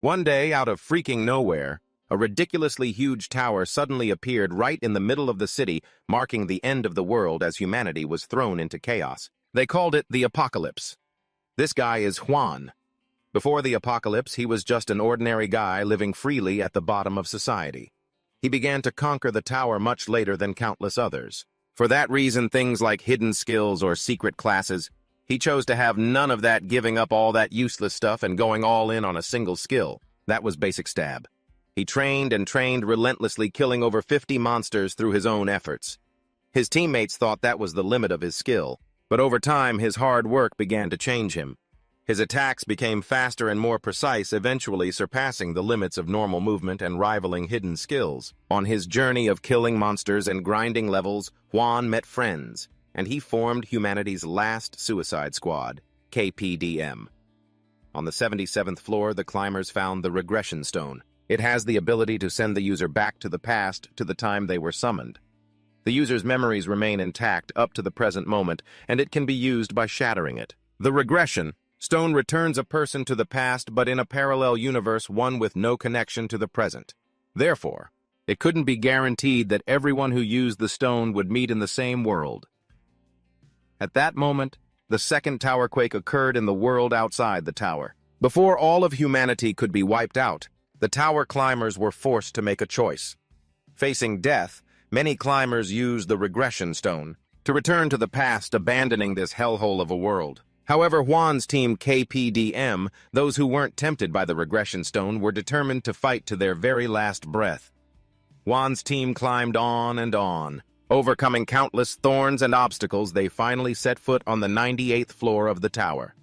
One day, out of freaking nowhere, a ridiculously huge tower suddenly appeared right in the middle of the city, marking the end of the world as humanity was thrown into chaos. They called it the apocalypse. This guy is Juan. Before the apocalypse, he was just an ordinary guy living freely at the bottom of society. He began to conquer the tower much later than countless others. For that reason, things like hidden skills or secret classes, he chose to have none of that, giving up all that useless stuff and going all in on a single skill. That was basic stab. He trained and trained relentlessly, killing over 50 monsters through his own efforts. His teammates thought that was the limit of his skill, but over time his hard work began to change him. His attacks became faster and more precise, eventually surpassing the limits of normal movement and rivaling hidden skills. On his journey of killing monsters and grinding levels, Juan met friends, and he formed humanity's last suicide squad, KPDM. On the 77th floor, the climbers found the regression stone. It has the ability to send the user back to the past, to the time they were summoned. The user's memories remain intact up to the present moment, and it can be used by shattering it. The regression stone returns a person to the past, but in a parallel universe, one with no connection to the present. Therefore, it couldn't be guaranteed that everyone who used the stone would meet in the same world. At that moment, the second tower quake occurred in the world outside the tower. Before all of humanity could be wiped out, the tower climbers were forced to make a choice. Facing death, many climbers used the regression stone to return to the past, abandoning this hellhole of a world. However, Juan's team KPDM, those who weren't tempted by the regression stone, were determined to fight to their very last breath. Juan's team climbed on and on. Overcoming countless thorns and obstacles, they finally set foot on the 98th floor of the tower.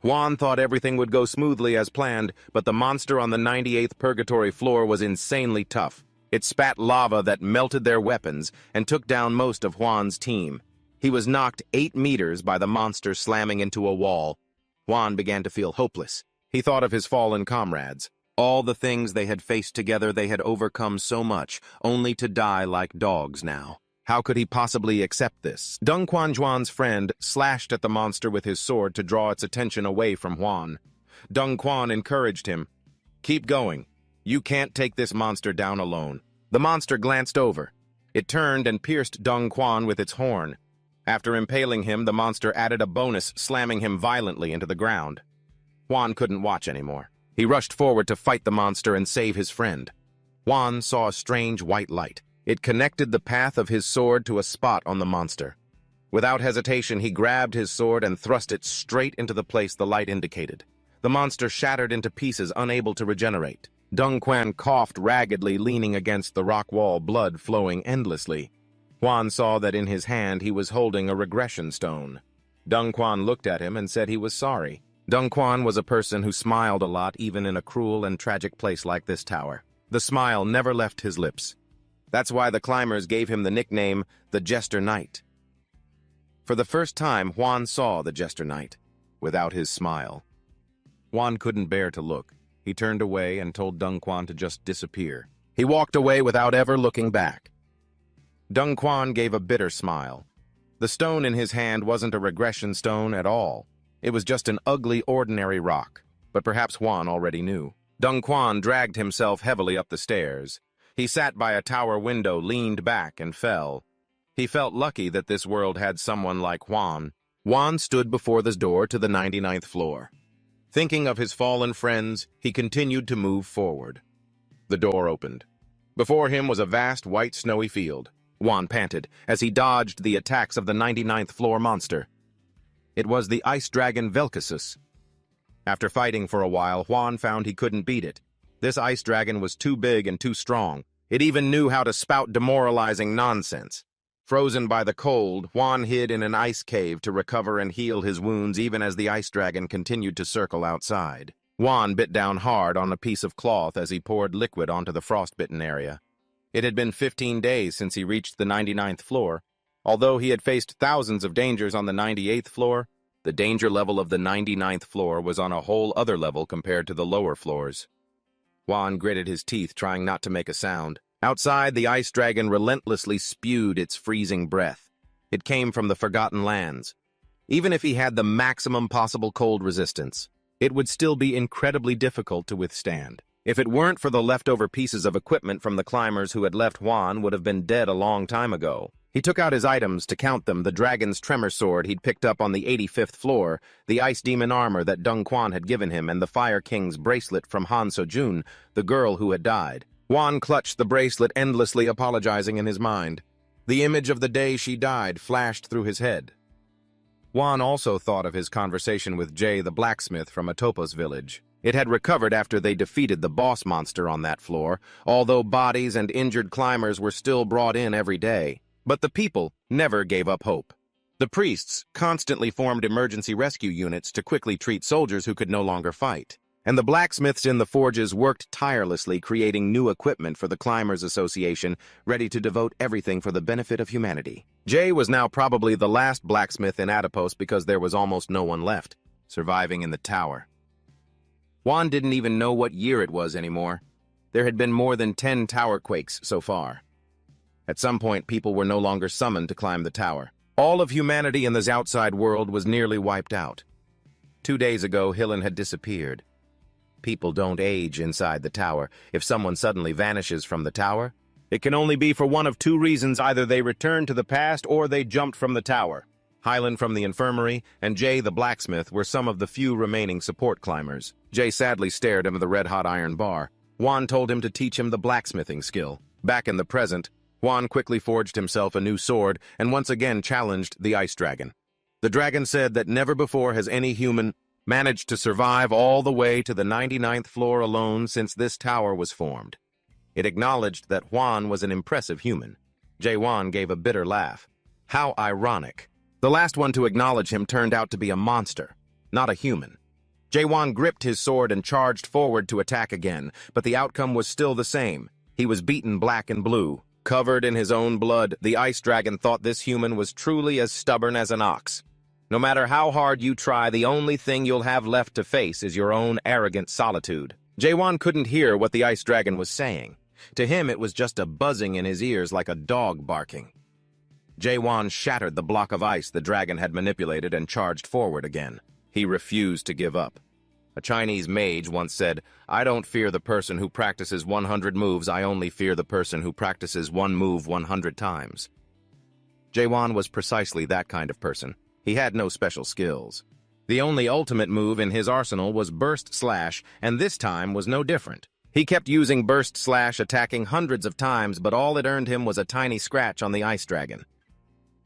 Juan thought everything would go smoothly as planned, but the monster on the 98th purgatory floor was insanely tough. It spat lava that melted their weapons and took down most of Juan's team. He was knocked 8 meters by the monster, slamming into a wall. Juan began to feel hopeless. He thought of his fallen comrades. All the things they had faced together, they had overcome so much, only to die like dogs now. How could he possibly accept this? Dong Quan, Juan's friend, slashed at the monster with his sword to draw its attention away from Juan. Dong Quan encouraged him. "Keep going. You can't take this monster down alone." The monster glanced over. It turned and pierced Dong Quan with its horn. After impaling him, the monster added a bonus, slamming him violently into the ground. Juan couldn't watch anymore. He rushed forward to fight the monster and save his friend. Juan saw a strange white light. It connected the path of his sword to a spot on the monster. Without hesitation, he grabbed his sword and thrust it straight into the place the light indicated. The monster shattered into pieces, unable to regenerate. Dong Quan coughed raggedly, leaning against the rock wall, blood flowing endlessly. Juan saw that in his hand he was holding a regression stone. Dong Quan looked at him and said he was sorry. Dong Quan was a person who smiled a lot, even in a cruel and tragic place like this tower. The smile never left his lips. That's why the climbers gave him the nickname, the Jester Knight. For the first time, Juan saw the Jester Knight, without his smile. Juan couldn't bear to look. He turned away and told Dong Quan to just disappear. He walked away without ever looking back. Dong Quan gave a bitter smile. The stone in his hand wasn't a regression stone at all. It was just an ugly, ordinary rock, but perhaps Juan already knew. Dong Quan dragged himself heavily up the stairs. He sat by a tower window, leaned back, and fell. He felt lucky that this world had someone like Juan. Juan stood before the door to the 99th floor. Thinking of his fallen friends, he continued to move forward. The door opened. Before him was a vast, white, snowy field. Juan panted as he dodged the attacks of the 99th floor monster. It was the ice dragon Velcasus. After fighting for a while, Juan found he couldn't beat it. This ice dragon was too big and too strong. It even knew how to spout demoralizing nonsense. Frozen by the cold, Juan hid in an ice cave to recover and heal his wounds, even as the ice dragon continued to circle outside. Juan bit down hard on a piece of cloth as he poured liquid onto the frostbitten area. It had been 15 days since he reached the 99th floor. Although he had faced thousands of dangers on the 98th floor, the danger level of the 99th floor was on a whole other level compared to the lower floors. Juan gritted his teeth, trying not to make a sound. Outside, the ice dragon relentlessly spewed its freezing breath. It came from the Forgotten Lands. Even if he had the maximum possible cold resistance, it would still be incredibly difficult to withstand. If it weren't for the leftover pieces of equipment from the climbers who had left, Juan would have been dead a long time ago. He took out his items to count them: the dragon's tremor sword he'd picked up on the 85th floor, the ice demon armor that Dong Quan had given him, and the Fire King's bracelet from Han Sojun, the girl who had died. Juan clutched the bracelet, endlessly apologizing in his mind. The image of the day she died flashed through his head. Juan also thought of his conversation with Jay the blacksmith from Atopo's village. It had recovered after they defeated the boss monster on that floor, although bodies and injured climbers were still brought in every day. But the people never gave up hope. The priests constantly formed emergency rescue units to quickly treat soldiers who could no longer fight. And the blacksmiths in the forges worked tirelessly, creating new equipment for the Climbers Association, ready to devote everything for the benefit of humanity. Jay was now probably the last blacksmith in Adipose because there was almost no one left, surviving in the tower. Juan didn't even know what year it was anymore. There had been more than 10 tower quakes so far. At some point, people were no longer summoned to climb the tower. All of humanity in this outside world was nearly wiped out. 2 days ago, Hillen had disappeared. People don't age inside the tower. If someone suddenly vanishes from the tower, it can only be for one of two reasons: either they returned to the past or they jumped from the tower. Hyland from the infirmary and Jay the blacksmith were some of the few remaining support climbers. Jay sadly stared into the red-hot iron bar. Juan told him to teach him the blacksmithing skill. Back in the present, Juan quickly forged himself a new sword and once again challenged the ice dragon. The dragon said that never before has any human managed to survive all the way to the 99th floor alone since this tower was formed. It acknowledged that Juan was an impressive human. Jae-Wan gave a bitter laugh. How ironic. The last one to acknowledge him turned out to be a monster, not a human. Jae-Wan gripped his sword and charged forward to attack again, but the outcome was still the same. He was beaten black and blue. Covered in his own blood, the ice dragon thought this human was truly as stubborn as an ox. No matter how hard you try, the only thing you'll have left to face is your own arrogant solitude. Jae-Wan couldn't hear what the ice dragon was saying. To him, it was just a buzzing in his ears like a dog barking. Jae-Wan shattered the block of ice the dragon had manipulated and charged forward again. He refused to give up. A Chinese mage once said, "I don't fear the person who practices 100 moves, I only fear the person who practices one move 100 times." Jae-Wan was precisely that kind of person. He had no special skills. The only ultimate move in his arsenal was Burst Slash, and this time was no different. He kept using Burst Slash, attacking hundreds of times, but all it earned him was a tiny scratch on the ice dragon.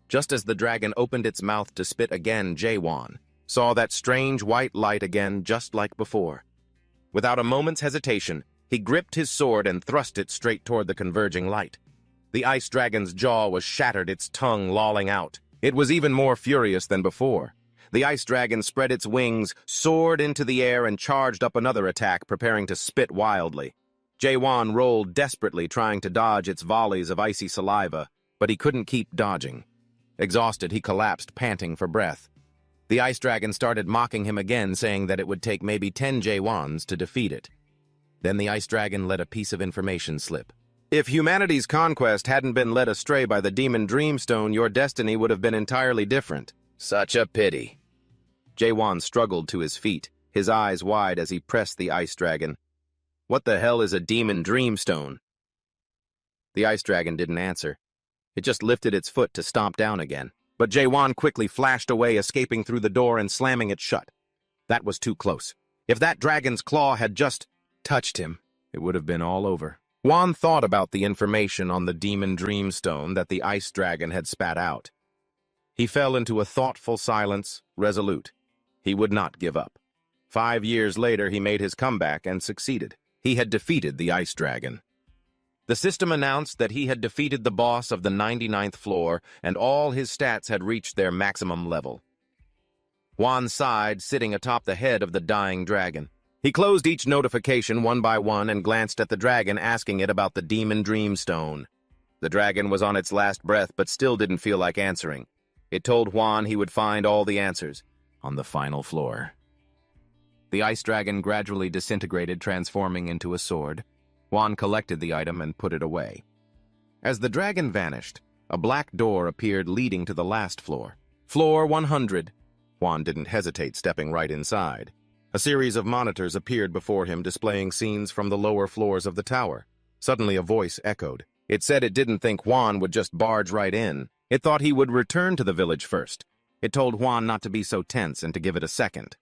Just as the dragon opened its mouth to spit again, Jae-Wan saw that strange white light again, just like before. Without a moment's hesitation, he gripped his sword and thrust it straight toward the converging light. The ice dragon's jaw was shattered, its tongue lolling out. It was even more furious than before. The ice dragon spread its wings, soared into the air, and charged up another attack, preparing to spit wildly. Jae-Wan rolled desperately, trying to dodge its volleys of icy saliva, but he couldn't keep dodging. Exhausted, he collapsed, panting for breath. The ice dragon started mocking him again, saying that it would take maybe 10 Jae-Wans to defeat it. Then the ice dragon let a piece of information slip. If humanity's conquest hadn't been led astray by the demon Dreamstone, your destiny would have been entirely different. Such a pity. Jae-Wan struggled to his feet, his eyes wide as he pressed the ice dragon. What the hell is a demon Dreamstone? The ice dragon didn't answer. It just lifted its foot to stomp down again. But Jae-Wan quickly flashed away, escaping through the door and slamming it shut. That was too close. If that dragon's claw had just touched him, it would have been all over. Juan thought about the information on the demon Dreamstone that the ice dragon had spat out. He fell into a thoughtful silence, resolute. He would not give up. 5 years later, he made his comeback and succeeded. He had defeated the ice dragon. The system announced that he had defeated the boss of the 99th floor, and all his stats had reached their maximum level. Juan sighed, sitting atop the head of the dying dragon. He closed each notification one by one and glanced at the dragon, asking it about the demon Dreamstone. The dragon was on its last breath, but still didn't feel like answering. It told Juan he would find all the answers on the final floor. The ice dragon gradually disintegrated, transforming into a sword. Juan collected the item and put it away. As the dragon vanished, a black door appeared leading to the last floor. Floor 100. Juan didn't hesitate, stepping right inside. A series of monitors appeared before him displaying scenes from the lower floors of the tower. Suddenly a voice echoed. It said it didn't think Juan would just barge right in. It thought he would return to the village first. It told Juan not to be so tense and to give it a second.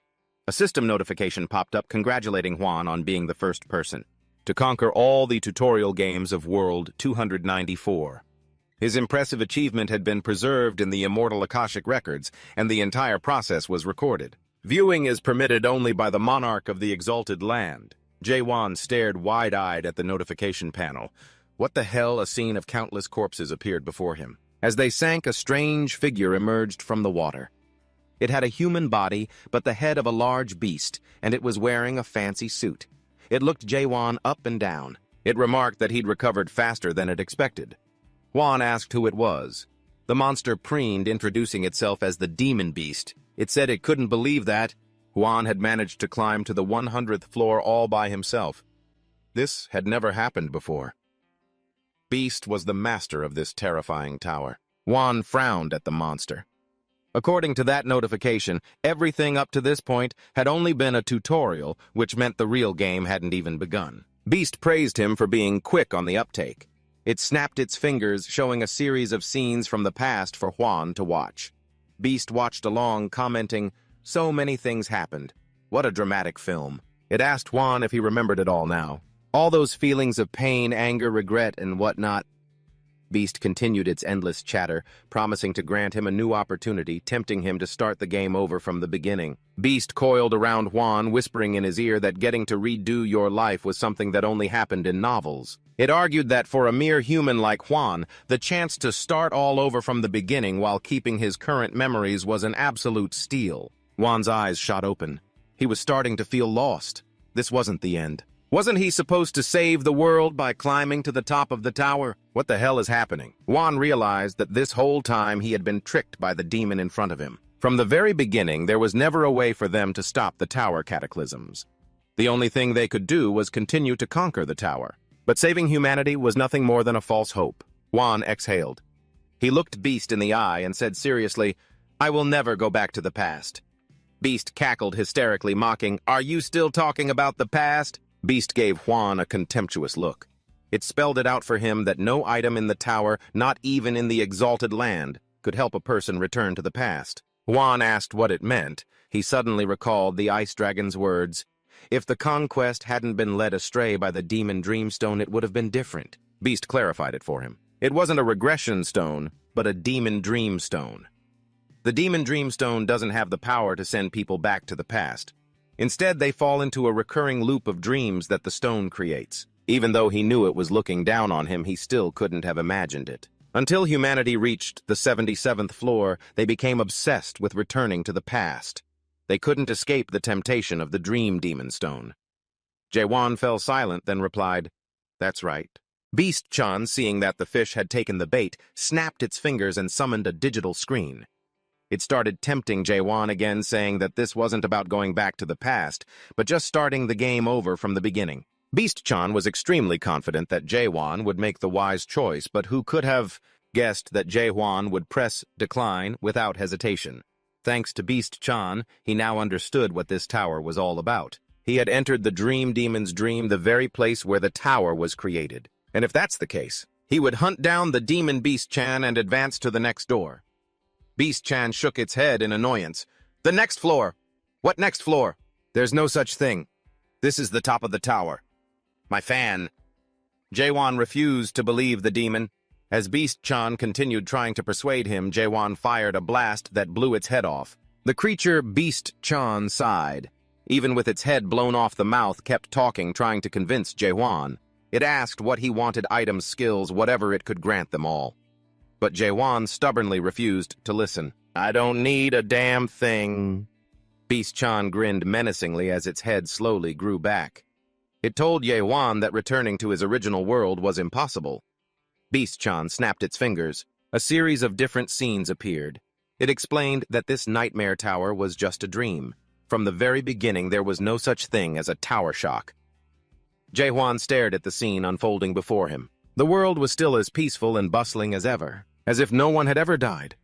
A system notification popped up congratulating Juan on being the first person to conquer all the tutorial games of World 294. His impressive achievement had been preserved in the immortal Akashic records, and the entire process was recorded. Viewing is permitted only by the monarch of the exalted land. Jae-won stared wide-eyed at the notification panel. What the hell? A scene of countless corpses appeared before him. As they sank, a strange figure emerged from the water. It had a human body, but the head of a large beast, and it was wearing a fancy suit. It looked Jae-won up and down. It remarked that he'd recovered faster than it expected. Juan asked who it was. The monster preened, introducing itself as the demon beast. It said it couldn't believe that Juan had managed to climb to the 100th floor all by himself. This had never happened before. Beast was the master of this terrifying tower. Juan frowned at the monster. According to that notification, everything up to this point had only been a tutorial, which meant the real game hadn't even begun. Beast praised him for being quick on the uptake. It snapped its fingers, showing a series of scenes from the past for Juan to watch. Beast watched along, commenting, "So many things happened. What a dramatic film." It asked Juan if he remembered it all now. All those feelings of pain, anger, regret, and whatnot. Beast continued its endless chatter, promising to grant him a new opportunity, tempting him to start the game over from the beginning. Beast coiled around Juan, whispering in his ear that getting to redo your life was something that only happened in novels. It argued that for a mere human like Juan, the chance to start all over from the beginning while keeping his current memories was an absolute steal. Juan's eyes shot open. He was starting to feel lost. This wasn't the end. Wasn't he supposed to save the world by climbing to the top of the tower? What the hell is happening? Juan realized that this whole time he had been tricked by the demon in front of him. From the very beginning, there was never a way for them to stop the tower cataclysms. The only thing they could do was continue to conquer the tower. But saving humanity was nothing more than a false hope. Juan exhaled. He looked Beast in the eye and said seriously, "I will never go back to the past." Beast cackled hysterically, mocking, "Are you still talking about the past?" Beast gave Juan a contemptuous look. It spelled it out for him that no item in the tower, not even in the exalted land, could help a person return to the past. Juan asked what it meant. He suddenly recalled the ice dragon's words. If the conquest hadn't been led astray by the demon dreamstone, it would have been different. Beast clarified it for him. It wasn't a regression stone, but a demon dreamstone. The demon dreamstone doesn't have the power to send people back to the past. Instead, they fall into a recurring loop of dreams that the stone creates. Even though he knew it was looking down on him, he still couldn't have imagined it. Until humanity reached the 77th floor, they became obsessed with returning to the past. They couldn't escape the temptation of the dream demon stone. Jae-won fell silent, then replied, "That's right." Beast-chan, seeing that the fish had taken the bait, snapped its fingers and summoned a digital screen. It started tempting Jae-won again, saying that this wasn't about going back to the past, but just starting the game over from the beginning. Beast-chan was extremely confident that Jae-won would make the wise choice, but who could have guessed that Jae-won would press decline without hesitation? Thanks to Beast-chan, he now understood what this tower was all about. He had entered the dream demon's dream, the very place where the tower was created. And if that's the case, he would hunt down the demon Beast-chan and advance to the next door. Beast-chan shook its head in annoyance. "The next floor! What next floor? There's no such thing. This is the top of the tower. My fan." Jae-won refused to believe the demon. As Beast-chan continued trying to persuade him, Jae-won fired a blast that blew its head off. The creature Beast-chan sighed. Even with its head blown off, the mouth kept talking, trying to convince Jae-won. It asked what he wanted, items, skills, whatever it could grant them all. But Jae-won stubbornly refused to listen. "I don't need a damn thing." Beast-chan grinned menacingly as its head slowly grew back. It told Jae-won that returning to his original world was impossible. Beast-chan snapped its fingers. A series of different scenes appeared. It explained that this nightmare tower was just a dream. From the very beginning, there was no such thing as a tower shock. Jae-won stared at the scene unfolding before him. The world was still as peaceful and bustling as ever, as if no one had ever died.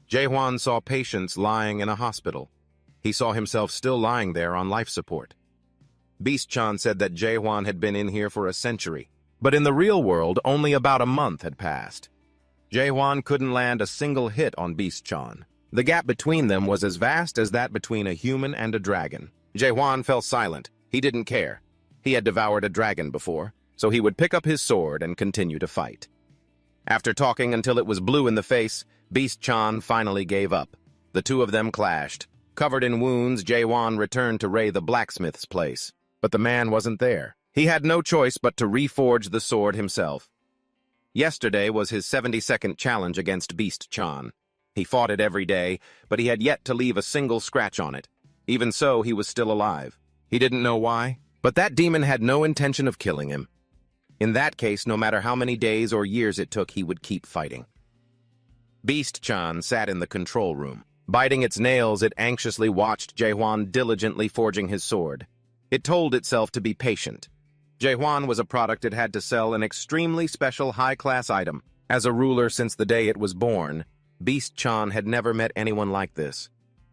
Jae-won saw patients lying in a hospital. He saw himself still lying there on life support. Beast-chan said that Jae-hwan had been in here for a century, but in the real world, only about a month had passed. Jae-hwan couldn't land a single hit on Beast-chan. The gap between them was as vast as that between a human and a dragon. Jae-hwan fell silent. He didn't care. He had devoured a dragon before, so he would pick up his sword and continue to fight. After talking until it was blue in the face, Beast-chan finally gave up. The two of them clashed. Covered in wounds, Jae-hwan returned to Ray the blacksmith's place. But the man wasn't there. He had no choice but to reforge the sword himself. Yesterday was his 72nd challenge against Beast-chan. He fought it every day, but he had yet to leave a single scratch on it. Even so, he was still alive. He didn't know why, but that demon had no intention of killing him. In that case, no matter how many days or years it took, he would keep fighting. Beast-chan sat in the control room. Biting its nails, it anxiously watched Jae-hwan diligently forging his sword. It told itself to be patient. Jae-hwan was a product it had to sell, an extremely special high-class item. As a ruler since the day it was born, Beast-chan had never met anyone like this.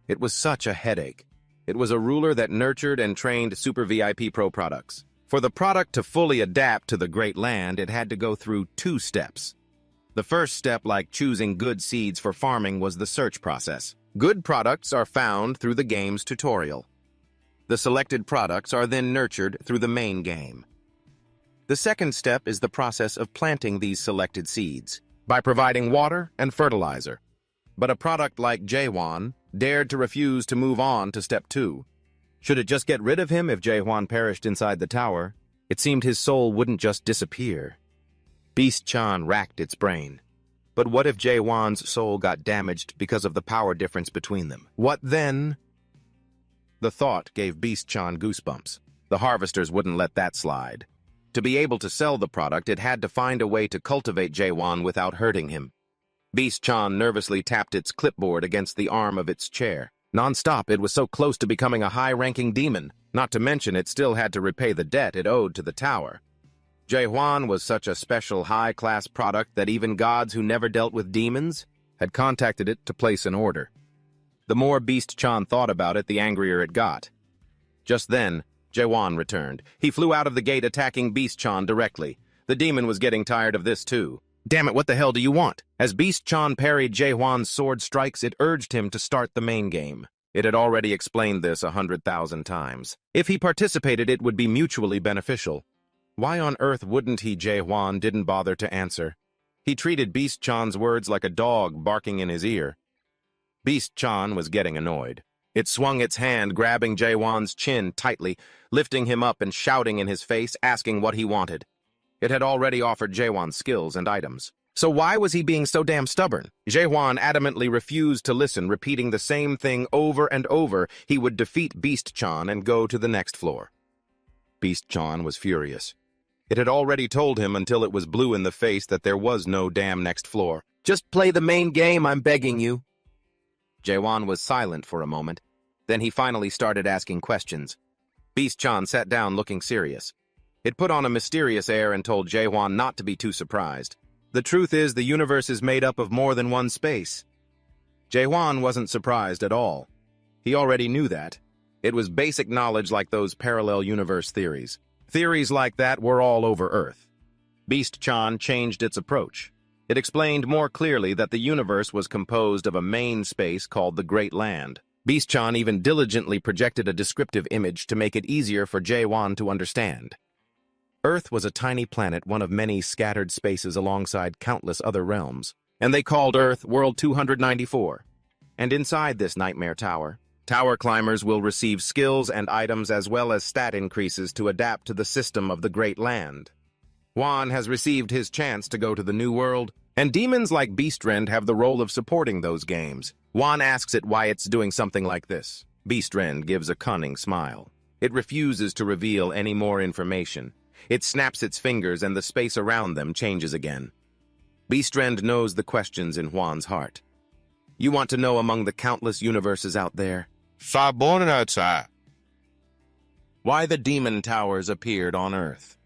It was such a headache. It was a ruler that nurtured and trained Super VIP Pro products. For the product to fully adapt to the Great Land, it had to go through 2 steps. The first step, like choosing good seeds for farming, was the search process. Good products are found through the game's tutorial. The selected products are then nurtured through the main game. The second step is the process of planting these selected seeds by providing water and fertilizer. But a product like Jae-hwan dared to refuse to move on to step 2. Should it just get rid of him if Jae-hwan perished inside the tower? It seemed his soul wouldn't just disappear. Beast-chan racked its brain. But what if Jae-hwan's soul got damaged because of the power difference between them? What then? The thought gave Beast-chan goosebumps. The harvesters wouldn't let that slide. To be able to sell the product, it had to find a way to cultivate Jae-hwan without hurting him. Beast-chan nervously tapped its clipboard against the arm of its chair. Non-stop, it was so close to becoming a high-ranking demon. Not to mention, it still had to repay the debt it owed to the tower. Jae-hwan was such a special high-class product that even gods who never dealt with demons had contacted it to place an order. The more Beast-chan thought about it, the angrier it got. Just then, Jae-hwan returned. He flew out of the gate, attacking Beast-chan directly. The demon was getting tired of this too. Damn it, what the hell do you want? As Beast-chan parried Jae-hwan's sword strikes, it urged him to start the main game. It had already explained this 100,000 times. If he participated, it would be mutually beneficial. Why on earth wouldn't he? Jae-hwan didn't bother to answer. He treated Beast-chan's words like a dog barking in his ear. Beast-chan was getting annoyed. It swung its hand, grabbing Jae-hwan's chin tightly, lifting him up and shouting in his face, asking what he wanted. It had already offered Jae-hwan skills and items. So why was he being so damn stubborn? Jae-hwan adamantly refused to listen, repeating the same thing over and over. He would defeat Beast-chan and go to the next floor. Beast-chan was furious. It had already told him until it was blue in the face that there was no damn next floor. Just play the main game, I'm begging you. Jae-hwan was silent for a moment. Then he finally started asking questions. Beast-chan sat down looking serious. It put on a mysterious air and told Jae-hwan not to be too surprised. The truth is, the universe is made up of more than one space. Jae-hwan wasn't surprised at all. He already knew that. It was basic knowledge like those parallel universe theories. Theories like that were all over Earth. Beast-chan changed its approach. It explained more clearly that the universe was composed of a main space called the Great Land. Beast-chan even diligently projected a descriptive image to make it easier for Jae-hwan to understand. Earth was a tiny planet, one of many scattered spaces alongside countless other realms, and they called Earth World 294. And inside this nightmare tower, tower climbers will receive skills and items as well as stat increases to adapt to the system of the Great Land. Hwan has received his chance to go to the New World, and demons like Beastrend have the role of supporting those games. Hwan asks it why it's doing something like this. Beastrend gives a cunning smile. It refuses to reveal any more information. It snaps its fingers and the space around them changes again. Beastrend knows the questions in Hwan's heart. You want to know among the countless universes out there? Why the demon towers appeared on Earth.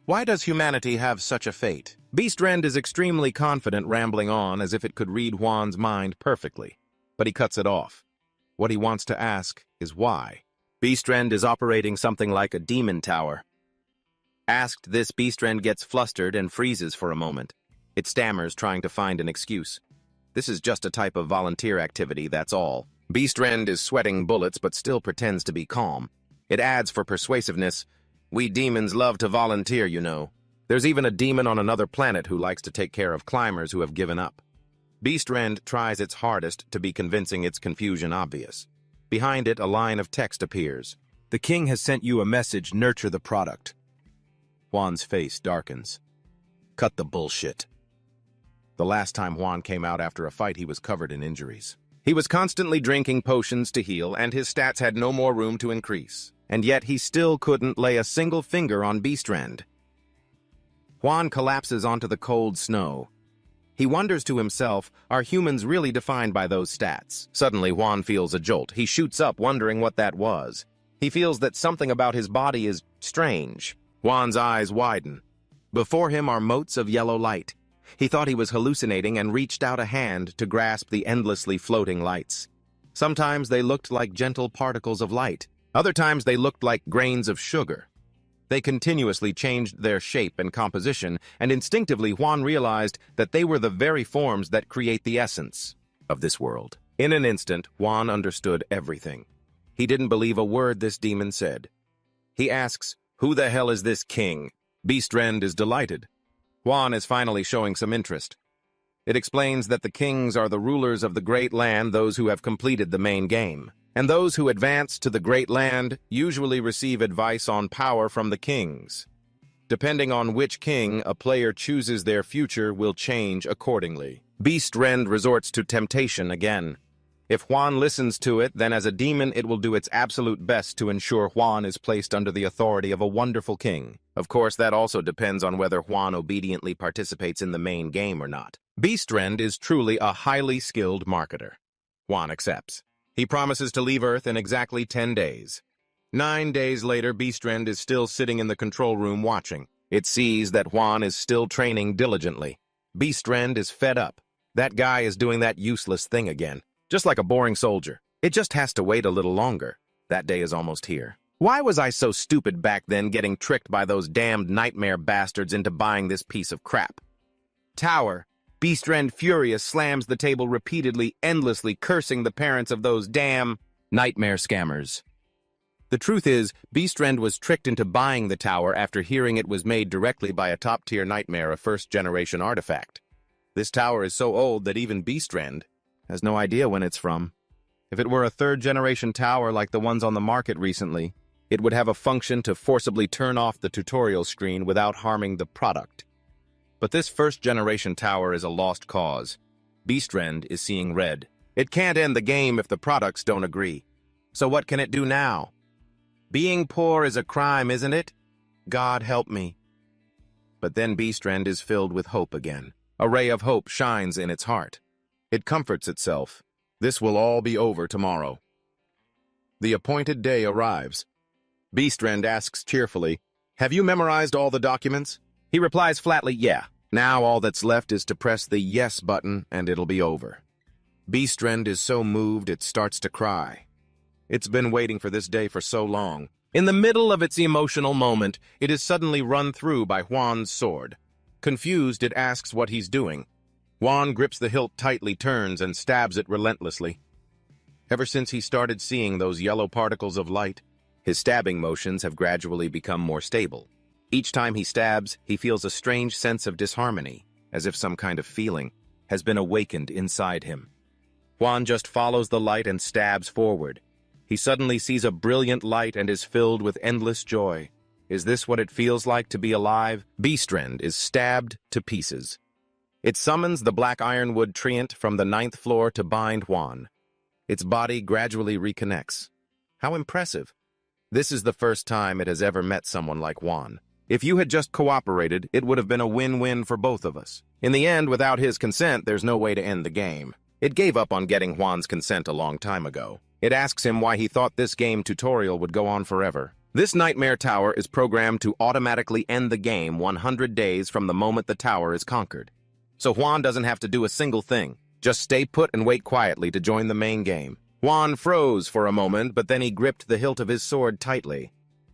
Why does humanity have such a fate? Beastrend is extremely confident, rambling on as if it could read Hwan's mind perfectly. But he cuts it off. What he wants to ask is why. Beastrend is operating something like a demon tower. Asked this, Beastrend gets flustered and freezes for a moment. It stammers, trying to find an excuse. This is just a type of volunteer activity, that's all. Beastrend is sweating bullets but still pretends to be calm. It adds for persuasiveness, "We demons love to volunteer, you know. There's even a demon on another planet who likes to take care of climbers who have given up." Beastrend tries its hardest to be convincing, its confusion obvious. Behind it, a line of text appears. "The king has sent you a message, nurture the product." Juan's face darkens. Cut the bullshit. The last time Juan came out after a fight, he was covered in injuries. He was constantly drinking potions to heal, and his stats had no more room to increase. And yet he still couldn't lay a single finger on Beastrend. Juan collapses onto the cold snow. He wonders to himself, are humans really defined by those stats? Suddenly, Juan feels a jolt. He shoots up, wondering what that was. He feels that something about his body is strange. Juan's eyes widen. Before him are motes of yellow light. He thought he was hallucinating and reached out a hand to grasp the endlessly floating lights. Sometimes they looked like gentle particles of light. Other times they looked like grains of sugar. They continuously changed their shape and composition, and instinctively Juan realized that they were the very forms that create the essence of this world. In an instant, Juan understood everything. He didn't believe a word this demon said. He asks, "Who the hell is this king?" Beastrend is delighted. Juan is finally showing some interest. It explains that the kings are the rulers of the great land, those who have completed the main game. And those who advance to the great land usually receive advice on power from the kings. Depending on which king a player chooses, their future will change accordingly. Beastrend resorts to temptation again. If Juan listens to it, then as a demon it will do its absolute best to ensure Juan is placed under the authority of a wonderful king. Of course, that also depends on whether Juan obediently participates in the main game or not. Beastrend is truly a highly skilled marketer. Juan accepts. He promises to leave Earth in exactly 10 days. 9 days later, Beastrend is still sitting in the control room watching. It sees that Juan is still training diligently. Beastrend is fed up. That guy is doing that useless thing again. Just like a boring soldier. It just has to wait a little longer. That day is almost here. Why was I so stupid back then, getting tricked by those damned nightmare bastards into buying this piece of crap? Tower. Beastrend, furious, slams the table repeatedly, endlessly cursing the parents of those damn nightmare scammers. The truth is, Beastrend was tricked into buying the tower after hearing it was made directly by a top-tier nightmare, a first-generation artifact. This tower is so old that even Beastrend has no idea when it's from. If it were a third-generation tower like the ones on the market recently, it would have a function to forcibly turn off the tutorial screen without harming the product. But this first-generation tower is a lost cause. Beastrend is seeing red. It can't end the game if the products don't agree. So what can it do now? Being poor is a crime, isn't it? God help me. But then Beastrend is filled with hope again. A ray of hope shines in its heart. It comforts itself. This will all be over tomorrow. The appointed day arrives. Beastrend asks cheerfully, "Have you memorized all the documents?" He replies flatly, "Yeah. Now all that's left is to press the yes button and it'll be over." Beastrend is so moved it starts to cry. It's been waiting for this day for so long. In the middle of its emotional moment, it is suddenly run through by Juan's sword. Confused, it asks what he's doing. Juan grips the hilt tightly, turns, and stabs it relentlessly. Ever since he started seeing those yellow particles of light, his stabbing motions have gradually become more stable. Each time he stabs, he feels a strange sense of disharmony, as if some kind of feeling has been awakened inside him. Juan just follows the light and stabs forward. He suddenly sees a brilliant light and is filled with endless joy. Is this what it feels like to be alive? Beastrend is stabbed to pieces. It summons the black ironwood treant from the 9th floor to bind Juan. Its body gradually reconnects. How impressive. This is the first time it has ever met someone like Juan. If you had just cooperated, it would have been a win-win for both of us. In the end, without his consent, there's no way to end the game. It gave up on getting Juan's consent a long time ago. It asks him why he thought this game tutorial would go on forever. This nightmare tower is programmed to automatically end the game 100 days from the moment the tower is conquered. So Juan doesn't have to do a single thing. Just stay put and wait quietly to join the main game. Juan froze for a moment, but then he gripped the hilt of his sword tightly.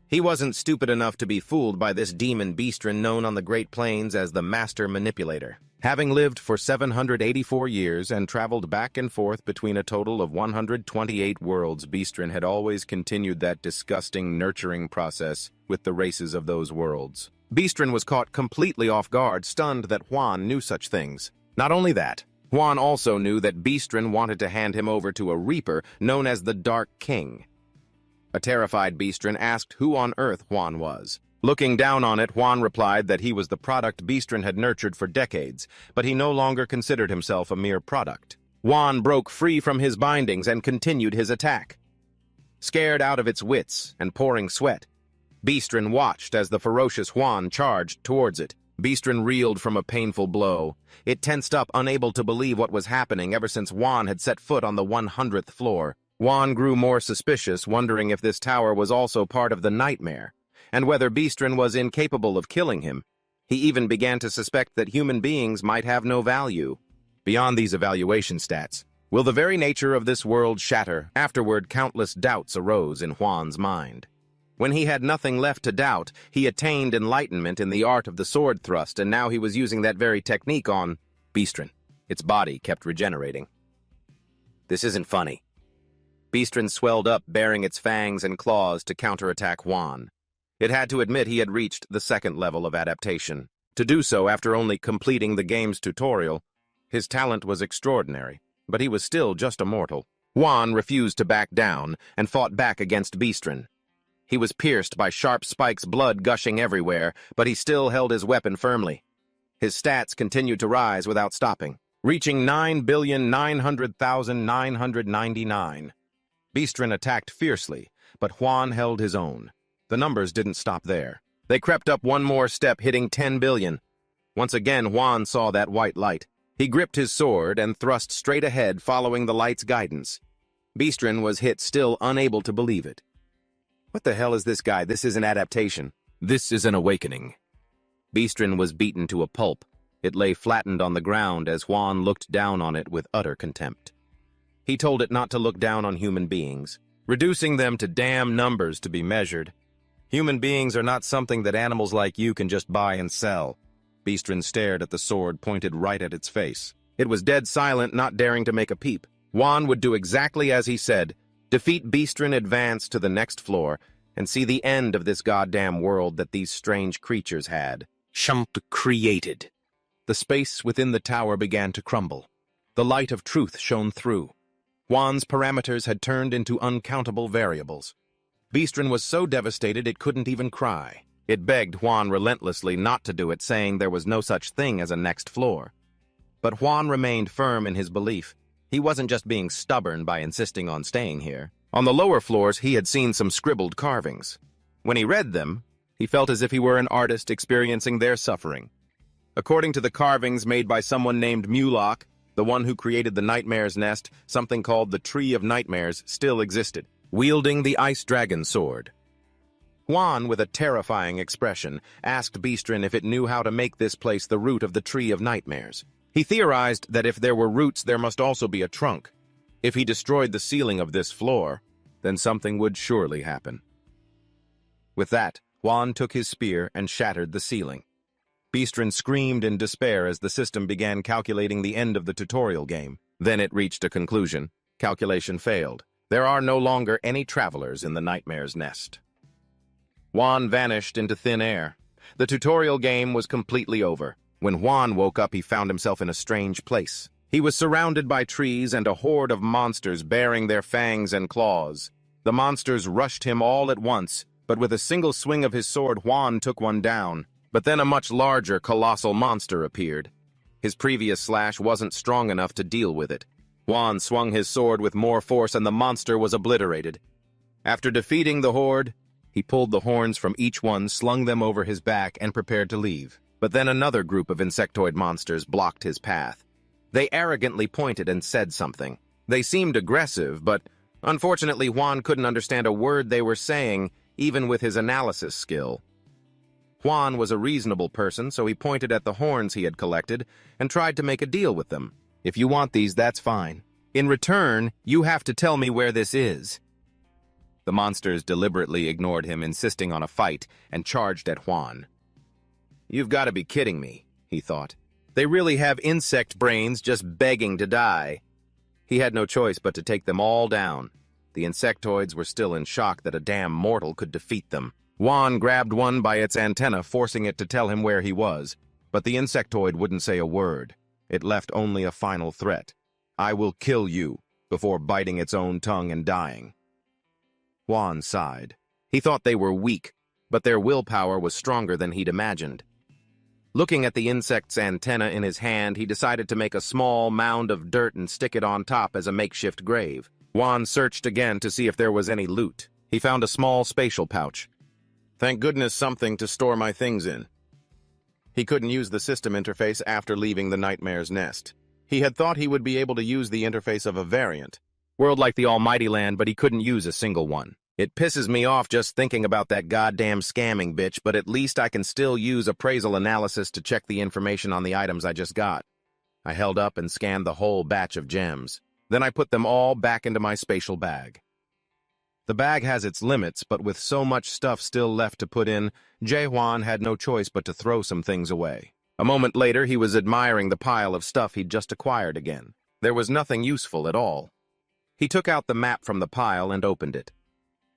He wasn't stupid enough to be fooled by this demon Beastren known on the Great Plains as the Master Manipulator. Having lived for 784 years and traveled back and forth between a total of 128 worlds, Beastren had always continued that disgusting nurturing process with the races of those worlds. Beastren was caught completely off guard, stunned that Juan knew such things. Not only that, Juan also knew that Beastren wanted to hand him over to a Reaper known as the Dark King. A terrified Beastren asked who on earth Juan was. Looking down on it, Juan replied that he was the product Beastren had nurtured for decades, but he no longer considered himself a mere product. Juan broke free from his bindings and continued his attack. Scared out of its wits and pouring sweat, Beastren watched as the ferocious Juan charged towards it. Beastren reeled from a painful blow. It tensed up, unable to believe what was happening ever since Juan had set foot on the 100th floor. Juan grew more suspicious, wondering if this tower was also part of the nightmare, and whether Beastren was incapable of killing him. He even began to suspect that human beings might have no value. Beyond these evaluation stats, will the very nature of this world shatter? Afterward, countless doubts arose in Juan's mind. When he had nothing left to doubt, he attained enlightenment in the art of the sword thrust, and now he was using that very technique on Beastren. Its body kept regenerating. This isn't funny. Beastren swelled up, baring its fangs and claws to counterattack Juan. It had to admit he had reached the second level of adaptation. To do so after only completing the game's tutorial, his talent was extraordinary, but he was still just a mortal. Juan refused to back down and fought back against Beastren. He was pierced by sharp spikes, blood gushing everywhere, but he still held his weapon firmly. His stats continued to rise without stopping, reaching 9,900,999. Beastren attacked fiercely, but Juan held his own. The numbers didn't stop there. They crept up one more step, hitting 10 billion. Once again, Juan saw that white light. He gripped his sword and thrust straight ahead, following the light's guidance. Beastren was hit, still unable to believe it. What the hell is this guy? This is an adaptation. This is an awakening. Beastren was beaten to a pulp. It lay flattened on the ground as Juan looked down on it with utter contempt. He told it not to look down on human beings, reducing them to damn numbers to be measured. Human beings are not something that animals like you can just buy and sell. Beastren stared at the sword pointed right at its face. It was dead silent, not daring to make a peep. Juan would do exactly as he said. Defeat Beastren, advance to the next floor, and see the end of this goddamn world that these strange creatures had. Shump created. The space within the tower began to crumble. The light of truth shone through. Juan's parameters had turned into uncountable variables. Beastren was so devastated it couldn't even cry. It begged Juan relentlessly not to do it, saying there was no such thing as a next floor. But Juan remained firm in his belief. He wasn't just being stubborn by insisting on staying here. On the lower floors, he had seen some scribbled carvings. When he read them, he felt as if he were an artist experiencing their suffering. According to the carvings made by someone named Mulok, the one who created the Nightmare's Nest, something called the Tree of Nightmares still existed, wielding the Ice Dragon sword. Juan, with a terrifying expression, asked Beastren if it knew how to make this place the root of the Tree of Nightmares. He theorized that if there were roots, there must also be a trunk. If he destroyed the ceiling of this floor, then something would surely happen. With that, Juan took his spear and shattered the ceiling. Beastren screamed in despair as the system began calculating the end of the tutorial game. Then it reached a conclusion. Calculation failed. There are no longer any travelers in the Nightmare's Nest. Juan vanished into thin air. The tutorial game was completely over. When Juan woke up, he found himself in a strange place. He was surrounded by trees and a horde of monsters bearing their fangs and claws. The monsters rushed him all at once, but with a single swing of his sword, Juan took one down. But then a much larger, colossal monster appeared. His previous slash wasn't strong enough to deal with it. Juan swung his sword with more force and the monster was obliterated. After defeating the horde, he pulled the horns from each one, slung them over his back, and prepared to leave. But then another group of insectoid monsters blocked his path. They arrogantly pointed and said something. They seemed aggressive, but unfortunately Juan couldn't understand a word they were saying, even with his analysis skill. Juan was a reasonable person, so he pointed at the horns he had collected and tried to make a deal with them. If you want these, that's fine. In return, you have to tell me where this is. The monsters deliberately ignored him, insisting on a fight, and charged at Juan. You've got to be kidding me, he thought. They really have insect brains just begging to die. He had no choice but to take them all down. The insectoids were still in shock that a damn mortal could defeat them. Juan grabbed one by its antenna, forcing it to tell him where he was. But the insectoid wouldn't say a word. It left only a final threat. I will kill you, before biting its own tongue and dying. Juan sighed. He thought they were weak, but their willpower was stronger than he'd imagined. Looking at the insect's antenna in his hand, he decided to make a small mound of dirt and stick it on top as a makeshift grave. Juan searched again to see if there was any loot. He found a small spatial pouch. Thank goodness, something to store my things in. He couldn't use the system interface after leaving the Nightmare's nest. He had thought he would be able to use the interface of a variant. World like the Almighty Land, but he couldn't use a single one. It pisses me off just thinking about that goddamn scamming bitch, but at least I can still use appraisal analysis to check the information on the items I just got. I held up and scanned the whole batch of gems. Then I put them all back into my spatial bag. The bag has its limits, but with so much stuff still left to put in, Jae-Hwan had no choice but to throw some things away. A moment later, he was admiring the pile of stuff he'd just acquired again. There was nothing useful at all. He took out the map from the pile and opened it.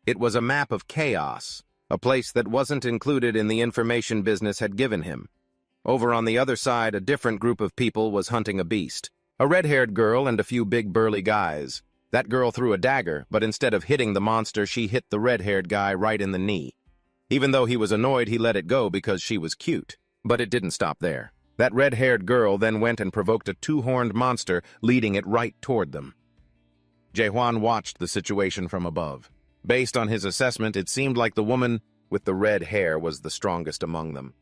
It was a map of Chaos, a place that wasn't included in the information business had given him. Over on the other side, a different group of people was hunting a beast. A red-haired girl and a few big burly guys. That girl threw a dagger, but instead of hitting the monster, she hit the red-haired guy right in the knee. Even though he was annoyed, he let it go because she was cute. But it didn't stop there. That red-haired girl then went and provoked a two-horned monster, leading it right toward them. Jae-Hwan watched the situation from above. Based on his assessment, it seemed like the woman with the red hair was the strongest among them.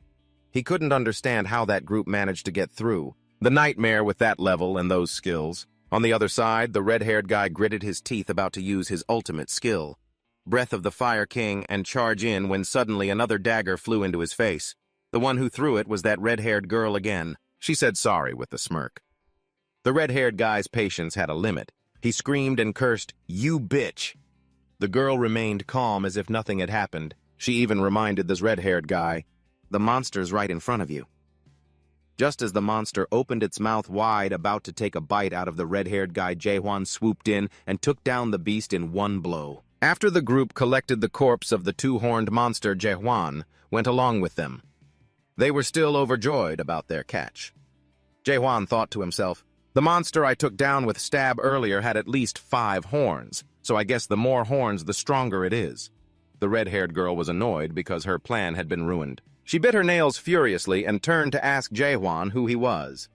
He couldn't understand how that group managed to get through. The Nightmare with that level and those skills. On the other side, the red-haired guy gritted his teeth about to use his ultimate skill. Breath of the Fire King and charge in when suddenly another dagger flew into his face. The one who threw it was that red-haired girl again. She said sorry with a smirk. The red-haired guy's patience had a limit. He screamed and cursed, "You bitch!" The girl remained calm as if nothing had happened. She even reminded this red-haired guy, "The monster's right in front of you." Just as the monster opened its mouth wide, about to take a bite out of the red-haired guy, Jae-Hwan swooped in and took down the beast in one blow. After the group collected the corpse of the two-horned monster, Jae-Hwan went along with them. They were still overjoyed about their catch. Jae-Hwan thought to himself, the monster I took down with stab earlier had at least 5 horns, so I guess the more horns, the stronger it is. The red-haired girl was annoyed because her plan had been ruined. She bit her nails furiously and turned to ask Jae-Hwan who he was.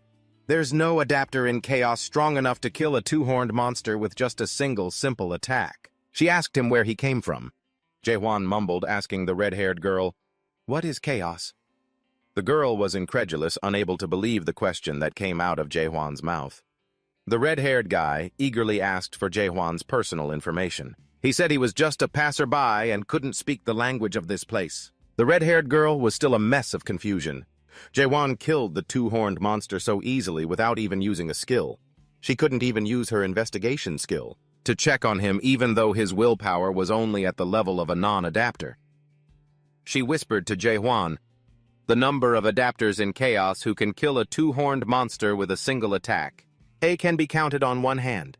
There's no adapter in Chaos strong enough to kill a two-horned monster with just a single simple attack. She asked him where he came from. Jae-Hwan mumbled, asking the red-haired girl, "What is Chaos?" The girl was incredulous, unable to believe the question that came out of Jae-Hwan's mouth. The red-haired guy eagerly asked for Jae-Hwan's personal information. He said he was just a passerby and couldn't speak the language of this place. The red-haired girl was still a mess of confusion. Jae-Hwan killed the two-horned monster so easily without even using a skill. She couldn't even use her investigation skill to check on him, even though his willpower was only at the level of a non-adapter. She whispered to Jae-Hwan, "The number of adapters in Chaos who can kill a two-horned monster with a single attack. They can be counted on one hand."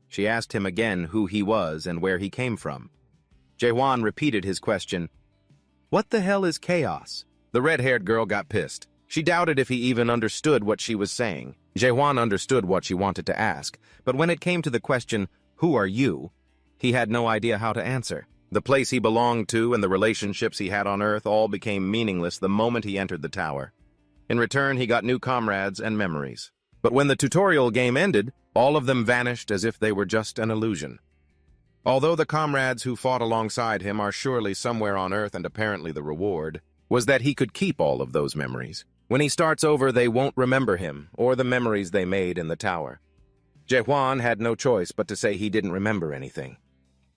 She asked him again who he was and where he came from. Jae-Hwan repeated his question, "What the hell is Chaos?" The red-haired girl got pissed. She doubted if he even understood what she was saying. Jae-Hwan understood what she wanted to ask, but when it came to the question, "Who are you?" he had no idea how to answer. The place he belonged to and the relationships he had on Earth all became meaningless the moment he entered the tower. In return, he got new comrades and memories. But when the tutorial game ended, all of them vanished as if they were just an illusion. Although the comrades who fought alongside him are surely somewhere on Earth, and apparently the reward was that he could keep all of those memories. When he starts over, they won't remember him or the memories they made in the tower. Jae-Hwan had no choice but to say he didn't remember anything.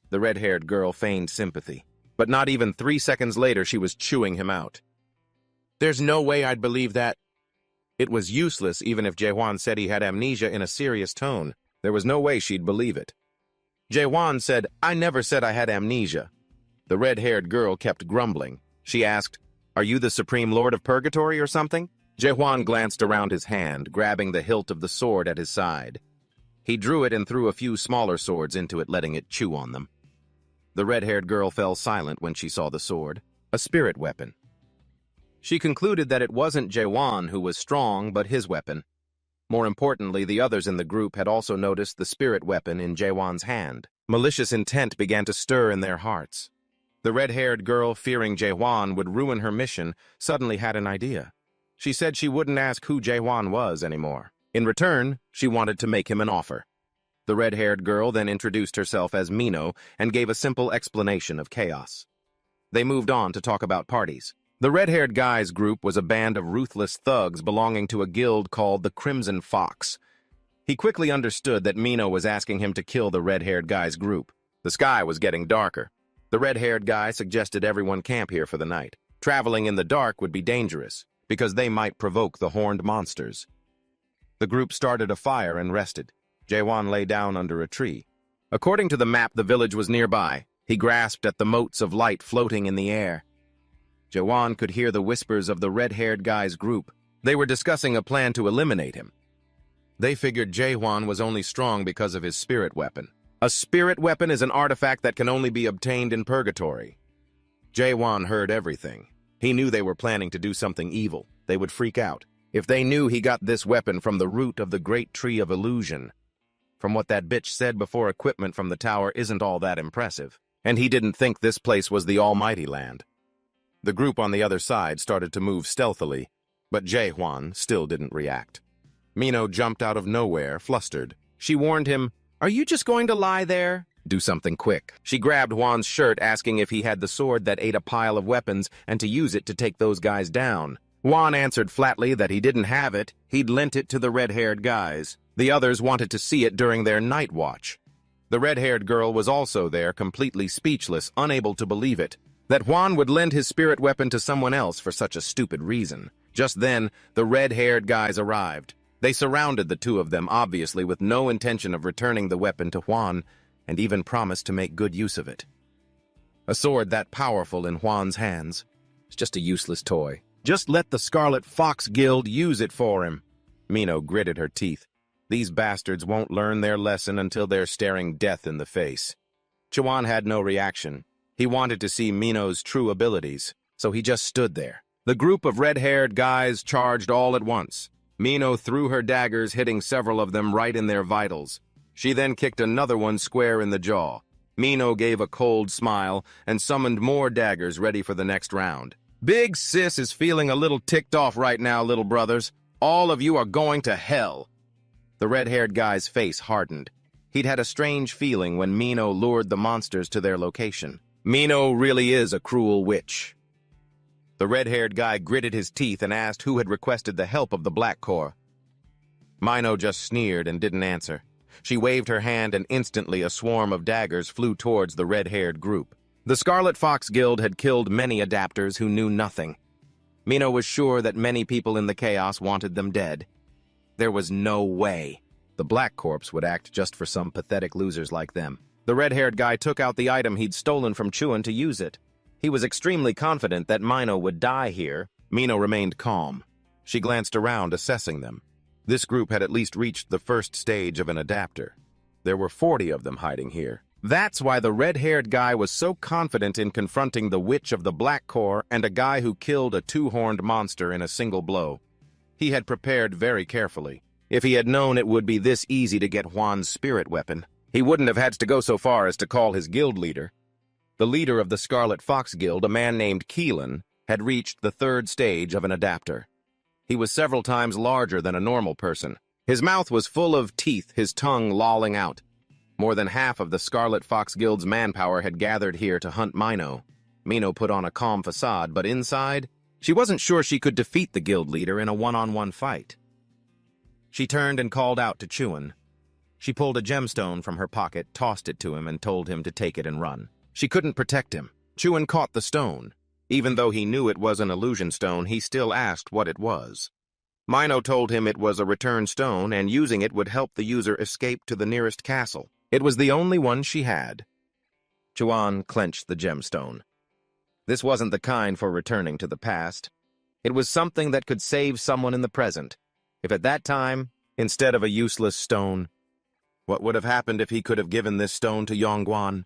The red-haired girl feigned sympathy, but not even 3 seconds later she was chewing him out. "There's no way I'd believe that." It was useless even if Jae-Hwan said he had amnesia in a serious tone. There was no way she'd believe it. Jae-won said, "I never said I had amnesia." The red-haired girl kept grumbling. She asked, "Are you the Supreme Lord of Purgatory or something?" Jae-won glanced around his hand, grabbing the hilt of the sword at his side. He drew it and threw a few smaller swords into it, letting it chew on them. The red-haired girl fell silent when she saw the sword, a spirit weapon. She concluded that it wasn't Jae-won who was strong, but his weapon. More importantly, the others in the group had also noticed the spirit weapon in Jae-won's hand. Malicious intent began to stir in their hearts. The red-haired girl, fearing Jae-won would ruin her mission, suddenly had an idea. She said she wouldn't ask who Jae-won was anymore. In return, she wanted to make him an offer. The red-haired girl then introduced herself as Mino and gave a simple explanation of chaos. They moved on to talk about parties. The red-haired guy's group was a band of ruthless thugs belonging to a guild called the Crimson Fox. He quickly understood that Mino was asking him to kill the red-haired guy's group. The sky was getting darker. The red-haired guy suggested everyone camp here for the night. Traveling in the dark would be dangerous, because they might provoke the horned monsters. The group started a fire and rested. Jae-won lay down under a tree. According to the map, the village was nearby. He grasped at the motes of light floating in the air. Jae-won could hear the whispers of the red-haired guy's group. They were discussing a plan to eliminate him. They figured Jae-won was only strong because of his spirit weapon. A spirit weapon is an artifact that can only be obtained in Purgatory. Jae-won heard everything. He knew they were planning to do something evil. They would freak out if they knew he got this weapon from the root of the Great Tree of Illusion. From what that bitch said before, equipment from the tower isn't all that impressive, and he didn't think this place was the Almighty Land. The group on the other side started to move stealthily, but Jae-won still didn't react. Mino jumped out of nowhere, flustered. She warned him, "Are you just going to lie there? Do something quick." She grabbed Hwan's shirt, asking if he had the sword that ate a pile of weapons and to use it to take those guys down. Hwan answered flatly that he didn't have it. He'd lent it to the red-haired guys. The others wanted to see it during their night watch. The red-haired girl was also there, completely speechless, unable to believe it. That Hwan would lend his spirit weapon to someone else for such a stupid reason. Just then, the red-haired guys arrived. They surrounded the two of them, obviously with no intention of returning the weapon to Hwan, and even promised to make good use of it. A sword that powerful in Hwan's hands. It's just a useless toy. Just let the Scarlet Fox Guild use it for him. Mino gritted her teeth. These bastards won't learn their lesson until they're staring death in the face. Jae-won had no reaction. He wanted to see Mino's true abilities, so he just stood there. The group of red-haired guys charged all at once. Mino threw her daggers, hitting several of them right in their vitals. She then kicked another one square in the jaw. Mino gave a cold smile and summoned more daggers ready for the next round. "Big Sis is feeling a little ticked off right now, little brothers. All of you are going to hell." The red-haired guy's face hardened. He'd had a strange feeling when Mino lured the monsters to their location. Mino really is a cruel witch. The red-haired guy gritted his teeth and asked who had requested the help of the Black Corps. Mino just sneered and didn't answer. She waved her hand and instantly a swarm of daggers flew towards the red-haired group. The Scarlet Fox Guild had killed many adapters who knew nothing. Mino was sure that many people in the chaos wanted them dead. There was no way the Black Corps would act just for some pathetic losers like them. The red-haired guy took out the item he'd stolen from Chuan to use it. He was extremely confident that Mino would die here. Mino remained calm. She glanced around, assessing them. This group had at least reached the first stage of an adapter. There were 40 of them hiding here. That's why the red-haired guy was so confident in confronting the Witch of the Black Corps and a guy who killed a two-horned monster in a single blow. He had prepared very carefully. If he had known it would be this easy to get Hwan's spirit weapon, he wouldn't have had to go so far as to call his guild leader. The leader of the Scarlet Fox Guild, a man named Keelan, had reached the third stage of an adapter. He was several times larger than a normal person. His mouth was full of teeth, his tongue lolling out. More than half of the Scarlet Fox Guild's manpower had gathered here to hunt Mino. Mino put on a calm facade, but inside, she wasn't sure she could defeat the guild leader in a one-on-one fight. She turned and called out to Chuan. She pulled a gemstone from her pocket, tossed it to him, and told him to take it and run. She couldn't protect him. Chuan caught the stone. Even though he knew it was an illusion stone, he still asked what it was. Mino told him it was a return stone, and using it would help the user escape to the nearest castle. It was the only one she had. Chuan clenched the gemstone. This wasn't the kind for returning to the past. It was something that could save someone in the present. If at that time, instead of a useless stone, what would have happened if he could have given this stone to Yongguan?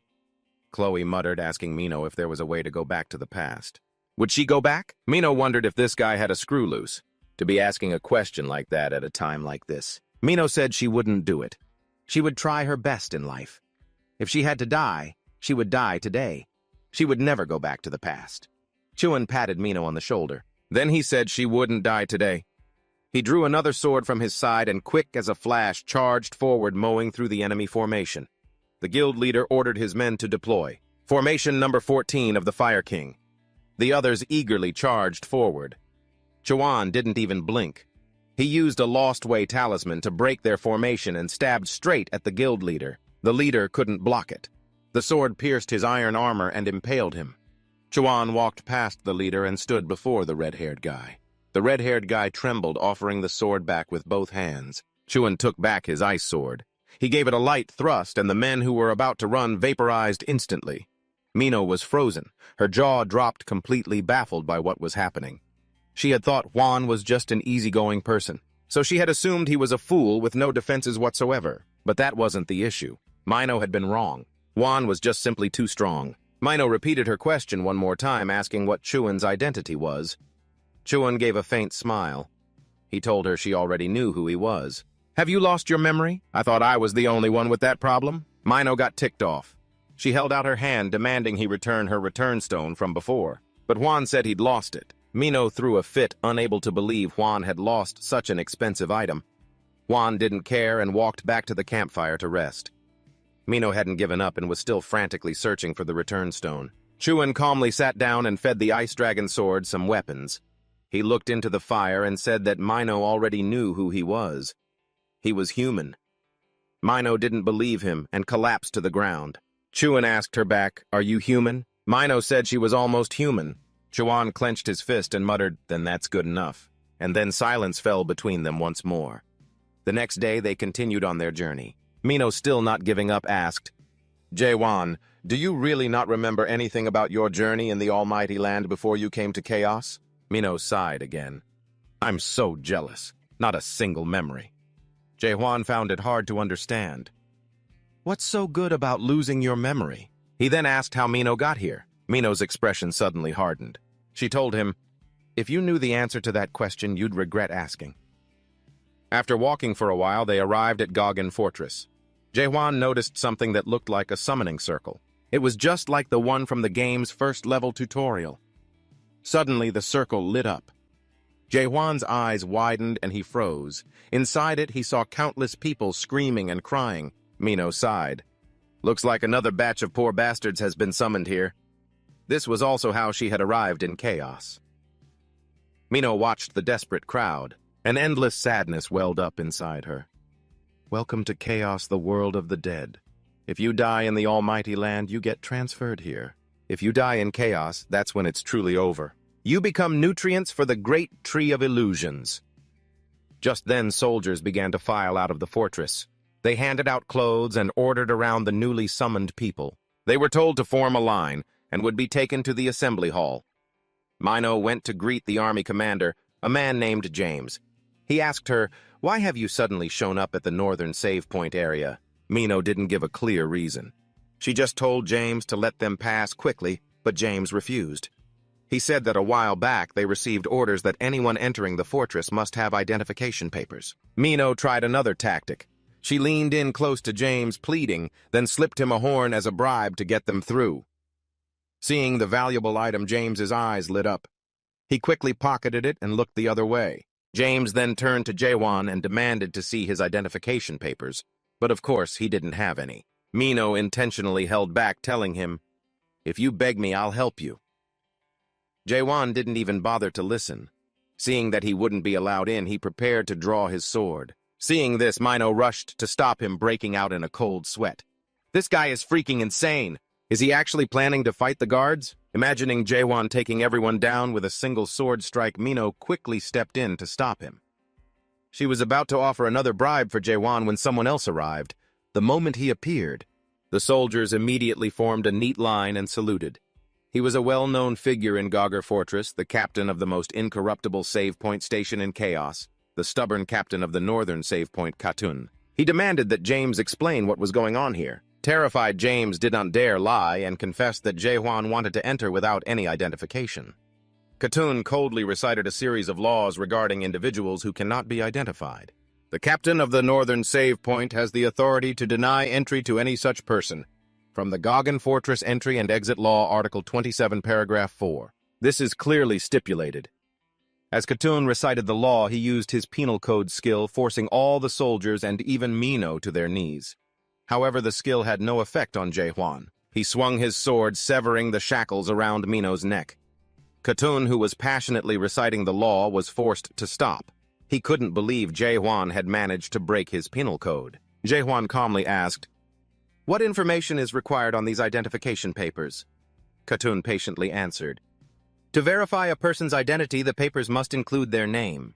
Chloe muttered, asking Mino if there was a way to go back to the past. Would she go back? Mino wondered if this guy had a screw loose, to be asking a question like that at a time like this. Mino said she wouldn't do it. She would try her best in life. If she had to die, she would die today. She would never go back to the past. Chuan patted Mino on the shoulder. Then he said she wouldn't die today. He drew another sword from his side and, quick as a flash, charged forward, mowing through the enemy formation. The guild leader ordered his men to deploy. Formation number 14 of the Fire King. The others eagerly charged forward. Chuan didn't even blink. He used a Lost Way talisman to break their formation and stabbed straight at the guild leader. The leader couldn't block it. The sword pierced his iron armor and impaled him. Chuan walked past the leader and stood before the red-haired guy. The red-haired guy trembled, offering the sword back with both hands. Chuan took back his ice sword. He gave it a light thrust, and the men who were about to run vaporized instantly. Mino was frozen. Her jaw dropped, completely baffled by what was happening. She had thought Juan was just an easygoing person, so she had assumed he was a fool with no defenses whatsoever. But that wasn't the issue. Mino had been wrong. Juan was just simply too strong. Mino repeated her question one more time, asking what Chuan's identity was. Chuan gave a faint smile. He told her she already knew who he was. Have you lost your memory? I thought I was the only one with that problem. Mino got ticked off. She held out her hand, demanding he return her return stone from before. But Juan said he'd lost it. Mino threw a fit, unable to believe Juan had lost such an expensive item. Juan didn't care and walked back to the campfire to rest. Mino hadn't given up and was still frantically searching for the return stone. Chuan calmly sat down and fed the ice dragon sword some weapons. He looked into the fire and said that Mino already knew who he was. He was human. Mino didn't believe him and collapsed to the ground. Chuan asked her back, "Are you human?" Mino said she was almost human. Chuan clenched his fist and muttered, "Then that's good enough." And then silence fell between them once more. The next day they continued on their journey. Mino, still not giving up, asked, "Jae-wan, do you really not remember anything about your journey in the Almighty Land before you came to Chaos?" Mino sighed again. "I'm so jealous. Not a single memory." Jae-wan found it hard to understand. "What's so good about losing your memory?" He then asked how Mino got here. Mino's expression suddenly hardened. She told him, "If you knew the answer to that question, you'd regret asking." After walking for a while, they arrived at Goggin Fortress. Jae-wan noticed something that looked like a summoning circle. It was just like the one from the game's first-level tutorial. Suddenly, the circle lit up. Jae-wan's eyes widened and he froze. Inside it, he saw countless people screaming and crying. Mino sighed. "Looks like another batch of poor bastards has been summoned here." This was also how she had arrived in Chaos. Mino watched the desperate crowd. An endless sadness welled up inside her. Welcome to Chaos, the world of the dead. If you die in the Almighty Land, you get transferred here. If you die in Chaos, that's when it's truly over. You become nutrients for the great tree of illusions. Just then, soldiers began to file out of the fortress. They handed out clothes and ordered around the newly summoned people. They were told to form a line and would be taken to the assembly hall. Mino went to greet the army commander, a man named James. He asked her, "Why have you suddenly shown up at the northern save point area?" Mino didn't give a clear reason. She just told James to let them pass quickly, but James refused. He said that a while back they received orders that anyone entering the fortress must have identification papers. Mino tried another tactic. She leaned in close to James, pleading, then slipped him a horn as a bribe to get them through. Seeing the valuable item, James's eyes lit up. He quickly pocketed it and looked the other way. James then turned to Jae-wan and demanded to see his identification papers, but of course he didn't have any. Mino intentionally held back, telling him, "If you beg me, I'll help you." Jae-wan didn't even bother to listen. Seeing that he wouldn't be allowed in, he prepared to draw his sword. Seeing this, Mino rushed to stop him, breaking out in a cold sweat. "This guy is freaking insane. Is he actually planning to fight the guards?" Imagining Jae-wan taking everyone down with a single sword strike, Mino quickly stepped in to stop him. She was about to offer another bribe for Jae-won when someone else arrived. The moment he appeared, the soldiers immediately formed a neat line and saluted. He was a well-known figure in Gogger Fortress, the captain of the most incorruptible save point station in Chaos, the stubborn captain of the northern save point Khatun. He demanded that James explain what was going on here. Terrified, James did not dare lie and confessed that Jae-won wanted to enter without any identification. Khatun coldly recited a series of laws regarding individuals who cannot be identified. The captain of the northern save point has the authority to deny entry to any such person. From the Goggen Fortress Entry and Exit Law, Article 27, Paragraph 4. This is clearly stipulated. As Khatun recited the law, he used his penal code skill, forcing all the soldiers and even Mino to their knees. However, the skill had no effect on Jae-won. He swung his sword, severing the shackles around Mino's neck. Khatun, who was passionately reciting the law, was forced to stop. He couldn't believe Jae-won had managed to break his penal code. Jae-won calmly asked, "What information is required on these identification papers?" Khatun patiently answered, "To verify a person's identity, the papers must include their name,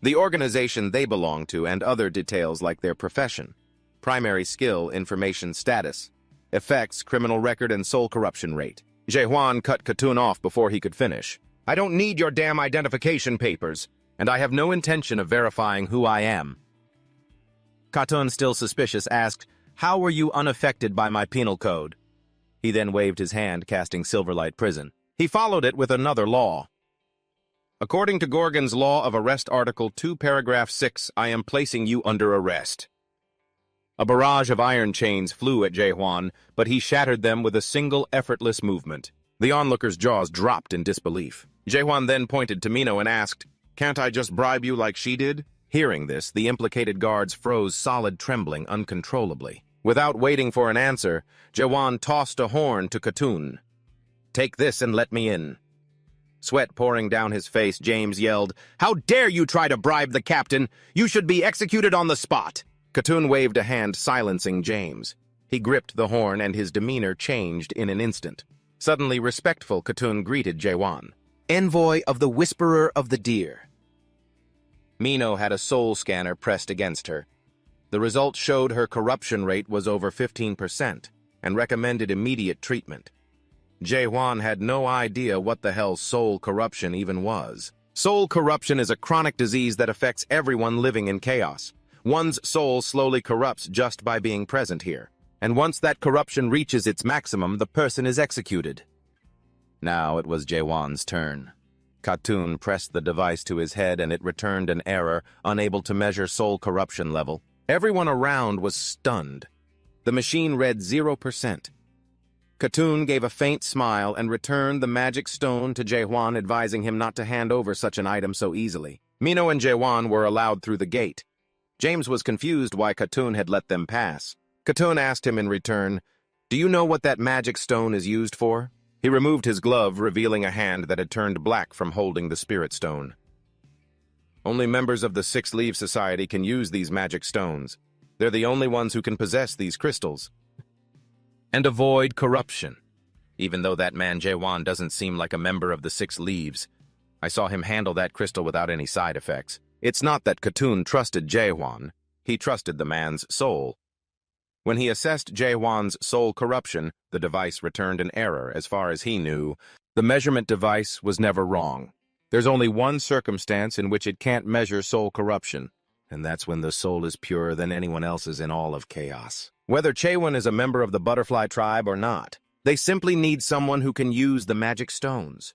the organization they belong to, and other details like their profession, primary skill, information status, effects, criminal record, and soul corruption rate." Jae-won cut Khatun off before he could finish. "I don't need your damn identification papers, and I have no intention of verifying who I am." Khatun, still suspicious, asked, "How were you unaffected by my penal code?" He then waved his hand, casting Silverlight Prison. He followed it with another law. "According to Gorgon's Law of Arrest, Article 2, Paragraph 6, I am placing you under arrest." A barrage of iron chains flew at Jae-won, but he shattered them with a single effortless movement. The onlooker's jaws dropped in disbelief. Jae-won then pointed to Mino and asked, "Can't I just bribe you like she did?" Hearing this, the implicated guards froze solid, trembling uncontrollably. Without waiting for an answer, Jae-won tossed a horn to Khatun. "Take this and let me in." Sweat pouring down his face, James yelled, "How dare you try to bribe the captain? You should be executed on the spot." Khatun waved a hand, silencing James. He gripped the horn, and his demeanor changed in an instant. Suddenly respectful, Khatun greeted Jae-won. "Envoy of the Whisperer of the Deer." Mino had a soul scanner pressed against her. The result showed her corruption rate was over 15% and recommended immediate treatment. Jae-won had no idea what the hell soul corruption even was. Soul corruption is a chronic disease that affects everyone living in Chaos. One's soul slowly corrupts just by being present here, and once that corruption reaches its maximum, the person is executed. Now it was Jae-won's turn. Khatun pressed the device to his head and it returned an error, unable to measure soul corruption level. Everyone around was stunned. The machine read 0%. Khatun gave a faint smile and returned the magic stone to Jae-won, advising him not to hand over such an item so easily. Mino and Jae-won were allowed through the gate. James was confused why Khatun had let them pass. Khatun asked him in return, "Do you know what that magic stone is used for?" He removed his glove, revealing a hand that had turned black from holding the spirit stone. "Only members of the Six Leaves Society can use these magic stones. They're the only ones who can possess these crystals and avoid corruption. Even though that man Jae-won doesn't seem like a member of the Six Leaves, I saw him handle that crystal without any side effects." It's not that Khatun trusted Jae-won, he trusted the man's soul. When he assessed Jae-won's soul corruption, the device returned an error. As far as he knew, the measurement device was never wrong. There's only one circumstance in which it can't measure soul corruption, and that's when the soul is purer than anyone else's in all of Chaos. Whether Chaewon is a member of the Butterfly Tribe or not, they simply need someone who can use the magic stones.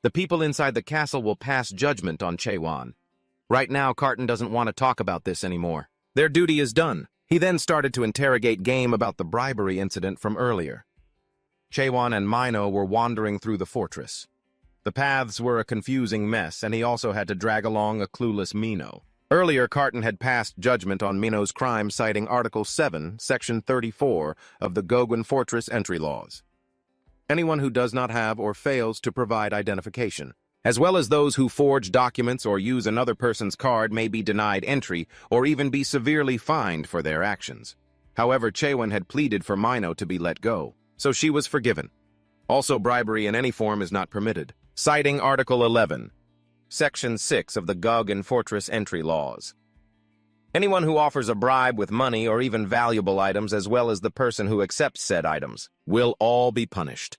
The people inside the castle will pass judgment on Chaewon. Right now, Carton doesn't want to talk about this anymore. Their duty is done. He then started to interrogate Game about the bribery incident from earlier. Chaewon and Mino were wandering through the fortress. The paths were a confusing mess, and he also had to drag along a clueless Mino. Earlier, Carton had passed judgment on Mino's crime, citing Article 7, Section 34 of the Goguen Fortress Entry Laws. Anyone who does not have or fails to provide identification, as well as those who forge documents or use another person's card, may be denied entry or even be severely fined for their actions. However, Chaewon had pleaded for Mino to be let go, so she was forgiven. Also, bribery in any form is not permitted, citing Article 11, Section 6 of the Gug and Fortress Entry Laws. Anyone who offers a bribe with money or even valuable items, as well as the person who accepts said items, will all be punished.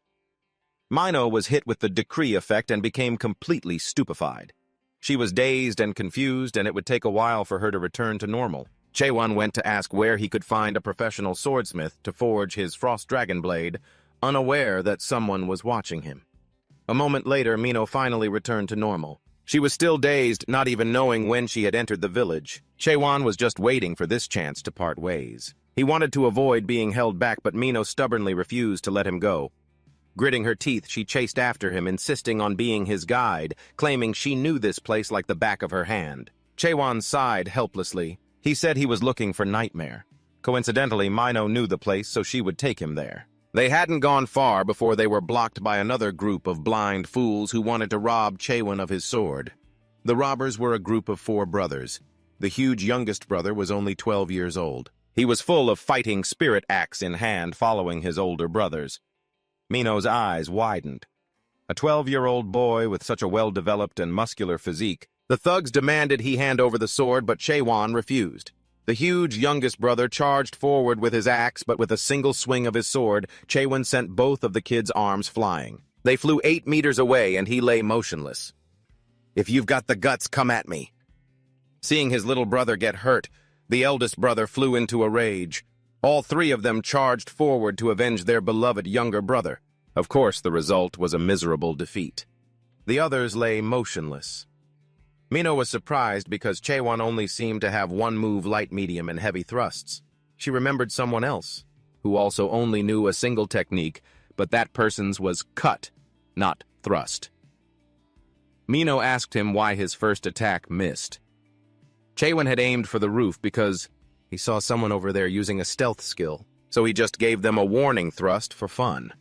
Mino was hit with the decree effect and became completely stupefied. She was dazed and confused, and it would take a while for her to return to normal. Chaewon went to ask where he could find a professional swordsmith to forge his Frost Dragon Blade, unaware that someone was watching him. A moment later, Mino finally returned to normal. She was still dazed, not even knowing when she had entered the village. Chaewon was just waiting for this chance to part ways. He wanted to avoid being held back, but Mino stubbornly refused to let him go. Gritting her teeth, she chased after him, insisting on being his guide, claiming she knew this place like the back of her hand. Chaewon sighed helplessly. He said he was looking for Nightmare. Coincidentally, Mino knew the place, so she would take him there. They hadn't gone far before they were blocked by another group of blind fools who wanted to rob Chaewon of his sword. The robbers were a group of 4 brothers. The huge youngest brother was only 12 years old. He was full of fighting spirit, axe in hand, following his older brothers. Mino's eyes widened. A 12-year-old boy with such a well-developed and muscular physique. The thugs demanded he hand over the sword, but Chaewon refused. The huge youngest brother charged forward with his axe, but with a single swing of his sword, Chaewon sent both of the kid's arms flying. They flew 8 meters away, and he lay motionless. "If you've got the guts, come at me." Seeing his little brother get hurt, the eldest brother flew into a rage. All 3 of them charged forward to avenge their beloved younger brother. Of course, the result was a miserable defeat. The others lay motionless. Mino was surprised because Chaewon only seemed to have one move: light, medium, and heavy thrusts. She remembered someone else, who also only knew a single technique, but that person's was cut, not thrust. Mino asked him why his first attack missed. Chaewon had aimed for the roof because he saw someone over there using a stealth skill, so he just gave them a warning thrust for fun.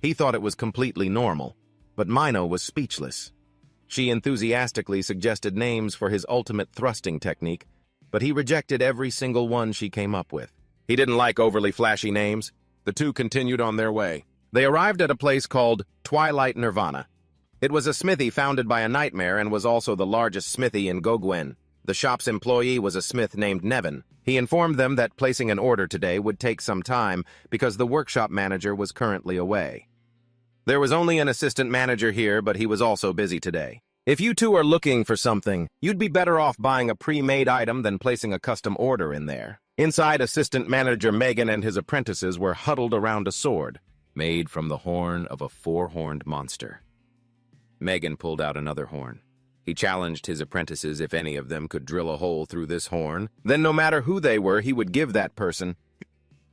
He thought it was completely normal, but Mino was speechless. She enthusiastically suggested names for his ultimate thrusting technique, but he rejected every single one she came up with. He didn't like overly flashy names. The two continued on their way. They arrived at a place called Twilight Nirvana. It was a smithy founded by a nightmare and was also the largest smithy in Goguen. The shop's employee was a smith named Nevin. He informed them that placing an order today would take some time because the workshop manager was currently away. There was only an assistant manager here, but he was also busy today. If you two are looking for something, you'd be better off buying a pre-made item than placing a custom order in there. Inside, assistant manager Megan and his apprentices were huddled around a sword, made from the horn of a 4-horned monster. Megan pulled out another horn. He challenged his apprentices if any of them could drill a hole through this horn. Then no matter who they were, he would give that person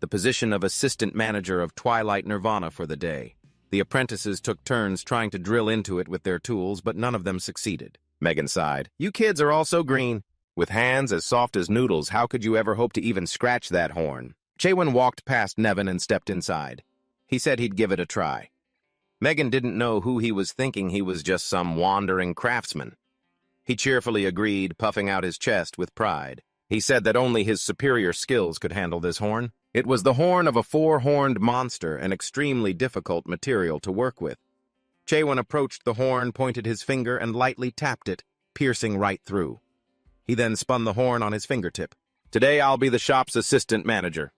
the position of assistant manager of Twilight Nirvana for the day. The apprentices took turns trying to drill into it with their tools, but none of them succeeded. Megan sighed. "You kids are all so green. With hands as soft as noodles, how could you ever hope to even scratch that horn?" Chaewon walked past Nevin and stepped inside. He said he'd give it a try. Megan didn't know who he was thinking he was just some wandering craftsman. He cheerfully agreed, puffing out his chest with pride. He said that only his superior skills could handle this horn. It was the horn of a 4-horned monster, an extremely difficult material to work with. Chaewon approached the horn, pointed his finger, and lightly tapped it, piercing right through. He then spun the horn on his fingertip. "Today I'll be the shop's assistant manager."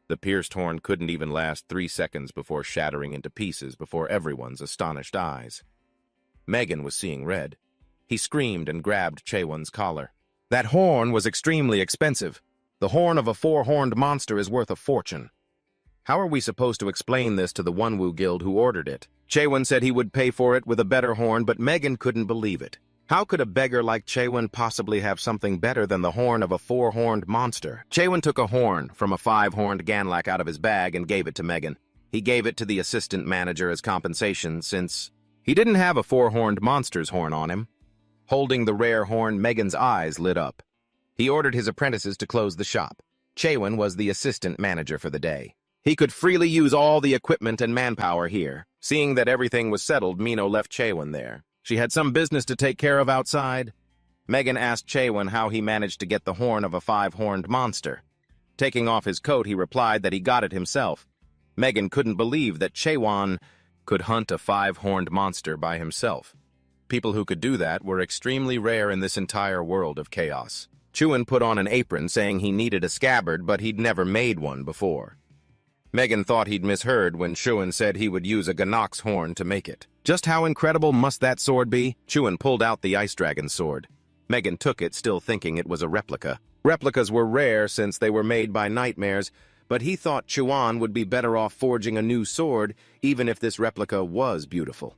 The pierced horn couldn't even last 3 seconds before shattering into pieces before everyone's astonished eyes. Megan was seeing red. He screamed and grabbed Chaewon's collar. "That horn was extremely expensive. The horn of a 4-horned monster is worth a fortune. How are we supposed to explain this to the Wonwoo Guild who ordered it?" Chaewon said he would pay for it with a better horn, but Megan couldn't believe it. How could a beggar like Chaewon possibly have something better than the horn of a 4-horned monster? Chaewon took a horn from a 5-horned Ganlak out of his bag and gave it to Megan. He gave it to the assistant manager as compensation since he didn't have a 4-horned monster's horn on him. Holding the rare horn, Megan's eyes lit up. He ordered his apprentices to close the shop. Chaewon was the assistant manager for the day. He could freely use all the equipment and manpower here. Seeing that everything was settled, Mino left Chaewon there. She had some business to take care of outside. Megan asked Chaewon how he managed to get the horn of a 5-horned monster. Taking off his coat, he replied that he got it himself. Megan couldn't believe that Chaewon could hunt a 5-horned monster by himself. People who could do that were extremely rare in this entire world of chaos. Chuan put on an apron saying he needed a scabbard, but he'd never made one before. Megan thought he'd misheard when Chuan said he would use a Ganox horn to make it. Just how incredible must that sword be? Chuan pulled out the ice dragon sword. Megan took it, still thinking it was a replica. Replicas were rare since they were made by nightmares, but he thought Chuan would be better off forging a new sword, even if this replica was beautiful.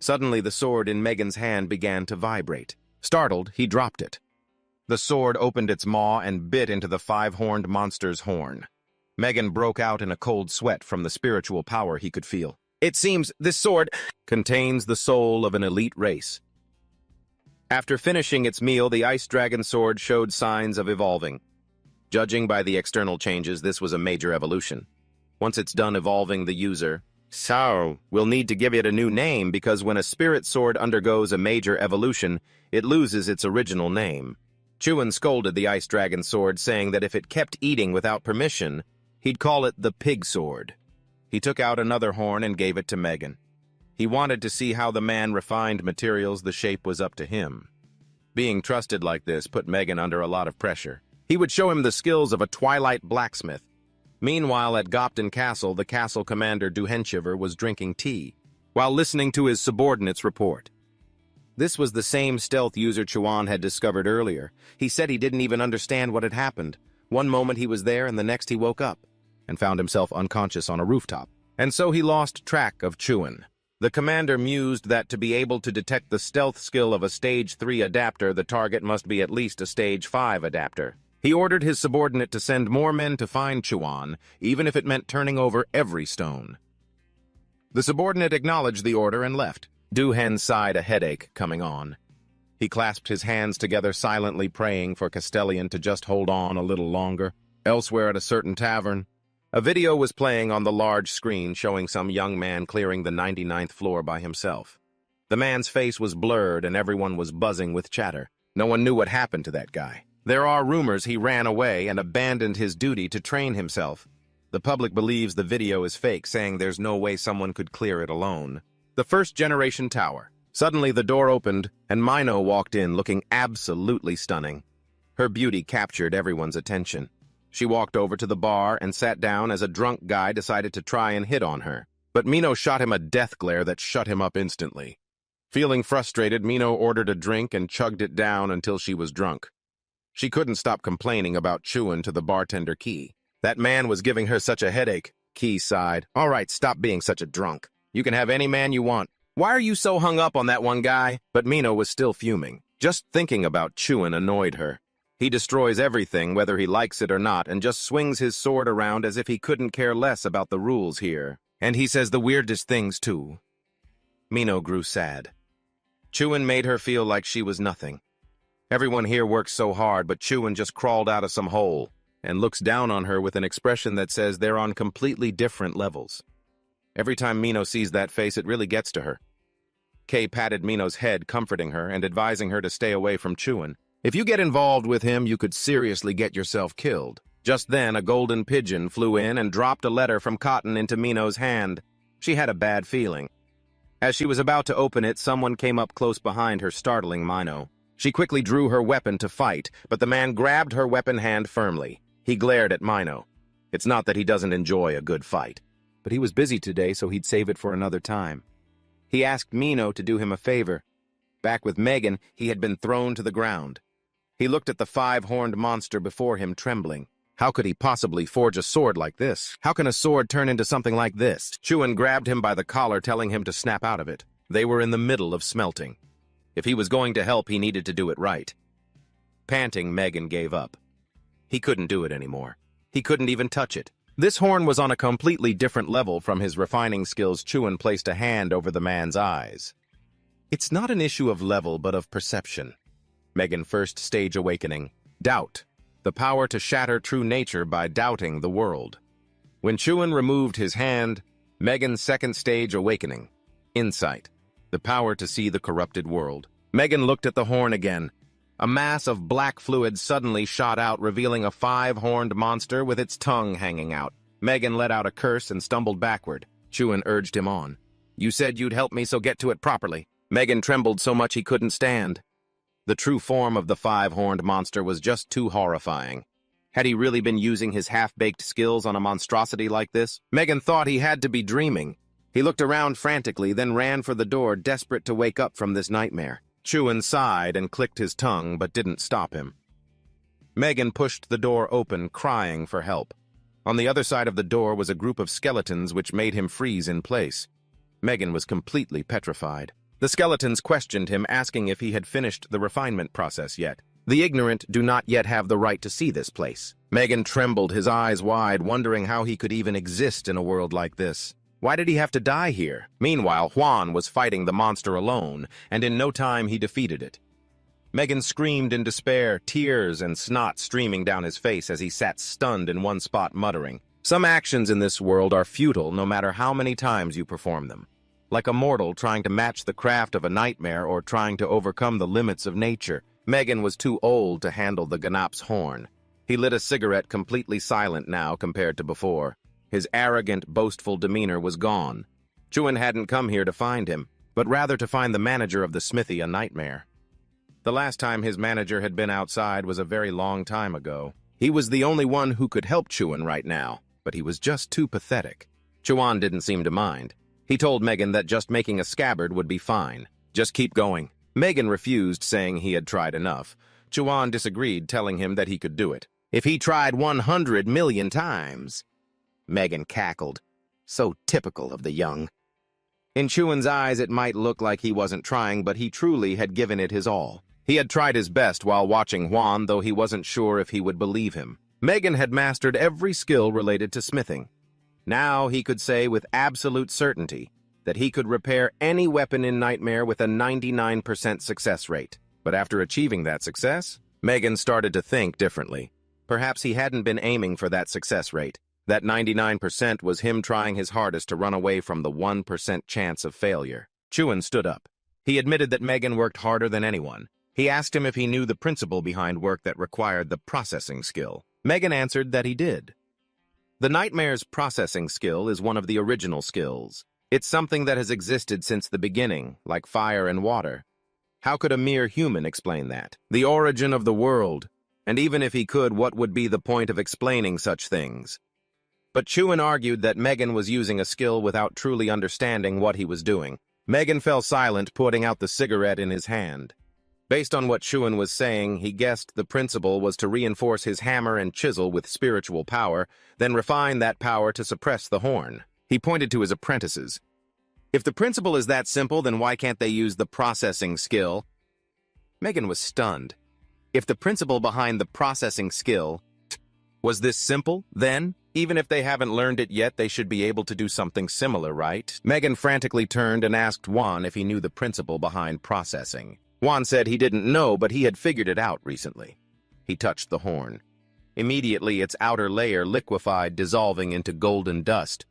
Suddenly, the sword in Megan's hand began to vibrate. Startled, he dropped it. The sword opened its maw and bit into the five-horned monster's horn. Megan broke out in a cold sweat from the spiritual power he could feel. It seems this sword contains the soul of an elite race. After finishing its meal, the ice dragon sword showed signs of evolving. Judging by the external changes, this was a major evolution. Once it's done evolving the user, we'll need to give it a new name because when a spirit sword undergoes a major evolution, it loses its original name. Chuan scolded the ice dragon sword, saying that if it kept eating without permission, he'd call it the pig sword. He took out another horn and gave it to Megan. He wanted to see how the man refined materials. The shape was up to him. Being trusted like this put Megan under a lot of pressure. He would show him the skills of a twilight blacksmith. Meanwhile, at Gopton Castle, the castle commander Duhenshiver was drinking tea, while listening to his subordinates report. This was the same stealth user Chuan had discovered earlier. He said he didn't even understand what had happened. One moment he was there, and the next he woke up, and found himself unconscious on a rooftop. And so he lost track of Chuan. The commander mused that to be able to detect the stealth skill of a Stage 3 adapter, the target must be at least a Stage 5 adapter. He ordered his subordinate to send more men to find Chuan, even if it meant turning over every stone. The subordinate acknowledged the order and left. Duhen sighed, a headache coming on. He clasped his hands together, silently praying for Castellian to just hold on a little longer. Elsewhere at a certain tavern, a video was playing on the large screen showing some young man clearing the 99th floor by himself. The man's face was blurred and everyone was buzzing with chatter. No one knew what happened to that guy. There are rumors he ran away and abandoned his duty to train himself. The public believes the video is fake, saying there's no way someone could clear it alone. The first-generation tower. Suddenly the door opened and Mino walked in looking absolutely stunning. Her beauty captured everyone's attention. She walked over to the bar and sat down as a drunk guy decided to try and hit on her. But Mino shot him a death glare that shut him up instantly. Feeling frustrated, Mino ordered a drink and chugged it down until she was drunk. She couldn't stop complaining about Chuan to the bartender Key. That man was giving her such a headache. Key sighed. All right, stop being such a drunk. You can have any man you want. Why are you so hung up on that one guy? But Mino was still fuming. Just thinking about Chuan annoyed her. He destroys everything, whether he likes it or not, and just swings his sword around as if he couldn't care less about the rules here. And he says the weirdest things, too. Mino grew sad. Chuan made her feel like she was nothing. Everyone here works so hard, but Chuan just crawled out of some hole and looks down on her with an expression that says they're on completely different levels. Every time Mino sees that face, it really gets to her. Kay patted Mino's head, comforting her and advising her to stay away from Chuan. If you get involved with him, you could seriously get yourself killed. Just then, a golden pigeon flew in and dropped a letter from Cotton into Mino's hand. She had a bad feeling. As she was about to open it, someone came up close behind her, startling Mino. She quickly drew her weapon to fight, but the man grabbed her weapon hand firmly. He glared at Mino. It's not that he doesn't enjoy a good fight, but he was busy today, so he'd save it for another time. He asked Mino to do him a favor. Back with Megan, he had been thrown to the ground. He looked at the five-horned monster before him, trembling. How could he possibly forge a sword like this? How can a sword turn into something like this? Chuan grabbed him by the collar, telling him to snap out of it. They were in the middle of smelting. If he was going to help, he needed to do it right. Panting, Megan gave up. He couldn't do it anymore. He couldn't even touch it. This horn was on a completely different level from his refining skills. Chuan placed a hand over the man's eyes. It's not an issue of level, but of perception. Megan first stage awakening. Doubt. The power to shatter true nature by doubting the world. When Chuan removed his hand, Megan's second stage awakening. Insight. The power to see the corrupted world. Megan looked at the horn again. A mass of black fluid suddenly shot out, revealing a five-horned monster with its tongue hanging out. Megan let out a curse and stumbled backward. Chuan urged him on. You said you'd help me, so get to it properly. Megan trembled so much he couldn't stand. The true form of the five-horned monster was just too horrifying. Had he really been using his half-baked skills on a monstrosity like this? Megan thought he had to be dreaming. He looked around frantically, then ran for the door, desperate to wake up from this nightmare. Chuan sighed and clicked his tongue, but didn't stop him. Megan pushed the door open, crying for help. On the other side of the door was a group of skeletons which made him freeze in place. Megan was completely petrified. The skeletons questioned him, asking if he had finished the refinement process yet. The ignorant do not yet have the right to see this place. Megan trembled, his eyes wide, wondering how he could even exist in a world like this. Why did he have to die here? Meanwhile, Juan was fighting the monster alone, and in no time he defeated it. Megan screamed in despair, tears and snot streaming down his face as he sat stunned in one spot, muttering. Some actions in this world are futile no matter how many times you perform them. Like a mortal trying to match the craft of a nightmare or trying to overcome the limits of nature. Megan was too old to handle the Ganap's horn. He lit a cigarette, completely silent now compared to before. His arrogant, boastful demeanor was gone. Chuan hadn't come here to find him, but rather to find the manager of the smithy a nightmare. The last time his manager had been outside was a very long time ago. He was the only one who could help Chuan right now, but he was just too pathetic. Chuan didn't seem to mind. He told Megan that just making a scabbard would be fine. Just keep going. Megan refused, saying he had tried enough. Chuan disagreed, telling him that he could do it. If he tried 100 million times. Megan cackled. So typical of the young. In Chuan's eyes, it might look like he wasn't trying, but he truly had given it his all. He had tried his best while watching Juan, though he wasn't sure if he would believe him. Megan had mastered every skill related to smithing. Now he could say with absolute certainty that he could repair any weapon in Nightmare with a 99% success rate. But after achieving that success, Megan started to think differently. Perhaps he hadn't been aiming for that success rate. That 99% was him trying his hardest to run away from the 1% chance of failure. Chuan stood up. He admitted that Megan worked harder than anyone. He asked him if he knew the principle behind work that required the processing skill. Megan answered that he did. The Nightmare's processing skill is one of the original skills. It's something that has existed since the beginning, like fire and water. How could a mere human explain that? The origin of the world. And even if he could, what would be the point of explaining such things? But Chuan argued that Megan was using a skill without truly understanding what he was doing. Megan fell silent, putting out the cigarette in his hand. Based on what Chuan was saying, he guessed the principle was to reinforce his hammer and chisel with spiritual power, then refine that power to suppress the horn. He pointed to his apprentices. If the principle is that simple, then why can't they use the processing skill? Megan was stunned. If the principle behind the processing skill was this simple, then, even if they haven't learned it yet, they should be able to do something similar, right? Megan frantically turned and asked Juan if he knew the principle behind processing. Juan said he didn't know, but he had figured it out recently. He touched the horn. Immediately, its outer layer liquefied, dissolving into golden dust.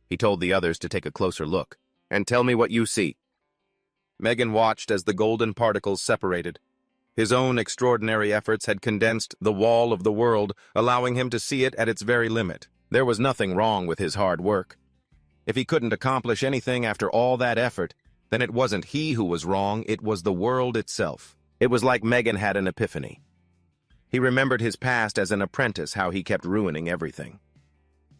He told the others to take a closer look. And tell me what you see. Megan watched as the golden particles separated. His own extraordinary efforts had condensed the wall of the world, allowing him to see it at its very limit. There was nothing wrong with his hard work. If he couldn't accomplish anything after all that effort, then it wasn't he who was wrong, it was the world itself. It was like Megan had an epiphany. He remembered his past as an apprentice, how he kept ruining everything.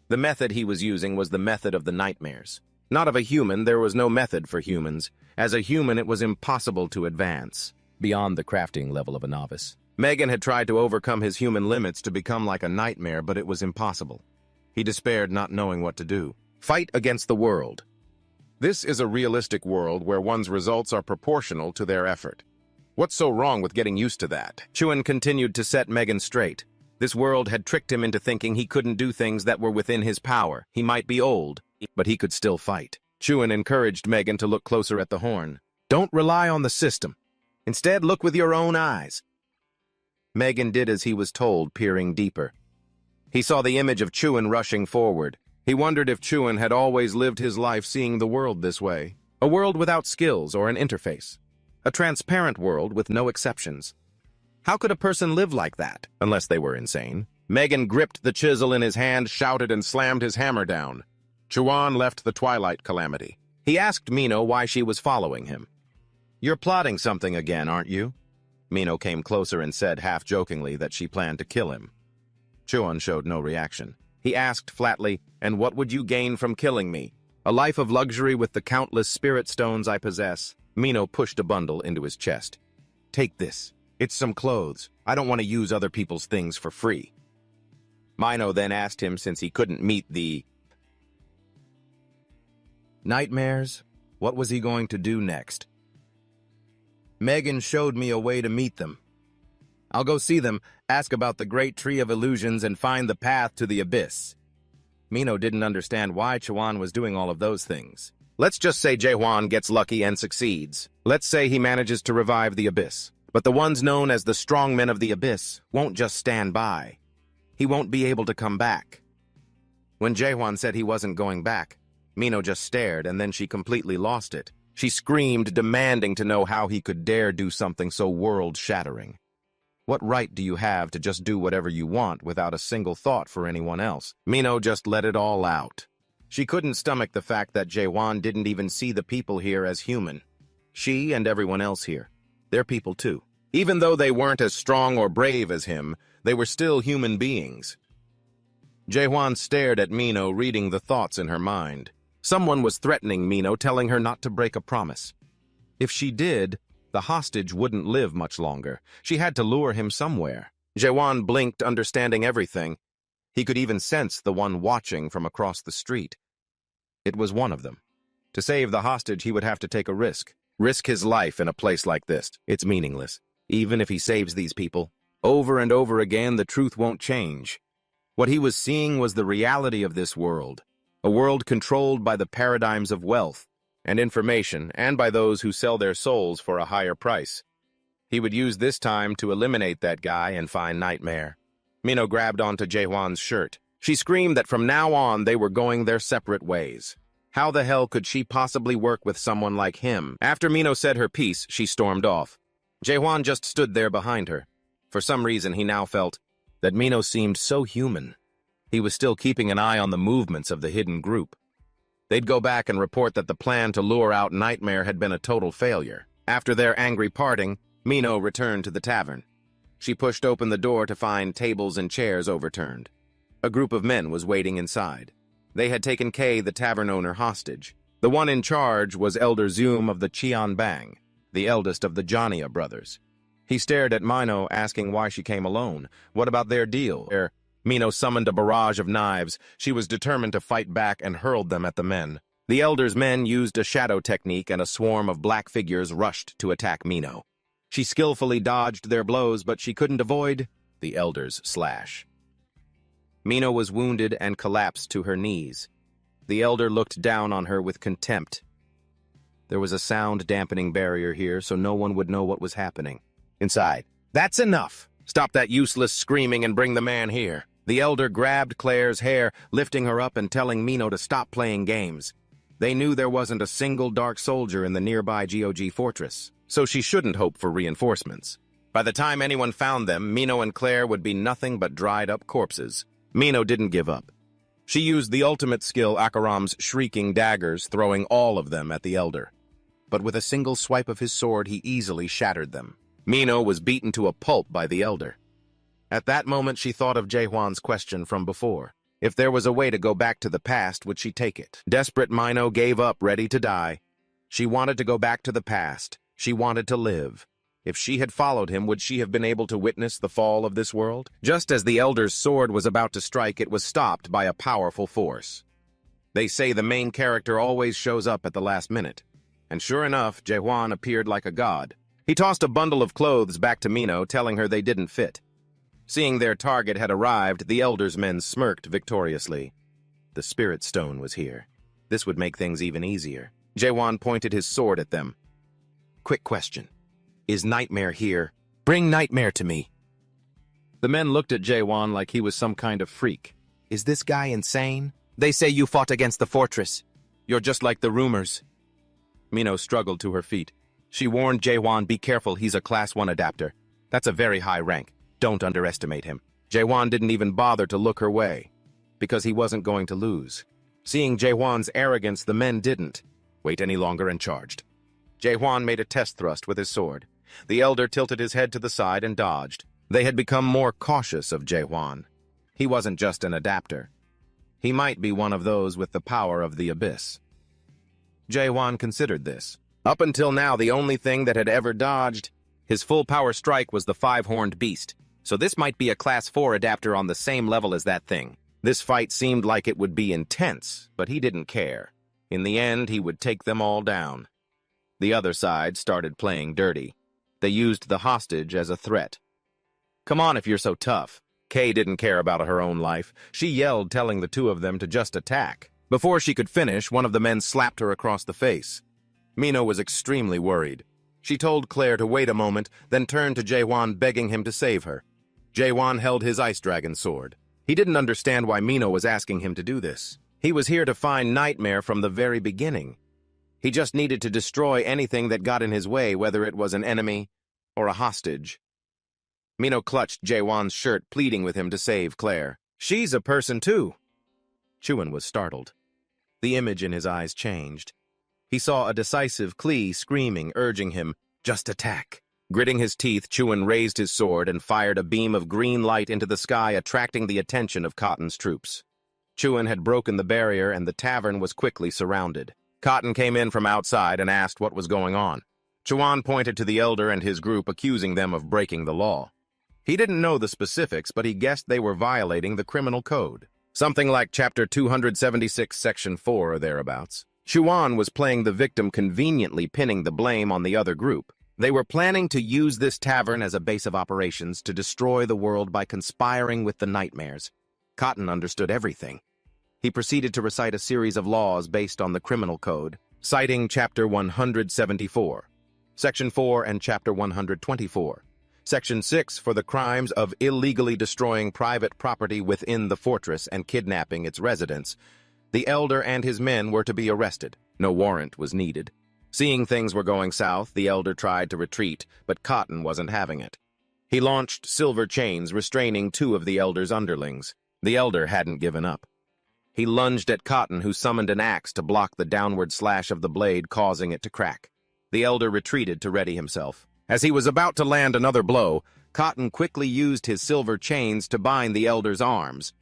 The method he was using was the method of the nightmares. Not of a human, there was no method for humans. As a human, it was impossible to advance beyond the crafting level of a novice. Megan had tried to overcome his human limits to become like a nightmare, but it was impossible. He despaired, not knowing what to do. Fight against the world. This is a realistic world where one's results are proportional to their effort. What's so wrong with getting used to that? Chuan continued to set Megan straight. This world had tricked him into thinking he couldn't do things that were within his power. He might be old, but he could still fight. Chuan encouraged Megan to look closer at the horn. Don't rely on the system. Instead, look with your own eyes. Megan did as he was told, peering deeper. He saw the image of Chuan rushing forward. He wondered if Chuan had always lived his life seeing the world this way. A world without skills or an interface. A transparent world with no exceptions. How could a person live like that, unless they were insane? Megan gripped the chisel in his hand, shouted, and slammed his hammer down. Chuan left the Twilight Calamity. He asked Mino why she was following him. You're plotting something again, aren't you? Mino came closer and said half-jokingly that she planned to kill him. Chuan showed no reaction. He asked flatly, "And what would you gain from killing me? A life of luxury with the countless spirit stones I possess." Mino pushed a bundle into his chest. "Take this. It's some clothes. I don't want to use other people's things for free." Mino then asked him, since he couldn't meet the nightmares, what was he going to do next? "Megan showed me a way to meet them. I'll go see them, ask about the Great Tree of Illusions, and find the path to the abyss." Mino didn't understand why Chuan was doing all of those things. Let's just say Jae-hwan gets lucky and succeeds. Let's say he manages to revive the abyss. But the ones known as the strongmen of the abyss won't just stand by. He won't be able to come back. When Jae-hwan said he wasn't going back, Mino just stared, and then she completely lost it. She screamed, demanding to know how he could dare do something so world-shattering. What right do you have to just do whatever you want without a single thought for anyone else? Mino just let it all out. She couldn't stomach the fact that Jae-hwan didn't even see the people here as human. She and everyone else here, they're people too. Even though they weren't as strong or brave as him, they were still human beings. Jae-hwan stared at Mino, reading the thoughts in her mind. Someone was threatening Mino, telling her not to break a promise. If she did, the hostage wouldn't live much longer. She had to lure him somewhere. Jae-hwan blinked, understanding everything. He could even sense the one watching from across the street. It was one of them. To save the hostage, he would have to take a risk. Risk his life in a place like this. It's meaningless. Even if he saves these people, over and over again, the truth won't change. What he was seeing was the reality of this world. A world controlled by the paradigms of wealth and information, and by those who sell their souls for a higher price. He would use this time to eliminate that guy and find Nightmare. Mino grabbed onto Jae-hwan's shirt. She screamed that from now on they were going their separate ways. How the hell could she possibly work with someone like him? After Mino said her piece, she stormed off. Jae-hwan just stood there behind her. For some reason, he now felt that Mino seemed so human. He was still keeping an eye on the movements of the hidden group. They'd go back and report that the plan to lure out Nightmare had been a total failure. After their angry parting, Mino returned to the tavern. She pushed open the door to find tables and chairs overturned. A group of men was waiting inside. They had taken Kay, the tavern owner, hostage. The one in charge was Elder Zoom of the Cheon Bang, the eldest of the Jania brothers. He stared at Mino, asking why she came alone. What about their deal? Mino summoned a barrage of knives. She was determined to fight back and hurled them at the men. The Elder's men used a shadow technique, and a swarm of black figures rushed to attack Mino. She skillfully dodged their blows, but she couldn't avoid the Elder's slash. Mino was wounded and collapsed to her knees. The Elder looked down on her with contempt. There was a sound-dampening barrier here, so no one would know what was happening. Inside. "That's enough! Stop that useless screaming and bring the man here." The Elder grabbed Claire's hair, lifting her up and telling Mino to stop playing games. They knew there wasn't a single dark soldier in the nearby GOG fortress, so she shouldn't hope for reinforcements. By the time anyone found them, Mino and Claire would be nothing but dried-up corpses. Mino didn't give up. She used the ultimate skill, Akaram's shrieking daggers, throwing all of them at the Elder. But with a single swipe of his sword, he easily shattered them. Mino was beaten to a pulp by the Elder. At that moment, she thought of Jae-hwan's question from before. If there was a way to go back to the past, would she take it? Desperate, Mino gave up, ready to die. She wanted to go back to the past. She wanted to live. If she had followed him, would she have been able to witness the fall of this world? Just as the Elder's sword was about to strike, it was stopped by a powerful force. They say the main character always shows up at the last minute. And sure enough, Jae-hwan appeared like a god. He tossed a bundle of clothes back to Mino, telling her they didn't fit. Seeing their target had arrived, the Elder's men smirked victoriously. The Spirit Stone was here. This would make things even easier. Jae-hwan pointed his sword at them. "Quick question. Is Nightmare here? Bring Nightmare to me." The men looked at Jae-hwan like he was some kind of freak. "Is this guy insane? They say you fought against the fortress. You're just like the rumors." Mino struggled to her feet. She warned Jae-hwan, "Be careful, he's a Class 1 adapter. That's a very high rank. Don't underestimate him." Jae-hwan didn't even bother to look her way, because he wasn't going to lose. Seeing Jae-hwan's arrogance, the men didn't wait any longer and charged. Jae-hwan made a test thrust with his sword. The elder tilted his head to the side and dodged. They had become more cautious of Jae-hwan. He wasn't just an adapter. He might be one of those with the power of the abyss. Jae-hwan considered this. Up until now, the only thing that had ever dodged his full-power strike was the five-horned beast, so this might be a Class 4 adapter on the same level as that thing. This fight seemed like it would be intense, but he didn't care. In the end, he would take them all down. The other side started playing dirty. They used the hostage as a threat. "Come on if you're so tough." Kay didn't care about her own life. She yelled, telling the two of them to just attack. Before she could finish, one of the men slapped her across the face. Mino was extremely worried. She told Claire to wait a moment, then turned to Jae-hwan, begging him to save her. Jae-hwan held his ice dragon sword. He didn't understand why Mino was asking him to do this. He was here to find Nightmare from the very beginning. He just needed to destroy anything that got in his way, whether it was an enemy or a hostage. Mino clutched Jae-hwan's shirt, pleading with him to save Claire. "She's a person, too." Chuan was startled. The image in his eyes changed. He saw a decisive Klee screaming, urging him, "Just attack." Gritting his teeth, Chuan raised his sword and fired a beam of green light into the sky, attracting the attention of Cotton's troops. Chuan had broken the barrier, and the tavern was quickly surrounded. Cotton came in from outside and asked what was going on. Chuan pointed to the elder and his group, accusing them of breaking the law. He didn't know the specifics, but he guessed they were violating the criminal code. Something like Chapter 276, Section 4 or thereabouts. Chuan was playing the victim, conveniently pinning the blame on the other group. They were planning to use this tavern as a base of operations to destroy the world by conspiring with the Nightmares. Cotton understood everything. He proceeded to recite a series of laws based on the criminal code, citing Chapter 174, Section 4 and Chapter 124. Section 6 for the crimes of illegally destroying private property within the fortress and kidnapping its residents. The elder and his men were to be arrested. No warrant was needed. Seeing things were going south, the elder tried to retreat, but Cotton wasn't having it. He launched silver chains, restraining two of the elder's underlings. The elder hadn't given up. He lunged at Cotton, who summoned an axe to block the downward slash of the blade, causing it to crack. The elder retreated to ready himself. As he was about to land another blow, Cotton quickly used his silver chains to bind the elder's arms.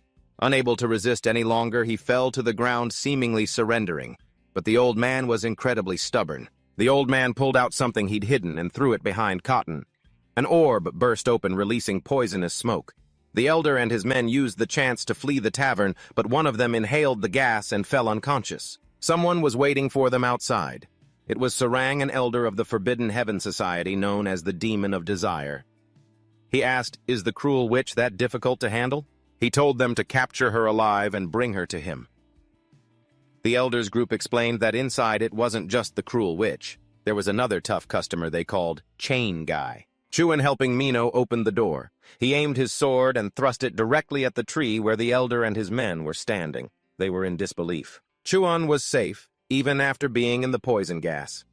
Unable to resist any longer, he fell to the ground, seemingly surrendering. But the old man was incredibly stubborn. The old man pulled out something he'd hidden and threw it behind Cotton. An orb burst open, releasing poisonous smoke. The elder and his men used the chance to flee the tavern, but one of them inhaled the gas and fell unconscious. Someone was waiting for them outside. It was Sarang, an elder of the Forbidden Heaven Society known as the Demon of Desire. He asked, "Is the cruel witch that difficult to handle?" He told them to capture her alive and bring her to him. The elders' group explained that inside it wasn't just the cruel witch. There was another tough customer they called Chain Guy. Chuan, helping Mino, opened the door. He aimed his sword and thrust it directly at the tree where the elder and his men were standing. They were in disbelief. Chuan was safe, even after being in the poison gas.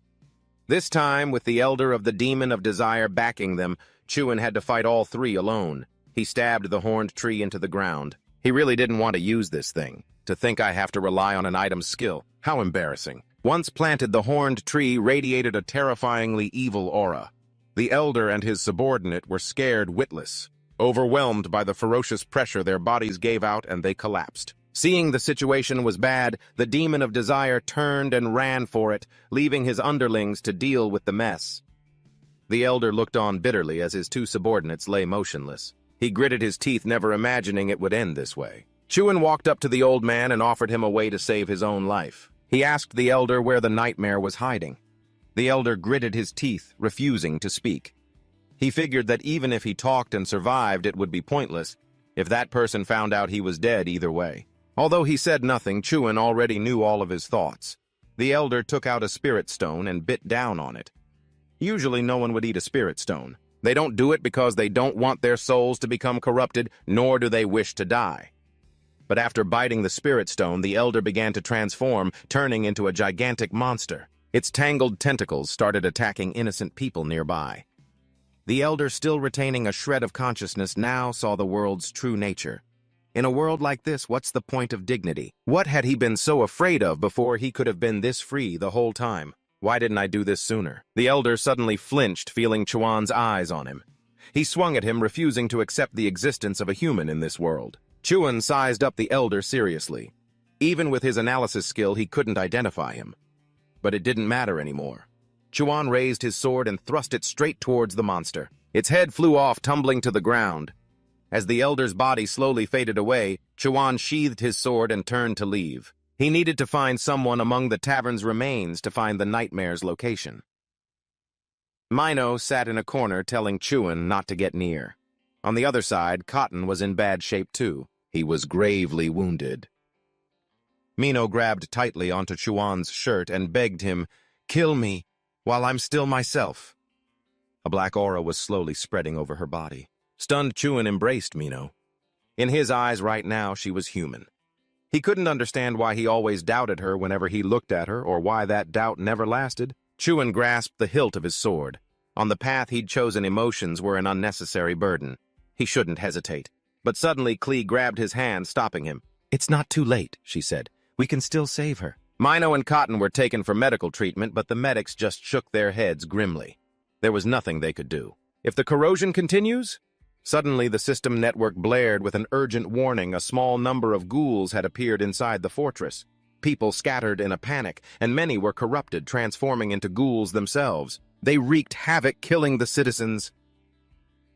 This time, with the elder of the Demon of Desire backing them, Chuan had to fight all three alone. He stabbed the horned tree into the ground. He really didn't want to use this thing. To think I have to rely on an item's skill. How embarrassing. Once planted, the horned tree radiated a terrifyingly evil aura. The elder and his subordinate were scared witless. Overwhelmed by the ferocious pressure, their bodies gave out and they collapsed. Seeing the situation was bad, the Demon of Desire turned and ran for it, leaving his underlings to deal with the mess. The elder looked on bitterly as his two subordinates lay motionless. He gritted his teeth, never imagining it would end this way. Chuan walked up to the old man and offered him a way to save his own life. He asked the elder where the nightmare was hiding. The elder gritted his teeth, refusing to speak. He figured that even if he talked and survived, it would be pointless if that person found out he was dead either way. Although he said nothing, Chuan already knew all of his thoughts. The elder took out a spirit stone and bit down on it. Usually no one would eat a spirit stone. They don't do it because they don't want their souls to become corrupted, nor do they wish to die. But after biting the spirit stone, the elder began to transform, turning into a gigantic monster. Its tangled tentacles started attacking innocent people nearby. The elder, still retaining a shred of consciousness, now saw the world's true nature. In a world like this, what's the point of dignity? What had he been so afraid of before he could have been this free the whole time? Why didn't I do this sooner? The elder suddenly flinched, feeling Chuan's eyes on him. He swung at him, refusing to accept the existence of a human in this world. Chuan sized up the elder seriously. Even with his analysis skill, he couldn't identify him. But it didn't matter anymore. Chuan raised his sword and thrust it straight towards the monster. Its head flew off, tumbling to the ground. As the elder's body slowly faded away, Chuan sheathed his sword and turned to leave. He needed to find someone among the tavern's remains to find the nightmare's location. Mino sat in a corner telling Chuan not to get near. On the other side, Cotton was in bad shape too. He was gravely wounded. Mino grabbed tightly onto Chuan's shirt and begged him, "Kill me, while I'm still myself." A black aura was slowly spreading over her body. Stunned, Chuan embraced Mino. In his eyes right now, she was human. He couldn't understand why he always doubted her whenever he looked at her, or why that doubt never lasted. Chuan grasped the hilt of his sword. On the path he'd chosen, emotions were an unnecessary burden. He shouldn't hesitate. But suddenly Klee grabbed his hand, stopping him. "It's not too late," she said. "We can still save her." Mino and Cotton were taken for medical treatment, but the medics just shook their heads grimly. There was nothing they could do. If the corrosion continues... Suddenly, the system network blared with an urgent warning. A small number of ghouls had appeared inside the fortress. People scattered in a panic, and many were corrupted, transforming into ghouls themselves. They wreaked havoc, killing the citizens.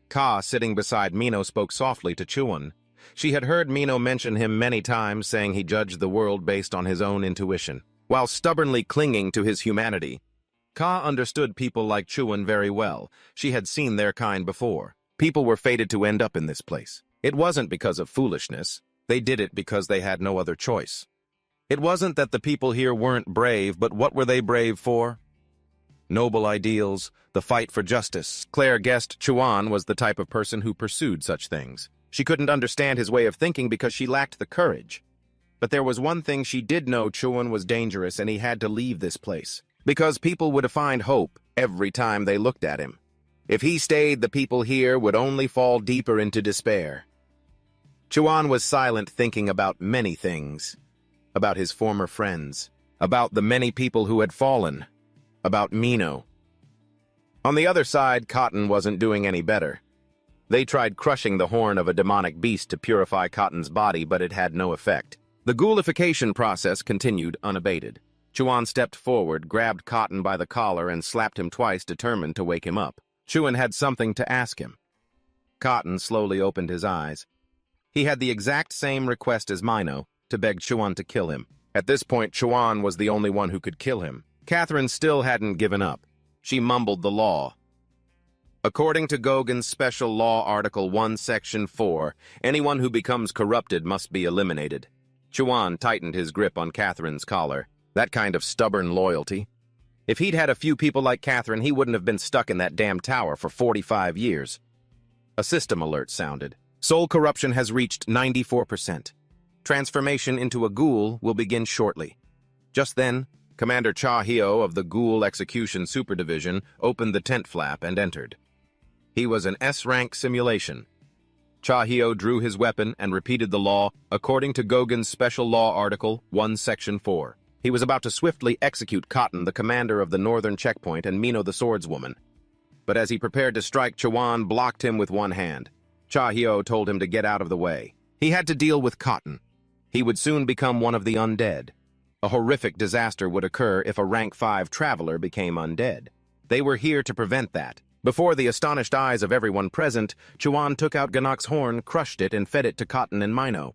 Ka, sitting beside Mino, spoke softly to Chuan. She had heard Mino mention him many times, saying he judged the world based on his own intuition. While stubbornly clinging to his humanity, Ka understood people like Chuan very well. She had seen their kind before. People were fated to end up in this place. It wasn't because of foolishness. They did it because they had no other choice. It wasn't that the people here weren't brave, but what were they brave for? Noble ideals, the fight for justice. Claire guessed Chuan was the type of person who pursued such things. She couldn't understand his way of thinking because she lacked the courage. But there was one thing she did know: Chuan was dangerous and he had to leave this place. Because people would find hope every time they looked at him. If he stayed, the people here would only fall deeper into despair. Chuan was silent, thinking about many things. About his former friends. About the many people who had fallen. About Mino. On the other side, Cotton wasn't doing any better. They tried crushing the horn of a demonic beast to purify Cotton's body, but it had no effect. The ghoulification process continued unabated. Chuan stepped forward, grabbed Cotton by the collar, and slapped him twice, determined to wake him up. Chuan had something to ask him. Cotton slowly opened his eyes. He had the exact same request as Mino, to beg Chuan to kill him. At this point, Chuan was the only one who could kill him. Catherine still hadn't given up. She mumbled the law. According to Gauguin's Special Law, Article 1, Section 4, anyone who becomes corrupted must be eliminated. Chuan tightened his grip on Catherine's collar. That kind of stubborn loyalty. If he'd had a few people like Catherine, he wouldn't have been stuck in that damn tower for 45 years. A system alert sounded. Soul corruption has reached 94%. Transformation into a ghoul will begin shortly. Just then, Commander Cha Hyo of the Ghoul Execution Superdivision opened the tent flap and entered. He was an S-rank simulation. Cha Hyo drew his weapon and repeated the law according to Gauguin's Special Law Article 1, Section 4. He was about to swiftly execute Cotton, the commander of the northern checkpoint, and Mino, the swordswoman. But as he prepared to strike, Chuan blocked him with one hand. Cha Hyo told him to get out of the way. He had to deal with Cotton. He would soon become one of the undead. A horrific disaster would occur if a rank 5 traveler became undead. They were here to prevent that. Before the astonished eyes of everyone present, Chuan took out Ganok's horn, crushed it, and fed it to Cotton and Mino.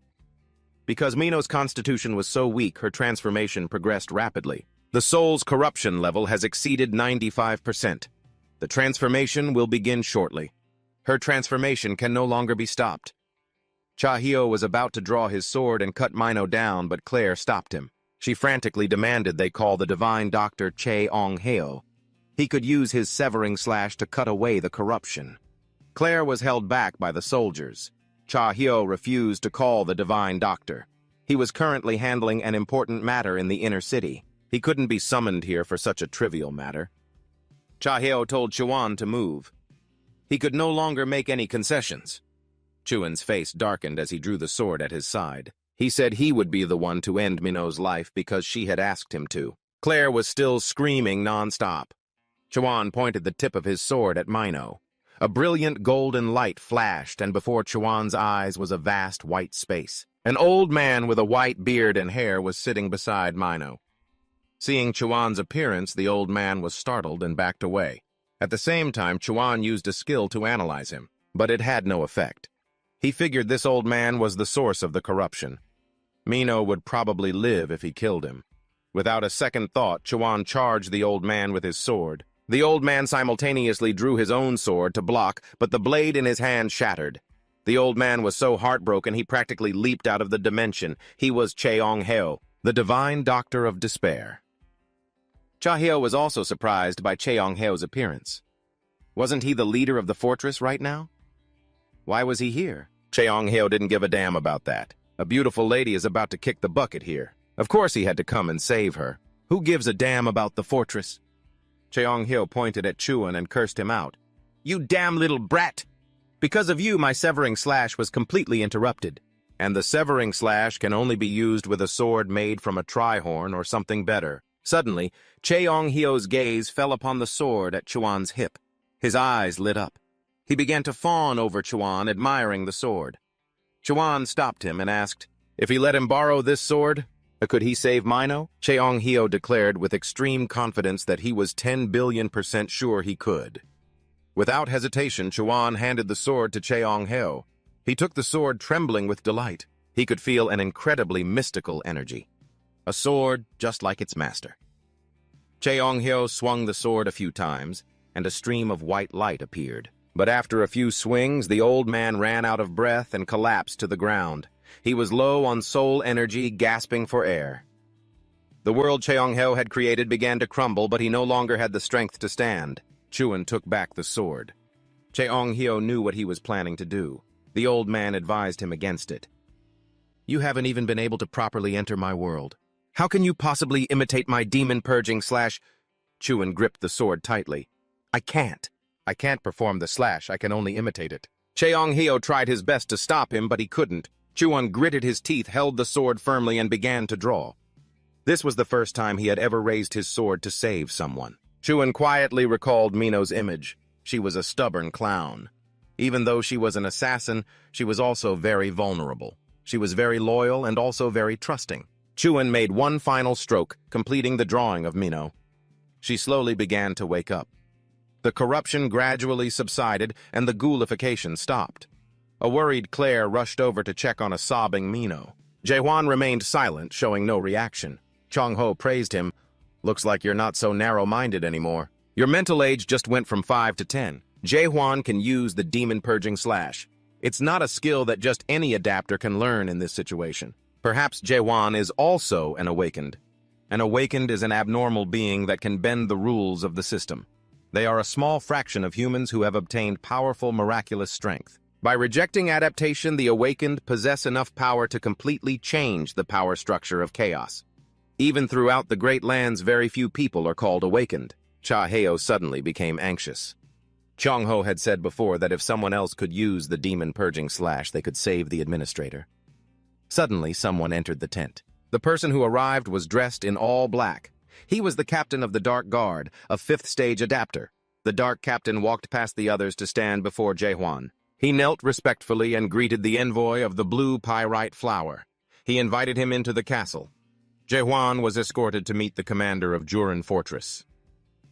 Because Mino's constitution was so weak, her transformation progressed rapidly. The soul's corruption level has exceeded 95%. The transformation will begin shortly. Her transformation can no longer be stopped. Cha Hyo was about to draw his sword and cut Mino down, but Claire stopped him. She frantically demanded they call the divine doctor Che Ong Heo. He could use his severing slash to cut away the corruption. Claire was held back by the soldiers. Cha Hyo refused to call the divine doctor. He was currently handling an important matter in the inner city. He couldn't be summoned here for such a trivial matter. Cha Hyo told Chuan to move. He could no longer make any concessions. Chuan's face darkened as he drew the sword at his side. He said he would be the one to end Mino's life because she had asked him to. Claire was still screaming non-stop. Chuan pointed the tip of his sword at Mino. A brilliant golden light flashed, and before Chuan's eyes was a vast white space. An old man with a white beard and hair was sitting beside Mino. Seeing Chuan's appearance, the old man was startled and backed away. At the same time, Chuan used a skill to analyze him, but it had no effect. He figured this old man was the source of the corruption. Mino would probably live if he killed him. Without a second thought, Chuan charged the old man with his sword. The old man simultaneously drew his own sword to block, but the blade in his hand shattered. The old man was so heartbroken he practically leaped out of the dimension. He was Cheong-heo, the divine doctor of despair. Cha-heo was also surprised by Cheong-heo's appearance. Wasn't he the leader of the fortress right now? Why was he here? Cheong-heo didn't give a damn about that. A beautiful lady is about to kick the bucket here. Of course he had to come and save her. Who gives a damn about the fortress? Cheong-heo pointed at Chuan and cursed him out. You damn little brat! Because of you, my severing slash was completely interrupted. And the severing slash can only be used with a sword made from a tri-horn or something better. Suddenly, Cheong-heo's gaze fell upon the sword at Chuan's hip. His eyes lit up. He began to fawn over Chuan, admiring the sword. Chuan stopped him and asked, if he let him borrow this sword, could he save Mino? Cheong-heo declared with extreme confidence that he was 10 billion% sure he could. Without hesitation, Chuan handed the sword to Cheong-heo. He took the sword trembling with delight. He could feel an incredibly mystical energy. A sword just like its master. Cheong-heo swung the sword a few times, and a stream of white light appeared. But after a few swings, the old man ran out of breath and collapsed to the ground. He was low on soul energy, gasping for air. The world Cheong-heo had created began to crumble, but he no longer had the strength to stand. Chuan took back the sword. Cheong-heo knew what he was planning to do. The old man advised him against it. You haven't even been able to properly enter my world. How can you possibly imitate my demon-purging slash? Chuan gripped the sword tightly. I can't perform the slash, I can only imitate it. Cheong-heo tried his best to stop him, but he couldn't. Chuan gritted his teeth, held the sword firmly, and began to draw. This was the first time he had ever raised his sword to save someone. Chuan quietly recalled Mino's image. She was a stubborn clown. Even though she was an assassin, she was also very vulnerable. She was very loyal and also very trusting. Chuan made one final stroke, completing the drawing of Mino. She slowly began to wake up. The corruption gradually subsided, and the ghoulification stopped. A worried Claire rushed over to check on a sobbing Mino. Jae-hwan remained silent, showing no reaction. Chong-ho praised him. Looks like you're not so narrow-minded anymore. Your mental age just went from 5 to 10. Jae-hwan can use the demon-purging slash. It's not a skill that just any adapter can learn in this situation. Perhaps Jae-hwan is also an awakened. An awakened is an abnormal being that can bend the rules of the system. They are a small fraction of humans who have obtained powerful, miraculous strength. By rejecting adaptation, the awakened possess enough power to completely change the power structure of chaos. Even throughout the Great Lands, very few people are called awakened. Cha-heo suddenly became anxious. Chong-ho had said before that if someone else could use the demon-purging slash, they could save the administrator. Suddenly, someone entered the tent. The person who arrived was dressed in all black. He was the captain of the Dark Guard, a 5th-stage adapter. The Dark Captain walked past the others to stand before Jae-hwan. He knelt respectfully and greeted the envoy of the blue pyrite flower. He invited him into the castle. Jae-hwan was escorted to meet the commander of Jurin Fortress.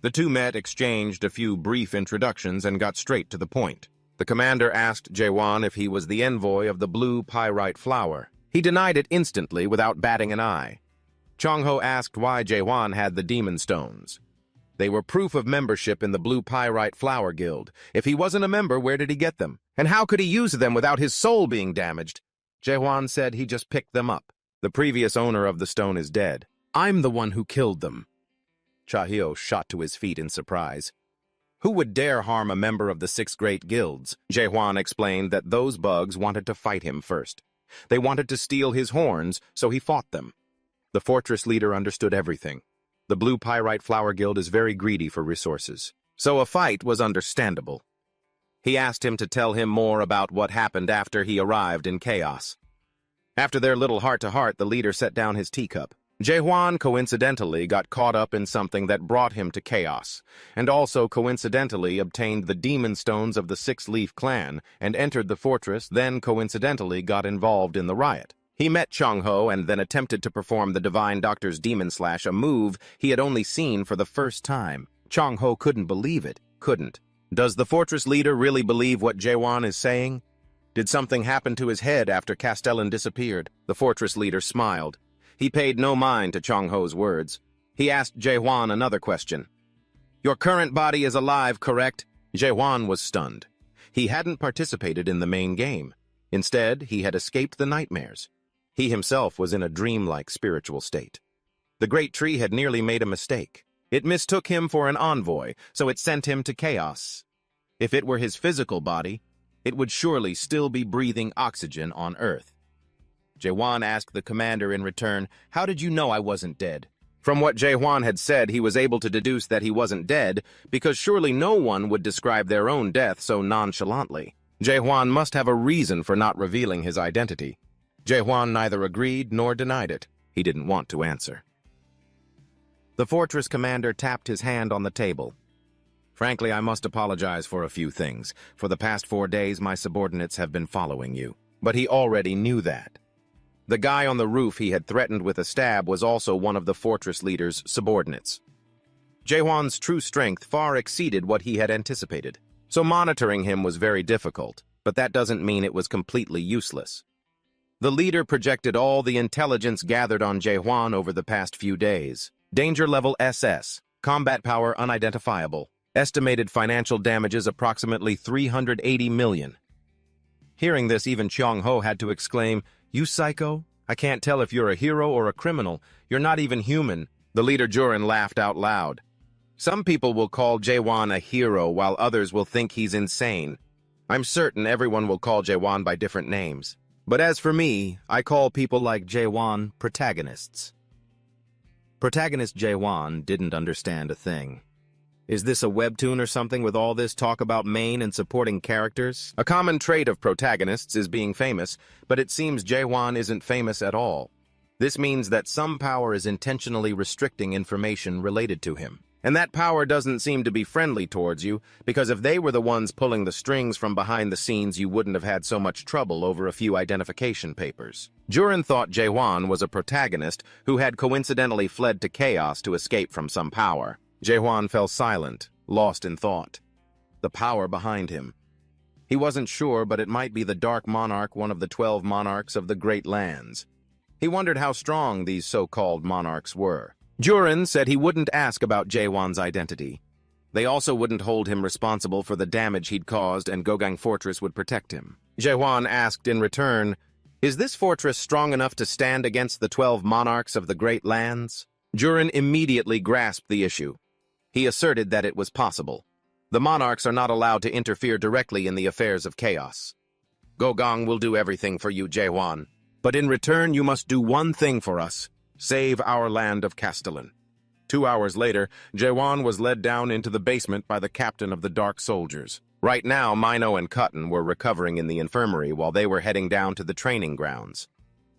The two met, exchanged a few brief introductions, and got straight to the point. The commander asked Jae-hwan if he was the envoy of the blue pyrite flower. He denied it instantly without batting an eye. Chong-ho asked why Jae-hwan had the demon stones. They were proof of membership in the Blue Pyrite Flower Guild. If he wasn't a member, where did he get them? And how could he use them without his soul being damaged? Jae-hwan said he just picked them up. The previous owner of the stone is dead. I'm the one who killed them. Cha-heo shot to his feet in surprise. Who would dare harm a member of the 6 great guilds? Jae-hwan explained that those bugs wanted to fight him first. They wanted to steal his horns, so he fought them. The fortress leader understood everything. The Blue Pyrite Flower Guild is very greedy for resources, so a fight was understandable. He asked him to tell him more about what happened after he arrived in chaos. After their little heart-to-heart, the leader set down his teacup. Jae-hwan coincidentally got caught up in something that brought him to chaos, and also coincidentally obtained the demon stones of the Six-Leaf clan and entered the fortress, then coincidentally got involved in the riot. He met Chong-ho and then attempted to perform the Divine Doctor's Demon Slash, a move he had only seen for the first time. Chong-ho couldn't believe it. Couldn't. Does the fortress leader really believe what Jae-hwan is saying? Did something happen to his head after Castellan disappeared? The fortress leader smiled. He paid no mind to Chong-ho's words. He asked Jae-hwan another question. Your current body is alive, correct? Jae-hwan was stunned. He hadn't participated in the main game. Instead, he had escaped the nightmares. He himself was in a dreamlike spiritual state. The great tree had nearly made a mistake. It mistook him for an envoy, so it sent him to chaos. If it were his physical body, it would surely still be breathing oxygen on Earth. Jae-hwan asked the commander in return, "How did you know I wasn't dead?" From what Jae-hwan had said, he was able to deduce that he wasn't dead, because surely no one would describe their own death so nonchalantly. Jae-hwan must have a reason for not revealing his identity. Jae-hwan neither agreed nor denied it. He didn't want to answer. The fortress commander tapped his hand on the table. Frankly, I must apologize for a few things. For the past 4 days, my subordinates have been following you. But he already knew that. The guy on the roof he had threatened with a stab was also one of the fortress leader's subordinates. Jae-hwan's true strength far exceeded what he had anticipated. So monitoring him was very difficult, but that doesn't mean it was completely useless. The leader projected all the intelligence gathered on Jae-hwan over the past few days. Danger level SS, combat power unidentifiable, estimated financial damages approximately 380 million. Hearing this, even Chong-ho had to exclaim, "You psycho? I can't tell if you're a hero or a criminal. You're not even human." The leader Jurin laughed out loud. Some people will call Jae-hwan a hero while others will think he's insane. I'm certain everyone will call Jae-hwan by different names. But as for me, I call people like Jae-hwan protagonists. Protagonist Jae-hwan didn't understand a thing. Is this a webtoon or something with all this talk about main and supporting characters? A common trait of protagonists is being famous, but it seems Jae-hwan isn't famous at all. This means that some power is intentionally restricting information related to him. And that power doesn't seem to be friendly towards you, because if they were the ones pulling the strings from behind the scenes, you wouldn't have had so much trouble over a few identification papers. Jurin thought Jae-hwan was a protagonist who had coincidentally fled to chaos to escape from some power. Jae-hwan fell silent, lost in thought. The power behind him. He wasn't sure, but it might be the Dark Monarch, one of the 12 monarchs of the Great Lands. He wondered how strong these so-called monarchs were. Jurin said he wouldn't ask about Jae-hwan's identity. They also wouldn't hold him responsible for the damage he'd caused, and Gogang Fortress would protect him. Jae-hwan asked in return, "Is this fortress strong enough to stand against the 12 monarchs of the Great Lands?" Jurin immediately grasped the issue. He asserted that it was possible. The monarchs are not allowed to interfere directly in the affairs of chaos. "Gogang will do everything for you, Jae-hwan. But in return, you must do one thing for us. Save our land of Castellan." 2 hours later, Jae-hwan was led down into the basement by the captain of the Dark Soldiers. Right now, Mino and Cutton were recovering in the infirmary while they were heading down to the training grounds.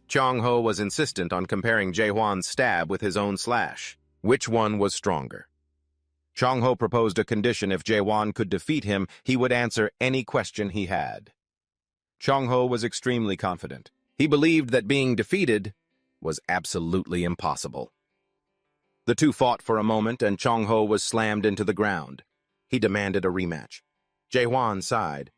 Chong-ho was insistent on comparing Jae-hwan's stab with his own slash. Which one was stronger? Chong-ho proposed a condition: if Jae-hwan could defeat him, he would answer any question he had. Chong-ho was extremely confident. He believed that being defeated was absolutely impossible. The two fought for a moment, and Chong-ho was slammed into the ground. He demanded a rematch. Jae-hwan sighed.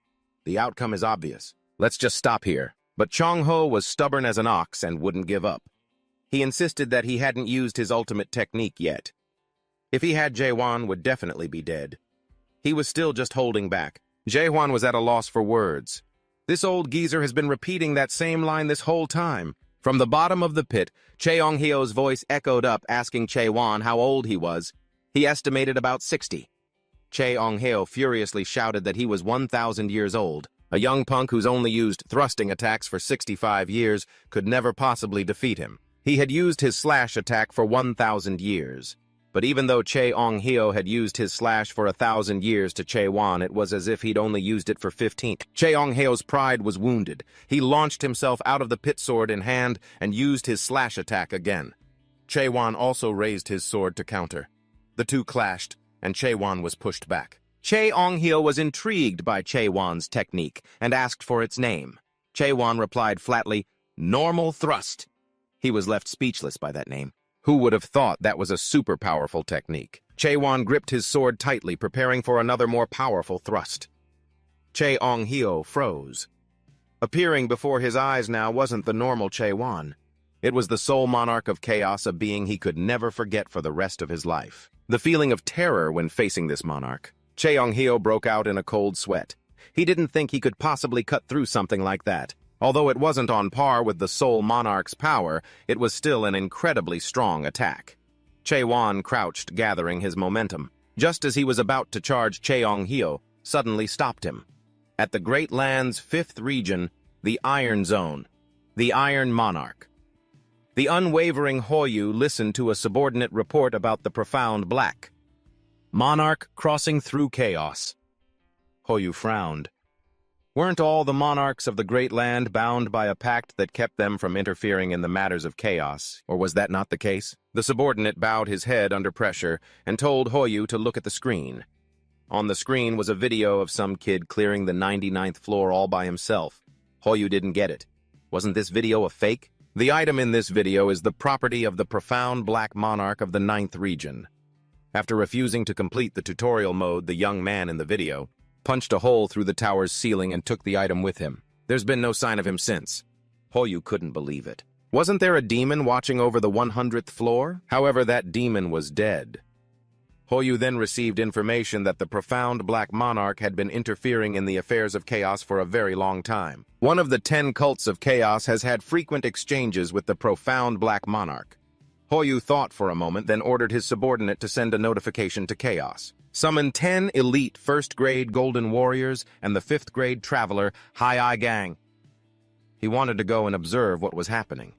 "The outcome is obvious. Let's just stop here." But Chong-ho was stubborn as an ox and wouldn't give up. He insisted that he hadn't used his ultimate technique yet. If he had, Jae-hwan would definitely be dead. He was still just holding back. Jae-hwan was at a loss for words. This old geezer has been repeating that same line this whole time. From the bottom of the pit, Cheong-hyo's voice echoed up, asking Jae-hwan how old he was. He estimated about 60. Cheong-hyo furiously shouted that he was 1,000 years old. A young punk who's only used thrusting attacks for 65 years could never possibly defeat him. He had used his slash attack for 1,000 years. But even though Cheong-hyo had used his slash for 1,000 years to Jae-hwan, it was as if he'd only used it for 15. Cheong-hyo's pride was wounded. He launched himself out of the pit, sword in hand, and used his slash attack again. Chaewon also raised his sword to counter. The two clashed, and Chaewon was pushed back. Chae-ong-hyo was intrigued by Chaewon's technique and asked for its name. Chaewon replied flatly, "Normal thrust." He was left speechless by that name. Who would have thought that was a super powerful technique? Chaewon gripped his sword tightly, preparing for another more powerful thrust. Chae-ong-hyo froze. Appearing before his eyes now wasn't the normal Chaewon. It was the sole monarch of chaos, a being he could never forget for the rest of his life. The feeling of terror when facing this monarch. Chae-ong-hyo broke out in a cold sweat. He didn't think he could possibly cut through something like that. Although it wasn't on par with the sole monarch's power, it was still an incredibly strong attack. Chaewon crouched, gathering his momentum. Just as he was about to charge, Chae-ong-hyo suddenly stopped him. At the Great Land's 5th region, the Iron Zone, the Iron Monarch. The unwavering Hoyu listened to a subordinate report about the profound black monarch crossing through chaos. Hoyu frowned. Weren't all the monarchs of the Great Land bound by a pact that kept them from interfering in the matters of chaos, or was that not the case? The subordinate bowed his head under pressure and told Hoyu to look at the screen. On the screen was a video of some kid clearing the 99th floor all by himself. Hoyu didn't get it. Wasn't this video a fake? The item in this video is the property of the profound black monarch of the 9th region. After refusing to complete the tutorial mode, the young man in the video punched a hole through the tower's ceiling and took the item with him. There's been no sign of him since. Hoyu couldn't believe it. Wasn't there a demon watching over the 100th floor? However, that demon was dead. Hoyu then received information that the profound black monarch had been interfering in the affairs of chaos for a very long time. One of the 10 cults of chaos has had frequent exchanges with the profound black monarch. Hoyu thought for a moment, then ordered his subordinate to send a notification to chaos. Summon 10 elite first-grade golden warriors and the 5th-grade traveler Hai Gang. He wanted to go and observe what was happening.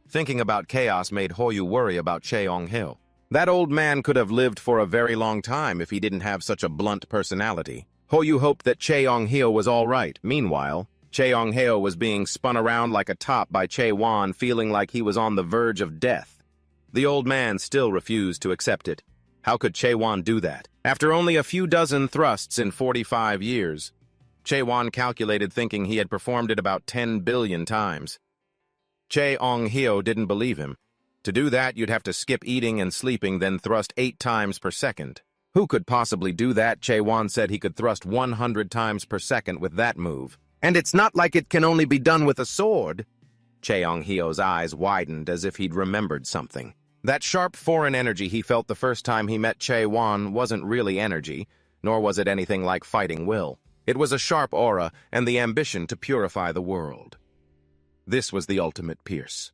Thinking about chaos made Hoyu worry about Chae-ong-hyo. That old man could have lived for a very long time if he didn't have such a blunt personality. Hoyu hoped that Chae-ong-hyo was all right. Meanwhile, Chae-ong-hyo was being spun around like a top by Chaewon, feeling like he was on the verge of death. The old man still refused to accept it. How could Chaewon do that? After only a few dozen thrusts in 45 years, Chaewon calculated, thinking he had performed it about 10 billion times. Chae-ong-hyo didn't believe him. To do that, you'd have to skip eating and sleeping, then thrust 8 times per second. Who could possibly do that? Chaewon said he could thrust 100 times per second with that move. And it's not like it can only be done with a sword. Chae-ong-hyo's eyes widened as if he'd remembered something. That sharp foreign energy he felt the first time he met Chaewon wasn't really energy, nor was it anything like fighting will. It was a sharp aura and the ambition to purify the world. This was the ultimate pierce.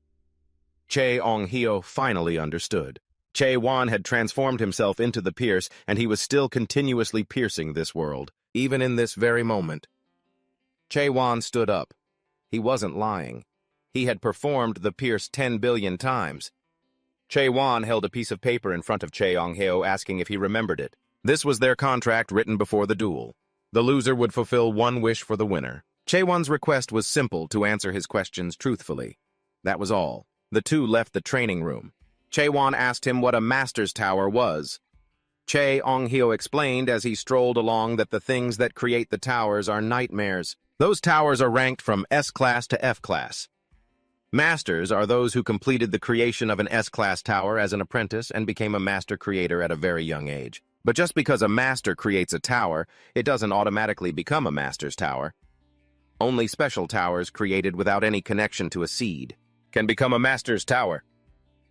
Chae-ong-hyo finally understood. Chaewon had transformed himself into the pierce, and he was still continuously piercing this world, even in this very moment. Chaewon stood up. He wasn't lying. He had performed the pierce 10 billion times. Chaewon held a piece of paper in front of Chae-ong-hyo, asking if he remembered it. This was their contract written before the duel. The loser would fulfill one wish for the winner. Chaewon's request was simple: to answer his questions truthfully. That was all. The two left the training room. Chaewon asked him what a master's tower was. Chae-ong-hyo explained as he strolled along that the things that create the towers are nightmares. Those towers are ranked from S-class to F-class. Masters are those who completed the creation of an S-class tower as an apprentice and became a master creator at a very young age. But just because a master creates a tower, it doesn't automatically become a master's tower. Only special towers created without any connection to a seed can become a master's tower.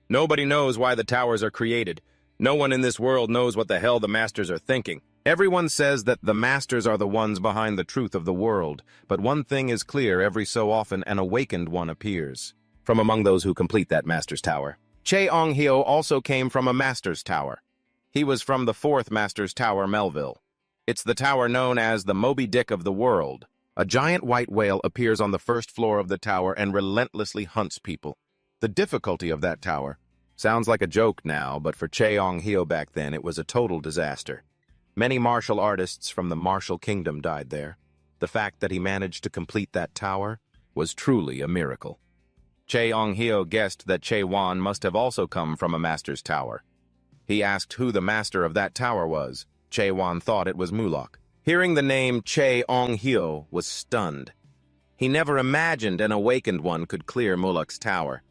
Nobody knows why the towers are created. No one in this world knows what the hell the masters are thinking. Everyone says that the masters are the ones behind the truth of the world, but one thing is clear: every so often an awakened one appears from among those who complete that master's tower. Chae-ong-hyo also came from a master's tower. He was from the 4th master's tower, Melville. It's the tower known as the Moby Dick of the world. A giant white whale appears on the 1st floor of the tower and relentlessly hunts people. The difficulty of that tower sounds like a joke now, but for Chae-ong-hyo back then it was a total disaster. Many martial artists from the martial kingdom died there. The fact that he managed to complete that tower was truly a miracle. Che Onghyo guessed that Che Wan must have also come from a master's tower. He asked who the master of that tower was. Che Wan thought it was Mulok. Hearing the name Che Onghyo was stunned. He never imagined an awakened one could clear Mulok's tower.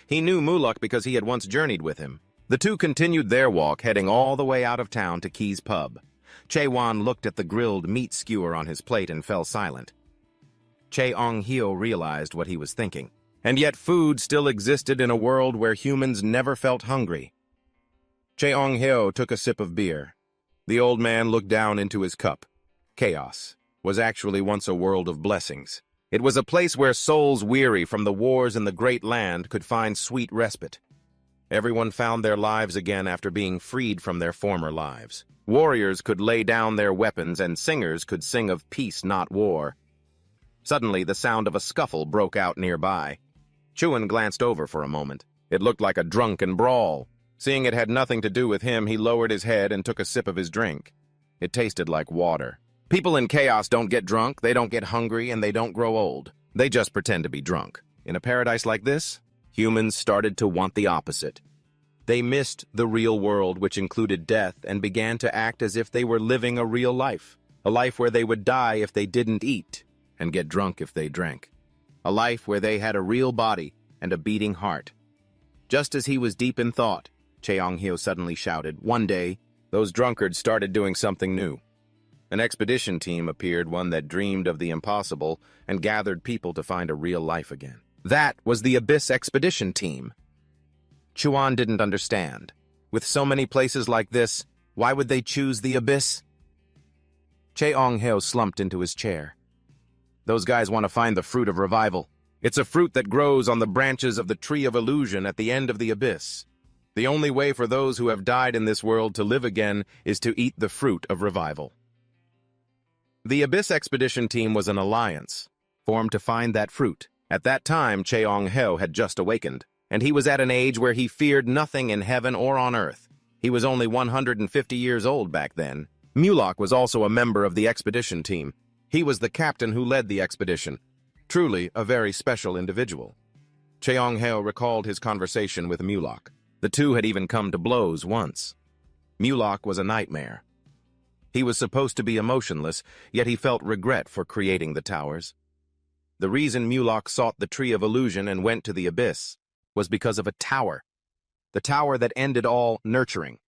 He knew Mulok because he had once journeyed with him. The two continued their walk, heading all the way out of town to Key's pub. Che Wan looked at the grilled meat skewer on his plate and fell silent. Che Onghyo realized what he was thinking. And yet food still existed in a world where humans never felt hungry. Che Onghyo took a sip of beer. The old man looked down into his cup. Chaos was actually once a world of blessings. It was a place where souls weary from the wars in the great land could find sweet respite. Everyone found their lives again after being freed from their former lives. Warriors could lay down their weapons and singers could sing of peace, not war. Suddenly, the sound of a scuffle broke out nearby. Chuan glanced over for a moment. It looked like a drunken brawl. Seeing it had nothing to do with him, he lowered his head and took a sip of his drink. It tasted like water. People in chaos don't get drunk, they don't get hungry, and they don't grow old. They just pretend to be drunk. In a paradise like this, humans started to want the opposite. They missed the real world, which included death, and began to act as if they were living a real life. A life where they would die if they didn't eat, and get drunk if they drank. A life where they had a real body and a beating heart. Just as he was deep in thought, Che Onghyo suddenly shouted, "One day, those drunkards started doing something new." An expedition team appeared, one that dreamed of the impossible and gathered people to find a real life again. That was the Abyss Expedition Team. Chuan didn't understand. With so many places like this, why would they choose the Abyss? Che Onghyo slumped into his chair. Those guys want to find the fruit of revival. It's a fruit that grows on the branches of the tree of illusion at the end of the abyss. The only way for those who have died in this world to live again is to eat the fruit of revival. The Abyss Expedition Team was an alliance, formed to find that fruit. At that time, Che Onghyo had just awakened, and he was at an age where he feared nothing in heaven or on earth. He was only 150 years old back then. Mulok was also a member of the expedition team. He was the captain who led the expedition. Truly a very special individual. Che Onghyo recalled his conversation with Mulok. The two had even come to blows once. Mulok was a nightmare. He was supposed to be emotionless, yet he felt regret for creating the towers. The reason Mulok sought the Tree of Illusion and went to the Abyss was because of a tower. The tower that ended all nurturing.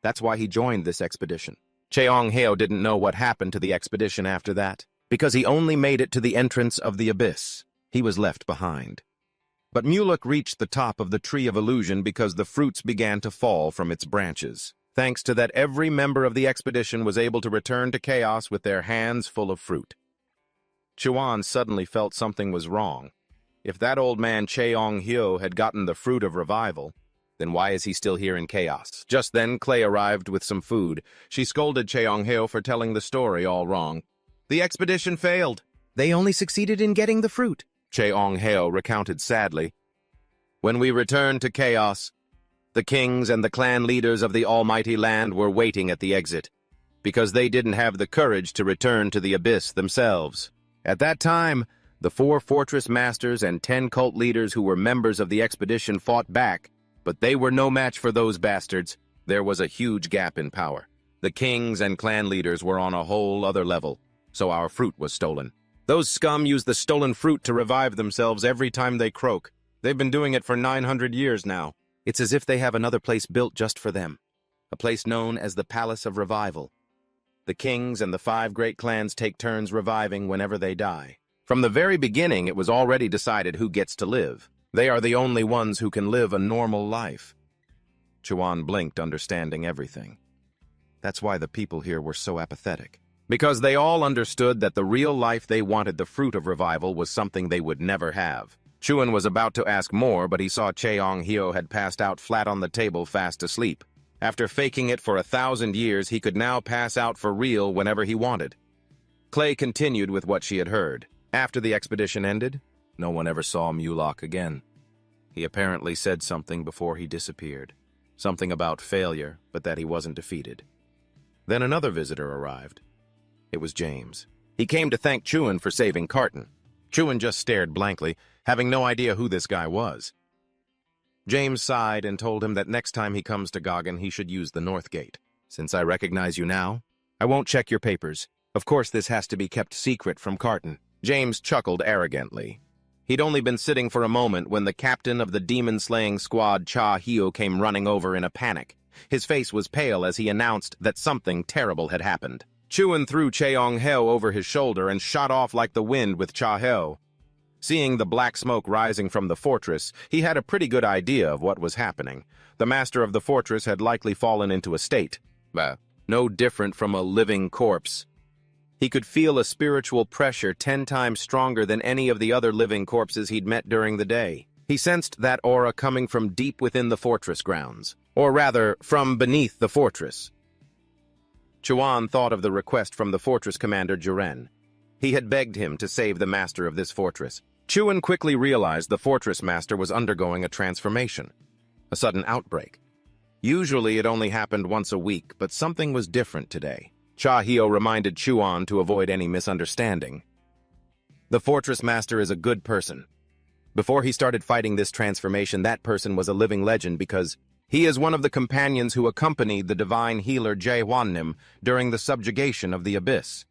That's why he joined this expedition. Che Onghyo didn't know what happened to the expedition after that, because he only made it to the entrance of the Abyss. He was left behind. But Mulok reached the top of the Tree of Illusion because the fruits began to fall from its branches. Thanks to that, every member of the expedition was able to return to chaos with their hands full of fruit. Chuan suddenly felt something was wrong. If that old man Che Onghyo had gotten the fruit of revival, then why is he still here in chaos? Just then, Clay arrived with some food. She scolded Che Onghyo for telling the story all wrong. The expedition failed. They only succeeded in getting the fruit, Che Onghyo recounted sadly. When we returned to chaos, the kings and the clan leaders of the almighty land were waiting at the exit, because they didn't have the courage to return to the abyss themselves. At that time, the 4 fortress masters and 10 cult leaders who were members of the expedition fought back, but they were no match for those bastards. There was a huge gap in power. The kings and clan leaders were on a whole other level, so our fruit was stolen. Those scum use the stolen fruit to revive themselves every time they croak. They've been doing it for 900 years now. It's as if they have another place built just for them, a place known as the Palace of Revival. The kings and the 5 great clans take turns reviving whenever they die. From the very beginning, it was already decided who gets to live. They are the only ones who can live a normal life. Chuan blinked, understanding everything. That's why the people here were so apathetic. Because they all understood that the real life they wanted, the fruit of revival, was something they would never have. Chuan was about to ask more, but he saw Che Onghyo had passed out flat on the table, fast asleep. After faking it for 1,000 years, he could now pass out for real whenever he wanted. Clay continued with what she had heard. After the expedition ended, no one ever saw Mulok again. He apparently said something before he disappeared. Something about failure, but that he wasn't defeated. Then another visitor arrived. It was James. He came to thank Chuan for saving Carton. Chuan just stared blankly. having no idea who this guy was. James sighed and told him that next time he comes to Goggin, he should use the North Gate. Since I recognize you now, I won't check your papers. Of course, this has to be kept secret from Carton. James chuckled arrogantly. He'd only been sitting for a moment when the captain of the demon-slaying squad, Cha Hio, came running over in a panic. His face was pale as he announced that something terrible had happened. Chuan threw Cheong-heo over his shoulder and shot off like the wind with Cha-heo. Seeing the black smoke rising from the fortress, he had a pretty good idea of what was happening. The master of the fortress had likely fallen into a state, no different from a living corpse. He could feel a spiritual pressure 10 times stronger than any of the other living corpses he'd met during the day. He sensed that aura coming from deep within the fortress grounds, or rather, from beneath the fortress. Chuan thought of the request from the fortress commander Juren. He had begged him to save the master of this fortress. Chuan quickly realized the fortress master was undergoing a transformation, a sudden outbreak. Usually it only happened once a week, but something was different today. Cha Hio reminded Chuan to avoid any misunderstanding. The fortress master is a good person. Before he started fighting this transformation, that person was a living legend because he is one of the companions who accompanied the divine healer Jae-hwan-nim during the subjugation of the abyss.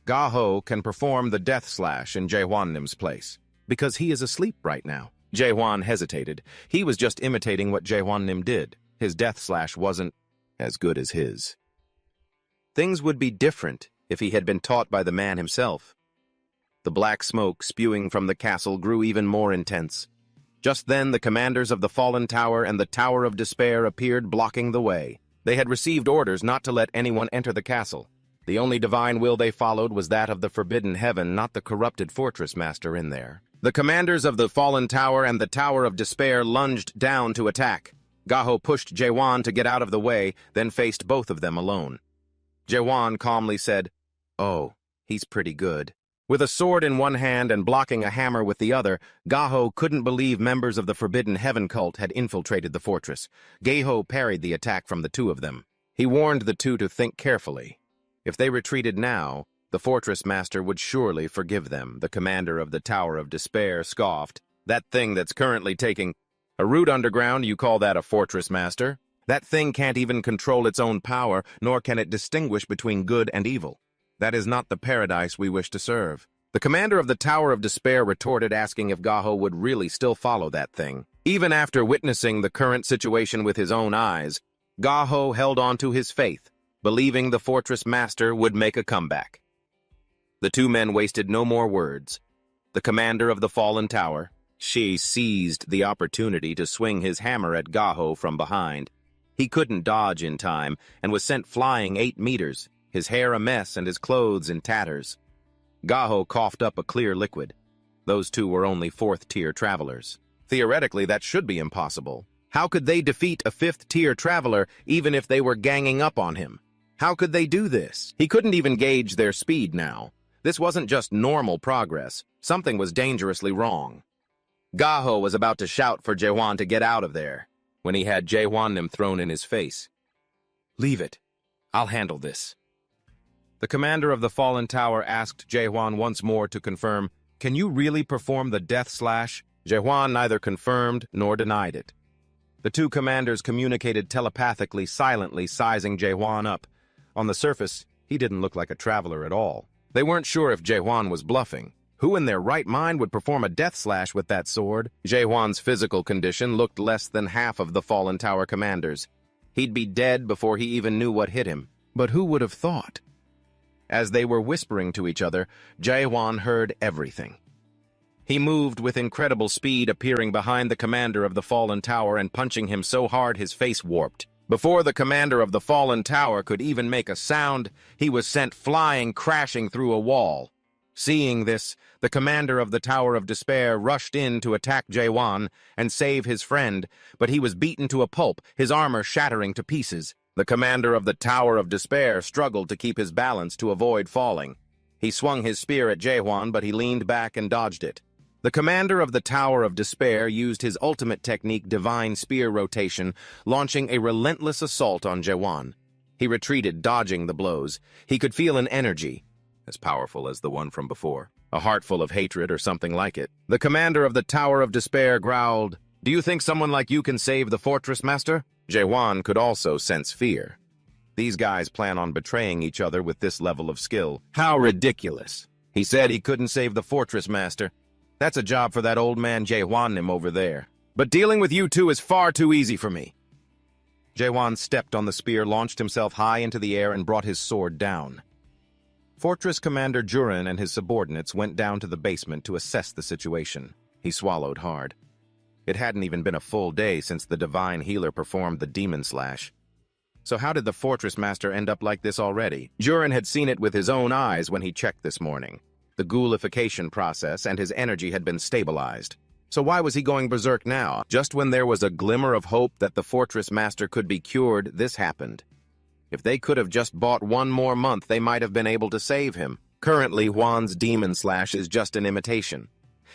Ga-ho can perform the death slash in Jae-hwan-nim's place, because he is asleep right now. Jae-hwan hesitated. He was just imitating what Jae-hwan-nim did. His death slash wasn't as good as his. Things would be different if he had been taught by the man himself. The black smoke spewing from the castle grew even more intense. Just then, the commanders of the Fallen Tower and the Tower of Despair appeared, blocking the way. They had received orders not to let anyone enter the castle. The only divine will they followed was that of the Forbidden Heaven, not the corrupted fortress master in there. The commanders of the Fallen Tower and the Tower of Despair lunged down to attack. Ga-ho pushed Jae-hwan to get out of the way, then faced both of them alone. Jae-hwan calmly said, "Oh, he's pretty good." With a sword in one hand and blocking a hammer with the other, Ga-ho couldn't believe members of the Forbidden Heaven cult had infiltrated the fortress. Ga-ho parried the attack from the two of them. He warned the two to think carefully. If they retreated now, the fortress master would surely forgive them. The commander of the Tower of Despair scoffed. "That thing that's currently taking a route underground, you call that a fortress master? That thing can't even control its own power, nor can it distinguish between good and evil. That is not the paradise we wish to serve." The commander of the Tower of Despair retorted, asking if Ga-ho would really still follow that thing. Even after witnessing the current situation with his own eyes, Ga-ho held on to his faith, believing the fortress master would make a comeback. The two men wasted no more words. The commander of the Fallen Tower, she seized the opportunity to swing his hammer at Ga-ho from behind. He couldn't dodge in time and was sent flying 8 meters, his hair a mess and his clothes in tatters. Ga-ho coughed up a clear liquid. Those two were only 4th-tier travelers. Theoretically, that should be impossible. How could they defeat a 5th-tier traveler even if they were ganging up on him? How could they do this? He couldn't even gauge their speed now. This wasn't just normal progress. Something was dangerously wrong. Ga-ho was about to shout for Jae-hwan to get out of there, when he had Jae-hwan-nim thrown in his face. "Leave it. I'll handle this." The commander of the Fallen Tower asked Jae-hwan once more to confirm, "Can you really perform the death slash?" Jae-hwan neither confirmed nor denied it. The two commanders communicated telepathically, silently sizing Jae-hwan up. On the surface, he didn't look like a traveler at all. They weren't sure if Jae-hwan was bluffing. Who in their right mind would perform a death slash with that sword? Jae-hwan's physical condition looked less than half of the Fallen Tower commander's. He'd be dead before he even knew what hit him. But who would have thought? As they were whispering to each other, Jae-hwan heard everything. He moved with incredible speed, appearing behind the commander of the Fallen Tower and punching him so hard his face warped. Before the commander of the Fallen Tower could even make a sound, he was sent flying, crashing through a wall. Seeing this, the commander of the Tower of Despair rushed in to attack Jae-hwan and save his friend, but he was beaten to a pulp, his armor shattering to pieces. The commander of the Tower of Despair struggled to keep his balance to avoid falling. He swung his spear at Jae-hwan, but he leaned back and dodged it. The commander of the Tower of Despair used his ultimate technique, Divine Spear Rotation, launching a relentless assault on Jae-hwan. He retreated, dodging the blows. He could feel an energy, as powerful as the one from before. A heart full of hatred or something like it. The commander of the Tower of Despair growled, "Do you think someone like you can save the fortress, master?" Jae-won could also sense fear. These guys plan on betraying each other with this level of skill. How ridiculous. He said he couldn't save the fortress, master. That's a job for that old man Jae-won over there. But dealing with you two is far too easy for me. Jae-won stepped on the spear, launched himself high into the air, and brought his sword down. Fortress Commander Jurin and his subordinates went down to the basement to assess the situation. He swallowed hard. It hadn't even been a full day since the divine healer performed the demon slash. So how did the fortress master end up like this already? Jurin had seen it with his own eyes when he checked this morning. The ghoulification process and his energy had been stabilized. So why was he going berserk now? Just when there was a glimmer of hope that the fortress master could be cured, this happened. If they could have just bought one more month, they might have been able to save him. Currently, Juan's demon slash is just an imitation.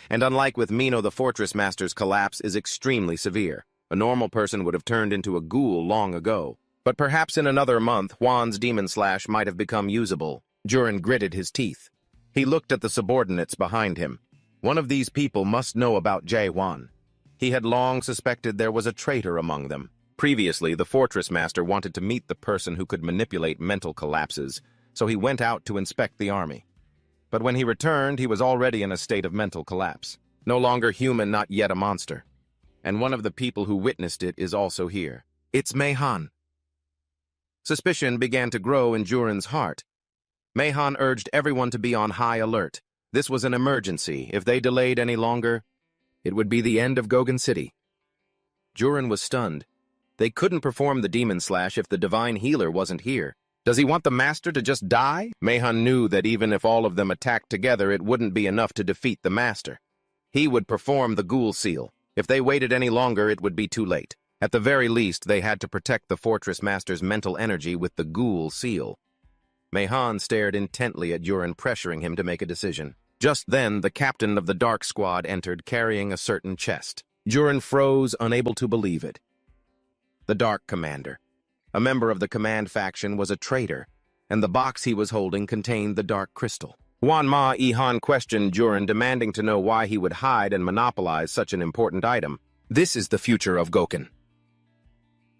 And unlike with Mino, the fortress master's collapse is extremely severe. A normal person would have turned into a ghoul long ago. But perhaps in another month, Juan's demon slash might have become usable. Jurin gritted his teeth. He looked at the subordinates behind him. One of these people must know about Jae-won. He had long suspected there was a traitor among them. Previously, the fortress master wanted to meet the person who could manipulate mental collapses, so he went out to inspect the army. But when he returned, he was already in a state of mental collapse. No longer human, not yet a monster. And one of the people who witnessed it is also here. It's Mayhan. Suspicion began to grow in Jurin's heart. Mayhan urged everyone to be on high alert. This was an emergency. If they delayed any longer, it would be the end of Gogen City. Jurin was stunned. They couldn't perform the demon slash if the divine healer wasn't here. Does he want the master to just die? Mayhan knew that even if all of them attacked together, it wouldn't be enough to defeat the master. He would perform the ghoul seal. If they waited any longer, it would be too late. At the very least, they had to protect the fortress master's mental energy with the ghoul seal. Mayhan stared intently at Jurin, pressuring him to make a decision. Just then, the captain of the Dark Squad entered, carrying a certain chest. Jurin froze, unable to believe it. The Dark Commander. A member of the Command faction was a traitor, and the box he was holding contained the Dark Crystal. Wan Ma-Ihan questioned Jurin, demanding to know why he would hide and monopolize such an important item. This is the future of Goken.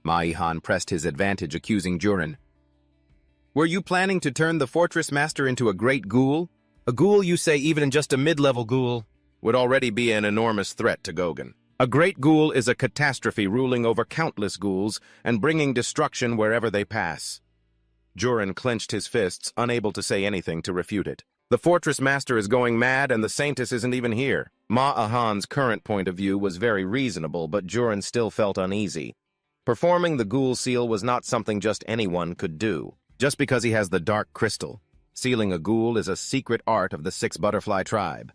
Ma-Ihan pressed his advantage, accusing Jurin. Were you planning to turn the Fortress Master into a great ghoul? A ghoul, you say, even just a mid-level ghoul, would already be an enormous threat to Gogen. A great ghoul is a catastrophe ruling over countless ghouls and bringing destruction wherever they pass. Jurin clenched his fists, unable to say anything to refute it. The Fortress Master is going mad and the Saintess isn't even here. Ma-Ahan's current point of view was very reasonable, but Jurin still felt uneasy. Performing the ghoul seal was not something just anyone could do. Just because he has the Dark Crystal. Sealing a ghoul is a secret art of the Six Butterfly tribe.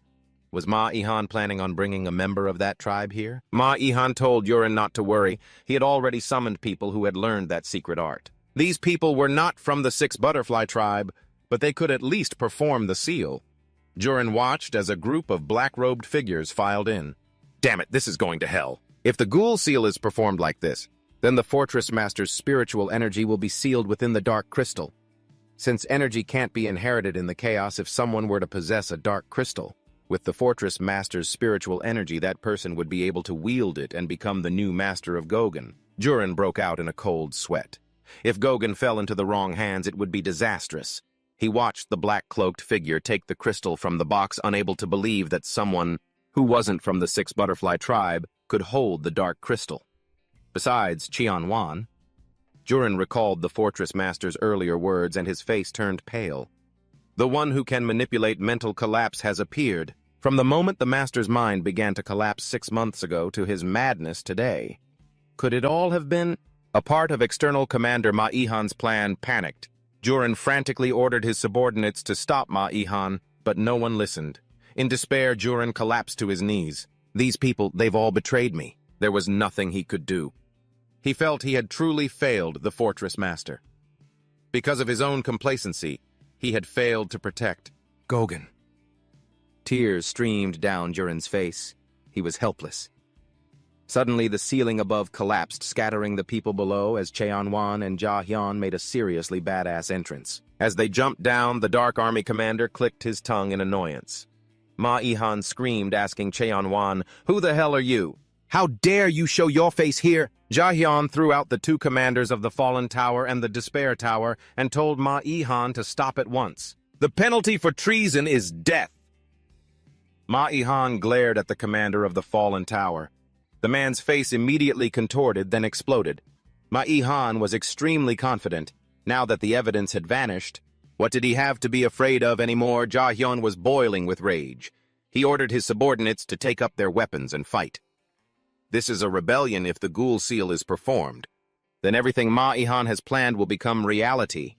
Was Ma-Ihan planning on bringing a member of that tribe here? Ma-Ihan told Jurin not to worry. He had already summoned people who had learned that secret art. These people were not from the Six Butterfly tribe, but they could at least perform the seal. Jurin watched as a group of black-robed figures filed in. Damn it, this is going to hell. If the ghoul seal is performed like this, then the Fortress Master's spiritual energy will be sealed within the Dark Crystal. Since energy can't be inherited in the chaos if someone were to possess a Dark Crystal, with the Fortress Master's spiritual energy, that person would be able to wield it and become the new master of Gogen. Jurin broke out in a cold sweat. If Gogen fell into the wrong hands, it would be disastrous. He watched the black-cloaked figure take the crystal from the box, unable to believe that someone who wasn't from the Six Butterfly tribe could hold the Dark Crystal. Besides Qianwan, Jurin recalled the Fortress Master's earlier words and his face turned pale. The one who can manipulate mental collapse has appeared. From the moment the Master's mind began to collapse 6 months ago to his madness today. Could it all have been? A part of external commander Ma-Ihan's plan panicked. Jurin frantically ordered his subordinates to stop Ma-Ihan, but no one listened. In despair, Jurin collapsed to his knees. These people, they've all betrayed me. There was nothing he could do. He felt he had truly failed the Fortress Master. Because of his own complacency, he had failed to protect Gogen. Tears streamed down Jurin's face. He was helpless. Suddenly, the ceiling above collapsed, scattering the people below as Cheonwan and Jahyun made a seriously badass entrance. As they jumped down, the Dark Army commander clicked his tongue in annoyance. Ma Ihan screamed, asking Cheonwan, "Who the hell are you? How dare you show your face here?" Jahyun threw out the two commanders of the Fallen Tower and the Despair Tower and told Ma Ihan to stop at once. "The penalty for treason is death." Ma Ihan glared at the commander of the Fallen Tower. The man's face immediately contorted, then exploded. Ma Ihan was extremely confident. Now that the evidence had vanished, what did he have to be afraid of anymore? Jahyun was boiling with rage. He ordered his subordinates to take up their weapons and fight. This is a rebellion if the Ghoul Seal is performed. Then everything Ma Ihan has planned will become reality.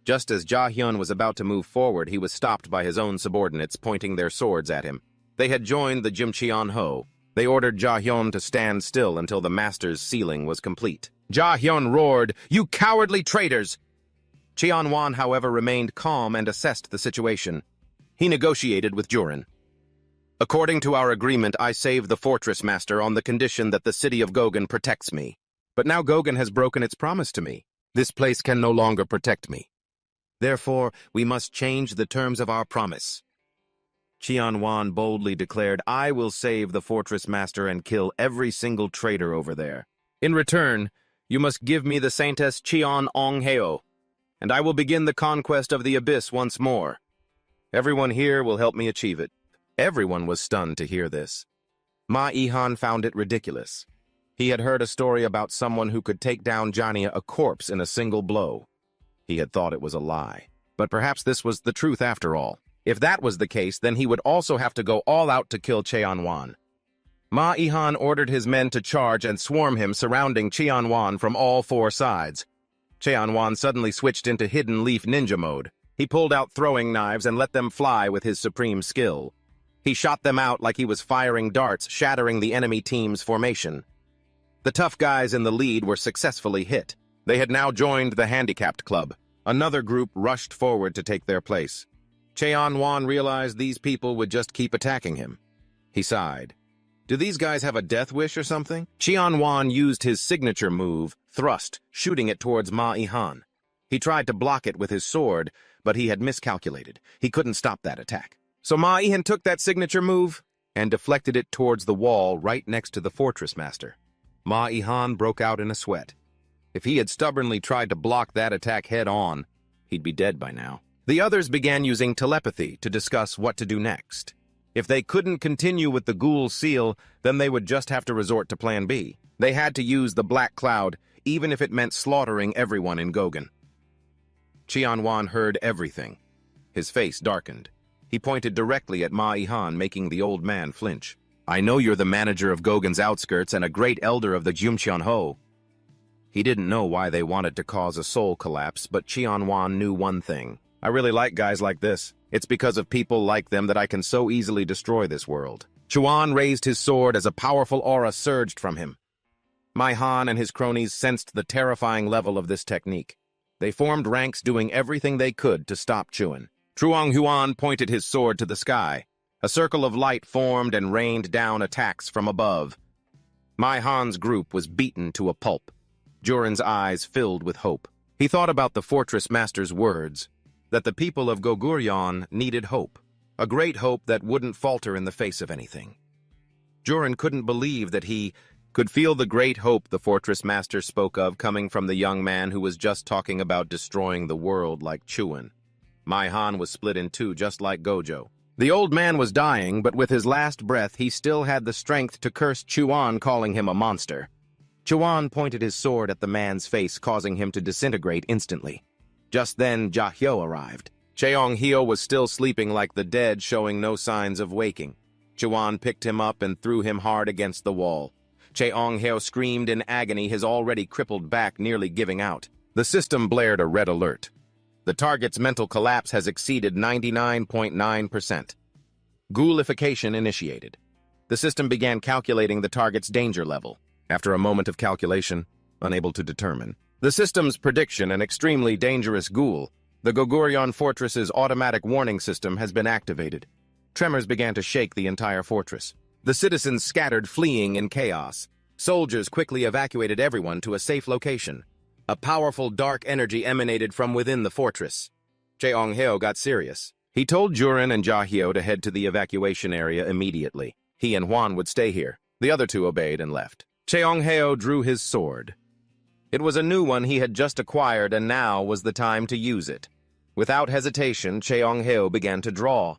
Just as Jahyun was about to move forward, he was stopped by his own subordinates pointing their swords at him. They had joined the Jimcheon Ho. They ordered Jahyun to stand still until the master's sealing was complete. Jahyun roared, "You cowardly traitors!" Cheonwan, however, remained calm and assessed the situation. He negotiated with Jurin. "According to our agreement, I saved the fortress master on the condition that the city of Gogan protects me. But now Gogan has broken its promise to me. This place can no longer protect me. Therefore, we must change the terms of our promise." Cheonwan boldly declared, "I will save the fortress master and kill every single traitor over there. In return, you must give me the Saintess Cheon Ong Heo, and I will begin the conquest of the Abyss once more. Everyone here will help me achieve it." Everyone was stunned to hear this. Ma Ihan found it ridiculous. He had heard a story about someone who could take down Jania, a corpse, in a single blow. He had thought it was a lie. But perhaps this was the truth after all. If that was the case, then he would also have to go all out to kill Cheonwan. Ma Ihan ordered his men to charge and swarm him, surrounding Cheonwan from all four sides. Cheonwan suddenly switched into hidden leaf ninja mode. He pulled out throwing knives and let them fly with his supreme skill. He shot them out like he was firing darts, shattering the enemy team's formation. The tough guys in the lead were successfully hit. They had now joined the handicapped club. Another group rushed forward to take their place. Cheonwan realized these people would just keep attacking him. He sighed. Do these guys have a death wish or something? Cheonwan used his signature move, thrust, shooting it towards Ma Ihan. He tried to block it with his sword, but he had miscalculated. He couldn't stop that attack. So Ma Ihan took that signature move and deflected it towards the wall right next to the fortress master. Ma Ihan broke out in a sweat. If he had stubbornly tried to block that attack head-on, he'd be dead by now. The others began using telepathy to discuss what to do next. If they couldn't continue with the Ghoul Seal, then they would just have to resort to Plan B. They had to use the Black Cloud, even if it meant slaughtering everyone in Gogan. Cheonwan heard everything. His face darkened. He pointed directly at Ma Ihan, making the old man flinch. "I know you're the manager of Gogan's outskirts and a great elder of the Jumcheon Ho." He didn't know why they wanted to cause a soul collapse, but Cheonwan knew one thing. "I really like guys like this. It's because of people like them that I can so easily destroy this world." Chuan raised his sword as a powerful aura surged from him. Mai Han and his cronies sensed the terrifying level of this technique. They formed ranks, doing everything they could to stop Chuan. Truong Huan pointed his sword to the sky. A circle of light formed and rained down attacks from above. Mai Han's group was beaten to a pulp. Jurin's eyes filled with hope. He thought about the fortress master's words, that the people of Goguryeon needed hope, a great hope that wouldn't falter in the face of anything. Jurin couldn't believe that he could feel the great hope the fortress master spoke of coming from the young man who was just talking about destroying the world like Chuan. Mai Han was split in two, just like Gojo. The old man was dying, but with his last breath he still had the strength to curse Chuan, calling him a monster. Chuan pointed his sword at the man's face, causing him to disintegrate instantly. Just then, Jahyo arrived. Cheong Hyo was still sleeping like the dead, showing no signs of waking. Chuan picked him up and threw him hard against the wall. Cheong Hyo screamed in agony, his already crippled back nearly giving out. The system blared a red alert. The target's mental collapse has exceeded 99.9%. Ghoulification initiated. The system began calculating the target's danger level. After a moment of calculation, unable to determine the system's prediction, an extremely dangerous ghoul, the Goguryeon Fortress's automatic warning system has been activated. Tremors began to shake the entire fortress. The citizens scattered, fleeing in chaos. Soldiers quickly evacuated everyone to a safe location. A powerful dark energy emanated from within the fortress. Cheong-heo got serious. He told Jurin and Jia-hyo to head to the evacuation area immediately. He and Hwan would stay here. The other two obeyed and left. Cheong-heo drew his sword. It was a new one he had just acquired, and now was the time to use it. Without hesitation, Cheong-heo began to draw.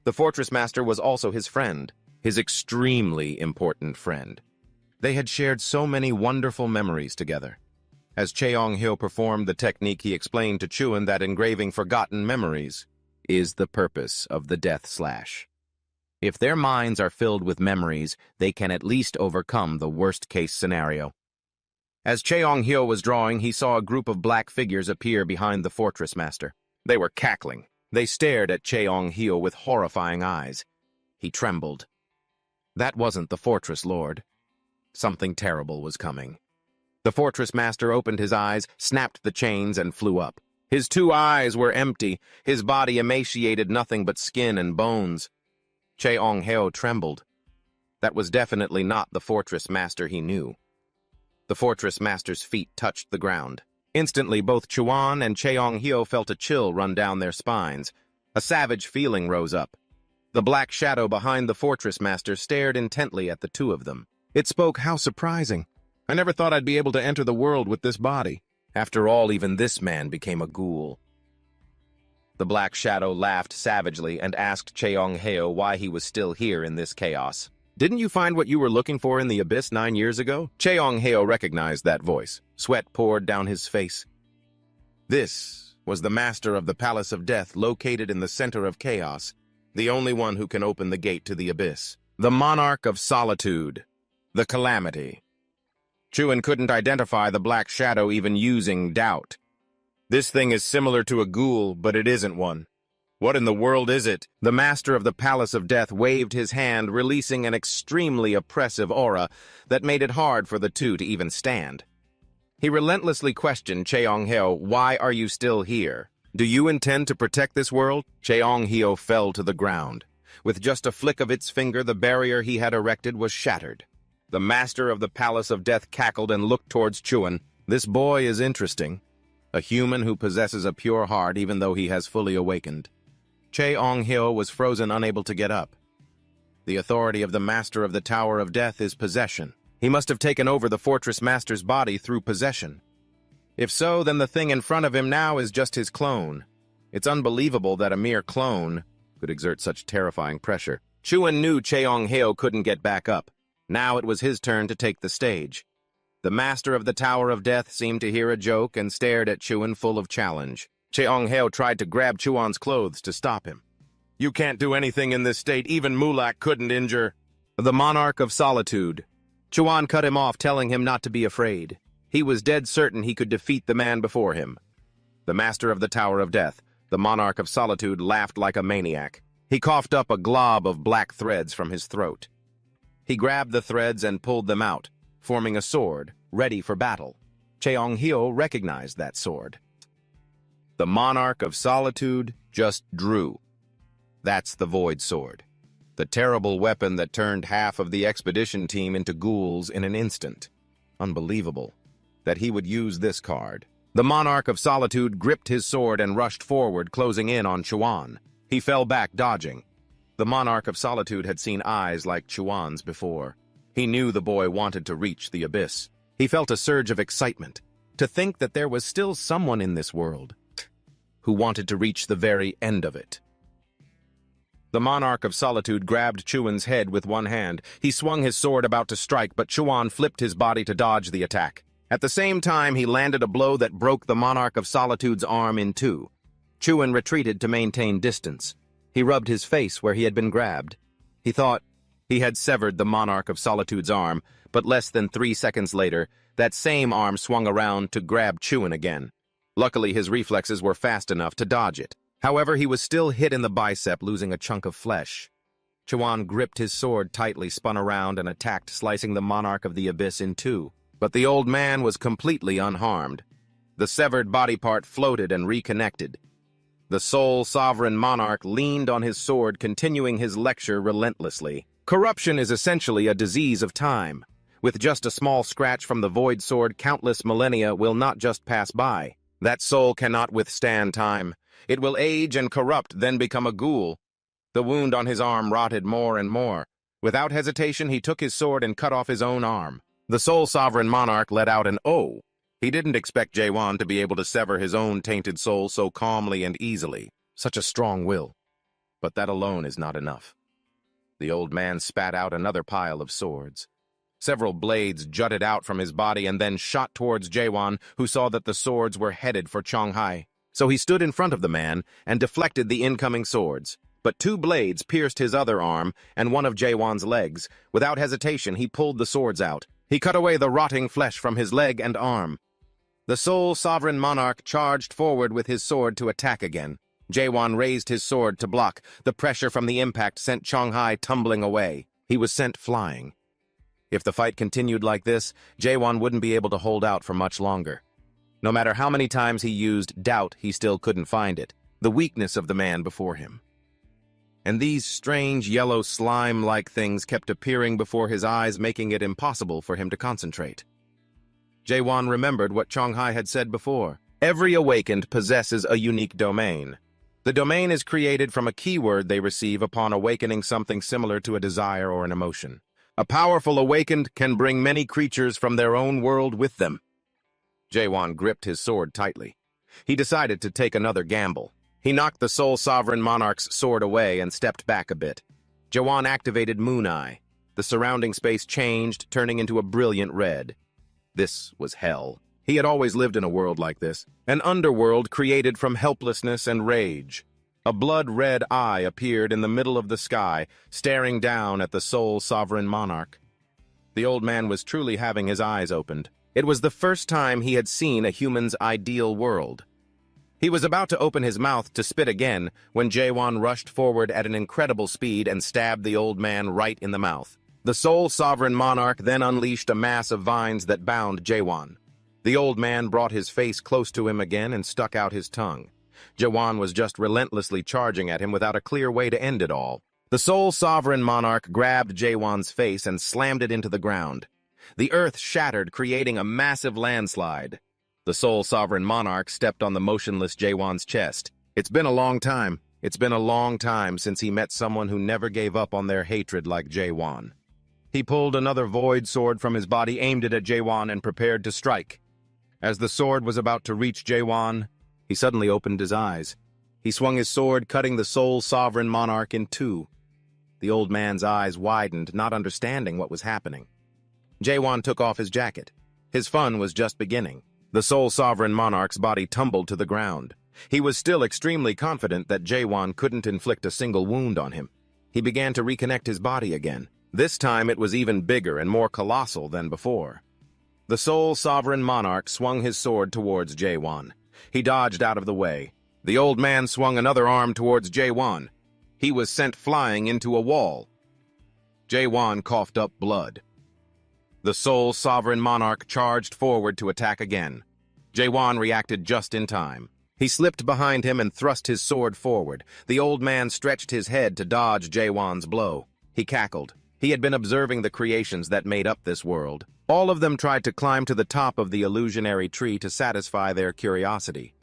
The fortress master was also his friend, his extremely important friend. They had shared so many wonderful memories together. As Cheong-heo performed the technique, he explained to Chuan that engraving forgotten memories is the purpose of the death slash. If their minds are filled with memories, they can at least overcome the worst-case scenario. As Cheong-heo was drawing, he saw a group of black figures appear behind the fortress master. They were cackling. They stared at Cheong-heo with horrifying eyes. He trembled. That wasn't the fortress lord. Something terrible was coming. The fortress master opened his eyes, snapped the chains, and flew up. His two eyes were empty. His body emaciated, nothing but skin and bones. Cheong-heo trembled. That was definitely not the fortress master he knew. The fortress master's feet touched the ground. Instantly, both Chuan and Cheong-heo felt a chill run down their spines. A savage feeling rose up. The black shadow behind the fortress master stared intently at the two of them. It spoke, "How surprising. I never thought I'd be able to enter the world with this body. After all, even this man became a ghoul." The black shadow laughed savagely and asked Cheong-heo why he was still here in this chaos. "Didn't you find what you were looking for in the abyss 9 years ago?" Cheong-heo recognized that voice. Sweat poured down his face. This was the master of the Palace of Death, located in the center of chaos, the only one who can open the gate to the abyss. The monarch of solitude. The calamity. Chuan couldn't identify the black shadow even using doubt. "This thing is similar to a ghoul, but it isn't one. What in the world is it?" The master of the Palace of Death waved his hand, releasing an extremely oppressive aura that made it hard for the two to even stand. He relentlessly questioned Cheong-heo, "Why are you still here? Do you intend to protect this world?" Cheong-heo fell to the ground. With just a flick of its finger, the barrier he had erected was shattered. The master of the Palace of Death cackled and looked towards Chuan. "This boy is interesting. A human who possesses a pure heart even though he has fully awakened." Cheong-heo was frozen, unable to get up. The authority of the master of the Tower of Death is possession. He must have taken over the fortress master's body through possession. If so, then the thing in front of him now is just his clone. It's unbelievable that a mere clone could exert such terrifying pressure. Chuan knew Cheong-heo couldn't get back up. Now it was his turn to take the stage. The master of the Tower of Death seemed to hear a joke and stared at Chuan full of challenge. Cheong-heo tried to grab Chuan's clothes to stop him. "You can't do anything in this state. Even Mulak couldn't injure." The monarch of solitude. Chuan cut him off, telling him not to be afraid. He was dead certain he could defeat the man before him. The master of the Tower of Death, the monarch of solitude, laughed like a maniac. He coughed up a glob of black threads from his throat. He grabbed the threads and pulled them out, forming a sword, ready for battle. Cheong-heo recognized that sword. The monarch of solitude just drew. That's the Void Sword, the terrible weapon that turned half of the expedition team into ghouls in an instant. Unbelievable that he would use this card. The monarch of solitude gripped his sword and rushed forward, closing in on Chuan. He fell back, dodging. The monarch of solitude had seen eyes like Chuan's before. He knew the boy wanted to reach the abyss. He felt a surge of excitement, to think that there was still someone in this world who wanted to reach the very end of it. The monarch of solitude grabbed Chuan's head with one hand. He swung his sword about to strike, but Chuan flipped his body to dodge the attack. At the same time, he landed a blow that broke the monarch of solitude's arm in two. Chuan retreated to maintain distance. He rubbed his face where he had been grabbed. He thought he had severed the monarch of solitude's arm, but less than 3 seconds later, that same arm swung around to grab Chuan again. Luckily, his reflexes were fast enough to dodge it. However, he was still hit in the bicep, losing a chunk of flesh. Chuan gripped his sword tightly, spun around, and attacked, slicing the monarch of the abyss in two. But the old man was completely unharmed. The severed body part floated and reconnected. The sole sovereign monarch leaned on his sword, continuing his lecture relentlessly. Corruption is essentially a disease of time. With just a small scratch from the void sword, countless millennia will not just pass by. That soul cannot withstand time. It will age and corrupt, then become a ghoul. The wound on his arm rotted more and more. Without hesitation, he took his sword and cut off his own arm. The Soul Sovereign Monarch let out an "oh." He didn't expect Jaewon to be able to sever his own tainted soul so calmly and easily. Such a strong will. But that alone is not enough. The old man spat out another pile of swords. Several blades jutted out from his body and then shot towards Jaewon, who saw that the swords were headed for Chonghai. So he stood in front of the man and deflected the incoming swords. But two blades pierced his other arm and one of Jaewon's legs. Without hesitation, he pulled the swords out. He cut away the rotting flesh from his leg and arm. The Soul Sovereign Monarch charged forward with his sword to attack again. Jaewon raised his sword to block. The pressure from the impact sent Chonghai tumbling away. He was sent flying. If the fight continued like this, Jaewon wouldn't be able to hold out for much longer. No matter how many times he used doubt, he still couldn't find it, the weakness of the man before him. And these strange yellow slime-like things kept appearing before his eyes, making it impossible for him to concentrate. Jaewon remembered what Chonghai had said before. Every awakened possesses a unique domain. The domain is created from a keyword they receive upon awakening something similar to a desire or an emotion. A powerful awakened can bring many creatures from their own world with them. Jaewon gripped his sword tightly. He decided to take another gamble. He knocked the Soul Sovereign Monarch's sword away and stepped back a bit. Jaewon activated Moon Eye. The surrounding space changed, turning into a brilliant red. This was hell. He had always lived in a world like this, an underworld created from helplessness and rage. A blood-red eye appeared in the middle of the sky, staring down at the Soul Sovereign Monarch. The old man was truly having his eyes opened. It was the first time he had seen a human's ideal world. He was about to open his mouth to spit again when Jaewon rushed forward at an incredible speed and stabbed the old man right in the mouth. The Soul Sovereign Monarch then unleashed a mass of vines that bound Jaewon. The old man brought his face close to him again and stuck out his tongue. Jaewon was just relentlessly charging at him without a clear way to end it all. The Soul Sovereign Monarch grabbed Jaewon's face and slammed it into the ground. The earth shattered, creating a massive landslide. The Soul Sovereign Monarch stepped on the motionless Jaewon's chest. It's been a long time. It's been a long time since he met someone who never gave up on their hatred like Jaewon. He pulled another void sword from his body, aimed it at Jaewon, and prepared to strike. As the sword was about to reach Jaewon, he suddenly opened his eyes. He swung his sword, cutting the Soul Sovereign Monarch in two. The old man's eyes widened, not understanding what was happening. Jaewon took off his jacket. His fun was just beginning. The Soul Sovereign Monarch's body tumbled to the ground. He was still extremely confident that Jaewon couldn't inflict a single wound on him. He began to reconnect his body again. This time it was even bigger and more colossal than before. The Soul Sovereign Monarch swung his sword towards Jaewon. He dodged out of the way. The old man swung another arm towards Jaewon. He was sent flying into a wall. Jaewon coughed up blood. The Soul Sovereign Monarch charged forward to attack again. Jaewon reacted just in time. He slipped behind him and thrust his sword forward. The old man stretched his head to dodge Jaewon's blow. He cackled. He had been observing the creations that made up this world. All of them tried to climb to the top of the illusionary tree to satisfy their curiosity.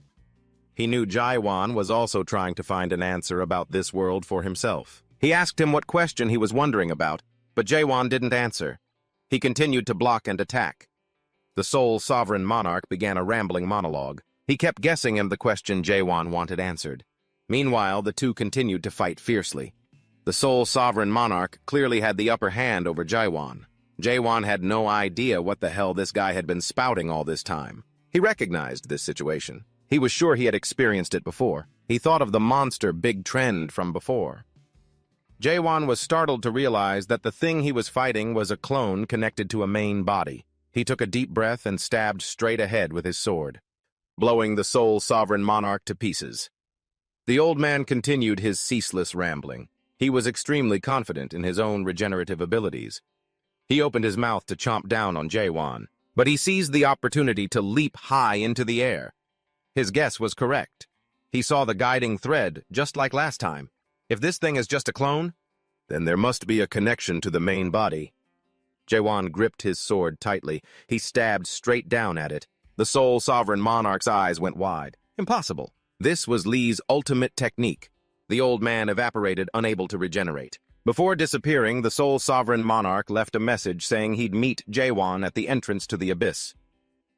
He knew Jaewon was also trying to find an answer about this world for himself. He asked him what question he was wondering about, but Jaewon didn't answer. He continued to block and attack. The Soul Sovereign Monarch began a rambling monologue. He kept guessing him the question Jaewon wanted answered. Meanwhile, the two continued to fight fiercely. The Soul Sovereign Monarch clearly had the upper hand over Jaewon. Jaewon had no idea what the hell this guy had been spouting all this time. He recognized this situation. He was sure he had experienced it before. He thought of the monster Big Trend from before. Jaewon was startled to realize that the thing he was fighting was a clone connected to a main body. He took a deep breath and stabbed straight ahead with his sword, blowing the Soul Sovereign Monarch to pieces. The old man continued his ceaseless rambling. He was extremely confident in his own regenerative abilities. He opened his mouth to chomp down on Jaewon, but he seized the opportunity to leap high into the air. His guess was correct. He saw the guiding thread, just like last time. If this thing is just a clone, then there must be a connection to the main body. Jaewon gripped his sword tightly. He stabbed straight down at it. The sole sovereign monarch's eyes went wide. Impossible. This was Lee's ultimate technique. The old man evaporated, unable to regenerate. Before disappearing, the sole sovereign monarch left a message saying he'd meet Jaewon at the entrance to the abyss.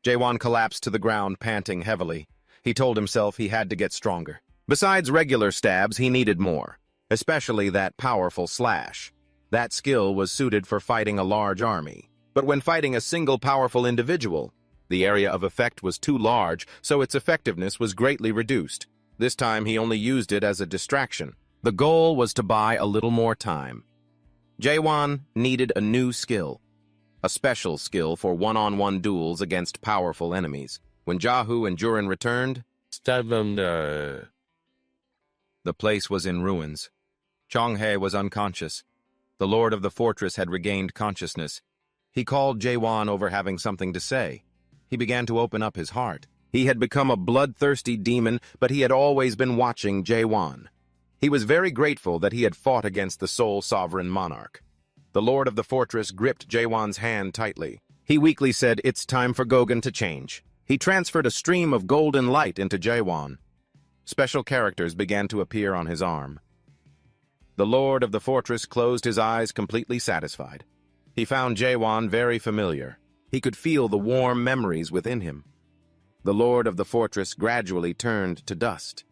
Jaewon collapsed to the ground, panting heavily. He told himself he had to get stronger. Besides regular stabs, he needed more, especially that powerful slash. That skill was suited for fighting a large army. But when fighting a single powerful individual, the area of effect was too large, so its effectiveness was greatly reduced. This time he only used it as a distraction. The goal was to buy a little more time. Jaewon needed a new skill, a special skill for one-on-one duels against powerful enemies. When Jahu and Jurin returned, the place was in ruins. Chonghae was unconscious. The lord of the fortress had regained consciousness. He called Jaewon over, having something to say. He began to open up his heart. He had become a bloodthirsty demon, but he had always been watching Jaewon. He was very grateful that he had fought against the sole sovereign monarch. The lord of the fortress gripped Jaewon's hand tightly. He weakly said, "It's time for Gogen to change." He transferred a stream of golden light into Jaewon. Special characters began to appear on his arm. The lord of the fortress closed his eyes, completely satisfied. He found Jaewon very familiar. He could feel the warm memories within him. The lord of the fortress gradually turned to dust.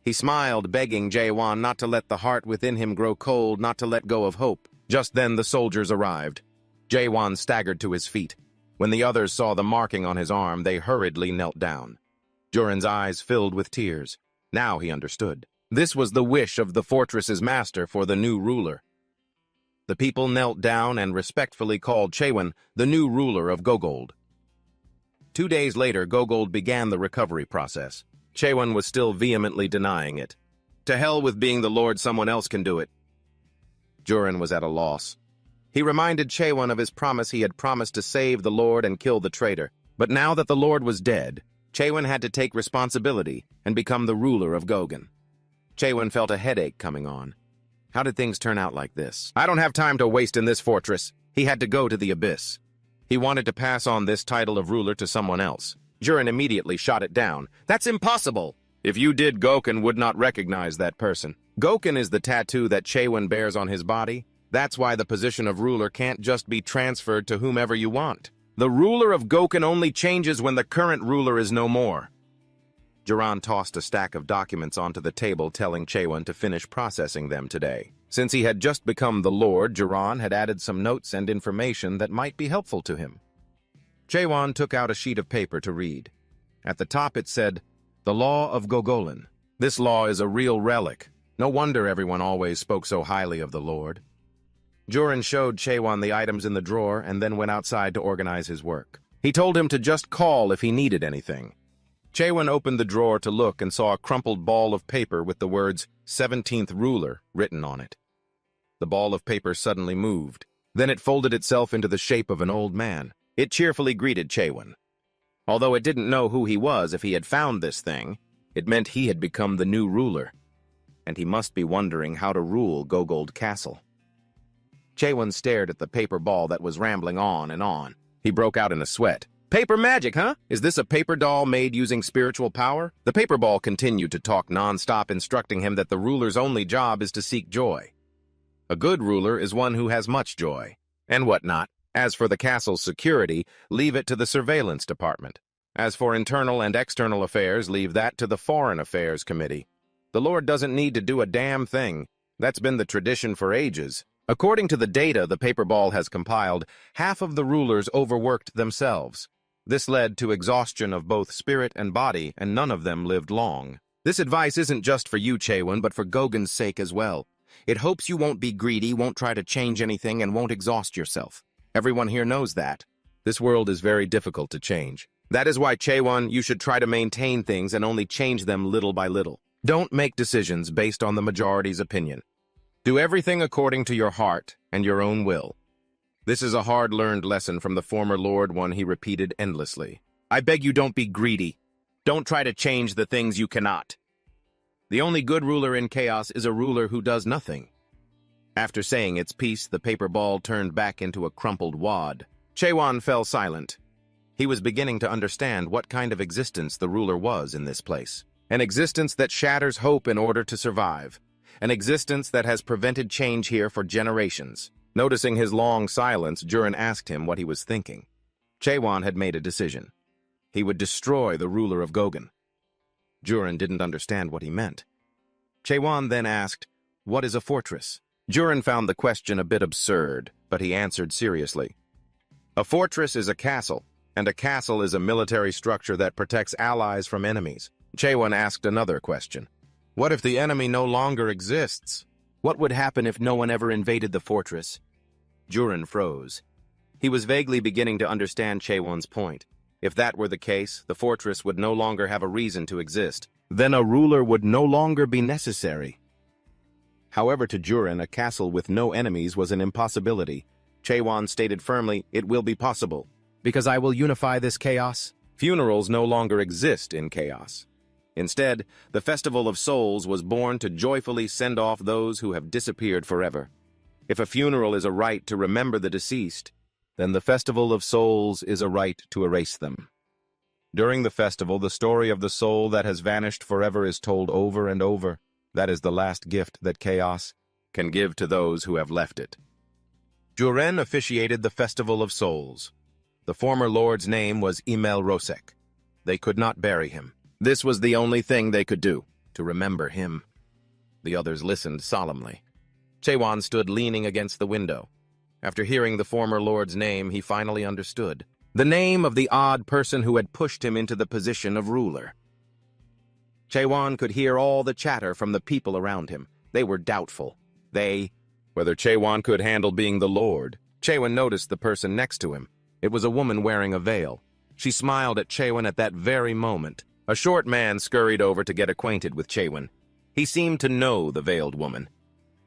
He smiled, begging Jaewon not to let the heart within him grow cold, not to let go of hope. Just then the soldiers arrived. Jaewon staggered to his feet. When the others saw the marking on his arm, they hurriedly knelt down. Jurin's eyes filled with tears. Now he understood. This was the wish of the fortress's master for the new ruler. The people knelt down and respectfully called Chaewon the new ruler of Gogold. 2 days later, Gogold began the recovery process. Chaewon was still vehemently denying it. To hell with being the lord, someone else can do it. Jurin was at a loss. He reminded Chaewon of his promise. He had promised to save the lord and kill the traitor. But now that the lord was dead, Chaewon had to take responsibility and become the ruler of Gogen. Chaewon felt a headache coming on. How did things turn out like this? I don't have time to waste in this fortress. He had to go to the abyss. He wanted to pass on this title of ruler to someone else. Jurin immediately shot it down. That's impossible! If you did, Goken would not recognize that person. Goken is the tattoo that Chaewon bears on his body. That's why the position of ruler can't just be transferred to whomever you want. The ruler of Goken only changes when the current ruler is no more. Jurin tossed a stack of documents onto the table, telling Chaewon to finish processing them today. Since he had just become the lord, Jurin had added some notes and information that might be helpful to him. Chaewon took out a sheet of paper to read. At the top it said, "The Law of Gogolan." This law is a real relic. No wonder everyone always spoke so highly of the Lord. Jurin showed Chaewon the items in the drawer and then went outside to organize his work. He told him to just call if he needed anything. Chaewon opened the drawer to look and saw a crumpled ball of paper with the words 17th Ruler written on it. The ball of paper suddenly moved. Then it folded itself into the shape of an old man. It cheerfully greeted Chaewon. Although it didn't know who he was, if he had found this thing, it meant he had become the new ruler. And he must be wondering how to rule Gogold Castle. Chaewon stared at the paper ball that was rambling on and on. He broke out in a sweat. Paper magic, huh? Is this a paper doll made using spiritual power? The paper ball continued to talk non-stop, instructing him that the ruler's only job is to seek joy. A good ruler is one who has much joy, and whatnot. As for the castle's security, leave it to the surveillance department. As for internal and external affairs, leave that to the Foreign Affairs Committee. The Lord doesn't need to do a damn thing. That's been the tradition for ages. According to the data the paper ball has compiled, half of the rulers overworked themselves. This led to exhaustion of both spirit and body, and none of them lived long. This advice isn't just for you, Chaewon, but for Gogen's sake as well. It hopes you won't be greedy, won't try to change anything, and won't exhaust yourself. Everyone here knows that. This world is very difficult to change. That is why, Chaewon, you should try to maintain things and only change them little by little. Don't make decisions based on the majority's opinion. Do everything according to your heart and your own will. This is a hard-learned lesson from the former Lord, one he repeated endlessly. I beg you, don't be greedy. Don't try to change the things you cannot. The only good ruler in chaos is a ruler who does nothing. After saying its piece, the paper ball turned back into a crumpled wad. Chaewon fell silent. He was beginning to understand what kind of existence the ruler was in this place. An existence that shatters hope in order to survive. An existence that has prevented change here for generations. Noticing his long silence, Jurin asked him what he was thinking. Chaewon had made a decision. He would destroy the ruler of Gogan. Jurin didn't understand what he meant. Chaewon then asked, "What is a fortress?" Jurin found the question a bit absurd, but he answered seriously. "A fortress is a castle, and a castle is a military structure that protects allies from enemies." Chaewon asked another question. "What if the enemy no longer exists? What would happen if no one ever invaded the fortress?" Jurin froze. He was vaguely beginning to understand Chaewon's point. If that were the case, the fortress would no longer have a reason to exist. Then a ruler would no longer be necessary. However, to Jurin, a castle with no enemies was an impossibility. Chaewon stated firmly, "It will be possible, because I will unify this chaos." Funerals no longer exist in chaos. Instead, the Festival of Souls was born to joyfully send off those who have disappeared forever. If a funeral is a rite to remember the deceased, then the Festival of Souls is a rite to erase them. During the festival, the story of the soul that has vanished forever is told over and over. That is the last gift that chaos can give to those who have left it. Jurin officiated the Festival of Souls. The former lord's name was Imel Rosek. They could not bury him. This was the only thing they could do, to remember him. The others listened solemnly. Chaewon stood leaning against the window. After hearing the former lord's name, he finally understood. The name of the odd person who had pushed him into the position of ruler. Chaewon could hear all the chatter from the people around him. They were doubtful. Whether Chaewon could handle being the lord. Chaewon noticed the person next to him. It was a woman wearing a veil. She smiled at Chaewon at that very moment. A short man scurried over to get acquainted with Chaewon. He seemed to know the veiled woman.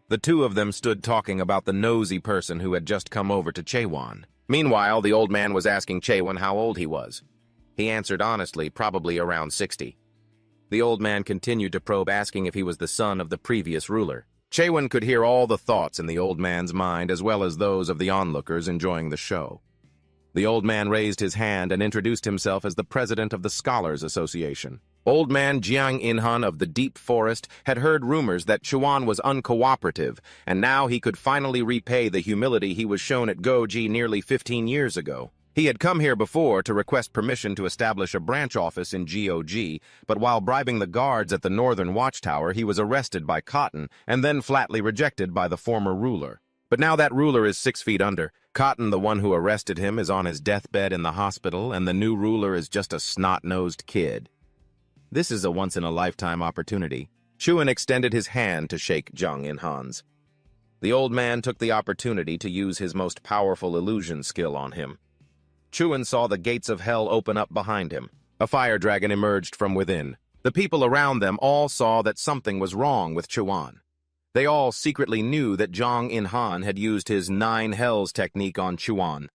The two of them stood talking about the nosy person who had just come over to Chaewon. Meanwhile, the old man was asking Chaewon how old he was. He answered honestly, probably around 60. The old man continued to probe, asking if he was the son of the previous ruler. Chaewon could hear all the thoughts in the old man's mind, as well as those of the onlookers enjoying the show. The old man raised his hand and introduced himself as the president of the Scholars Association. Old man Jiang Inhan of the Deep Forest had heard rumors that Chaewon was uncooperative, and now he could finally repay the humility he was shown at Goji nearly 15 years ago. He had come here before to request permission to establish a branch office in GOG, but while bribing the guards at the Northern Watchtower, he was arrested by Cotton and then flatly rejected by the former ruler. But now that ruler is 6 feet under. Cotton, the one who arrested him, is on his deathbed in the hospital, and the new ruler is just a snot-nosed kid. This is a once-in-a-lifetime opportunity. Chuan extended his hand to shake Jiang Inhan's. The old man took the opportunity to use his most powerful illusion skill on him. Chuan saw the gates of hell open up behind him. A fire dragon emerged from within. The people around them all saw that something was wrong with Chuan. They all secretly knew that Jiang Inhan had used his 9 Hells technique on Chuan.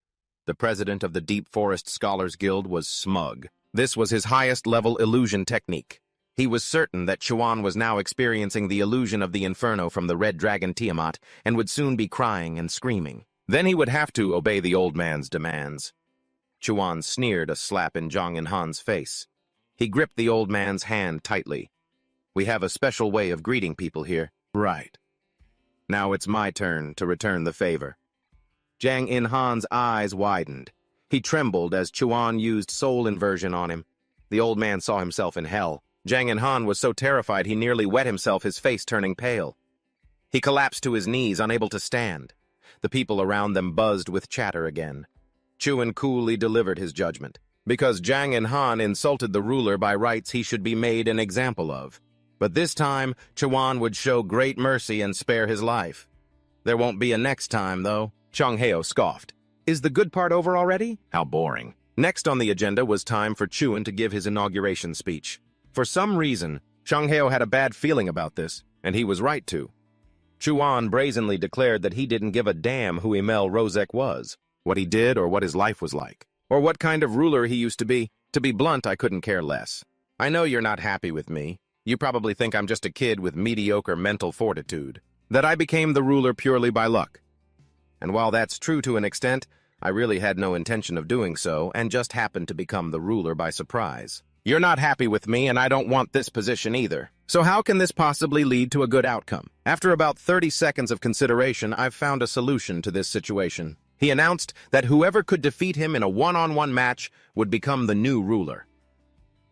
The president of the Deep Forest Scholars Guild was smug. This was his highest-level illusion technique. He was certain that Chuan was now experiencing the illusion of the inferno from the red dragon Tiamat and would soon be crying and screaming. Then he would have to obey the old man's demands. Chuan sneered a slap in Jiang Inhan's face. He gripped the old man's hand tightly. "We have a special way of greeting people here." "Right. Now it's my turn to return the favor." Jiang Inhan's eyes widened. He trembled as Chuan used soul inversion on him. The old man saw himself in hell. Jiang Inhan was so terrified he nearly wet himself, his face turning pale. He collapsed to his knees, unable to stand. The people around them buzzed with chatter again. Chuan coolly delivered his judgment. Because Jiang Inhan insulted the ruler, by rights he should be made an example of. But this time, Chuan would show great mercy and spare his life. There won't be a next time, though. Chang Heo scoffed. Is the good part over already? How boring. Next on the agenda was time for Chuan to give his inauguration speech. For some reason, Chang Heo had a bad feeling about this, and he was right to. Chuan brazenly declared that he didn't give a damn who Imel Rosek was, what he did or what his life was like, or what kind of ruler he used to be. To be blunt, I couldn't care less. I know you're not happy with me. You probably think I'm just a kid with mediocre mental fortitude. that I became the ruler purely by luck. And while that's true to an extent, I really had no intention of doing so and just happened to become the ruler by surprise. You're not happy with me, and I don't want this position either. So how can this possibly lead to a good outcome? After about 30 seconds of consideration, I've found a solution to this situation. He announced that whoever could defeat him in a one-on-one match would become the new ruler.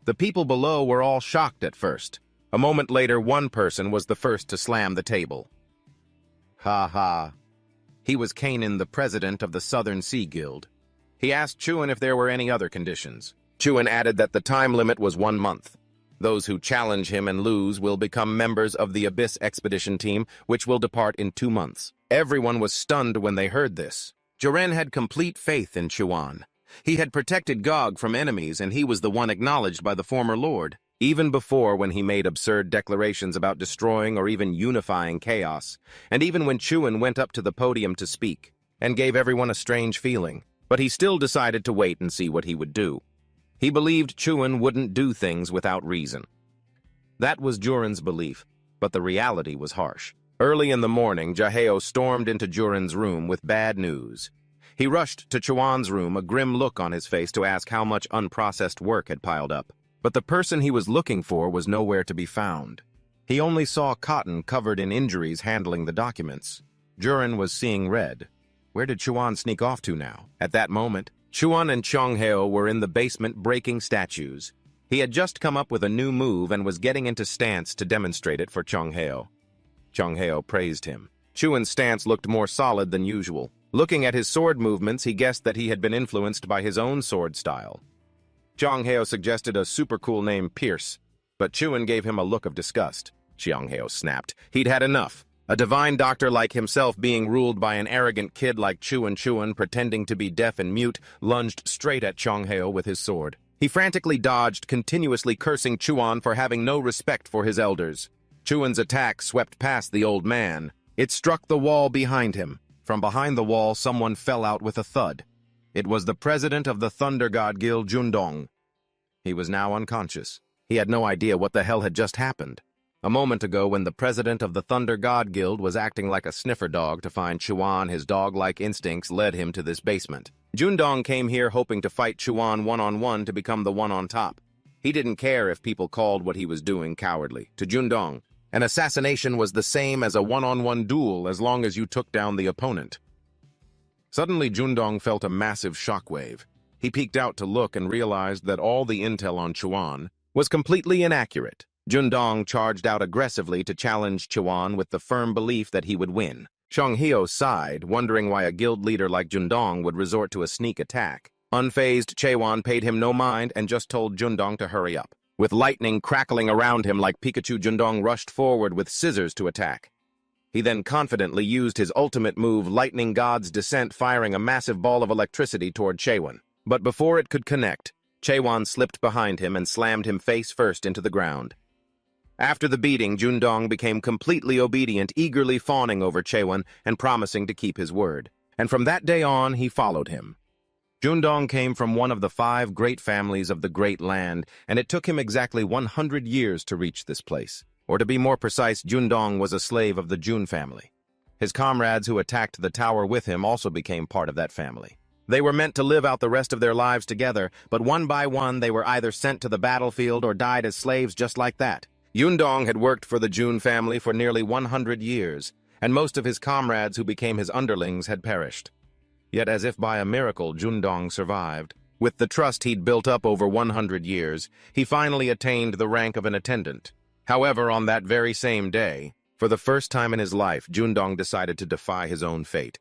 The people below were all shocked at first. A moment later, one person was the first to slam the table. Ha ha. He was Kanan, the president of the Southern Sea Guild. He asked Chuan if there were any other conditions. Chuan added that the time limit was 1 month. Those who challenge him and lose will become members of the Abyss Expedition Team, which will depart in 2 months. Everyone was stunned when they heard this. Jiren had complete faith in Chuan. He had protected Gog from enemies, and he was the one acknowledged by the former lord. Even before, when he made absurd declarations about destroying or even unifying chaos, and even when Chuan went up to the podium to speak, and gave everyone a strange feeling, but he still decided to wait and see what he would do. He believed Chuan wouldn't do things without reason. That was Juren's belief, but the reality was harsh. Early in the morning, Jaheo stormed into Juren's room with bad news. He rushed to Chuan's room, a grim look on his face, to ask how much unprocessed work had piled up. But the person he was looking for was nowhere to be found. He only saw Cotton covered in injuries handling the documents. Juren was seeing red. Where did Chuan sneak off to now? At that moment, Chuan and Chongheo were in the basement breaking statues. He had just come up with a new move and was getting into stance to demonstrate it for Chongheo. Chongheo praised him. Chuan's stance looked more solid than usual. Looking at his sword movements, he guessed that he had been influenced by his own sword style. Chongheo suggested a super cool name, Pierce, but Chuan gave him a look of disgust. Chongheo snapped. He'd had enough. A divine doctor like himself being ruled by an arrogant kid like Chuan, pretending to be deaf and mute, lunged straight at Chongheo with his sword. He frantically dodged, continuously cursing Chuan for having no respect for his elders. Chuan's attack swept past the old man. It struck the wall behind him. From behind the wall, someone fell out with a thud. It was the president of the Thunder God Guild, Jundong. He was now unconscious. He had no idea what the hell had just happened. A moment ago, when the president of the Thunder God Guild was acting like a sniffer dog to find Chuan, his dog-like instincts led him to this basement. Jundong came here hoping to fight Chuan one-on-one to become the one on top. He didn't care if people called what he was doing cowardly. To Jundong, an assassination was the same as a one-on-one duel as long as you took down the opponent. Suddenly, Jundong felt a massive shockwave. He peeked out to look and realized that all the intel on Chuan was completely inaccurate. Jundong charged out aggressively to challenge Chuan with the firm belief that he would win. Chongheo sighed, wondering why a guild leader like Jundong would resort to a sneak attack. Unfazed, Chuan paid him no mind and just told Jundong to hurry up. With lightning crackling around him like Pikachu, Jundong rushed forward with scissors to attack. He then confidently used his ultimate move, Lightning God's Descent, firing a massive ball of electricity toward Chuan. But before it could connect, Chuan slipped behind him and slammed him face first into the ground. After the beating, Jundong became completely obedient, eagerly fawning over Chuan and promising to keep his word. And from that day on, he followed him. Jundong came from one of the 5 great families of the Great Land, and it took him exactly 100 years to reach this place. Or to be more precise, Jundong was a slave of the Jun family. His comrades who attacked the tower with him also became part of that family. They were meant to live out the rest of their lives together, but one by one they were either sent to the battlefield or died as slaves just like that. Jundong had worked for the Jun family for nearly 100 years, and most of his comrades who became his underlings had perished. Yet as if by a miracle, Jundong survived. With the trust he'd built up over 100 years, he finally attained the rank of an attendant. However, on that very same day, for the first time in his life, Jundong decided to defy his own fate.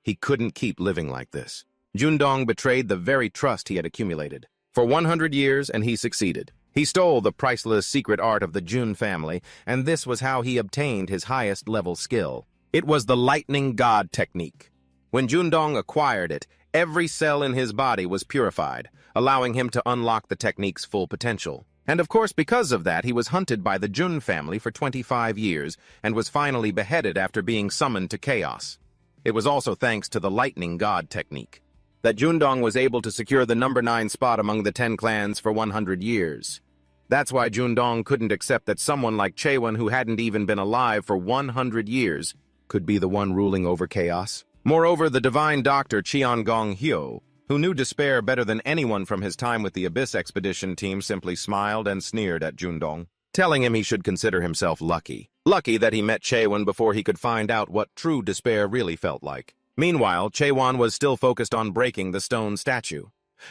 He couldn't keep living like this. Jundong betrayed the very trust he had accumulated. For 100 years, and he succeeded. He stole the priceless secret art of the Jun family, and this was how he obtained his highest level skill. It was the Lightning God technique. When Jundong acquired it, every cell in his body was purified, allowing him to unlock the technique's full potential. And of course, because of that, he was hunted by the Jun family for 25 years and was finally beheaded after being summoned to chaos. It was also thanks to the Lightning God technique that Jundong was able to secure the number 9 spot among the 10 clans for 100 years. That's why Jundong couldn't accept that someone like Chaewon, who hadn't even been alive for 100 years, could be the one ruling over chaos. Moreover, the divine doctor Cheongong-hyo, who knew despair better than anyone from his time with the Abyss Expedition team, simply smiled and sneered at Jundong, telling him he should consider himself lucky. Lucky that he met Chaewon before he could find out what true despair really felt like. Meanwhile, Chaewon was still focused on breaking the stone statue.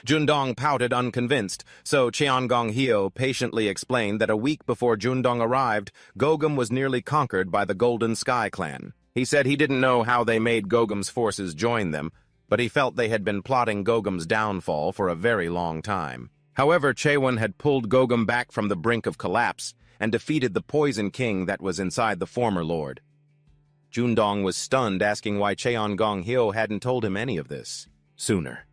Jundong pouted unconvinced, so Cheongong-hyo patiently explained that a week before Jundong arrived, Gogum was nearly conquered by the Golden Sky Clan. He said he didn't know how they made Gogum's forces join them, but he felt they had been plotting Gogum's downfall for a very long time. However, Chaewon had pulled Gogum back from the brink of collapse and defeated the Poison King that was inside the former lord. Jundong was stunned, asking why Cheongong-hyo hadn't told him any of this sooner.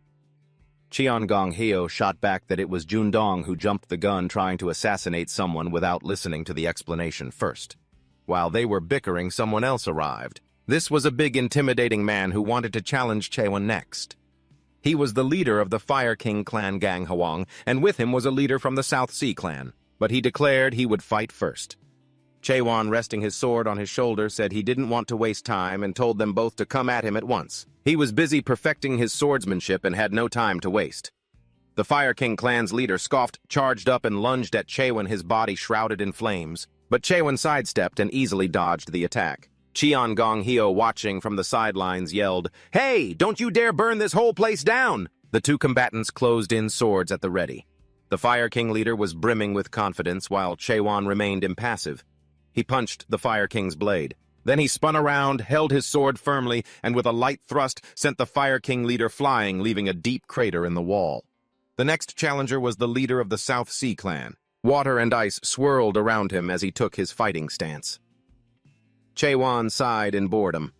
Cheongong-hyo shot back that it was Jundong who jumped the gun trying to assassinate someone without listening to the explanation first. While they were bickering, someone else arrived. This was a big, intimidating man who wanted to challenge Chaewon next. He was the leader of the Fire King clan Gang Hwang, and with him was a leader from the South Sea clan, but he declared he would fight first. Chaewon, resting his sword on his shoulder, said he didn't want to waste time and told them both to come at him at once. He was busy perfecting his swordsmanship and had no time to waste. The Fire King clan's leader scoffed, charged up, and lunged at Chaewon, his body shrouded in flames. But Chaewon sidestepped and easily dodged the attack. Cheongong-hyo, watching from the sidelines, yelled, "Hey, don't you dare burn this whole place down!" The two combatants closed in, swords at the ready. The Fire King leader was brimming with confidence, while Chaewon remained impassive. He punched the Fire King's blade. Then he spun around, held his sword firmly, and with a light thrust sent the Fire King leader flying, leaving a deep crater in the wall. The next challenger was the leader of the South Sea clan. Water and ice swirled around him as he took his fighting stance. Chaewon sighed in boredom.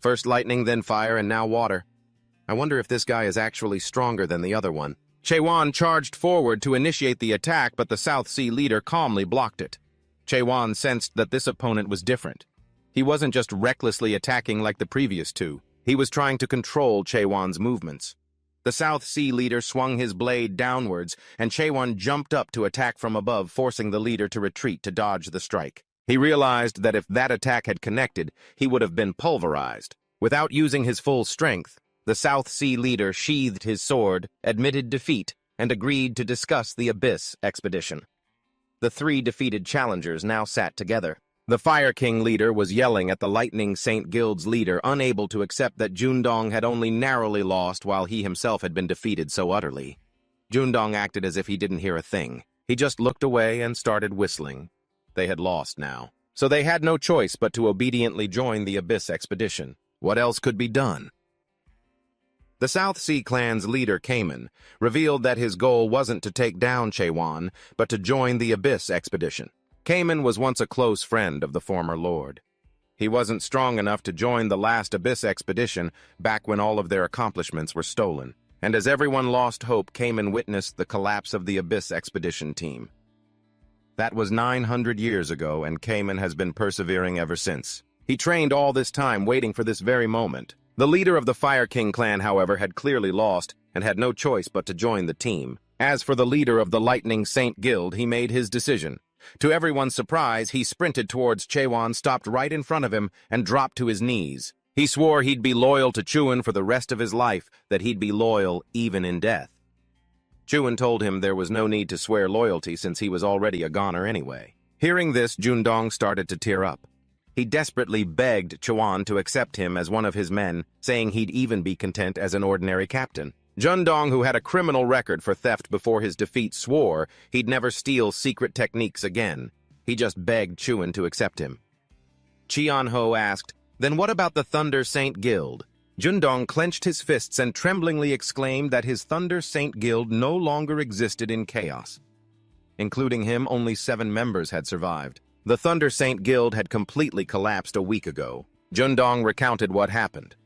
First lightning, then fire, and now water. I wonder if this guy is actually stronger than the other one. Chaewon charged forward to initiate the attack, but the South Sea leader calmly blocked it. Chaewon sensed that this opponent was different. He wasn't just recklessly attacking like the previous two. He was trying to control Chaewon's movements. The South Sea leader swung his blade downwards, and Chaewon jumped up to attack from above, forcing the leader to retreat to dodge the strike. He realized that if that attack had connected, he would have been pulverized. Without using his full strength, the South Sea leader sheathed his sword, admitted defeat, and agreed to discuss the Abyss expedition. The three defeated challengers now sat together. The Fire King leader was yelling at the Lightning Saint Guild's leader, unable to accept that Jundong had only narrowly lost while he himself had been defeated so utterly. Jundong acted as if he didn't hear a thing. He just looked away and started whistling. They had lost now, so they had no choice but to obediently join the Abyss expedition. What else could be done? The South Sea clan's leader, Kamen, revealed that his goal wasn't to take down Chaewon, but to join the Abyss expedition. Kamen was once a close friend of the former lord. He wasn't strong enough to join the last Abyss expedition back when all of their accomplishments were stolen. And as everyone lost hope, Kamen witnessed the collapse of the Abyss expedition team. That was 900 years ago, and Kamen has been persevering ever since. He trained all this time, waiting for this very moment. The leader of the Fire King clan, however, had clearly lost and had no choice but to join the team. As for the leader of the Lightning Saint Guild, he made his decision. To everyone's surprise, he sprinted towards Chaewon, stopped right in front of him, and dropped to his knees. He swore he'd be loyal to Chaewon for the rest of his life, that he'd be loyal even in death. Chaewon told him there was no need to swear loyalty since he was already a goner anyway. Hearing this, Jundong started to tear up. He desperately begged Chaewon to accept him as one of his men, saying he'd even be content as an ordinary captain. Jundong, who had a criminal record for theft before his defeat, swore he'd never steal secret techniques again. He just begged Chaewon to accept him. Cheon-ho asked, "Then what about the Thunder Saint Guild?" Jundong clenched his fists and tremblingly exclaimed that his Thunder Saint Guild no longer existed in chaos. Including him, only 7 members had survived. The Thunder Saint Guild had completely collapsed a week ago. Jundong recounted what happened.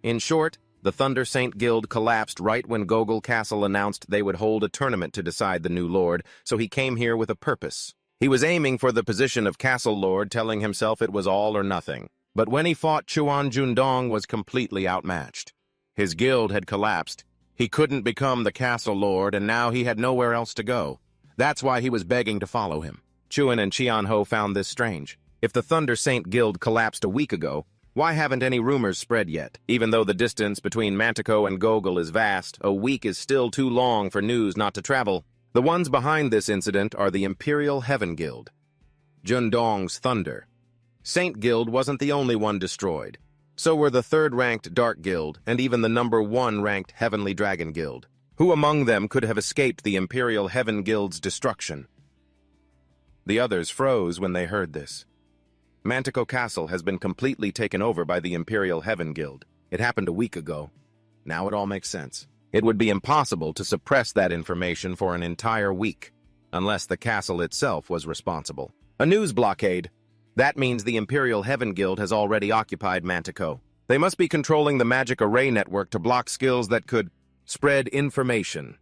In short, the Thunder Saint Guild collapsed right when Gogol Castle announced they would hold a tournament to decide the new lord, so he came here with a purpose. He was aiming for the position of Castle Lord, telling himself it was all or nothing. But when he fought Chuan, Jundong was completely outmatched. His guild had collapsed. He couldn't become the Castle Lord, and now he had nowhere else to go. That's why he was begging to follow him. Chuan and Qianho found this strange. If the Thunder Saint Guild collapsed a week ago, why haven't any rumors spread yet? Even though the distance between Mantico and Gogol is vast, a week is still too long for news not to travel. The ones behind this incident are the Imperial Heaven Guild, Jundong's Thunder. Saint Guild wasn't the only one destroyed. So were the third-ranked Dark Guild and even the number 1-ranked Heavenly Dragon Guild. Who among them could have escaped the Imperial Heaven Guild's destruction? The others froze when they heard this. Mantico Castle has been completely taken over by the Imperial Heaven Guild. It happened a week ago. Now it all makes sense. It would be impossible to suppress that information for an entire week, unless the castle itself was responsible. A news blockade. That means the Imperial Heaven Guild has already occupied Mantico. They must be controlling the magic array network to block skills that could spread information.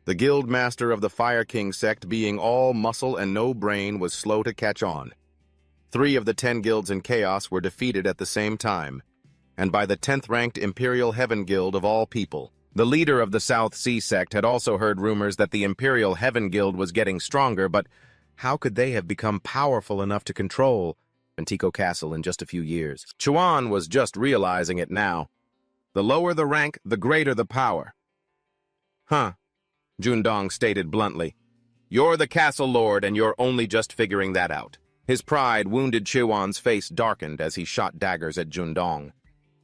The guild master of the Fire King sect, being all muscle and no brain, was slow to catch on. 3 of the 10 guilds in Chaos were defeated at the same time, and by the 10th-ranked Imperial Heaven Guild of all people. The leader of the South Sea sect had also heard rumors that the Imperial Heaven Guild was getting stronger, but how could they have become powerful enough to control Mantico Castle in just a few years? Chuan was just realizing it now. The lower the rank, the greater the power. Huh, Jundong stated bluntly. You're the castle lord and you're only just figuring that out. His pride wounded Chuan's face darkened as he shot daggers at Jundong.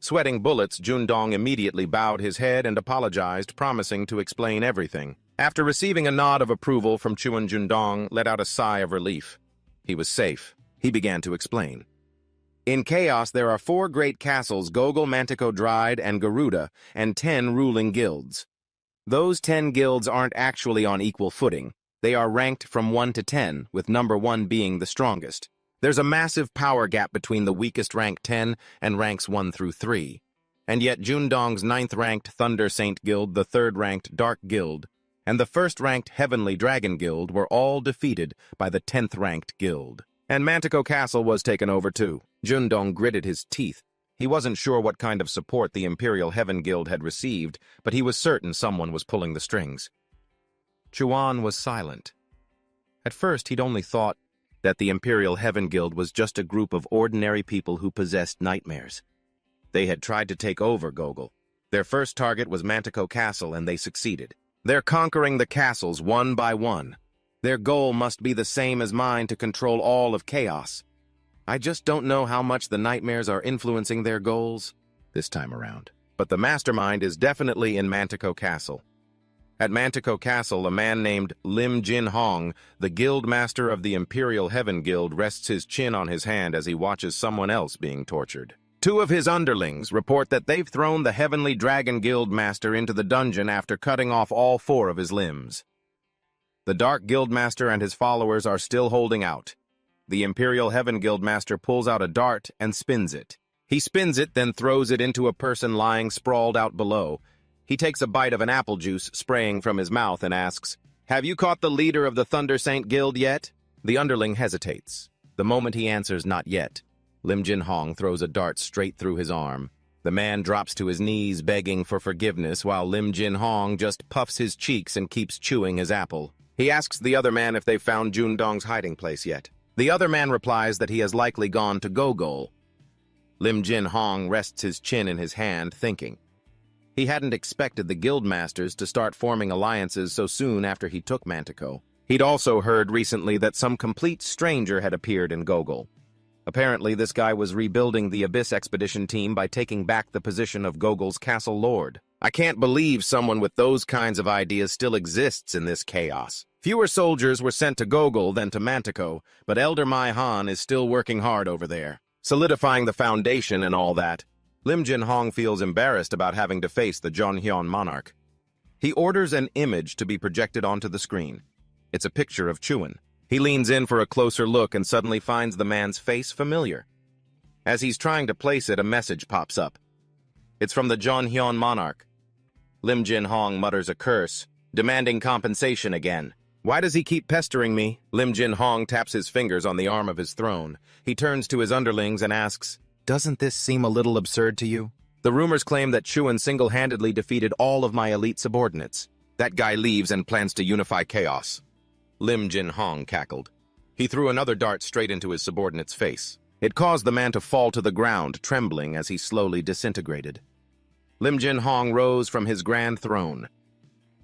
Sweating bullets, Jundong immediately bowed his head and apologized, promising to explain everything. After receiving a nod of approval from Chuan, Jundong let out a sigh of relief. He was safe. He began to explain. In Chaos, there are 4 great castles, Gogol, Mantico, Dryad, and Garuda, and 10 ruling guilds. Those 10 guilds aren't actually on equal footing. They are ranked from 1 to 10, with number 1 being the strongest. There's a massive power gap between the weakest rank 10 and ranks 1 through 3. And yet Jundong's 9th-ranked Thunder Saint Guild, the 3rd-ranked Dark Guild, and the 1st-ranked Heavenly Dragon Guild were all defeated by the 10th-ranked guild. And Mantico Castle was taken over too. Jundong gritted his teeth. He wasn't sure what kind of support the Imperial Heaven Guild had received, but he was certain someone was pulling the strings. Chuan was silent. At first, he'd only thought that the Imperial Heaven Guild was just a group of ordinary people who possessed nightmares. They had tried to take over Gogol. Their first target was Mantico Castle, and they succeeded. They're conquering the castles one by one. Their goal must be the same as mine, to control all of Chaos. I just don't know how much the nightmares are influencing their goals this time around. But the mastermind is definitely in Mantico Castle. At Mantico Castle, a man named Lim Jin Hong, the guild master of the Imperial Heaven Guild, rests his chin on his hand as he watches someone else being tortured. 2 of his underlings report that they've thrown the Heavenly Dragon Guild master into the dungeon after cutting off all 4 of his limbs. The Dark Guild master and his followers are still holding out. The Imperial Heaven Guild master pulls out a dart and spins it. He spins it, then throws it into a person lying sprawled out below. He takes a bite of an apple juice spraying from his mouth and asks, "Have you caught the leader of the Thunder Saint Guild yet?" The underling hesitates. The moment he answers not yet, Lim Jin Hong throws a dart straight through his arm. The man drops to his knees begging for forgiveness while Lim Jin Hong just puffs his cheeks and keeps chewing his apple. He asks the other man if they've found Jundong's hiding place yet. The other man replies that he has likely gone to Gogol. Lim Jin Hong rests his chin in his hand, thinking. He hadn't expected the guild masters to start forming alliances so soon after he took Mantico. He'd also heard recently that some complete stranger had appeared in Gogol. Apparently, this guy was rebuilding the Abyss Expedition team by taking back the position of Gogol's castle lord. I can't believe someone with those kinds of ideas still exists in this chaos. Fewer soldiers were sent to Gogol than to Mantico, but Elder Mai Han is still working hard over there, solidifying the foundation and all that. Lim Jin Hong feels embarrassed about having to face the Jonhyeon monarch. He orders an image to be projected onto the screen. It's a picture of Chuan. He leans in for a closer look and suddenly finds the man's face familiar. As he's trying to place it, a message pops up. It's from the Jonhyeon monarch. Lim Jin Hong mutters a curse, demanding compensation again. Why does he keep pestering me? Lim Jin Hong taps his fingers on the arm of his throne. He turns to his underlings and asks, "Doesn't this seem a little absurd to you? The rumors claim that Chuan single-handedly defeated all of my elite subordinates. That guy leaves and plans to unify Chaos. Lim Jin Hong cackled. He threw another dart straight into his subordinate's face. It caused the man to fall to the ground, trembling as he slowly disintegrated. Lim Jin Hong rose from his grand throne.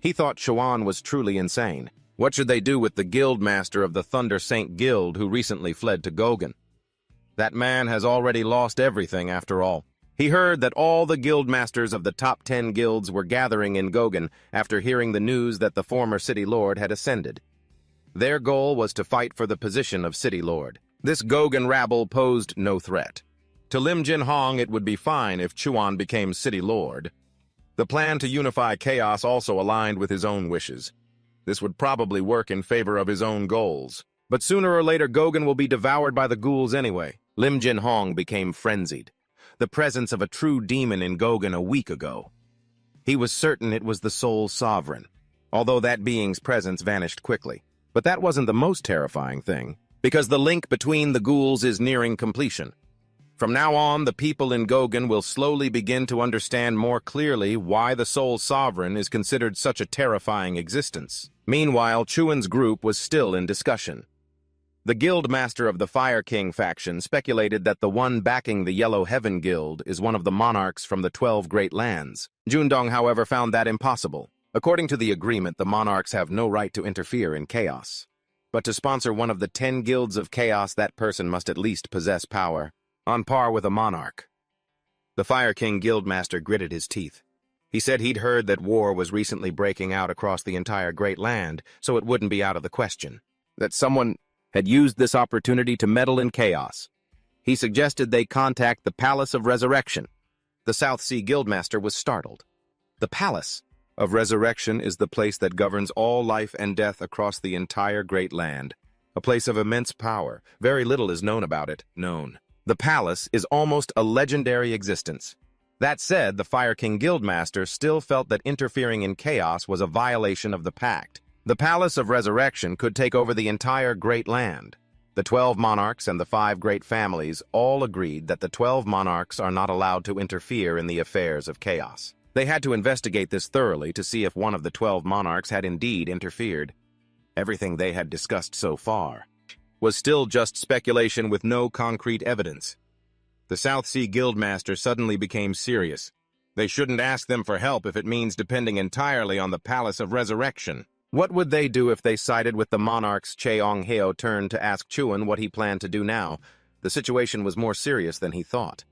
He thought Chuan was truly insane. What should they do with the guild master of the Thunder Saint Guild who recently fled to Gogan? That man has already lost everything after all. He heard that all the guild masters of the top 10 guilds were gathering in Gogan after hearing the news that the former city lord had ascended. Their goal was to fight for the position of city lord. This Gogan rabble posed no threat. To Lim Jin Hong, it would be fine if Chuan became city lord. The plan to unify chaos also aligned with his own wishes. This would probably work in favor of his own goals. But sooner or later, Gogan will be devoured by the ghouls anyway. Lim Jin Hong became frenzied. The presence of a true demon in Gogan a week ago. He was certain it was the sole sovereign, although that being's presence vanished quickly. But that wasn't the most terrifying thing, because the link between the ghouls is nearing completion. From now on, the people in Gogan will slowly begin to understand more clearly why the sole sovereign is considered such a terrifying existence. Meanwhile, Chuan's group was still in discussion. The guild master of the Fire King faction speculated that the one backing the Yellow Heaven Guild is one of the monarchs from the 12 Great Lands. Jundong, however, found that impossible. According to the agreement, the monarchs have no right to interfere in chaos. But to sponsor one of the 10 guilds of chaos, that person must at least possess power, on par with a monarch. The Fire King guildmaster gritted his teeth. He said he'd heard that war was recently breaking out across the entire Great Land, so it wouldn't be out of the question. That someone had used this opportunity to meddle in chaos. He suggested they contact the Palace of Resurrection. The South Sea Guildmaster was startled. The Palace of Resurrection is the place that governs all life and death across the entire Great Land. A place of immense power. Very little is known about it. The palace is almost a legendary existence. That said, the Fire King Guildmaster still felt that interfering in chaos was a violation of the pact. The Palace of Resurrection could take over the entire Great Land. The 12 monarchs and the 5 great families all agreed that the 12 monarchs are not allowed to interfere in the affairs of chaos. They had to investigate this thoroughly to see if one of the 12 monarchs had indeed interfered. Everything they had discussed so far was still just speculation with no concrete evidence. The South Sea Guildmaster suddenly became serious. They shouldn't ask them for help if it means depending entirely on the Palace of Resurrection. What would they do if they sided with the monarchs? Cheong Heo turned to ask Chuan what he planned to do now. The situation was more serious than he thought.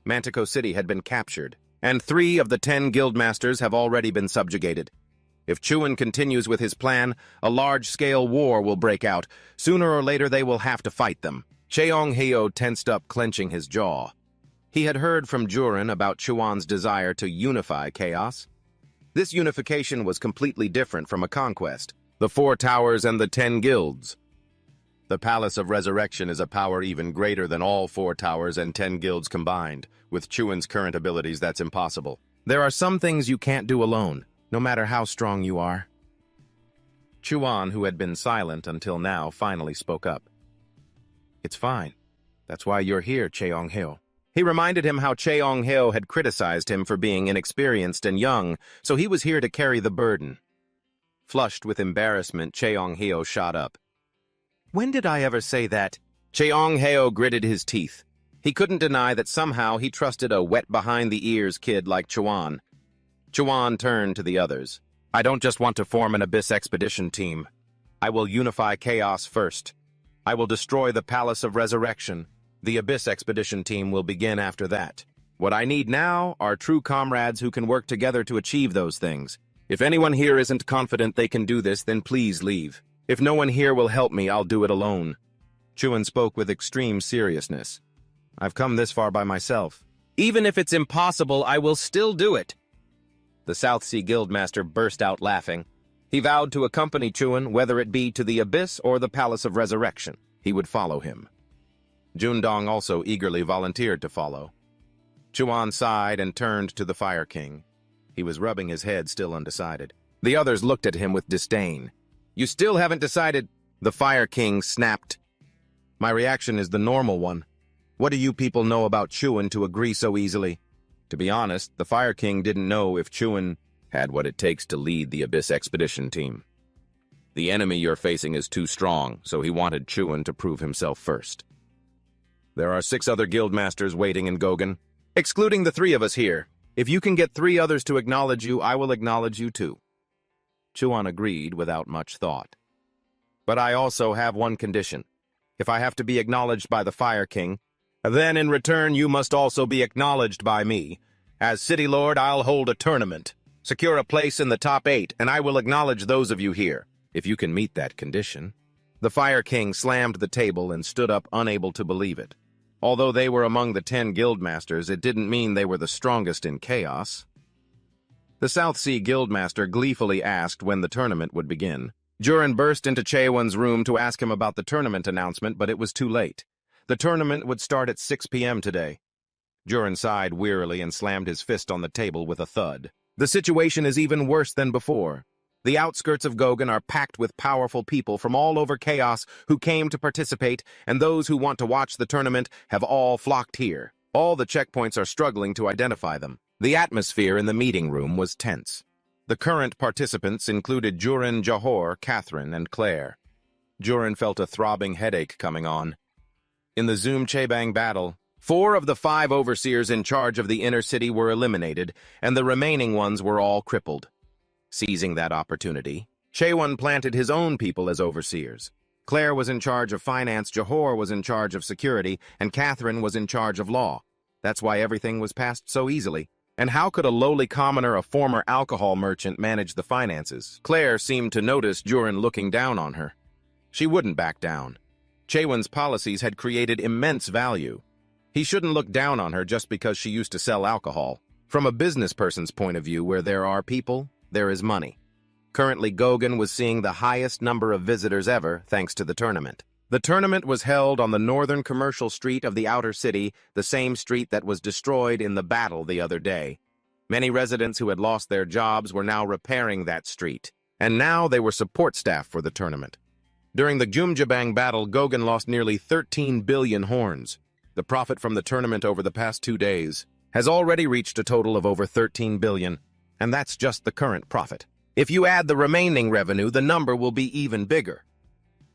Mantico City had been captured, and 3 of the 10 guildmasters have already been subjugated. If Chuan continues with his plan, a large-scale war will break out. Sooner or later, they will have to fight them. Cheong Heo tensed up, clenching his jaw. He had heard from Jurin about Chuan's desire to unify chaos. This unification was completely different from a conquest. The 4 towers and the 10 guilds. The Palace of Resurrection is a power even greater than all 4 towers and 10 guilds combined. With Chuan's current abilities, that's impossible. There are some things you can't do alone, no matter how strong you are. Chuan, who had been silent until now, finally spoke up. It's fine. That's why you're here, Cheong Heo. He reminded him how Cheong Heo had criticized him for being inexperienced and young, so he was here to carry the burden. Flushed with embarrassment, Cheong Heo shot up. When did I ever say that? Cheong Heo gritted his teeth. He couldn't deny that somehow he trusted a wet-behind-the-ears kid like Chuan. Chuan turned to the others. I don't just want to form an Abyss expedition team. I will unify chaos first. I will destroy the Palace of Resurrection. The Abyss expedition team will begin after that. What I need now are true comrades who can work together to achieve those things. If anyone here isn't confident they can do this, then please leave. If no one here will help me, I'll do it alone. Chuan spoke with extreme seriousness. I've come this far by myself. Even if it's impossible, I will still do it. The South Sea Guildmaster burst out laughing. He vowed to accompany Chuan, whether it be to the Abyss or the Palace of Resurrection. He would follow him. Jundong also eagerly volunteered to follow. Chuan sighed and turned to the Fire King. He was rubbing his head, still undecided. The others looked at him with disdain. You still haven't decided? The Fire King snapped. My reaction is the normal one. What do you people know about Chuan to agree so easily? To be honest, the Fire King didn't know if Chuan had what it takes to lead the Abyss expedition team. The enemy you're facing is too strong, so he wanted Chuan to prove himself first. There are 6 other guildmasters waiting in Gogen, excluding the 3 of us here. If you can get 3 others to acknowledge you, I will acknowledge you too. Chuan agreed without much thought. But I also have one condition. If I have to be acknowledged by the Fire King, then in return you must also be acknowledged by me. As City Lord, I'll hold a tournament, secure a place in the top 8, and I will acknowledge those of you here, if you can meet that condition. The Fire King slammed the table and stood up, unable to believe it. Although they were among the 10 guildmasters, it didn't mean they were the strongest in chaos. The South Sea Guildmaster gleefully asked when the tournament would begin. Jurin burst into Chaewon's room to ask him about the tournament announcement, but it was too late. The tournament would start at 6 p.m. today. Jurin sighed wearily and slammed his fist on the table with a thud. The situation is even worse than before. The outskirts of Gogen are packed with powerful people from all over Chaos who came to participate, and those who want to watch the tournament have all flocked here. All the checkpoints are struggling to identify them. The atmosphere in the meeting room was tense. The current participants included Jurin, Johor, Catherine, and Claire. Jurin felt a throbbing headache coming on. In the Zoom Chaebang battle, 4 of the 5 overseers in charge of the inner city were eliminated, and the remaining ones were all crippled. Seizing that opportunity, Chaewon planted his own people as overseers. Claire was in charge of finance, Johor was in charge of security, and Catherine was in charge of law. That's why everything was passed so easily. And how could a lowly commoner, a former alcohol merchant, manage the finances? Claire seemed to notice Jurin looking down on her. She wouldn't back down. Chaewon's policies had created immense value. He shouldn't look down on her just because she used to sell alcohol. From a business person's point of view, where there are people, there is money. Currently, Gogen was seeing the highest number of visitors ever thanks to the tournament. The tournament was held on the northern commercial street of the outer city, the same street that was destroyed in the battle the other day. Many residents who had lost their jobs were now repairing that street, and now they were support staff for the tournament. During the Jumjabang battle, Gogen lost nearly 13 billion horns. The profit from the tournament over the past 2 days has already reached a total of over 13 billion, and that's just the current profit. If you add the remaining revenue, the number will be even bigger.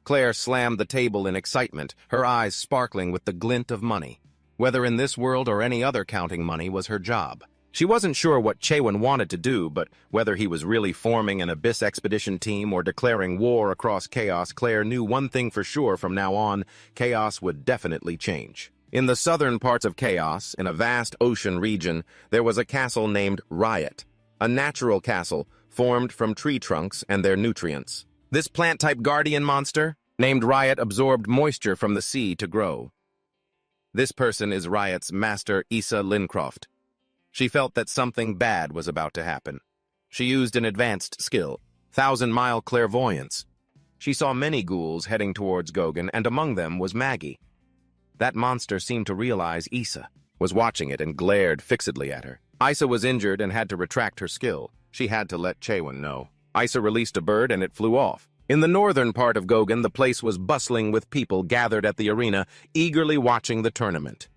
Claire slammed the table in excitement, her eyes sparkling with the glint of money. Whether in this world or any other, counting money was her job. She wasn't sure what Chaewon wanted to do, but whether he was really forming an Abyss expedition team or declaring war across Chaos, Claire knew one thing for sure: from now on, Chaos would definitely change. In the southern parts of Chaos, in a vast ocean region, there was a castle named Riot, a natural castle formed from tree trunks and their nutrients. This plant-type guardian monster, named Riot, absorbed moisture from the sea to grow. This person is Riot's master, Issa Lincroft. She felt that something bad was about to happen. She used an advanced skill, 1,000-mile clairvoyance. She saw many ghouls heading towards Gogen, and among them was Maggie. That monster seemed to realize Issa was watching it and glared fixedly at her. Issa was injured and had to retract her skill. She had to let Chaewon know. Issa released a bird and it flew off. In the northern part of Gogen, the place was bustling with people gathered at the arena, eagerly watching the tournament.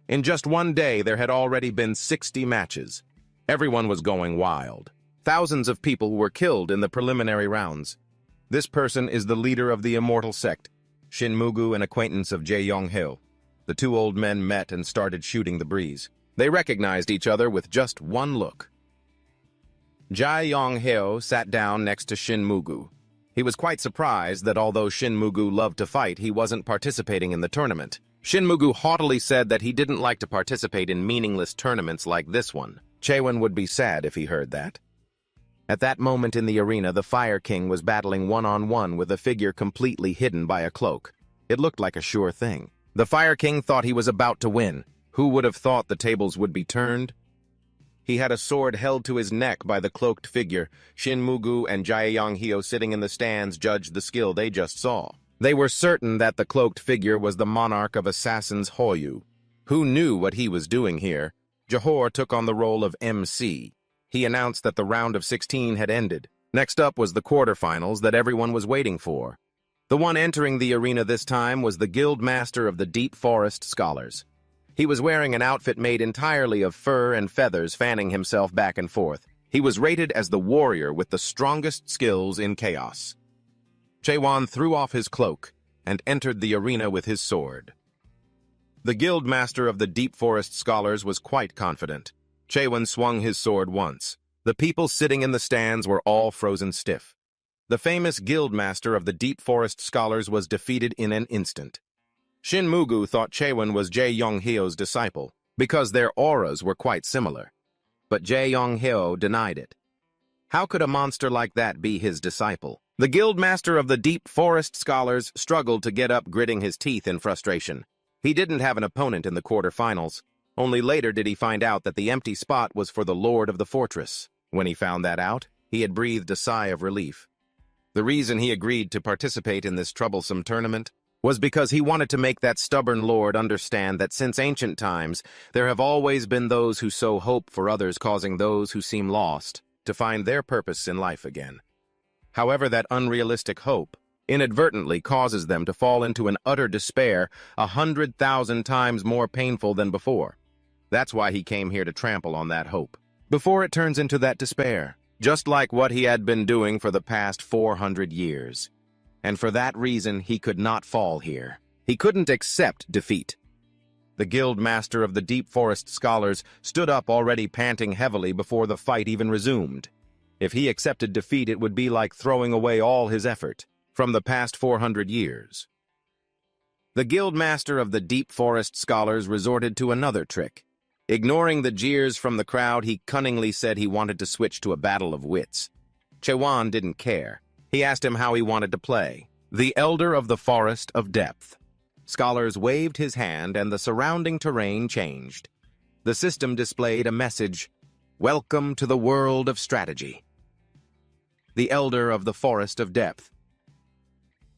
In just one day, there had already been 60 matches. Everyone was going wild. Thousands of people were killed in the preliminary rounds. This person is the leader of the Immortal Sect, Shin Mugu, an acquaintance of Jae Yong-hil. The 2 old men met and started shooting the breeze. They recognized each other with just one look. Jae Yong-hil sat down next to Shin Mugu. He was quite surprised that although Shin Mugu loved to fight, he wasn't participating in the tournament. Shin Mugu haughtily said that he didn't like to participate in meaningless tournaments like this one. Chaewon would be sad if he heard that. At that moment in the arena, the Fire King was battling one-on-one with a figure completely hidden by a cloak. It looked like a sure thing. The Fire King thought he was about to win. Who would have thought the tables would be turned? He had a sword held to his neck by the cloaked figure. Shin Mugu and Jae Yong-hyo, sitting in the stands, judged the skill they just saw. They were certain that the cloaked figure was the monarch of assassins Hoyu. Who knew what he was doing here? Johor took on the role of MC. He announced that the round of 16 had ended. Next up was the quarterfinals that everyone was waiting for. The one entering the arena this time was the Guild Master of the Deep Forest Scholars. He was wearing an outfit made entirely of fur and feathers, fanning himself back and forth. He was rated as the warrior with the strongest skills in Chaos. Chaewon threw off his cloak and entered the arena with his sword. The guild master of the Deep Forest Scholars was quite confident. Chaewon swung his sword once. The people sitting in the stands were all frozen stiff. The famous guild master of the Deep Forest Scholars was defeated in an instant. Shin Mugu thought Chaewon was Jae Yong-hyo's disciple, because their auras were quite similar. But Jae Yong-hyo denied it. How could a monster like that be his disciple? The guild master of the Deep Forest Scholars struggled to get up, gritting his teeth in frustration. He didn't have an opponent in the quarterfinals. Only later did he find out that the empty spot was for the Lord of the Fortress. When he found that out, he had breathed a sigh of relief. The reason he agreed to participate in this troublesome tournament was because he wanted to make that stubborn lord understand that since ancient times, there have always been those who sow hope for others, causing those who seem lost to find their purpose in life again. However, that unrealistic hope inadvertently causes them to fall into an utter despair 100,000 times more painful than before. That's why he came here to trample on that hope, before it turns into that despair, just like what he had been doing for the past 400 years. And for that reason, he could not fall here. He couldn't accept defeat. The guild master of the Deep Forest Scholars stood up, already panting heavily before the fight even resumed. If he accepted defeat, it would be like throwing away all his effort from the past 400 years. The guild master of the Deep Forest Scholars resorted to another trick. Ignoring the jeers from the crowd, he cunningly said he wanted to switch to a battle of wits. Chaewon didn't care. He asked him how he wanted to play. The Elder of the Forest of Depth. Scholars waved his hand and the surrounding terrain changed. The system displayed a message, "Welcome to the world of strategy." The Elder of the Forest of Depth.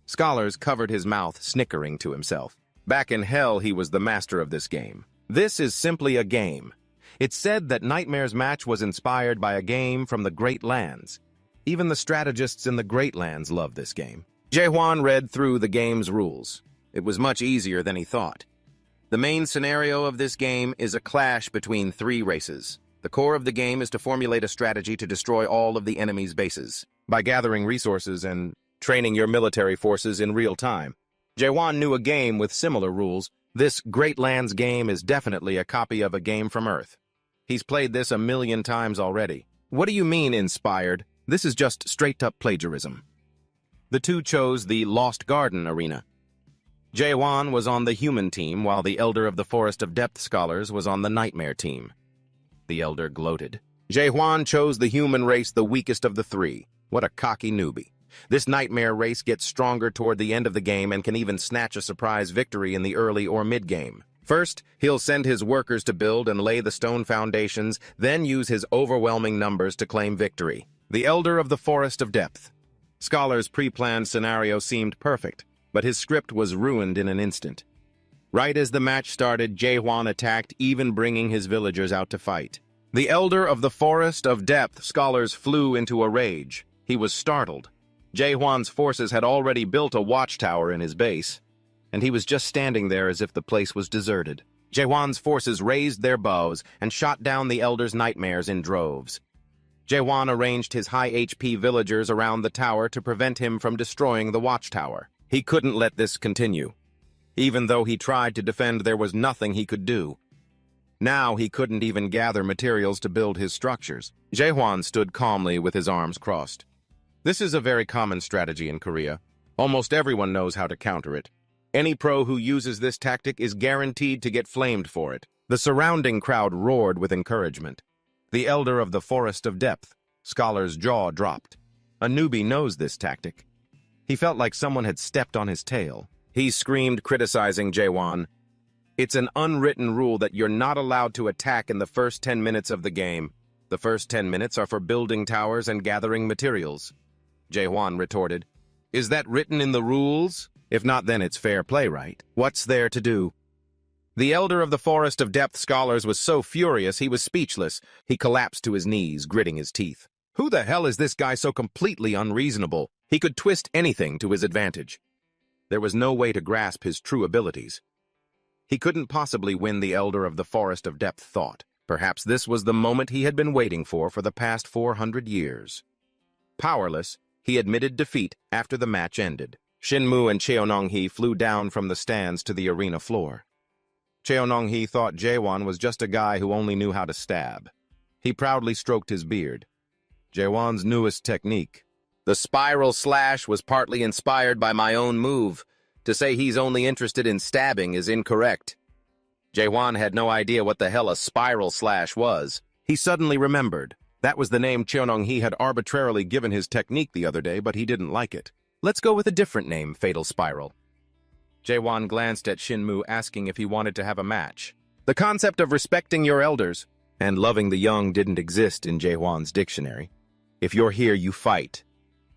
Scholars covered his mouth, snickering to himself. Back in hell, he was the master of this game. This is simply a game. It's said that Nightmare's match was inspired by a game from the Great Lands. Even the strategists in the Great Lands love this game. Jaehwan read through the game's rules. It was much easier than he thought. The main scenario of this game is a clash between three races. The core of the game is to formulate a strategy to destroy all of the enemy's bases by gathering resources and training your military forces in real time. Jaehwan knew a game with similar rules. This Great Lands game is definitely a copy of a game from Earth. He's played this 1,000,000 times already. What do you mean, inspired? This is just straight-up plagiarism. The two chose the Lost Garden arena. Jaehwan was on the human team, while the Elder of the Forest of Depth Scholars was on the Nightmare team. The Elder gloated. Jaehwan chose the human race, the weakest of the three. What a cocky newbie. This Nightmare race gets stronger toward the end of the game and can even snatch a surprise victory in the early or mid-game. First, he'll send his workers to build and lay the stone foundations, then use his overwhelming numbers to claim victory. The Elder of the Forest of Depth. Scholar's pre-planned scenario seemed perfect, but his script was ruined in an instant. Right as the match started, Jaehwan attacked, even bringing his villagers out to fight. The Elder of the Forest of Depth Scholars flew into a rage. He was startled. Jaehwan's forces had already built a watchtower in his base, and he was just standing there as if the place was deserted. Jaehwan's forces raised their bows and shot down the Elder's nightmares in droves. Jaehwan arranged his high HP villagers around the tower to prevent him from destroying the watchtower. He couldn't let this continue. Even though he tried to defend, there was nothing he could do. Now he couldn't even gather materials to build his structures. Jaehwan stood calmly with his arms crossed. This is a very common strategy in Korea. Almost everyone knows how to counter it. Any pro who uses this tactic is guaranteed to get flamed for it. The surrounding crowd roared with encouragement. The Elder of the Forest of Depth. Scholar's jaw dropped. A newbie knows this tactic. He felt like someone had stepped on his tail. He screamed, criticizing Jaehwan. It's an unwritten rule that you're not allowed to attack in the first 10 minutes of the game. The first 10 minutes are for building towers and gathering materials. Jaehwan retorted. Is that written in the rules? If not, then it's fair play, right? What's there to do? The Elder of the Forest of Depth Scholars was so furious he was speechless. He collapsed to his knees, gritting his teeth. Who the hell is this guy so completely unreasonable? He could twist anything to his advantage. There was no way to grasp his true abilities. He couldn't possibly win, the Elder of the Forest of Depth thought. Perhaps this was the moment he had been waiting for the past 400 years. Powerless, He admitted defeat after the match ended. Shinmu and Cheononghi flew down from the stands to the arena floor. Cheononghi thought Jaewon was just a guy who only knew how to stab. He proudly stroked his beard. Jaewon's newest technique. The spiral slash was partly inspired by my own move. To say he's only interested in stabbing is incorrect. Jaewon had no idea what the hell a spiral slash was. He suddenly remembered. That was the name Cheononghi had arbitrarily given his technique the other day, but he didn't like it. Let's go with a different name, Fatal Spiral. Jaewon glanced at Shinmu, asking if he wanted to have a match. The concept of respecting your elders and loving the young didn't exist in Jaewon's dictionary. If you're here, you fight.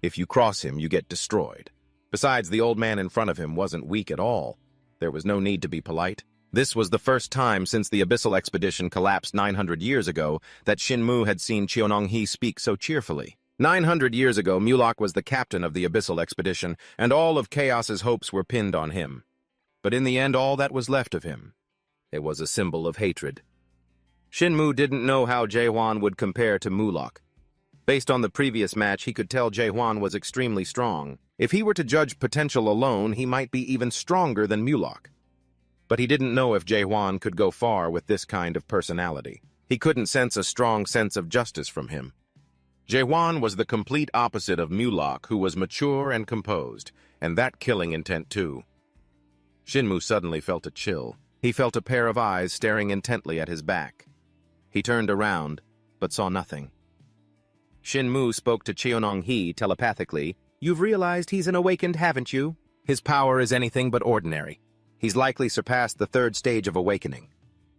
If you cross him, you get destroyed. Besides, the old man in front of him wasn't weak at all. There was no need to be polite. This was the first time since the Abyssal Expedition collapsed 900 years ago that Shinmu had seen Cheononghi speak so cheerfully. 900 years ago, Mulok was the captain of the Abyssal Expedition, and all of Chaos's hopes were pinned on him. But in the end, all that was left of him, it was a symbol of hatred. Shinmu didn't know how Jaewon would compare to Mulok. Based on the previous match, he could tell Jaewon was extremely strong. If he were to judge potential alone, he might be even stronger than Mulok. But he didn't know if Jaewon could go far with this kind of personality. He couldn't sense a strong sense of justice from him. Jaewon was the complete opposite of Mulok, who was mature and composed, and that killing intent too. Shinmu suddenly felt a chill. He felt a pair of eyes staring intently at his back. He turned around, but saw nothing. Shinmu spoke to Cheononghi telepathically. You've realized he's an awakened, haven't you? His power is anything but ordinary. He's likely surpassed the third stage of awakening.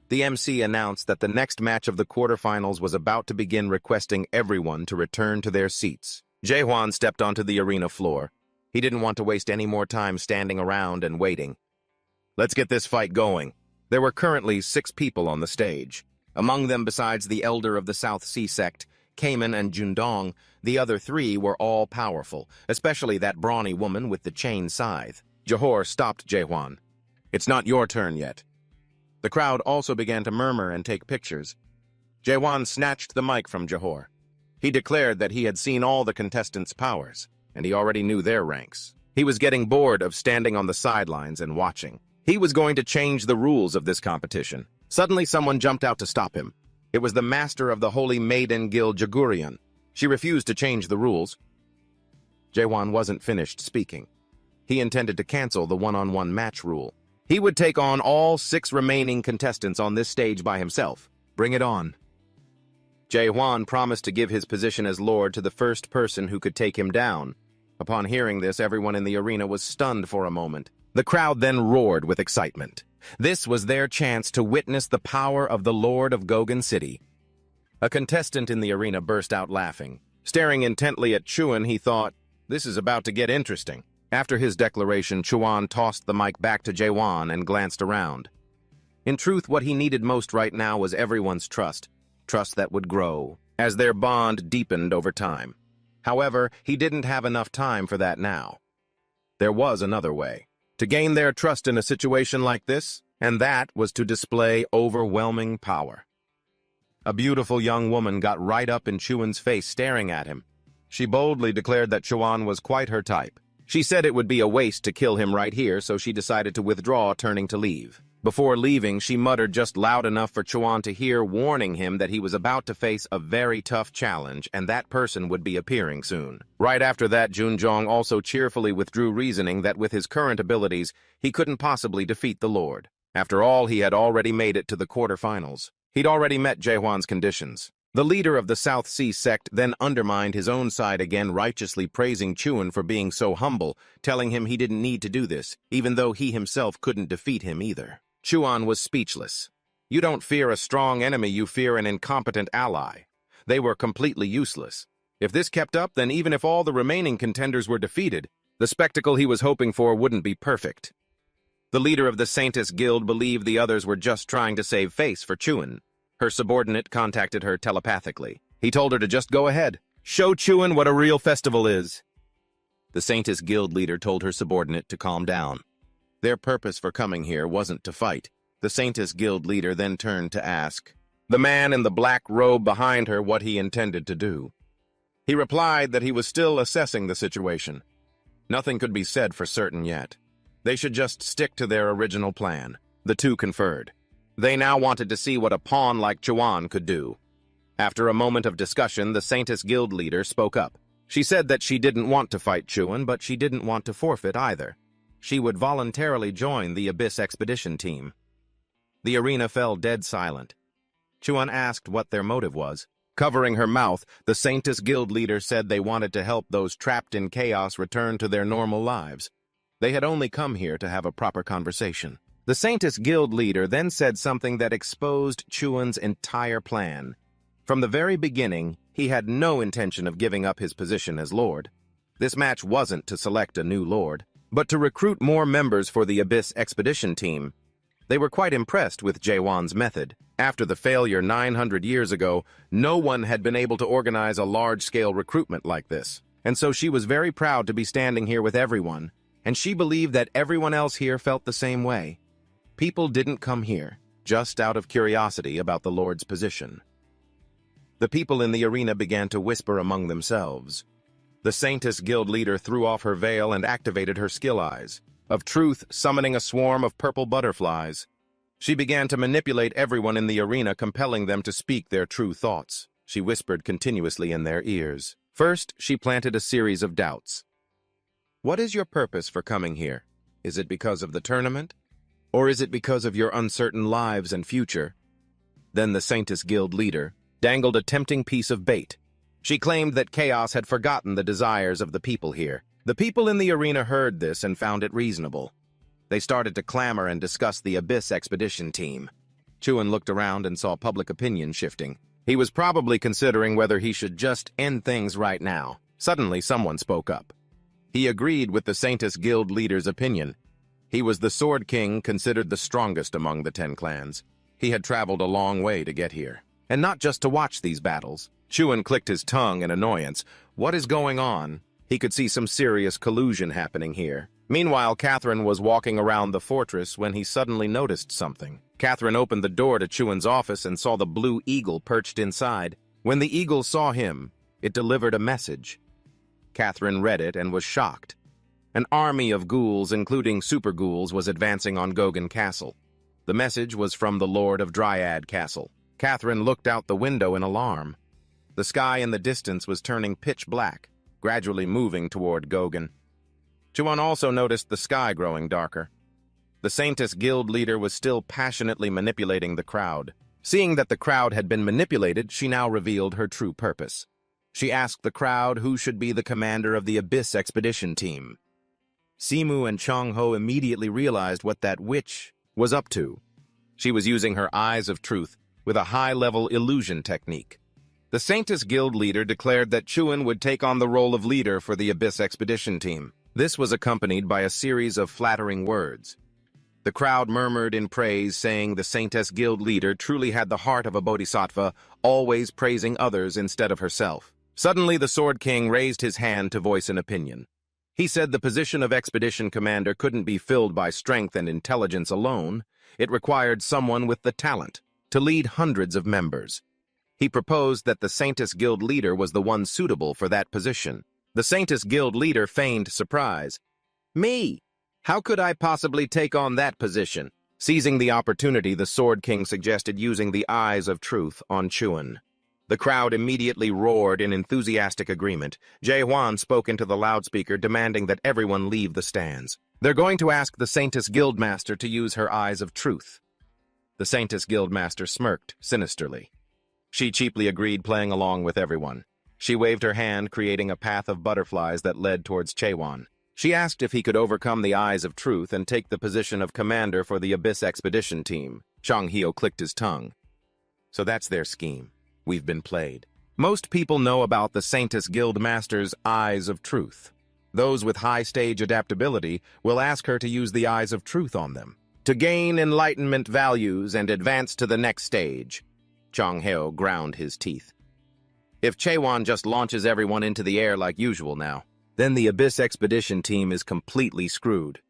The MC announced that the next match of the quarterfinals was about to begin, requesting everyone to return to their seats. Jaewon stepped onto the arena floor. He didn't want to waste any more time standing around and waiting. Let's get this fight going. There were currently 6 people on the stage. Among them, besides the elder of the South Sea sect, Kamen and Jundong, the other 3 were all powerful, especially that brawny woman with the chain scythe. Johor stopped Jaewon. It's not your turn yet. The crowd also began to murmur and take pictures. Jaewon snatched the mic from Johor. He declared that he had seen all the contestants' powers, and he already knew their ranks. He was getting bored of standing on the sidelines and watching. He was going to change the rules of this competition. Suddenly someone jumped out to stop him. It was the master of the Holy Maiden Guild, Jagurian. She refused to change the rules. Jaewon wasn't finished speaking. He intended to cancel the one-on-one match rule. He would take on all 6 remaining contestants on this stage by himself. Bring it on. Jaewon promised to give his position as Lord to the first person who could take him down. Upon hearing this, everyone in the arena was stunned for a moment. The crowd then roared with excitement. This was their chance to witness the power of the Lord of Gogan City. A contestant in the arena burst out laughing. Staring intently at Chuan, he thought, this is about to get interesting. After his declaration, Chuan tossed the mic back to Jaewon and glanced around. In truth, what he needed most right now was everyone's trust that would grow, as their bond deepened over time. However, he didn't have enough time for that now. There was another way to gain their trust in a situation like this, and that was to display overwhelming power. A beautiful young woman got right up in Chuan's face, staring at him. She boldly declared that Chuan was quite her type. She said it would be a waste to kill him right here, so she decided to withdraw, turning to leave. Before leaving, she muttered just loud enough for Chuan to hear, warning him that he was about to face a very tough challenge, and that person would be appearing soon. Right after that, Junjong also cheerfully withdrew, reasoning that with his current abilities, he couldn't possibly defeat the Lord. After all, he had already made it to the quarterfinals. He'd already met Jaehwan's conditions. The leader of the South Sea sect then undermined his own side again, righteously praising Chuan for being so humble, telling him he didn't need to do this, even though he himself couldn't defeat him either. Chuan was speechless. You don't fear a strong enemy, you fear an incompetent ally. They were completely useless. If this kept up, then even if all the remaining contenders were defeated, the spectacle he was hoping for wouldn't be perfect. The leader of the Saintess Guild believed the others were just trying to save face for Chuan. Her subordinate contacted her telepathically. He told her to just go ahead. Show Chuan what a real festival is. The Saintess Guild leader told her subordinate to calm down. Their purpose for coming here wasn't to fight. The Saintess Guild leader then turned to ask the man in the black robe behind her what he intended to do. He replied that he was still assessing the situation. Nothing could be said for certain yet. They should just stick to their original plan. The two conferred. They now wanted to see what a pawn like Chuan could do. After a moment of discussion, the Saintess Guild leader spoke up. She said that she didn't want to fight Chuan, but she didn't want to forfeit either. She would voluntarily join the Abyss expedition team. The arena fell dead silent. Chuan asked what their motive was. Covering her mouth, the Saintess Guild leader said they wanted to help those trapped in chaos return to their normal lives. They had only come here to have a proper conversation. The Saintess Guild leader then said something that exposed Chuan's entire plan. From the very beginning, he had no intention of giving up his position as Lord. This match wasn't to select a new Lord, but to recruit more members for the Abyss expedition team. They were quite impressed with Jaewon's method. After the failure 900 years ago, no one had been able to organize a large-scale recruitment like this. And so she was very proud to be standing here with everyone, and she believed that everyone else here felt the same way. People didn't come here just out of curiosity about the Lord's position. The people in the arena began to whisper among themselves. The Saintess Guild leader threw off her veil and activated her skill eyes of truth, summoning a swarm of purple butterflies. She began to manipulate everyone in the arena, compelling them to speak their true thoughts. She whispered continuously in their ears. First, she planted a series of doubts. What is your purpose for coming here? Is it because of the tournament? Or is it because of your uncertain lives and future? Then the Saintess Guild leader dangled a tempting piece of bait. She claimed that chaos had forgotten the desires of the people here. The people in the arena heard this and found it reasonable. They started to clamor and discuss the Abyss expedition team. Chuan looked around and saw public opinion shifting. He was probably considering whether he should just end things right now. Suddenly, someone spoke up. He agreed with the Saintess Guild leader's opinion. He was the Sword King, considered the strongest among the 10 clans. He had traveled a long way to get here. And not just to watch these battles. Chuan clicked his tongue in annoyance. What is going on? He could see some serious collusion happening here. Meanwhile, Catherine was walking around the fortress when he suddenly noticed something. Catherine opened the door to Chuan's office and saw the blue eagle perched inside. When the eagle saw him, it delivered a message. Catherine read it and was shocked. An army of ghouls, including super ghouls, was advancing on Gogan Castle. The message was from the Lord of Dryad Castle. Catherine looked out the window in alarm. The sky in the distance was turning pitch black, gradually moving toward Gogan. Chuan also noticed the sky growing darker. The Saintess Guild leader was still passionately manipulating the crowd. Seeing that the crowd had been manipulated, she now revealed her true purpose. She asked the crowd who should be the commander of the Abyss expedition team. Simu and Chong-ho immediately realized what that witch was up to. She was using her eyes of truth with a high-level illusion technique. The Saintess Guild leader declared that Chuan would take on the role of leader for the Abyss expedition team. This was accompanied by a series of flattering words. The crowd murmured in praise, saying the Saintess Guild leader truly had the heart of a bodhisattva, always praising others instead of herself. Suddenly, the Sword King raised his hand to voice an opinion. He said the position of expedition commander couldn't be filled by strength and intelligence alone. It required someone with the talent to lead hundreds of members. He proposed that the Saintess Guild leader was the one suitable for that position. The Saintess Guild leader feigned surprise. Me? How could I possibly take on that position? Seizing the opportunity, the Sword King suggested using the eyes of truth on Chuan. The crowd immediately roared in enthusiastic agreement. Jae-hwan spoke into the loudspeaker, demanding that everyone leave the stands. They're going to ask the Saintess Guildmaster to use her eyes of truth. The Saintess Guildmaster smirked sinisterly. She cheaply agreed, playing along with everyone. She waved her hand, creating a path of butterflies that led towards Chaewon. She asked if he could overcome the eyes of truth and take the position of commander for the Abyss expedition team. Chang Hyo clicked his tongue. So that's their scheme. We've been played. Most people know about the Saintess Guildmaster's eyes of truth. Those with high stage adaptability will ask her to use the eyes of truth on them, to gain enlightenment values and advance to the next stage. Chang Hyo ground his teeth. If Chaewon just launches everyone into the air like usual now, then the Abyss expedition team is completely screwed.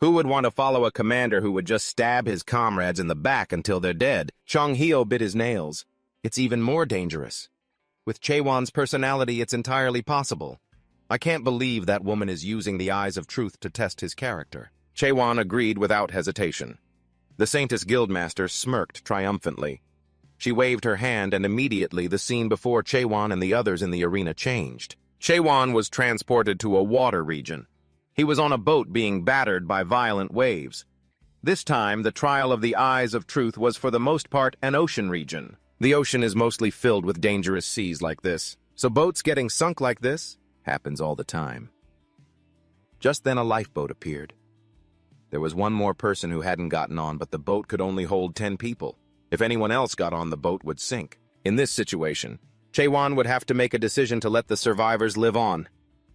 Who would want to follow a commander who would just stab his comrades in the back until they're dead? Chang Hyo bit his nails. It's even more dangerous. With Chaewon's personality, it's entirely possible. I can't believe that woman is using the eyes of truth to test his character. Chaewon agreed without hesitation. The Saintess Guildmaster smirked triumphantly. She waved her hand, and immediately the scene before Chaewon and the others in the arena changed. Chaewon was transported to a water region. He was on a boat being battered by violent waves. This time, the trial of the eyes of truth was for the most part an ocean region. The ocean is mostly filled with dangerous seas like this, so boats getting sunk like this happens all the time. Just then a lifeboat appeared. There was one more person who hadn't gotten on, but the boat could only hold 10 people. If anyone else got on, the boat would sink. In this situation, Chaewon would have to make a decision to let the survivors live on.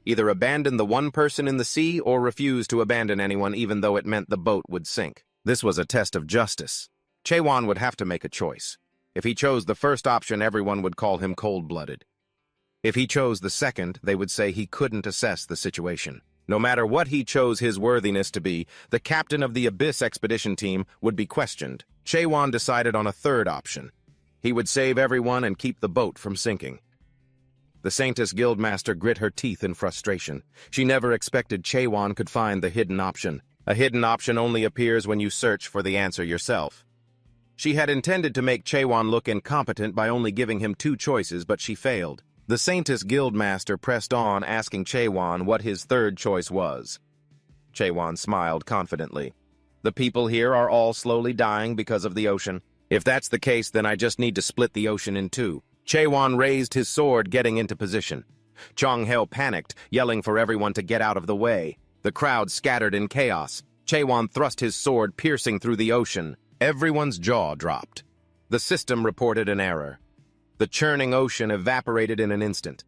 Either abandon the one person in the sea or refuse to abandon anyone even though it meant the boat would sink. This was a test of justice. Chaewon would have to make a choice. If he chose the first option, everyone would call him cold-blooded. If he chose the second, they would say he couldn't assess the situation. No matter what he chose his worthiness to be, the captain of the Abyss expedition team would be questioned. Chaewon decided on a third option. He would save everyone and keep the boat from sinking. The Saintess Guildmaster grit her teeth in frustration. She never expected Chaewon could find the hidden option. A hidden option only appears when you search for the answer yourself. She had intended to make Chaewon look incompetent by only giving him two choices, but she failed. The Saintess Guildmaster pressed on, asking Chaewon what his third choice was. Chaewon smiled confidently. The people here are all slowly dying because of the ocean. If that's the case, then I just need to split the ocean in two. Chaewon raised his sword, getting into position. Chong-heo panicked, yelling for everyone to get out of the way. The crowd scattered in chaos. Chaewon thrust his sword, piercing through the ocean. Everyone's jaw dropped. The system reported an error. The churning ocean evaporated in an instant.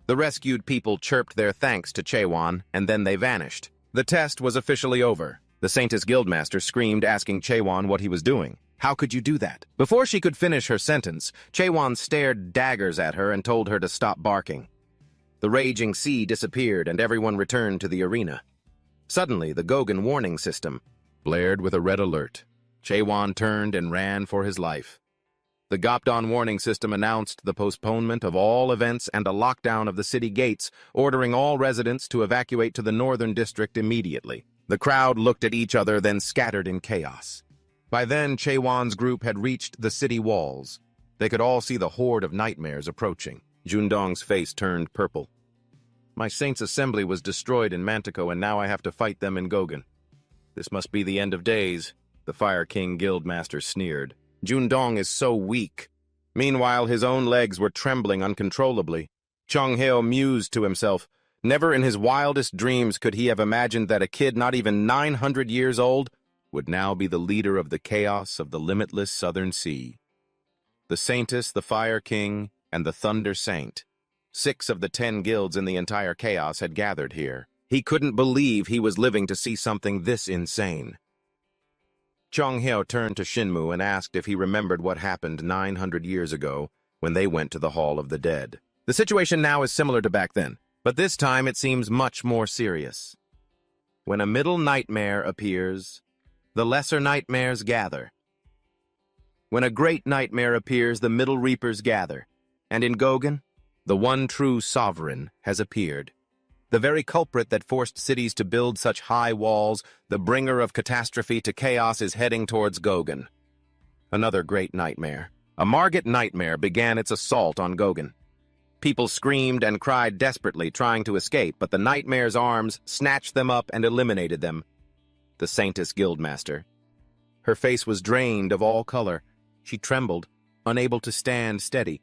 The rescued people chirped their thanks to Chaewon, and then they vanished. The test was officially over. The Saintess Guildmaster screamed, asking Chaewon what he was doing. How could you do that? Before she could finish her sentence, Chaewon stared daggers at her and told her to stop barking. The raging sea disappeared, and everyone returned to the arena. Suddenly, the Gogan warning system blared with a red alert. Chaewon turned and ran for his life. The Gopdon warning system announced the postponement of all events and a lockdown of the city gates, ordering all residents to evacuate to the northern district immediately. The crowd looked at each other, then scattered in chaos. By then, Chaewon's group had reached the city walls. They could all see the horde of nightmares approaching. Jundong's face turned purple. My saint's assembly was destroyed in Mantico, and now I have to fight them in Gogan. This must be the end of days, the Fire King Guildmaster sneered. Jundong is so weak. Meanwhile, his own legs were trembling uncontrollably. Chong-heo mused to himself. Never in his wildest dreams could he have imagined that a kid not even 900 years old would now be the leader of the chaos of the limitless southern sea. The Saintess, the Fire King, and the Thunder Saint. 6 of the 10 guilds in the entire chaos had gathered here. He couldn't believe he was living to see something this insane. Chong-heo turned to Shinmu and asked if he remembered what happened 900 years ago when they went to the Hall of the Dead. The situation now is similar to back then, but this time it seems much more serious. When a middle nightmare appears, the lesser nightmares gather. When a great nightmare appears, the middle reapers gather. And in Gogan, the one true sovereign has appeared. The very culprit that forced cities to build such high walls, the bringer of catastrophe to chaos, is heading towards Gogan. Another great nightmare. A Margit nightmare began its assault on Gogan. People screamed and cried desperately, trying to escape, but the nightmare's arms snatched them up and eliminated them. The Saintess Guildmaster. Her face was drained of all color. She trembled, unable to stand steady.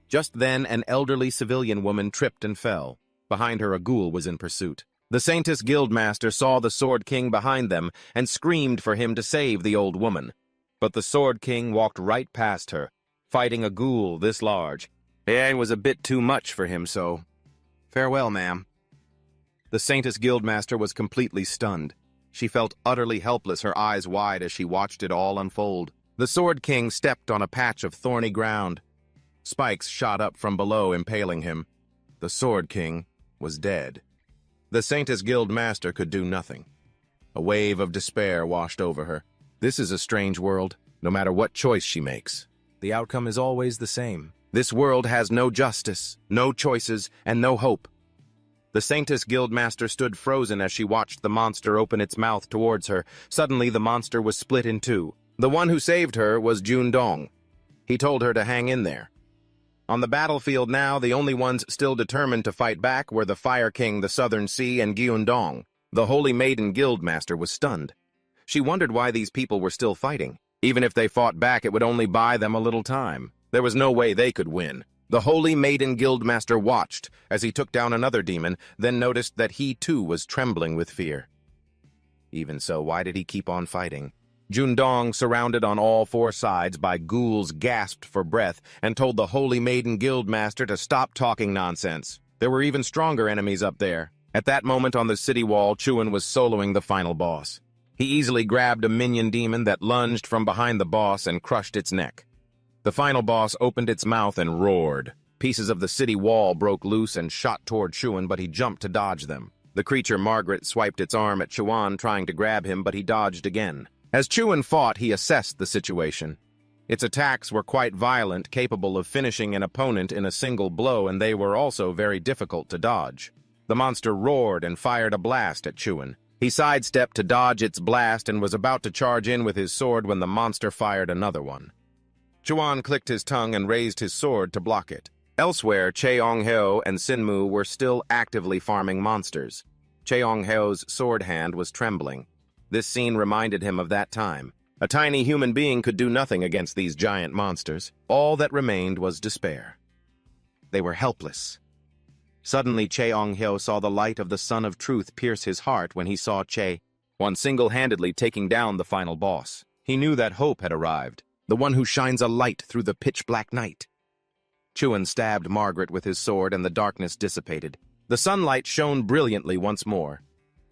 Just then, an elderly civilian woman tripped and fell. Behind her, a ghoul was in pursuit. The Saintess Guildmaster saw the Sword King behind them and screamed for him to save the old woman. But the Sword King walked right past her, fighting a ghoul this large. It was a bit too much for him, so... Farewell, ma'am. The Saintess Guildmaster was completely stunned. She felt utterly helpless, her eyes wide as she watched it all unfold. The Sword King stepped on a patch of thorny ground. Spikes shot up from below, impaling him. The Sword King was dead. The Saintess Guildmaster could do nothing. A wave of despair washed over her. This is a strange world. No matter what choice she makes, the outcome is always the same. This world has no justice, no choices, and no hope. The Saintess Guildmaster stood frozen as she watched the monster open its mouth towards her. Suddenly, the monster was split in two. The one who saved her was Jun Dong. He told her to hang in there. On the battlefield now, the only ones still determined to fight back were the Fire King, the Southern Sea, and Gyun-dong. The Holy Maiden Guildmaster was stunned. She wondered why these people were still fighting. Even if they fought back, it would only buy them a little time. There was no way they could win. The Holy Maiden Guildmaster watched as he took down another demon, then noticed that he too was trembling with fear. Even so, why did he keep on fighting? Jun-dong, surrounded on all four sides by ghouls, gasped for breath and told the Holy Maiden Guildmaster to stop talking nonsense. There were even stronger enemies up there. At that moment on the city wall, Chuan was soloing the final boss. He easily grabbed a minion demon that lunged from behind the boss and crushed its neck. The final boss opened its mouth and roared. Pieces of the city wall broke loose and shot toward Chuan, but he jumped to dodge them. The creature Margaret swiped its arm at Chuan, trying to grab him, but he dodged again. As Chuan fought, he assessed the situation. Its attacks were quite violent, capable of finishing an opponent in a single blow, and they were also very difficult to dodge. The monster roared and fired a blast at Chuan. He sidestepped to dodge its blast and was about to charge in with his sword when the monster fired another one. Chuan clicked his tongue and raised his sword to block it. Elsewhere, Cheong-heo and Sinmu were still actively farming monsters. Cheong-heo's sword hand was trembling. This scene reminded him of that time. A tiny human being could do nothing against these giant monsters. All that remained was despair. They were helpless. Suddenly, Cheong-heo saw the light of the Sun of Truth pierce his heart when he saw Che-one single-handedly taking down the final boss. He knew that hope had arrived, the one who shines a light through the pitch-black night. Chuan stabbed Margaret with his sword and the darkness dissipated. The sunlight shone brilliantly once more.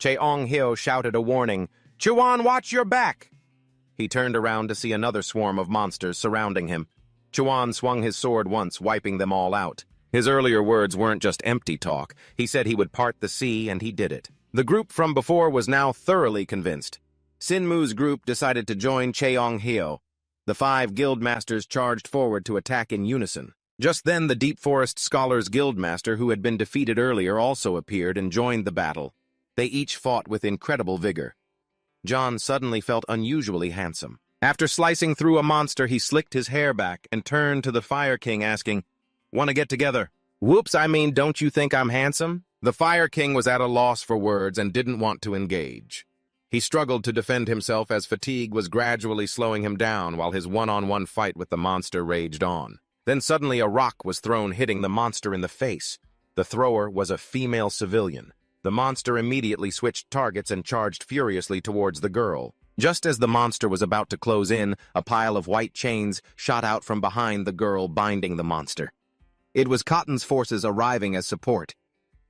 Cheong-heo shouted a warning, "Chuan, watch your back!" He turned around to see another swarm of monsters surrounding him. Chuan swung his sword once, wiping them all out. His earlier words weren't just empty talk. He said he would part the sea, and he did it. The group from before was now thoroughly convinced. Sinmu's group decided to join Cheong-heo. The 5 guildmasters charged forward to attack in unison. Just then, the Deep Forest Scholars Guildmaster, who had been defeated earlier, also appeared and joined the battle. They each fought with incredible vigor. John suddenly felt unusually handsome. After slicing through a monster, he slicked his hair back and turned to the Fire King, asking, "Want to get together?" "Whoops, I mean, don't you think I'm handsome?" The Fire King was at a loss for words and didn't want to engage. He struggled to defend himself as fatigue was gradually slowing him down while his one-on-one fight with the monster raged on. Then suddenly a rock was thrown, hitting the monster in the face. The thrower was a female civilian. The monster immediately switched targets and charged furiously towards the girl. Just as the monster was about to close in, a pile of white chains shot out from behind the girl, binding the monster. It was Cotton's forces arriving as support.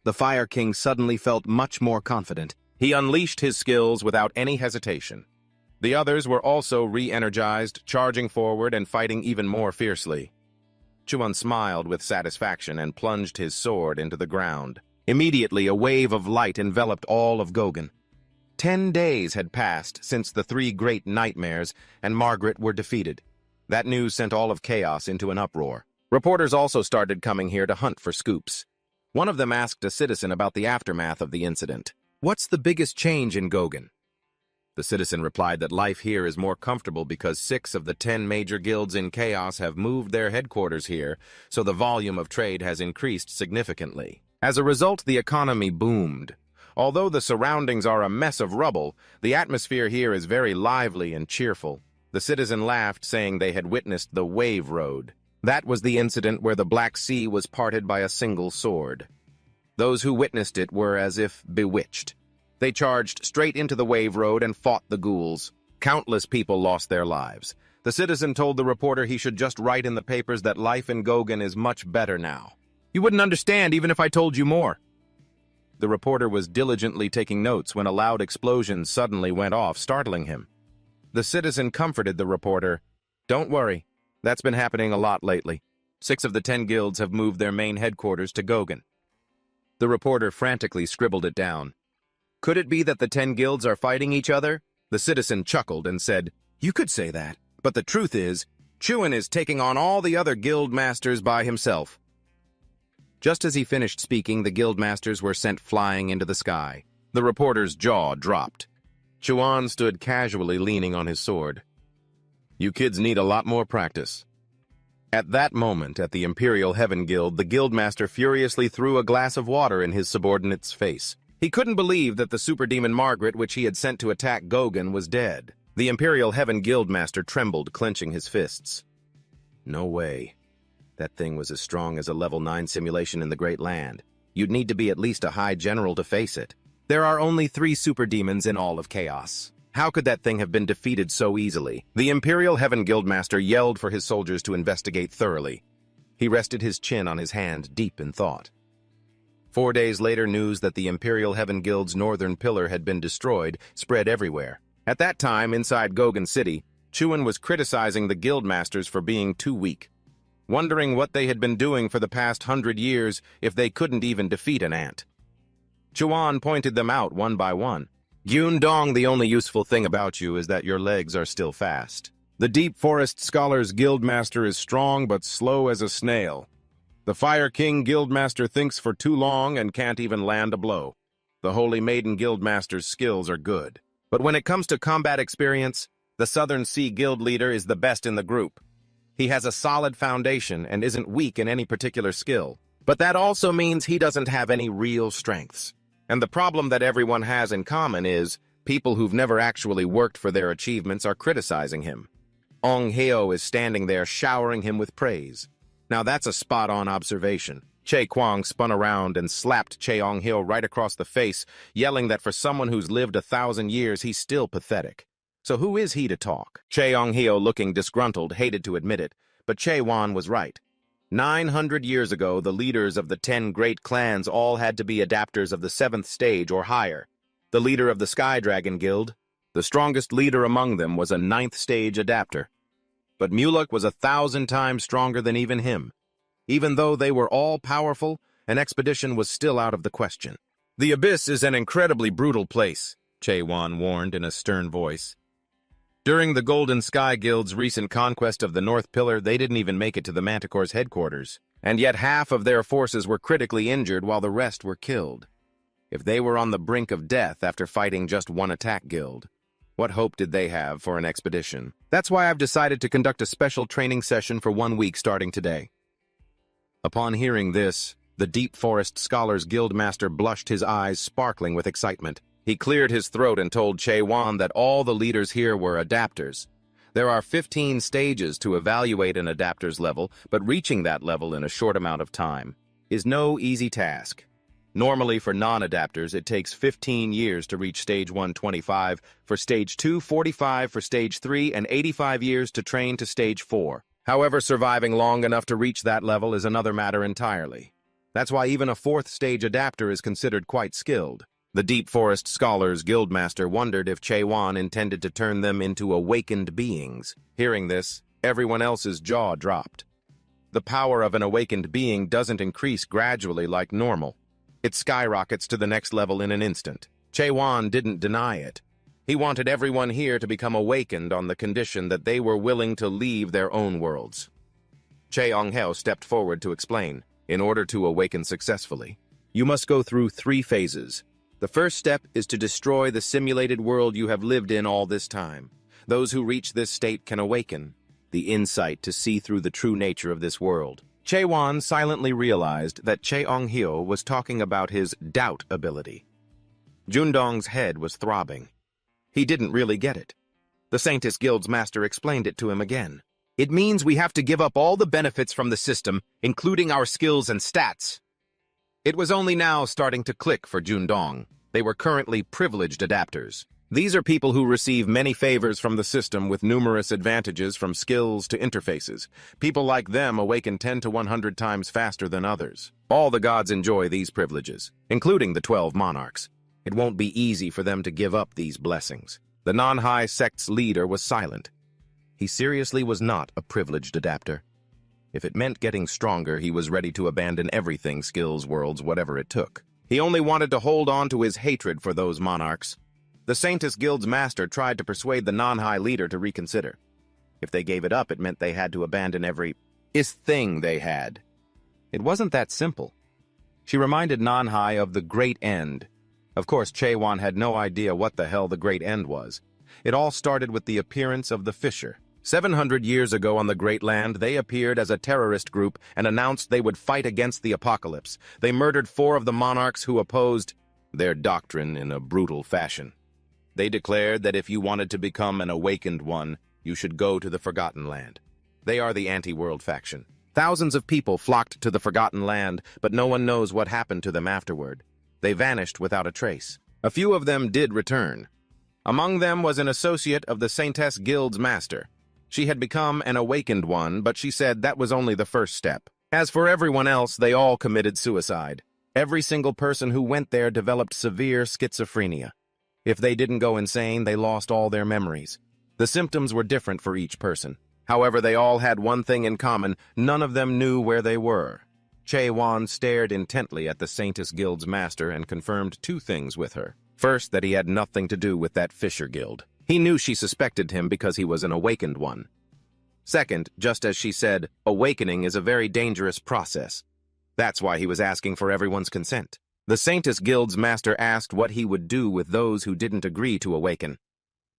The Fire King suddenly felt much more confident. He unleashed his skills without any hesitation. The others were also re-energized, charging forward and fighting even more fiercely. Chuan smiled with satisfaction and plunged his sword into the ground. Immediately, a wave of light enveloped all of Goguen. 10 days had passed since the 3 great nightmares, and Margaret were defeated. That news sent all of Chaos into an uproar. Reporters also started coming here to hunt for scoops. One of them asked a citizen about the aftermath of the incident. "What's the biggest change in Goguen?" The citizen replied that life here is more comfortable because 6 of the 10 major guilds in Chaos have moved their headquarters here, so the volume of trade has increased significantly. As a result, the economy boomed. Although the surroundings are a mess of rubble, the atmosphere here is very lively and cheerful. The citizen laughed, saying they had witnessed the Wave Road. That was the incident where the Black Sea was parted by a single sword. Those who witnessed it were as if bewitched. They charged straight into the Wave Road and fought the ghouls. Countless people lost their lives. The citizen told the reporter he should just write in the papers that life in Goguen is much better now. "You wouldn't understand even if I told you more." The reporter was diligently taking notes when a loud explosion suddenly went off, startling him. The citizen comforted the reporter. "Don't worry, that's been happening a lot lately. 6 of the 10 guilds have moved their main headquarters to Goguen." The reporter frantically scribbled it down. "Could it be that the 10 guilds are fighting each other?" The citizen chuckled and said, "You could say that, but the truth is, Chuan is taking on all the other guild masters by himself." Just as he finished speaking, the guild masters were sent flying into the sky. The reporter's jaw dropped. Chuan stood casually leaning on his sword. "You kids need a lot more practice." At that moment, at the Imperial Heaven Guild, the guildmaster furiously threw a glass of water in his subordinate's face. He couldn't believe that the superdemon Margaret, which he had sent to attack Gogan, was dead. The Imperial Heaven Guildmaster trembled, clenching his fists. No way. That thing was as strong as a level 9 simulation in the Great Land. You'd need to be at least a high general to face it. There are only 3 superdemons in all of Chaos. How could that thing have been defeated so easily? The Imperial Heaven Guildmaster yelled for his soldiers to investigate thoroughly. He rested his chin on his hand, deep in thought. 4 days later, news that the Imperial Heaven Guild's northern pillar had been destroyed spread everywhere. At that time, inside Gogan City, Chuan was criticizing the guildmasters for being too weak, wondering what they had been doing for the past 100 years if they couldn't even defeat an ant. Chuan pointed them out one by one. "Gyun Dong, the only useful thing about you is that your legs are still fast. The Deep Forest Scholar's Guildmaster is strong but slow as a snail. The Fire King Guildmaster thinks for too long and can't even land a blow. The Holy Maiden Guildmaster's skills are good. But when it comes to combat experience, the Southern Sea Guild leader is the best in the group. He has a solid foundation and isn't weak in any particular skill. But that also means he doesn't have any real strengths. And the problem that everyone has in common is people who've never actually worked for their achievements are criticizing him. Ong Heo is standing there showering him with praise. Now that's a spot-on observation." Che Kwang spun around and slapped Che Ong Heo right across the face, yelling that for someone who's lived 1,000 years, he's still pathetic. So who is he to talk? Che Ong Heo, looking disgruntled, hated to admit it, but Che Wan was right. 900 years ago, the leaders of the 10 great clans all had to be adapters of the 7th stage or higher. The leader of the Sky Dragon Guild, the strongest leader among them, was a 9th stage adapter. But Mulek was 1,000 times stronger than even him. Even though they were all powerful, an expedition was still out of the question. "The Abyss is an incredibly brutal place," Che Wan warned in a stern voice. "During the Golden Sky Guild's recent conquest of the North Pillar, they didn't even make it to the Manticore's headquarters, and yet half of their forces were critically injured while the rest were killed. If they were on the brink of death after fighting just one attack guild, what hope did they have for an expedition? That's why I've decided to conduct a special training session for 1 week starting today." Upon hearing this, the Deep Forest Scholars Guildmaster blushed, his eyes sparkling with excitement. He cleared his throat and told Che Wan that all the leaders here were adapters. There are 15 stages to evaluate an adapter's level, but reaching that level in a short amount of time is no easy task. Normally, for non-adapters, it takes 15 years to reach Stage 125, for Stage 2, 45 for Stage 3, and 85 years to train to Stage 4. However, surviving long enough to reach that level is another matter entirely. That's why even a 4th stage adapter is considered quite skilled. The Deep Forest Scholars Guildmaster wondered if Che Wan intended to turn them into awakened beings. Hearing this, everyone else's jaw dropped. The power of an awakened being doesn't increase gradually like normal. It skyrockets to the next level in an instant. Che Wan didn't deny it. He wanted everyone here to become awakened on the condition that they were willing to leave their own worlds. Che Ong Heo stepped forward to explain. In order to awaken successfully, you must go through 3 phases. The first step is to destroy the simulated world you have lived in all this time. Those who reach this state can awaken the insight to see through the true nature of this world. Che Wan silently realized that Che Ong Heo was talking about his doubt ability. Jundong's head was throbbing. He didn't really get it. The Saintess Guild's master explained it to him again. "It means we have to give up all the benefits from the system, including our skills and stats." It was only now starting to click for Jundong. They were currently privileged adapters. These are people who receive many favors from the system with numerous advantages from skills to interfaces. People like them awaken 10 to 100 times faster than others. All the gods enjoy these privileges, including the 12 monarchs. It won't be easy for them to give up these blessings. The non-high sect's leader was silent. He seriously was not a privileged adapter. If it meant getting stronger, he was ready to abandon everything, skills, worlds, whatever it took. He only wanted to hold on to his hatred for those monarchs. The Saintess Guild's master tried to persuade the non-high leader to reconsider. If they gave it up, it meant they had to abandon every thing they had. It wasn't that simple. She reminded Nanhai of the Great End. Of course, Chaewon had no idea what the hell the Great End was. It all started with the appearance of the Fisher. 700 years ago on the Great Land, they appeared as a terrorist group and announced they would fight against the apocalypse. They murdered 4 of the monarchs who opposed their doctrine in a brutal fashion. They declared that if you wanted to become an awakened one, you should go to the Forgotten Land. They are the anti-world faction. Thousands of people flocked to the Forgotten Land, but no one knows what happened to them afterward. They vanished without a trace. A few of them did return. Among them was an associate of the Saintess Guild's master. She had become an awakened one, but she said that was only the first step. As for everyone else, they all committed suicide. Every single person who went there developed severe schizophrenia. If they didn't go insane, they lost all their memories. The symptoms were different for each person. However, they all had one thing in common: none of them knew where they were. Chaewon stared intently at the Saintess Guild's master and confirmed 2 things with her. First, that he had nothing to do with that Fisher Guild. He knew she suspected him because he was an awakened one. Second, just as she said, awakening is a very dangerous process. That's why he was asking for everyone's consent. The Saintess Guild's master asked what he would do with those who didn't agree to awaken.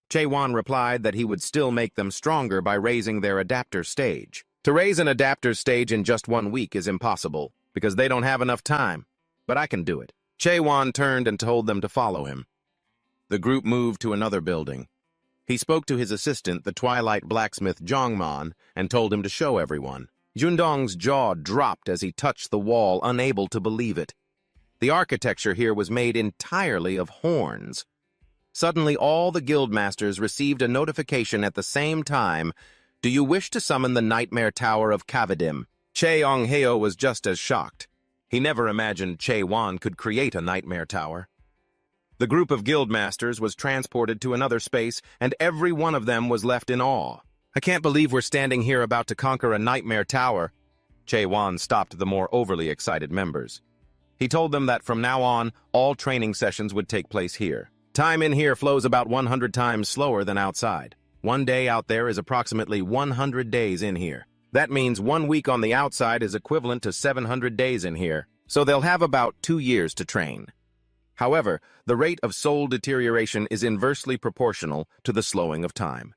Chaewon replied that he would still make them stronger by raising their adapter stage. To raise an adapter stage in just 1 week is impossible, because they don't have enough time. But I can do it. Chaewon turned and told them to follow him. The group moved to another building. He spoke to his assistant, the Twilight blacksmith Jongman, and told him to show everyone. Jundong's jaw dropped as he touched the wall, unable to believe it. The architecture here was made entirely of horns. Suddenly, all the guildmasters received a notification at the same time. Do you wish to summon the Nightmare Tower of Kavadim? Cheongheo was just as shocked. He never imagined Chaewon could create a Nightmare Tower. The group of guildmasters was transported to another space, and every one of them was left in awe. I can't believe we're standing here about to conquer a Nightmare Tower. Chaewon stopped the more overly excited members. He told them that from now on, all training sessions would take place here. Time in here flows about 100 times slower than outside. 1 day out there is approximately 100 days in here. That means 1 week on the outside is equivalent to 700 days in here, so they'll have about 2 years to train. However, the rate of soul deterioration is inversely proportional to the slowing of time.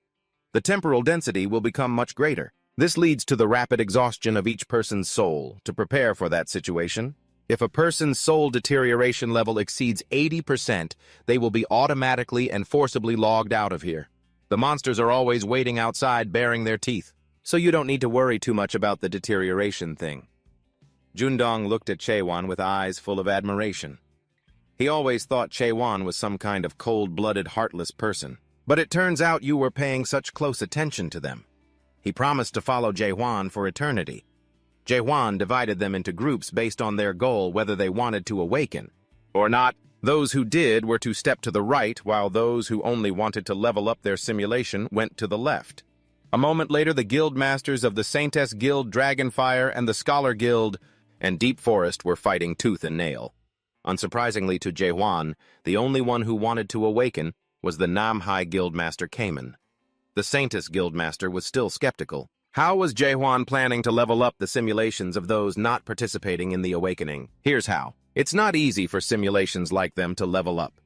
The temporal density will become much greater. This leads to the rapid exhaustion of each person's soul. To prepare for that situation, if a person's soul deterioration level exceeds 80%, they will be automatically and forcibly logged out of here. The monsters are always waiting outside baring their teeth, so you don't need to worry too much about the deterioration thing. Jundong looked at Chaewon with eyes full of admiration. He always thought Chaewon was some kind of cold-blooded, heartless person. But it turns out you were paying such close attention to them. He promised to follow Jaehwan for eternity. Jaehwan divided them into groups based on their goal, whether they wanted to awaken or not. Those who did were to step to the right, while those who only wanted to level up their simulation went to the left. A moment later, the guild masters of the Saintess Guild, Dragonfire, and the Scholar Guild and Deep Forest were fighting tooth and nail. Unsurprisingly to Jaehwan, the only one who wanted to awaken was the Namhai Guildmaster Cayman. The Saintess Guildmaster was still skeptical. How was Jaehwan planning to level up the simulations of those not participating in the awakening? Here's how. It's not easy for simulations like them to level up.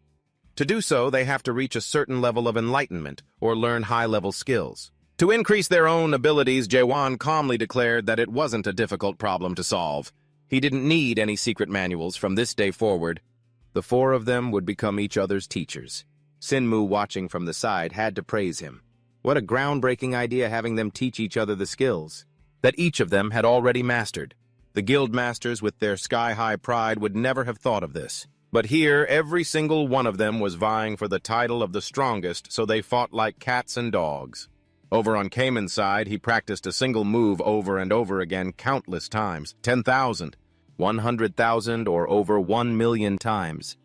To do so, they have to reach a certain level of enlightenment or learn high-level skills. To increase their own abilities, Jaehwan calmly declared that it wasn't a difficult problem to solve. He didn't need any secret manuals from this day forward. The 4 of them would become each other's teachers. Sinmu, watching from the side, had to praise him. What a groundbreaking idea, having them teach each other the skills that each of them had already mastered. The guild masters, with their sky-high pride, would never have thought of this. But here, every single one of them was vying for the title of the strongest, so they fought like cats and dogs. Over on Cayman's side, he practiced a single move over and over again countless times. 10,000, 100,000, or over 1,000,000 times.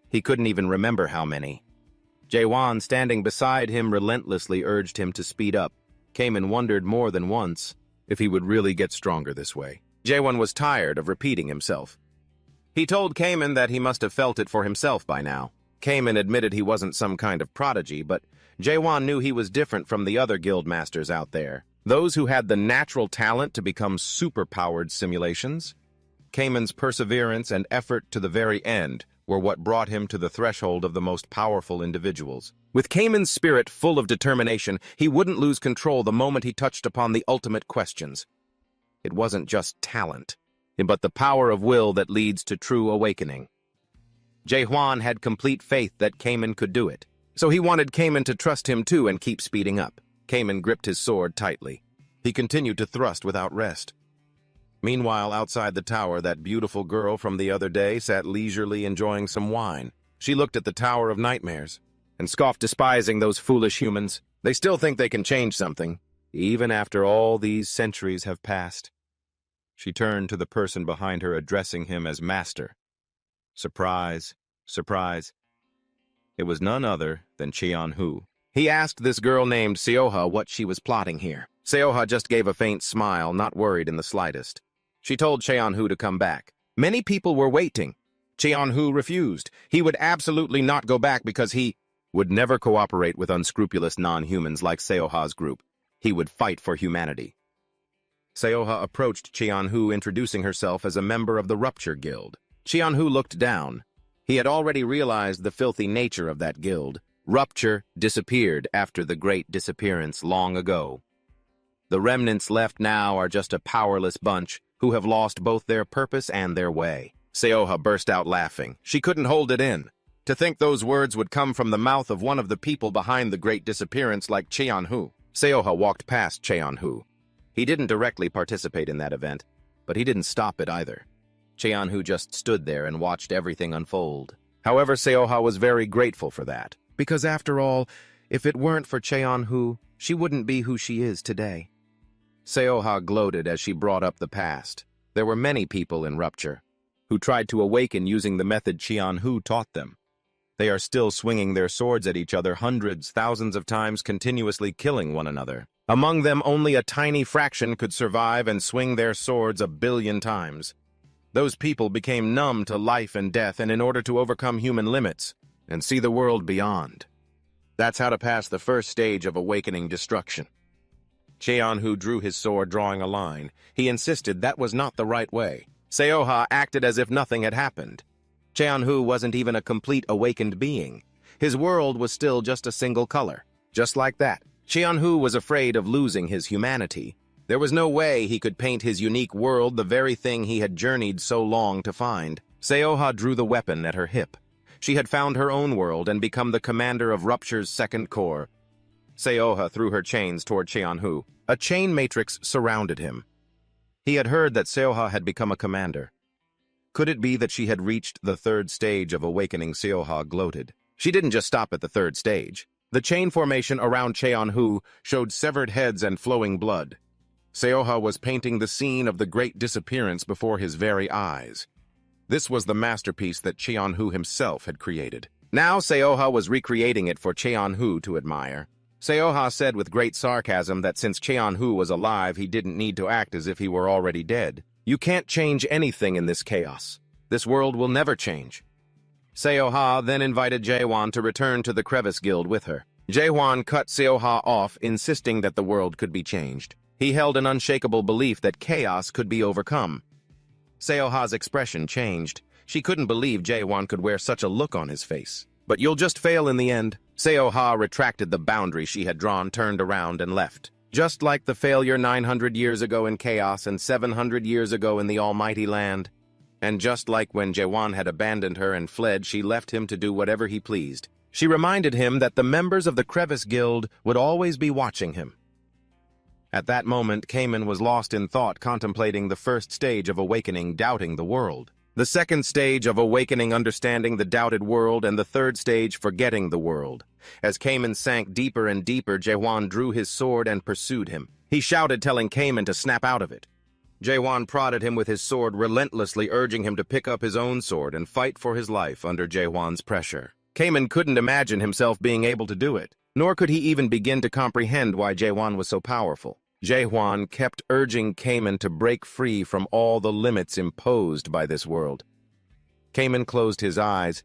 He couldn't even remember how many. Jaehwan, standing beside him, relentlessly urged him to speed up. Cayman wondered more than once if he would really get stronger this way. Jaehwan was tired of repeating himself. He told Cayman that he must have felt it for himself by now. Cayman admitted he wasn't some kind of prodigy, but Jaewon knew he was different from the other guild masters out there, those who had the natural talent to become super-powered simulations. Kaiman's perseverance and effort to the very end were what brought him to the threshold of the most powerful individuals. With Kaiman's spirit full of determination, he wouldn't lose control the moment he touched upon the ultimate questions. It wasn't just talent, but the power of will that leads to true awakening. Jaehwan had complete faith that Kaiman could do it, so he wanted Kaiman to trust him too and keep speeding up. Kaiman gripped his sword tightly. He continued to thrust without rest. Meanwhile, outside the tower, that beautiful girl from the other day sat leisurely enjoying some wine. She looked at the Tower of Nightmares and scoffed, despising those foolish humans. They still think they can change something, even after all these centuries have passed. She turned to the person behind her, addressing him as Master. Surprise, surprise. It was none other than Cheon-hu. He asked this girl named Seoha what she was plotting here. Seoha just gave a faint smile, not worried in the slightest. She told Cheon-hu to come back. Many people were waiting. Cheon-hu refused. He would absolutely not go back because he would never cooperate with unscrupulous non-humans like Seoha's group. He would fight for humanity. Seoha approached Cheon-hu, introducing herself as a member of the Rupture Guild. Cheon-hu looked down. He had already realized the filthy nature of that guild. Rupture disappeared after the Great Disappearance long ago. The remnants left now are just a powerless bunch who have lost both their purpose and their way. Seoha burst out laughing. She couldn't hold it in. To think those words would come from the mouth of one of the people behind the Great Disappearance like Cheon-hu. Seoha walked past Cheon-hu. He didn't directly participate in that event, but he didn't stop it either. Cheon-hu just stood there and watched everything unfold. However, Seoha was very grateful for that, because after all, if it weren't for Cheon-hu, she wouldn't be who she is today. Seoha gloated as she brought up the past. There were many people in Rupture who tried to awaken using the method Cheon-hu taught them. They are still swinging their swords at each other hundreds, thousands of times, continuously killing one another. Among them, only a tiny fraction could survive and swing their swords 1 billion times. Those people became numb to life and death, and in order to overcome human limits and see the world beyond. That's how to pass the first stage of awakening destruction. Cheon-hu drew his sword, drawing a line. He insisted that was not the right way. Seoha acted as if nothing had happened. Cheon-hu wasn't even a complete awakened being. His world was still just a single color. Just like that, Cheon-hu was afraid of losing his humanity. There was no way he could paint his unique world, the very thing he had journeyed so long to find. Seoha drew the weapon at her hip. She had found her own world and become the commander of Rupture's second corps. Seoha threw her chains toward Cheon-hu. A chain matrix surrounded him. He had heard that Seoha had become a commander. Could it be that she had reached the third stage of awakening? Seoha gloated. She didn't just stop at the third stage. The chain formation around Cheon-hu showed severed heads and flowing blood. Seoha was painting the scene of the Great Disappearance before his very eyes. This was the masterpiece that Cheon-hu himself had created. Now Seoha was recreating it for Cheon-hu to admire. Seoha said with great sarcasm that since Cheon-hu was alive, he didn't need to act as if he were already dead. You can't change anything in this chaos. This world will never change. Seoha then invited Jaewon to return to the Crevice Guild with her. Jaewon cut Seoha off, insisting that the world could be changed. He held an unshakable belief that chaos could be overcome. Seoha's expression changed. She couldn't believe Jaewon could wear such a look on his face. But you'll just fail in the end. Seoha retracted the boundary she had drawn, turned around, and left. Just like the failure 900 years ago in Chaos and 700 years ago in the Almighty Land. And just like when Jaewon had abandoned her and fled, she left him to do whatever he pleased. She reminded him that the members of the Crevice Guild would always be watching him. At that moment, Kaiman was lost in thought, contemplating the first stage of awakening, doubting the world. The second stage of awakening, understanding the doubted world, and the third stage, forgetting the world. As Kaiman sank deeper and deeper, Jaewon drew his sword and pursued him. He shouted, telling Kaiman to snap out of it. Jaewon prodded him with his sword, relentlessly urging him to pick up his own sword and fight for his life under Jaewon's pressure. Kaiman couldn't imagine himself being able to do it, nor could he even begin to comprehend why Jaewon was so powerful. Jaewon kept urging Kaiman to break free from all the limits imposed by this world. Kaiman closed his eyes,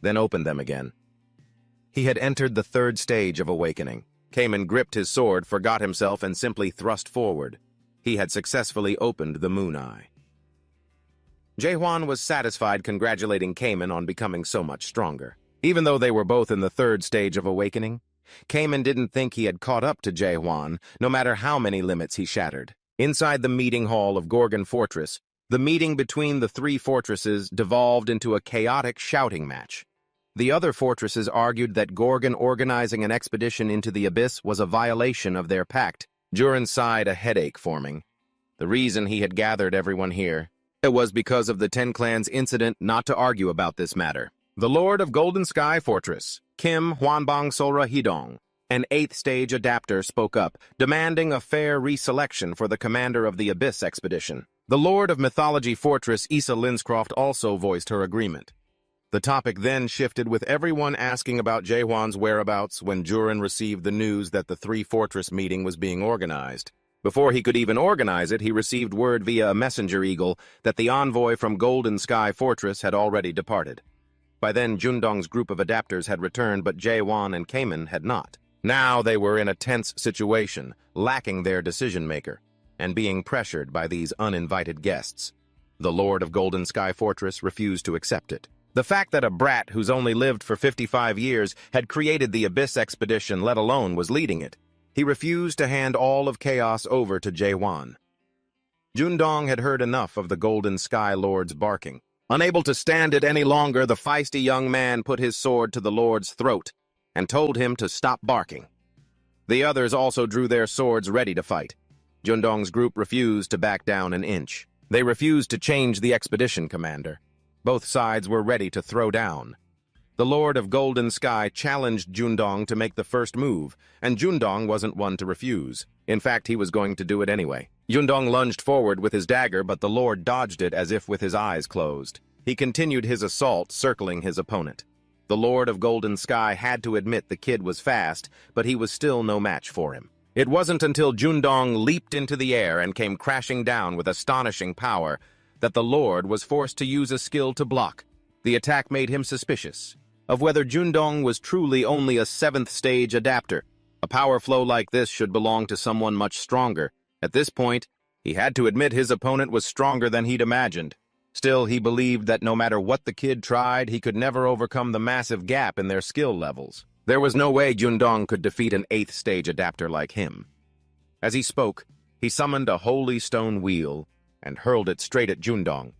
then opened them again. He had entered the third stage of awakening. Cayman gripped his sword, forgot himself, and simply thrust forward. He had successfully opened the moon eye. Jaehwan was satisfied, congratulating Cayman on becoming so much stronger. Even though they were both in the third stage of awakening, Cayman didn't think he had caught up to Jaehwan, no matter how many limits he shattered. Inside the meeting hall of Gorgon Fortress, the meeting between the three fortresses devolved into a chaotic shouting match. The other fortresses argued that Gorgon organizing an expedition into the abyss was a violation of their pact. Jurin sighed, a headache forming. The reason he had gathered everyone here, it was because of the Ten Clans incident, not to argue about this matter. The Lord of Golden Sky Fortress, Kim Hwanbang Solra Hidong, an 8th stage adapter, spoke up, demanding a fair reselection for the commander of the Abyss expedition. The Lord of Mythology Fortress, Issa Linscroft, also voiced her agreement. The topic then shifted, with everyone asking about Jaehwan's whereabouts when Jurin received the news that the three-fortress meeting was being organized. Before he could even organize it, he received word via a messenger eagle that the envoy from Golden Sky Fortress had already departed. By then, Jundong's group of adapters had returned, but Jaehwan and Cayman had not. Now they were in a tense situation, lacking their decision-maker, and being pressured by these uninvited guests. The Lord of Golden Sky Fortress refused to accept it. The fact that a brat who's only lived for 55 years had created the Abyss expedition, let alone was leading it. He refused to hand all of chaos over to Jaehwan. Jundong had heard enough of the Golden Sky Lord's barking. Unable to stand it any longer, the feisty young man put his sword to the Lord's throat and told him to stop barking. The others also drew their swords ready to fight. Jundong's group refused to back down an inch. They refused to change the expedition commander. Both sides were ready to throw down. The Lord of Golden Sky challenged Jundong to make the first move, and Jundong wasn't one to refuse. In fact, he was going to do it anyway. Jundong lunged forward with his dagger, but the Lord dodged it as if with his eyes closed. He continued his assault, circling his opponent. The Lord of Golden Sky had to admit the kid was fast, but he was still no match for him. It wasn't until Jundong leaped into the air and came crashing down with astonishing power that the Lord was forced to use a skill to block. The attack made him suspicious of whether Jundong was truly only a 7th stage adapter. A power flow like this should belong to someone much stronger. At this point, he had to admit his opponent was stronger than he'd imagined. Still, he believed that no matter what the kid tried, he could never overcome the massive gap in their skill levels. There was no way Jundong could defeat an 8th stage adapter like him. As he spoke, he summoned a holy stone wheel and hurled it straight at Jundong.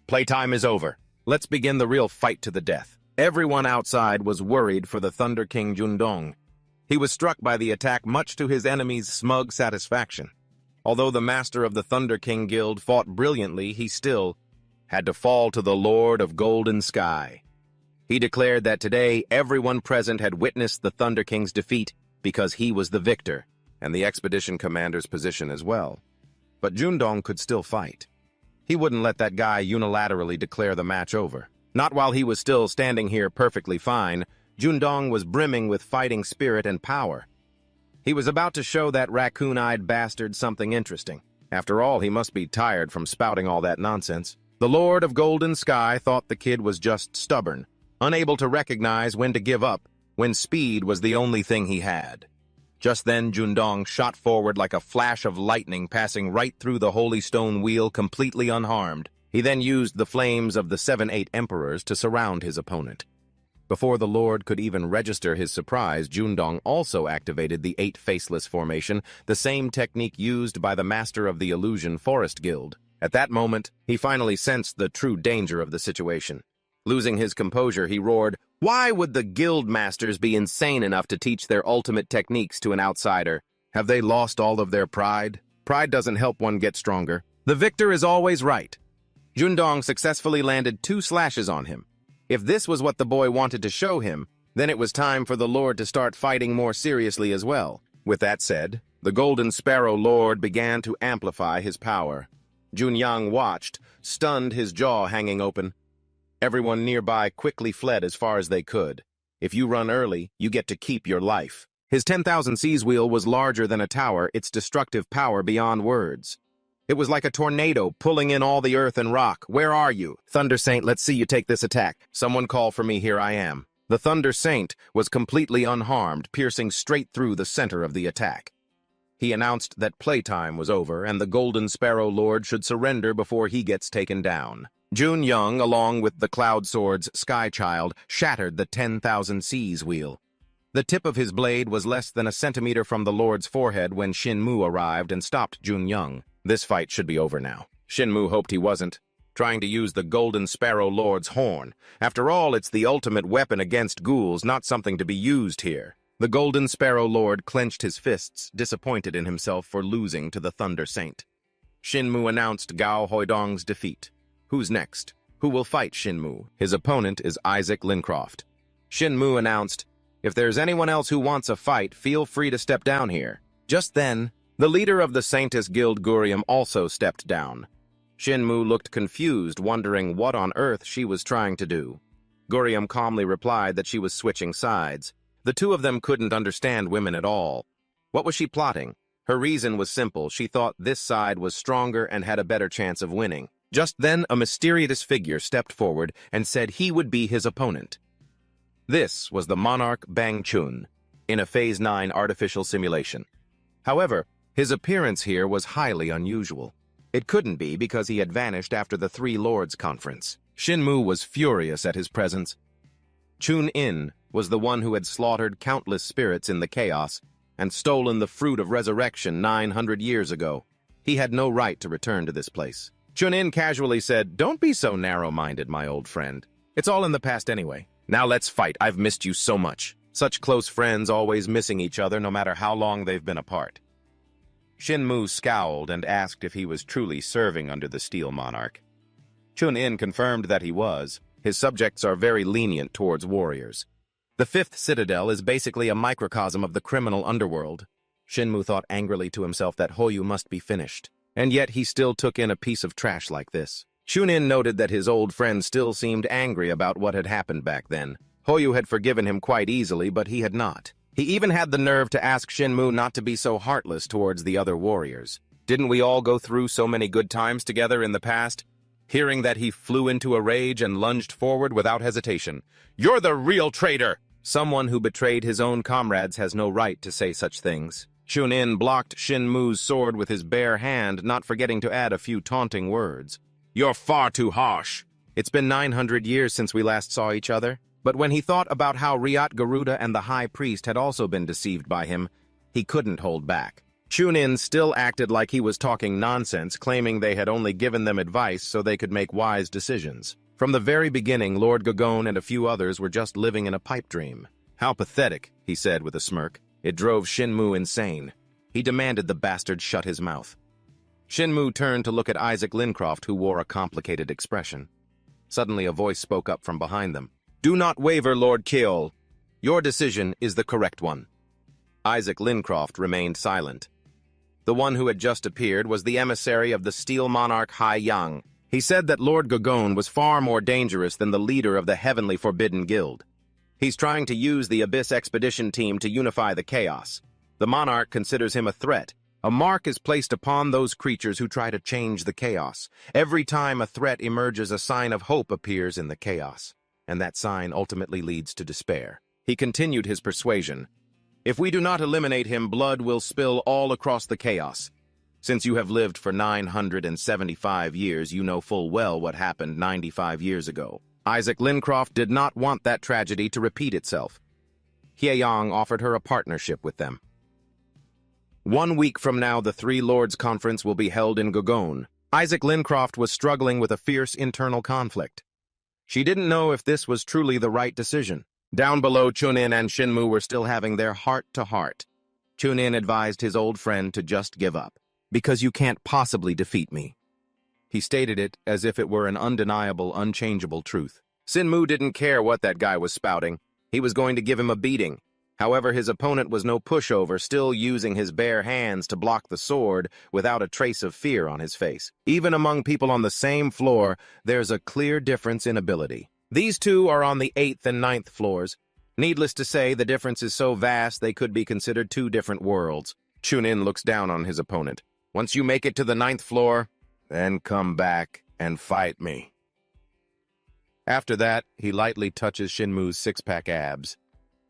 Playtime is over. Let's begin the real fight to the death. Everyone outside was worried for the Thunder King Jundong. He was struck by the attack, much to his enemy's smug satisfaction. Although the master of the Thunder King Guild fought brilliantly, he still had to fall to the Lord of Golden Sky. He declared that today everyone present had witnessed the Thunder King's defeat because he was the victor, and the expedition commander's position as well. But Jundong could still fight. He wouldn't let that guy unilaterally declare the match over. Not while he was still standing here perfectly fine. Jundong was brimming with fighting spirit and power. He was about to show that raccoon-eyed bastard something interesting. After all, he must be tired from spouting all that nonsense. The Lord of Golden Sky thought the kid was just stubborn, unable to recognize when to give up, when speed was the only thing he had. Just then, Jundong shot forward like a flash of lightning, passing right through the holy stone wheel completely unharmed. He then used the flames of the 7-8 emperors to surround his opponent. Before the Lord could even register his surprise, Jundong also activated the 8 Faceless formation, the same technique used by the master of the Illusion Forest Guild. At that moment, he finally sensed the true danger of the situation. Losing his composure, he roared, "Why would the guild masters be insane enough to teach their ultimate techniques to an outsider? Have they lost all of their pride? Pride doesn't help one get stronger. The victor is always right." Jundong successfully landed 2 slashes on him. If this was what the boy wanted to show him, then it was time for the Lord to start fighting more seriously as well. With that said, the Golden Sparrow Lord began to amplify his power. Junyang watched, stunned, his jaw hanging open. Everyone nearby quickly fled as far as they could. If you run early, you get to keep your life. His 10,000 Seas wheel was larger than a tower, its destructive power beyond words. It was like a tornado pulling in all the earth and rock. "Where are you? Thunder Saint, let's see you take this attack. Someone call for me, here I am." The Thunder Saint was completely unharmed, piercing straight through the center of the attack. He announced that playtime was over and the Golden Sparrow Lord should surrender before he gets taken down. Jun Young, along with the Cloud Sword's Sky Child, shattered the 10,000 Seas wheel. The tip of his blade was less than a centimeter from the Lord's forehead when Shinmu arrived and stopped Jun Young. This fight should be over now. Shinmu hoped he wasn't, trying to use the Golden Sparrow Lord's horn. After all, it's the ultimate weapon against ghouls, not something to be used here. The Golden Sparrow Lord clenched his fists, disappointed in himself for losing to the Thunder Saint. Shinmu announced Gao Huidong's defeat. Who's next? Who will fight Shinmu? His opponent is Isaac Lincroft. Shinmu announced, "If there's anyone else who wants a fight, feel free to step down here." Just then, the leader of the Saintess Guild Gurium also stepped down. Shinmu looked confused, wondering what on earth she was trying to do. Gurium calmly replied that she was switching sides. The two of them couldn't understand women at all. What was she plotting? Her reason was simple. She thought this side was stronger and had a better chance of winning. Just then, a mysterious figure stepped forward and said he would be his opponent. This was the monarch Bang Chun, in a Phase 9 artificial simulation. However, his appearance here was highly unusual. It couldn't be because he had vanished after the Three Lords Conference. Shinmu was furious at his presence. Chun-In was the one who had slaughtered countless spirits in the chaos and stolen the fruit of resurrection 900 years ago. He had no right to return to this place. Chun-In casually said, "Don't be so narrow-minded, my old friend. It's all in the past anyway. Now let's fight. I've missed you so much." Such close friends always missing each other no matter how long they've been apart. Shinmu scowled and asked if he was truly serving under the Steel Monarch. Chun-In confirmed that he was. His subjects are very lenient towards warriors. The Fifth Citadel is basically a microcosm of the criminal underworld. Shinmu thought angrily to himself that Hoyu must be finished, and yet he still took in a piece of trash like this. Chun-In noted that his old friend still seemed angry about what had happened back then. Hoyu had forgiven him quite easily, but he had not. He even had the nerve to ask Shinmu not to be so heartless towards the other warriors. Didn't we all go through so many good times together in the past? Hearing that, he flew into a rage and lunged forward without hesitation. "You're the real traitor!" Someone who betrayed his own comrades has no right to say such things. Chun-In blocked Shinmu's sword with his bare hand, not forgetting to add a few taunting words. "You're far too harsh." It's been 900 years since we last saw each other. But when he thought about how Ryot Garuda and the High Priest had also been deceived by him, he couldn't hold back. Chun-In still acted like he was talking nonsense, claiming they had only given them advice so they could make wise decisions. From the very beginning, Lord Gogone and a few others were just living in a pipe dream. "How pathetic," he said with a smirk. It drove Shinmu insane. He demanded the bastard shut his mouth. Shinmu turned to look at Isaac Lincroft, who wore a complicated expression. Suddenly a voice spoke up from behind them. "Do not waver, Lord Keol. Your decision is the correct one." Isaac Lincroft remained silent. The one who had just appeared was the emissary of the Steel Monarch Hai Yang. He said that Lord Gogone was far more dangerous than the leader of the Heavenly Forbidden Guild. He's trying to use the Abyss Expedition team to unify the chaos. The monarch considers him a threat. A mark is placed upon those creatures who try to change the chaos. Every time a threat emerges, a sign of hope appears in the chaos, and that sign ultimately leads to despair. He continued his persuasion. "If we do not eliminate him, blood will spill all across the chaos. Since you have lived for 975 years, you know full well what happened 95 years ago." Isaac Lincroft did not want that tragedy to repeat itself. Hyeyang offered her a partnership with them. 1 week from now, the Three Lords Conference will be held in Gogone. Isaac Lincroft was struggling with a fierce internal conflict. She didn't know if this was truly the right decision. Down below, Chun-In and Shinmu were still having their heart-to-heart. Chun-In advised his old friend to just give up. "Because you can't possibly defeat me." He stated it as if it were an undeniable, unchangeable truth. Shinmu didn't care what that guy was spouting. He was going to give him a beating. However, his opponent was no pushover, still using his bare hands to block the sword without a trace of fear on his face. Even among people on the same floor, there's a clear difference in ability. These two are on the 8th and 9th floors. Needless to say, the difference is so vast they could be considered two different worlds. Chun-In looks down on his opponent. "Once you make it to the 9th floor, then come back and fight me." After that, he lightly touches Shinmu's six-pack abs.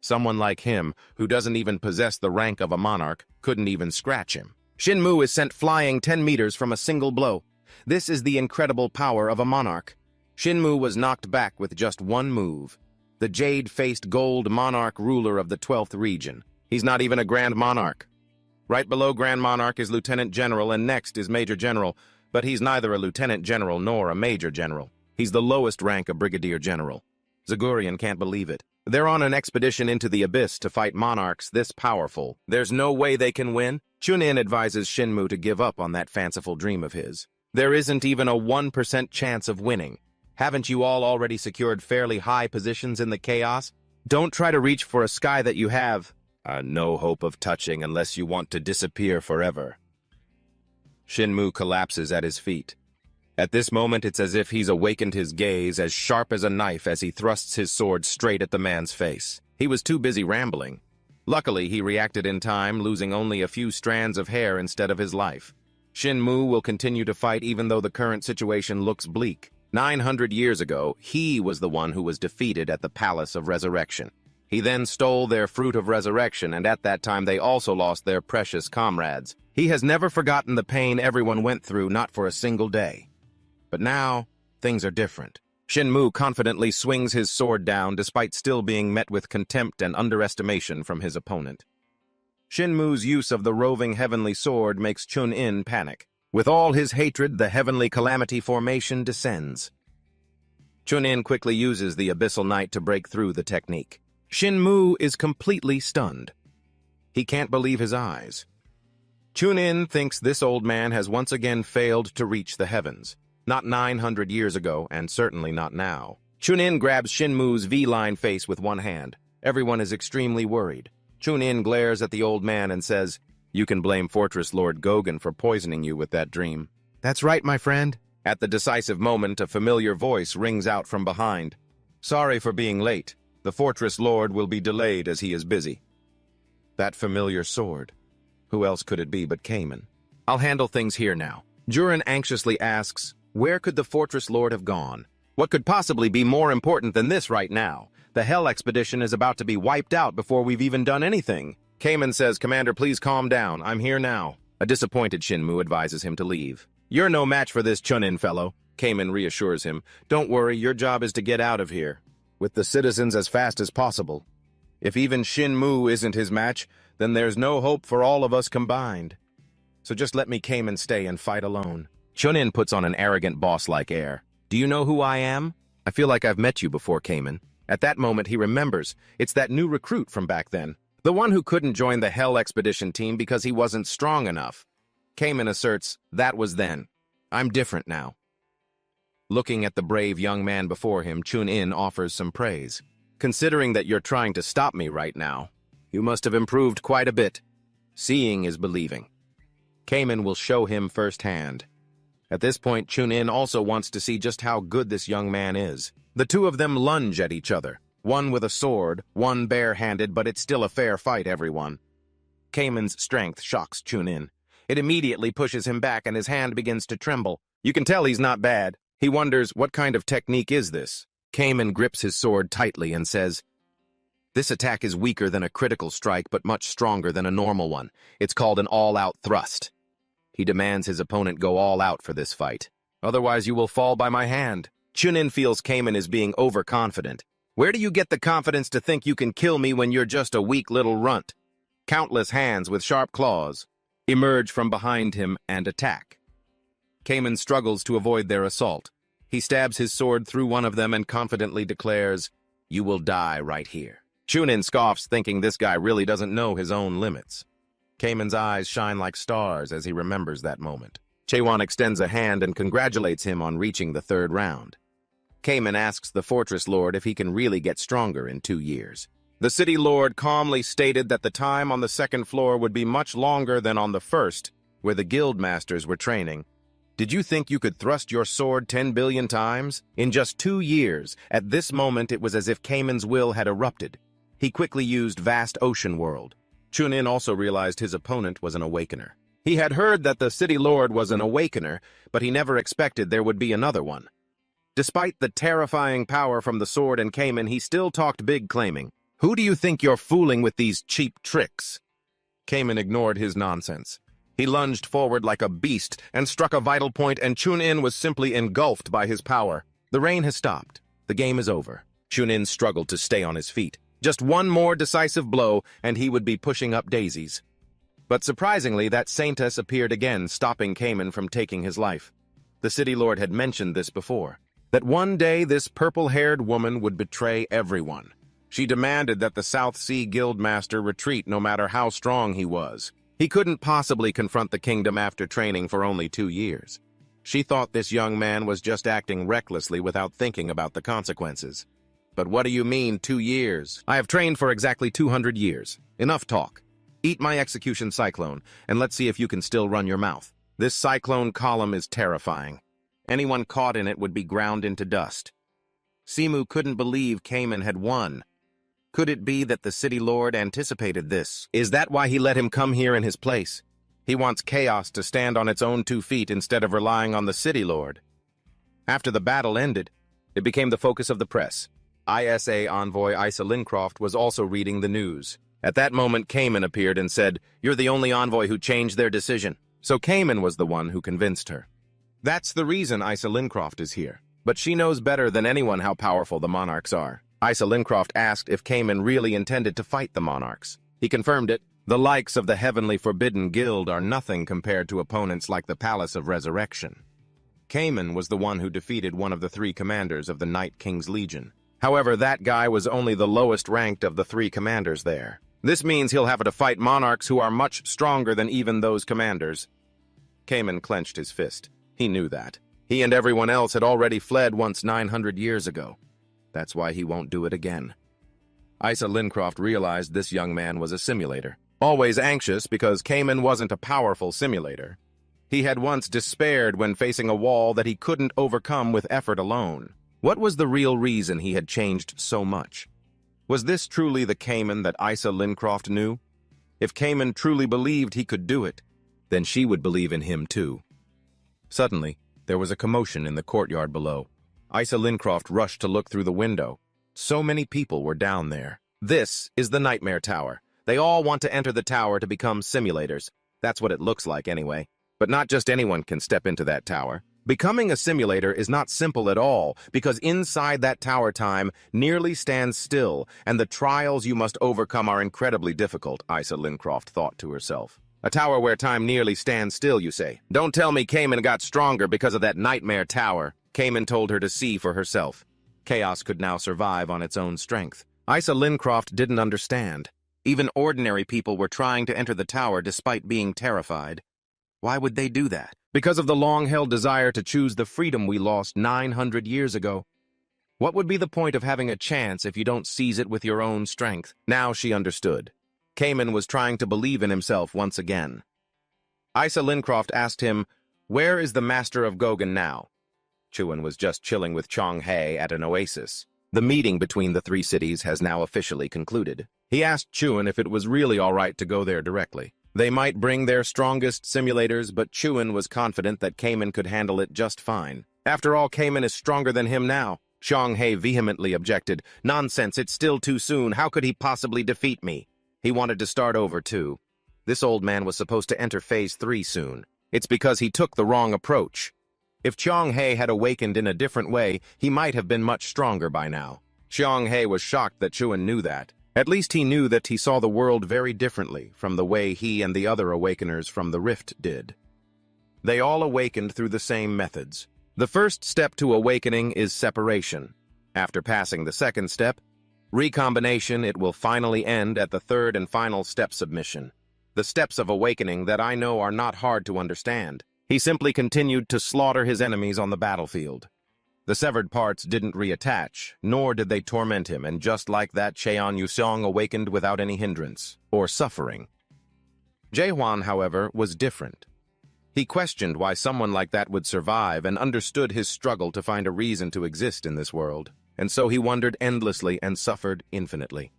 Someone like him, who doesn't even possess the rank of a monarch, couldn't even scratch him. Shinmu is sent flying 10 meters from a single blow. This is the incredible power of a monarch. Shinmu was knocked back with just one move. The jade-faced gold monarch ruler of the 12th region. He's not even a Grand Monarch. Right below Grand Monarch is Lieutenant General, and next is Major General, but he's neither a Lieutenant General nor a Major General. He's the lowest rank of Brigadier General. Zagurian can't believe it. They're on an expedition into the abyss to fight monarchs this powerful. There's no way they can win. Chunin advises Shinmu to give up on that fanciful dream of his. There isn't even a 1% chance of winning. Haven't you all already secured fairly high positions in the chaos? Don't try to reach for a sky that you have no hope of touching unless you want to disappear forever. Shinmu collapses at his feet. At this moment, it's as if he's awakened his gaze as sharp as a knife as he thrusts his sword straight at the man's face. He was too busy rambling. Luckily, he reacted in time, losing only a few strands of hair instead of his life. Shinmu will continue to fight even though the current situation looks bleak. 900 years ago, he was the one who was defeated at the Palace of Resurrection. He then stole their Fruit of Resurrection, and at that time they also lost their precious comrades. He has never forgotten the pain everyone went through, not for a single day. But now, things are different. Shinmu confidently swings his sword down despite still being met with contempt and underestimation from his opponent. Shinmu's use of the roving heavenly sword makes Chun-In panic. With all his hatred, the heavenly calamity formation descends. Chun-In quickly uses the Abyssal Knight to break through the technique. Shinmu is completely stunned. He can't believe his eyes. Chun-In thinks this old man has once again failed to reach the heavens. Not 900 years ago, and certainly not now. Chun-In grabs Shinmu's V-line face with one hand. Everyone is extremely worried. Chun-In glares at the old man and says, "You can blame Fortress Lord Gogan for poisoning you with that dream." "That's right, my friend." At the decisive moment, a familiar voice rings out from behind. "Sorry for being late. The Fortress Lord will be delayed as he is busy." That familiar sword. Who else could it be but Cayman? "I'll handle things here now." Jurin anxiously asks, where could the Fortress Lord have gone? What could possibly be more important than this right now? The Hell expedition is about to be wiped out before we've even done anything. Cayman says, "Commander, please calm down. I'm here now." A disappointed Shinmu advises him to leave. "You're no match for this Chun-In fellow." Cayman reassures him. "Don't worry, your job is to get out of here with the citizens as fast as possible. If even Shinmu isn't his match, then there's no hope for all of us combined. So just let me Cayman stay and fight alone." Chun-In puts on an arrogant boss-like air. "Do you know who I am? I feel like I've met you before, Cayman." At that moment, he remembers. It's that new recruit from back then. The one who couldn't join the Hell expedition team because he wasn't strong enough. Cayman asserts, "That was then. I'm different now." Looking at the brave young man before him, Chun-In offers some praise. "Considering that you're trying to stop me right now, you must have improved quite a bit. Seeing is believing." Cayman will show him firsthand. At this point, Chun-In also wants to see just how good this young man is. The two of them lunge at each other, one with a sword, one bare-handed, but it's still a fair fight, everyone. Cayman's strength shocks Chun-In. It immediately pushes him back and his hand begins to tremble. You can tell he's not bad. He wonders, what kind of technique is this? Cayman grips his sword tightly and says, "This attack is weaker than a critical strike, but much stronger than a normal one. It's called an all-out thrust." He demands his opponent go all out for this fight. "Otherwise you will fall by my hand." Chun-In feels Cayman is being overconfident. "Where do you get the confidence to think you can kill me when you're just a weak little runt?" Countless hands with sharp claws emerge from behind him and attack. Cayman struggles to avoid their assault. He stabs his sword through one of them and confidently declares, "You will die right here." Chun-In scoffs, thinking this guy really doesn't know his own limits. Cayman's eyes shine like stars as he remembers that moment. Chaewon extends a hand and congratulates him on reaching the third round. Cayman asks the Fortress Lord if he can really get stronger in 2 years. The City Lord calmly stated that the time on the second floor would be much longer than on the first, where the guild masters were training. "Did you think you could thrust your sword 10 billion times? In just 2 years, at this moment it was as if Cayman's will had erupted. He quickly used Vast Ocean World. Chun-In also realized his opponent was an Awakener. He had heard that the City Lord was an Awakener, but he never expected there would be another one. Despite the terrifying power from the sword and Cayman, he still talked big, claiming, "Who do you think you're fooling with these cheap tricks?" Cayman ignored his nonsense. He lunged forward like a beast and struck a vital point, and Chun-In was simply engulfed by his power. The rain has stopped. The game is over. Chun-In struggled to stay on his feet. Just one more decisive blow, and he would be pushing up daisies. But surprisingly, that saintess appeared again, stopping Cayman from taking his life. The city lord had mentioned this before, that one day this purple-haired woman would betray everyone. She demanded that the South Sea Guildmaster retreat no matter how strong he was. He couldn't possibly confront the kingdom after training for only 2 years. She thought this young man was just acting recklessly without thinking about the consequences. "But what do you mean, 2 years? I have trained for exactly 200 years. Enough talk. Eat my execution cyclone, and let's see if you can still run your mouth. This cyclone column is terrifying. Anyone caught in it would be ground into dust." Simu couldn't believe Cayman had won. Could it be that the city lord anticipated this? Is that why he let him come here in his place? He wants chaos to stand on its own 2 feet instead of relying on the city lord. After the battle ended, it became the focus of the press. ISA envoy Isa Lincroft was also reading the news. At that moment, Cayman appeared and said, "You're the only envoy who changed their decision." So Cayman was the one who convinced her. That's the reason Isa Lincroft is here. But she knows better than anyone how powerful the monarchs are. Isa Lincroft asked if Cayman really intended to fight the monarchs. He confirmed it. The likes of the Heavenly Forbidden Guild are nothing compared to opponents like the Palace of Resurrection. Cayman was the one who defeated one of the 3 commanders of the Night King's Legion. However, that guy was only the lowest ranked of the 3 commanders there. This means he'll have to fight monarchs who are much stronger than even those commanders. Cayman clenched his fist. He knew that. He and everyone else had already fled once 900 years ago. That's why he won't do it again. Isa Lincroft realized this young man was a simulator. Always anxious because Cayman wasn't a powerful simulator. He had once despaired when facing a wall that he couldn't overcome with effort alone. What was the real reason he had changed so much? Was this truly the Cayman that Isa Lincroft knew? If Cayman truly believed he could do it, then she would believe in him too. Suddenly, there was a commotion in the courtyard below. Isa Lincroft rushed to look through the window. So many people were down there. This is the Nightmare Tower. They all want to enter the tower to become simulators. That's what it looks like anyway. But not just anyone can step into that tower. Becoming a simulator is not simple at all, because inside that tower time nearly stands still, and the trials you must overcome are incredibly difficult, Isa Lincroft thought to herself. A tower where time nearly stands still, you say? Don't tell me Cayman got stronger because of that Nightmare Tower. Cayman told her to see for herself. Chaos could now survive on its own strength. Isa Lincroft didn't understand. Even ordinary people were trying to enter the tower despite being terrified. Why would they do that? Because of the long-held desire to choose the freedom we lost 900 years ago. What would be the point of having a chance if you don't seize it with your own strength? Now she understood. Cayman was trying to believe in himself once again. Isa Lincroft asked him, "Where is the Master of Gogan now?" Chun was just chilling with Chong Hae at an oasis. The meeting between the 3 cities has now officially concluded. He asked Chun if it was really all right to go there directly. They might bring their strongest simulators, but Chun was confident that Cayman could handle it just fine. After all, Cayman is stronger than him now. Chong Hae vehemently objected. "Nonsense, it's still too soon. How could he possibly defeat me?" He wanted to start over, too. This old man was supposed to enter Phase 3 soon. It's because he took the wrong approach. If Chong Hae had awakened in a different way, he might have been much stronger by now. Chong Hae was shocked that Chun knew that. At least he knew that he saw the world very differently from the way he and the other awakeners from the Rift did. They all awakened through the same methods. The first step to awakening is separation. After passing the second step, recombination, it will finally end at the third and final step, submission. The steps of awakening that I know are not hard to understand. He simply continued to slaughter his enemies on the battlefield. The severed parts didn't reattach, nor did they torment him, and just like that, Cheon Yusong awakened without any hindrance or suffering. Jaehwan, however, was different. He questioned why someone like that would survive and understood his struggle to find a reason to exist in this world, and so he wondered endlessly and suffered infinitely.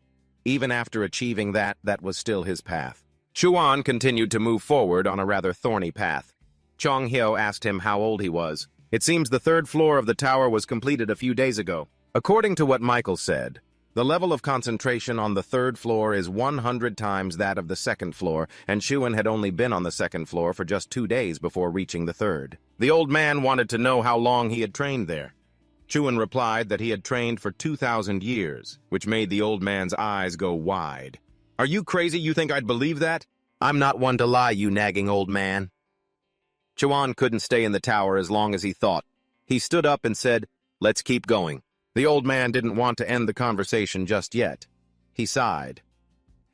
Even after achieving that was still his path. Chuan continued to move forward on a rather thorny path. Chong Hyo asked him how old he was. It seems the third floor of the tower was completed a few days ago. According to what Michael said, the level of concentration on the third floor is 100 times that of the second floor, and Chuan had only been on the second floor for just 2 days before reaching the third. The old man wanted to know how long he had trained there. Chuan replied that he had trained for 2,000 years, which made the old man's eyes go wide. "Are you crazy? You think I'd believe that? I'm not one to lie, you nagging old man." Chuan couldn't stay in the tower as long as he thought. He stood up and said, "Let's keep going." The old man didn't want to end the conversation just yet. He sighed.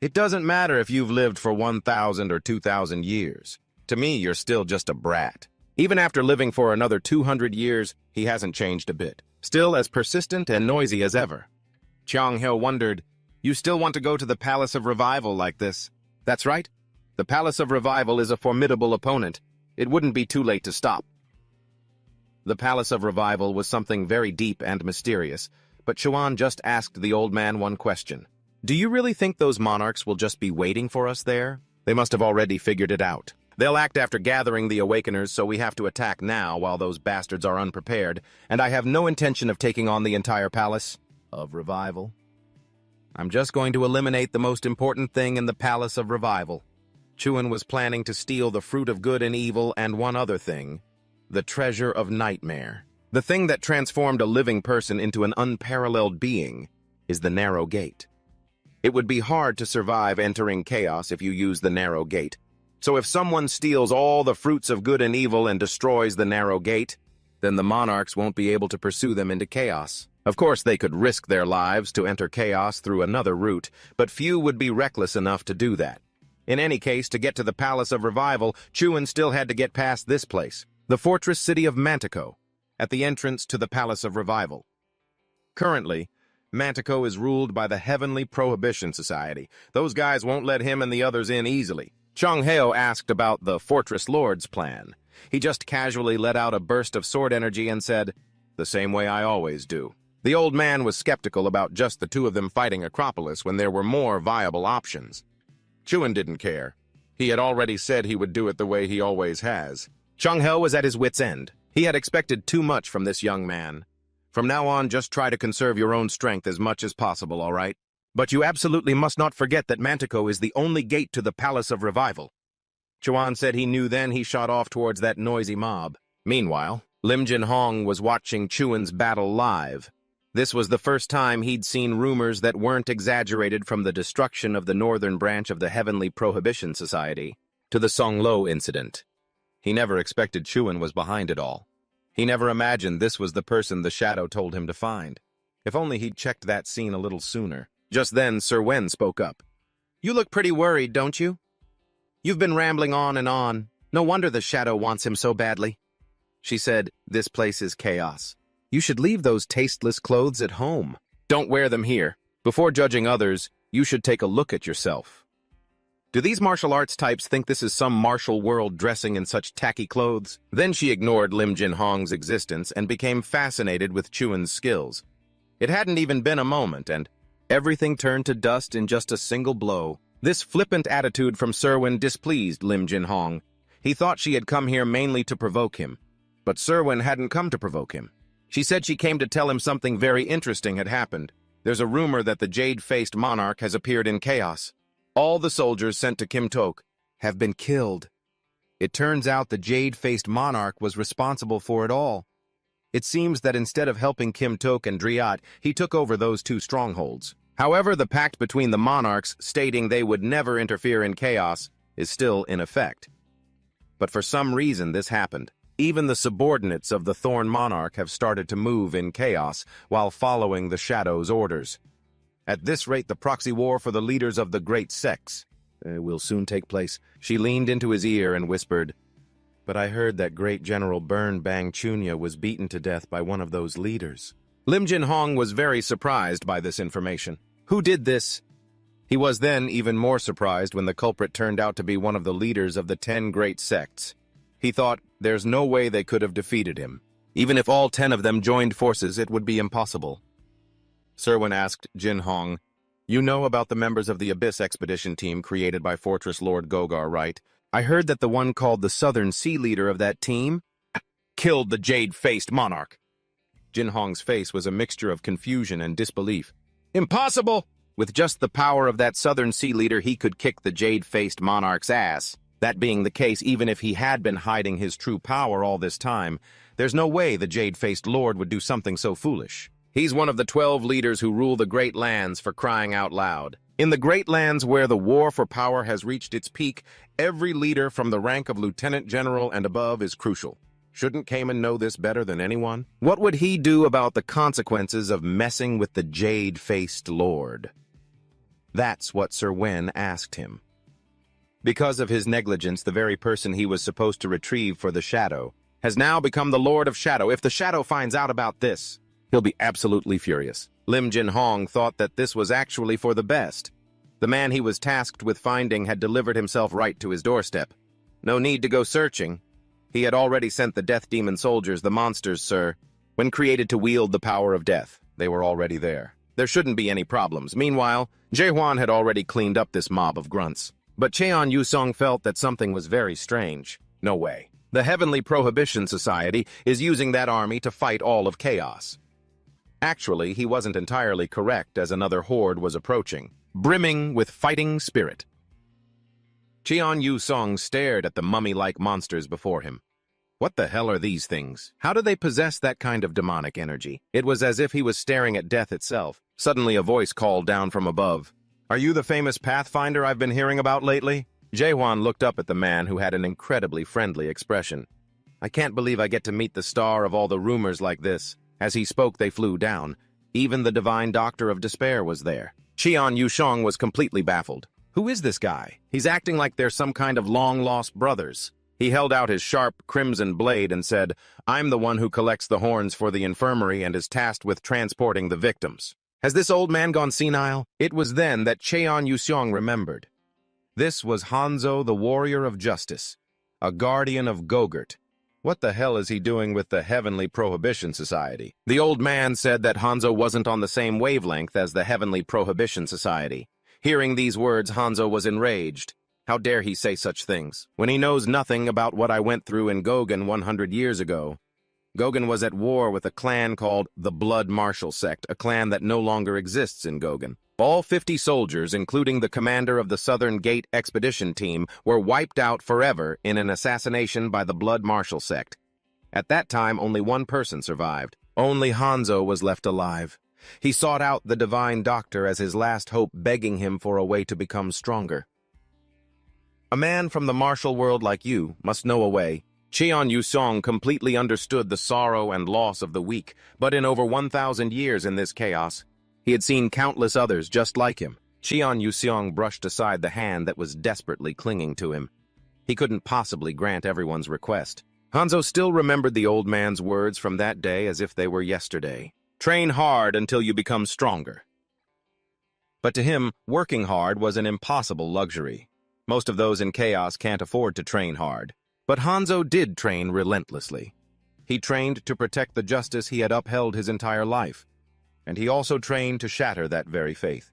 "It doesn't matter if you've lived for 1,000 or 2,000 years. To me, you're still just a brat." Even after living for another 200 years, he hasn't changed a bit. Still as persistent and noisy as ever. Chiang Hyo wondered, "You still want to go to the Palace of Revival like this?" "That's right. The Palace of Revival is a formidable opponent. It wouldn't be too late to stop." The Palace of Revival was something very deep and mysterious, but Chuan just asked the old man one question. "Do you really think those monarchs will just be waiting for us there? They must have already figured it out. They'll act after gathering the Awakeners, so we have to attack now while those bastards are unprepared, and I have no intention of taking on the entire Palace of Revival. I'm just going to eliminate the most important thing in the Palace of Revival." Chuan was planning to steal the fruit of good and evil and one other thing, the treasure of nightmare. The thing that transformed a living person into an unparalleled being is the narrow gate. It would be hard to survive entering chaos if you use the narrow gate. So if someone steals all the fruits of good and evil and destroys the narrow gate, then the monarchs won't be able to pursue them into chaos. Of course, they could risk their lives to enter chaos through another route, but few would be reckless enough to do that. In any case, to get to the Palace of Revival, Chuan still had to get past this place, the fortress city of Mantico, at the entrance to the Palace of Revival. Currently, Mantico is ruled by the Heavenly Prohibition Society. Those guys won't let him and the others in easily. Chiang Hyo asked about the Fortress Lord's plan. He just casually let out a burst of sword energy and said, "The same way I always do." The old man was skeptical about just the two of them fighting Acropolis when there were more viable options. Chuan didn't care. He had already said he would do it the way he always has. Chiang Hyo was at his wit's end. He had expected too much from this young man. "From now on, just try to conserve your own strength as much as possible, all right? But you absolutely must not forget that Mantico is the only gate to the Palace of Revival." Chuan said he knew then. He shot off towards that noisy mob. Meanwhile, Lim Jin Hong was watching Chuan's battle live. This was the first time he'd seen rumors that weren't exaggerated, from the destruction of the northern branch of the Heavenly Prohibition Society to the Songlo incident. He never expected Chuan was behind it all. He never imagined this was the person the shadow told him to find. If only he'd checked that scene a little sooner. Just then, Sir Wen spoke up. "You look pretty worried, don't you? You've been rambling on and on. No wonder the shadow wants him so badly." She said, "This place is chaos. You should leave those tasteless clothes at home. Don't wear them here. Before judging others, you should take a look at yourself. Do these martial arts types think this is some martial world dressing in such tacky clothes?" Then she ignored Lim Jin Hong's existence and became fascinated with Chuan's skills. It hadn't even been a moment, and everything turned to dust in just a single blow. This flippant attitude from Serwin displeased Lim Jin Hong. He thought she had come here mainly to provoke him. But Serwin hadn't come to provoke him. She said she came to tell him something very interesting had happened. There's a rumor that the jade-faced monarch has appeared in chaos. All the soldiers sent to Kim Tok have been killed. It turns out the jade-faced monarch was responsible for it all. It seems that instead of helping Kim Tok and Driat, he took over those two strongholds. However, the pact between the monarchs, stating they would never interfere in chaos, is still in effect. But for some reason this happened. Even the subordinates of the Thorn Monarch have started to move in chaos while following the Shadow's orders. At this rate, the proxy war for the leaders of the great sects will soon take place. She leaned into his ear and whispered, "But I heard that great General Bern Bang Chunya was beaten to death by one of those leaders." Lim Jin Hong was very surprised by this information. Who did this? He was then even more surprised when the culprit turned out to be one of the leaders of the 10 great sects. He thought there's no way they could have defeated him. Even if all 10 of them joined forces, it would be impossible. Serwin asked Jin Hong, "You know about the members of the Abyss expedition team created by Fortress Lord Gogar, right? I heard that the one called the Southern Sea leader of that team killed the jade-faced monarch. Jin Hong's face was a mixture of confusion and disbelief. Impossible! With just the power of that Southern Sea leader, he could kick the jade-faced monarch's ass. That being the case, even if he had been hiding his true power all this time, there's no way the jade-faced lord would do something so foolish. He's one of the 12 leaders who rule the Great Lands, for crying out loud. In the Great Lands, where the war for power has reached its peak, every leader from the rank of lieutenant general and above is crucial. Shouldn't Cayman know this better than anyone? What would he do about the consequences of messing with the jade-faced lord? That's what Sir Wen asked him. Because of his negligence, the very person he was supposed to retrieve for the Shadow has now become the Lord of Shadow. If the Shadow finds out about this, he'll be absolutely furious. Lim Jin Hong thought that this was actually for the best. The man he was tasked with finding had delivered himself right to his doorstep. No need to go searching. He had already sent the Death Demon soldiers, the monsters, sir. When created to wield the power of death, they were already there. There shouldn't be any problems. Meanwhile, Jae-hwan had already cleaned up this mob of grunts. But Cheon Yu-sung felt that something was very strange. No way. The Heavenly Prohibition Society is using that army to fight all of chaos. Actually, he wasn't entirely correct, as another horde was approaching, brimming with fighting spirit. Cheon Yu-sung stared at the mummy-like monsters before him. What the hell are these things? How do they possess that kind of demonic energy? It was as if he was staring at death itself. Suddenly a voice called down from above. Are you the famous Pathfinder I've been hearing about lately? Jae-hwan looked up at the man, who had an incredibly friendly expression. I can't believe I get to meet the star of all the rumors like this. As he spoke, they flew down. Even the Divine Doctor of Despair was there. Cheon Yu-sung was completely baffled. Who is this guy? He's acting like they're some kind of long-lost brothers. He held out his sharp, crimson blade and said, I'm the one who collects the horns for the infirmary and is tasked with transporting the victims. Has this old man gone senile? It was then that Cheon Yu-sung remembered. This was Hanzo, the Warrior of Justice, a guardian of Gogurt. What the hell is he doing with the Heavenly Prohibition Society? The old man said that Hanzo wasn't on the same wavelength as the Heavenly Prohibition Society. Hearing these words, Hanzo was enraged. How dare he say such things, when he knows nothing about what I went through in Gogen 100 years ago. Gogen was at war with a clan called the Blood Martial Sect, a clan that no longer exists in Gogen. All 50 soldiers, including the commander of the Southern Gate Expedition Team, were wiped out forever in an assassination by the Blood Martial Sect. At that time, only one person survived. Only Hanzo was left alive. He sought out the Divine Doctor as his last hope, begging him for a way to become stronger. A man from the martial world like you must know a way. Cheon Yu-sung completely understood the sorrow and loss of the weak, but in over 1,000 years in this chaos, he had seen countless others just like him. Cheon Yu-sung brushed aside the hand that was desperately clinging to him. He couldn't possibly grant everyone's request. Hanzo still remembered the old man's words from that day as if they were yesterday. Train hard until you become stronger. But to him, working hard was an impossible luxury. Most of those in chaos can't afford to train hard. But Hanzo did train relentlessly. He trained to protect the justice he had upheld his entire life. And he also trained to shatter that very faith.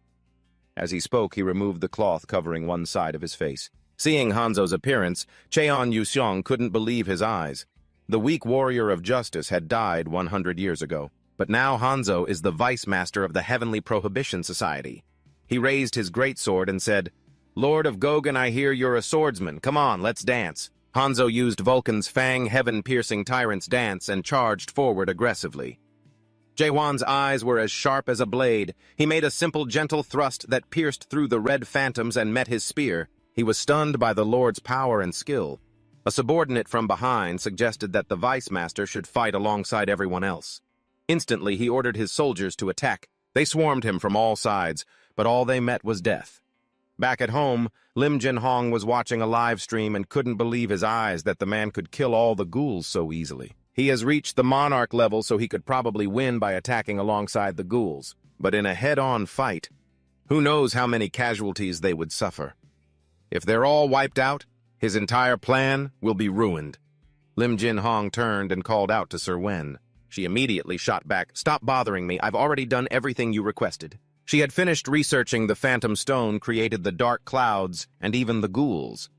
As he spoke, he removed the cloth covering one side of his face. Seeing Hanzo's appearance, Cheon Yu-sung couldn't believe his eyes. The weak warrior of justice had died 100 years ago. But now Hanzo is the vice master of the Heavenly Prohibition Society. He raised his greatsword and said, Lord of Gogen, I hear you're a swordsman. Come on, let's dance. Hanzo used Vulcan's Fang heaven-piercing tyrant's dance and charged forward aggressively. Jae-hwan's eyes were as sharp as a blade. He made a simple, gentle thrust that pierced through the red phantoms and met his spear. He was stunned by the Lord's power and skill. A subordinate from behind suggested that the Vice Master should fight alongside everyone else. Instantly, he ordered his soldiers to attack. They swarmed him from all sides, but all they met was death. Back at home, Lim Jin Hong was watching a live stream and couldn't believe his eyes that the man could kill all the ghouls so easily. He has reached the monarch level, so he could probably win by attacking alongside the ghouls. But in a head-on fight, who knows how many casualties they would suffer. If they're all wiped out, his entire plan will be ruined. Lim Jin Hong turned and called out to Sir Wen. She immediately shot back, Stop bothering me, I've already done everything you requested. She had finished researching the Phantom Stone, created the dark clouds, and even the ghouls.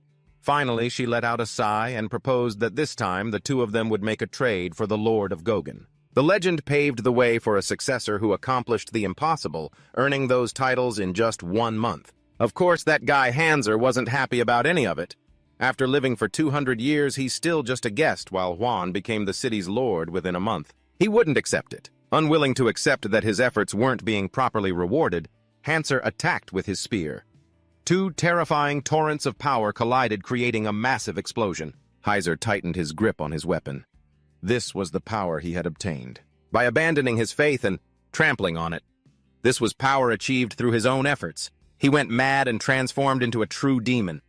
Finally, she let out a sigh and proposed that this time the two of them would make a trade for the Lord of Gogan. The legend paved the way for a successor who accomplished the impossible, earning those titles in just 1 month. Of course, that guy Hanser wasn't happy about any of it. After living for 200 years, he's still just a guest while Juan became the city's lord within a month. He wouldn't accept it. Unwilling to accept that his efforts weren't being properly rewarded, Hanser attacked with his spear. Two terrifying torrents of power collided, creating a massive explosion. Heiser tightened his grip on his weapon. This was the power he had obtained, by abandoning his faith and trampling on it. This was power achieved through his own efforts. He went mad and transformed into a true demon.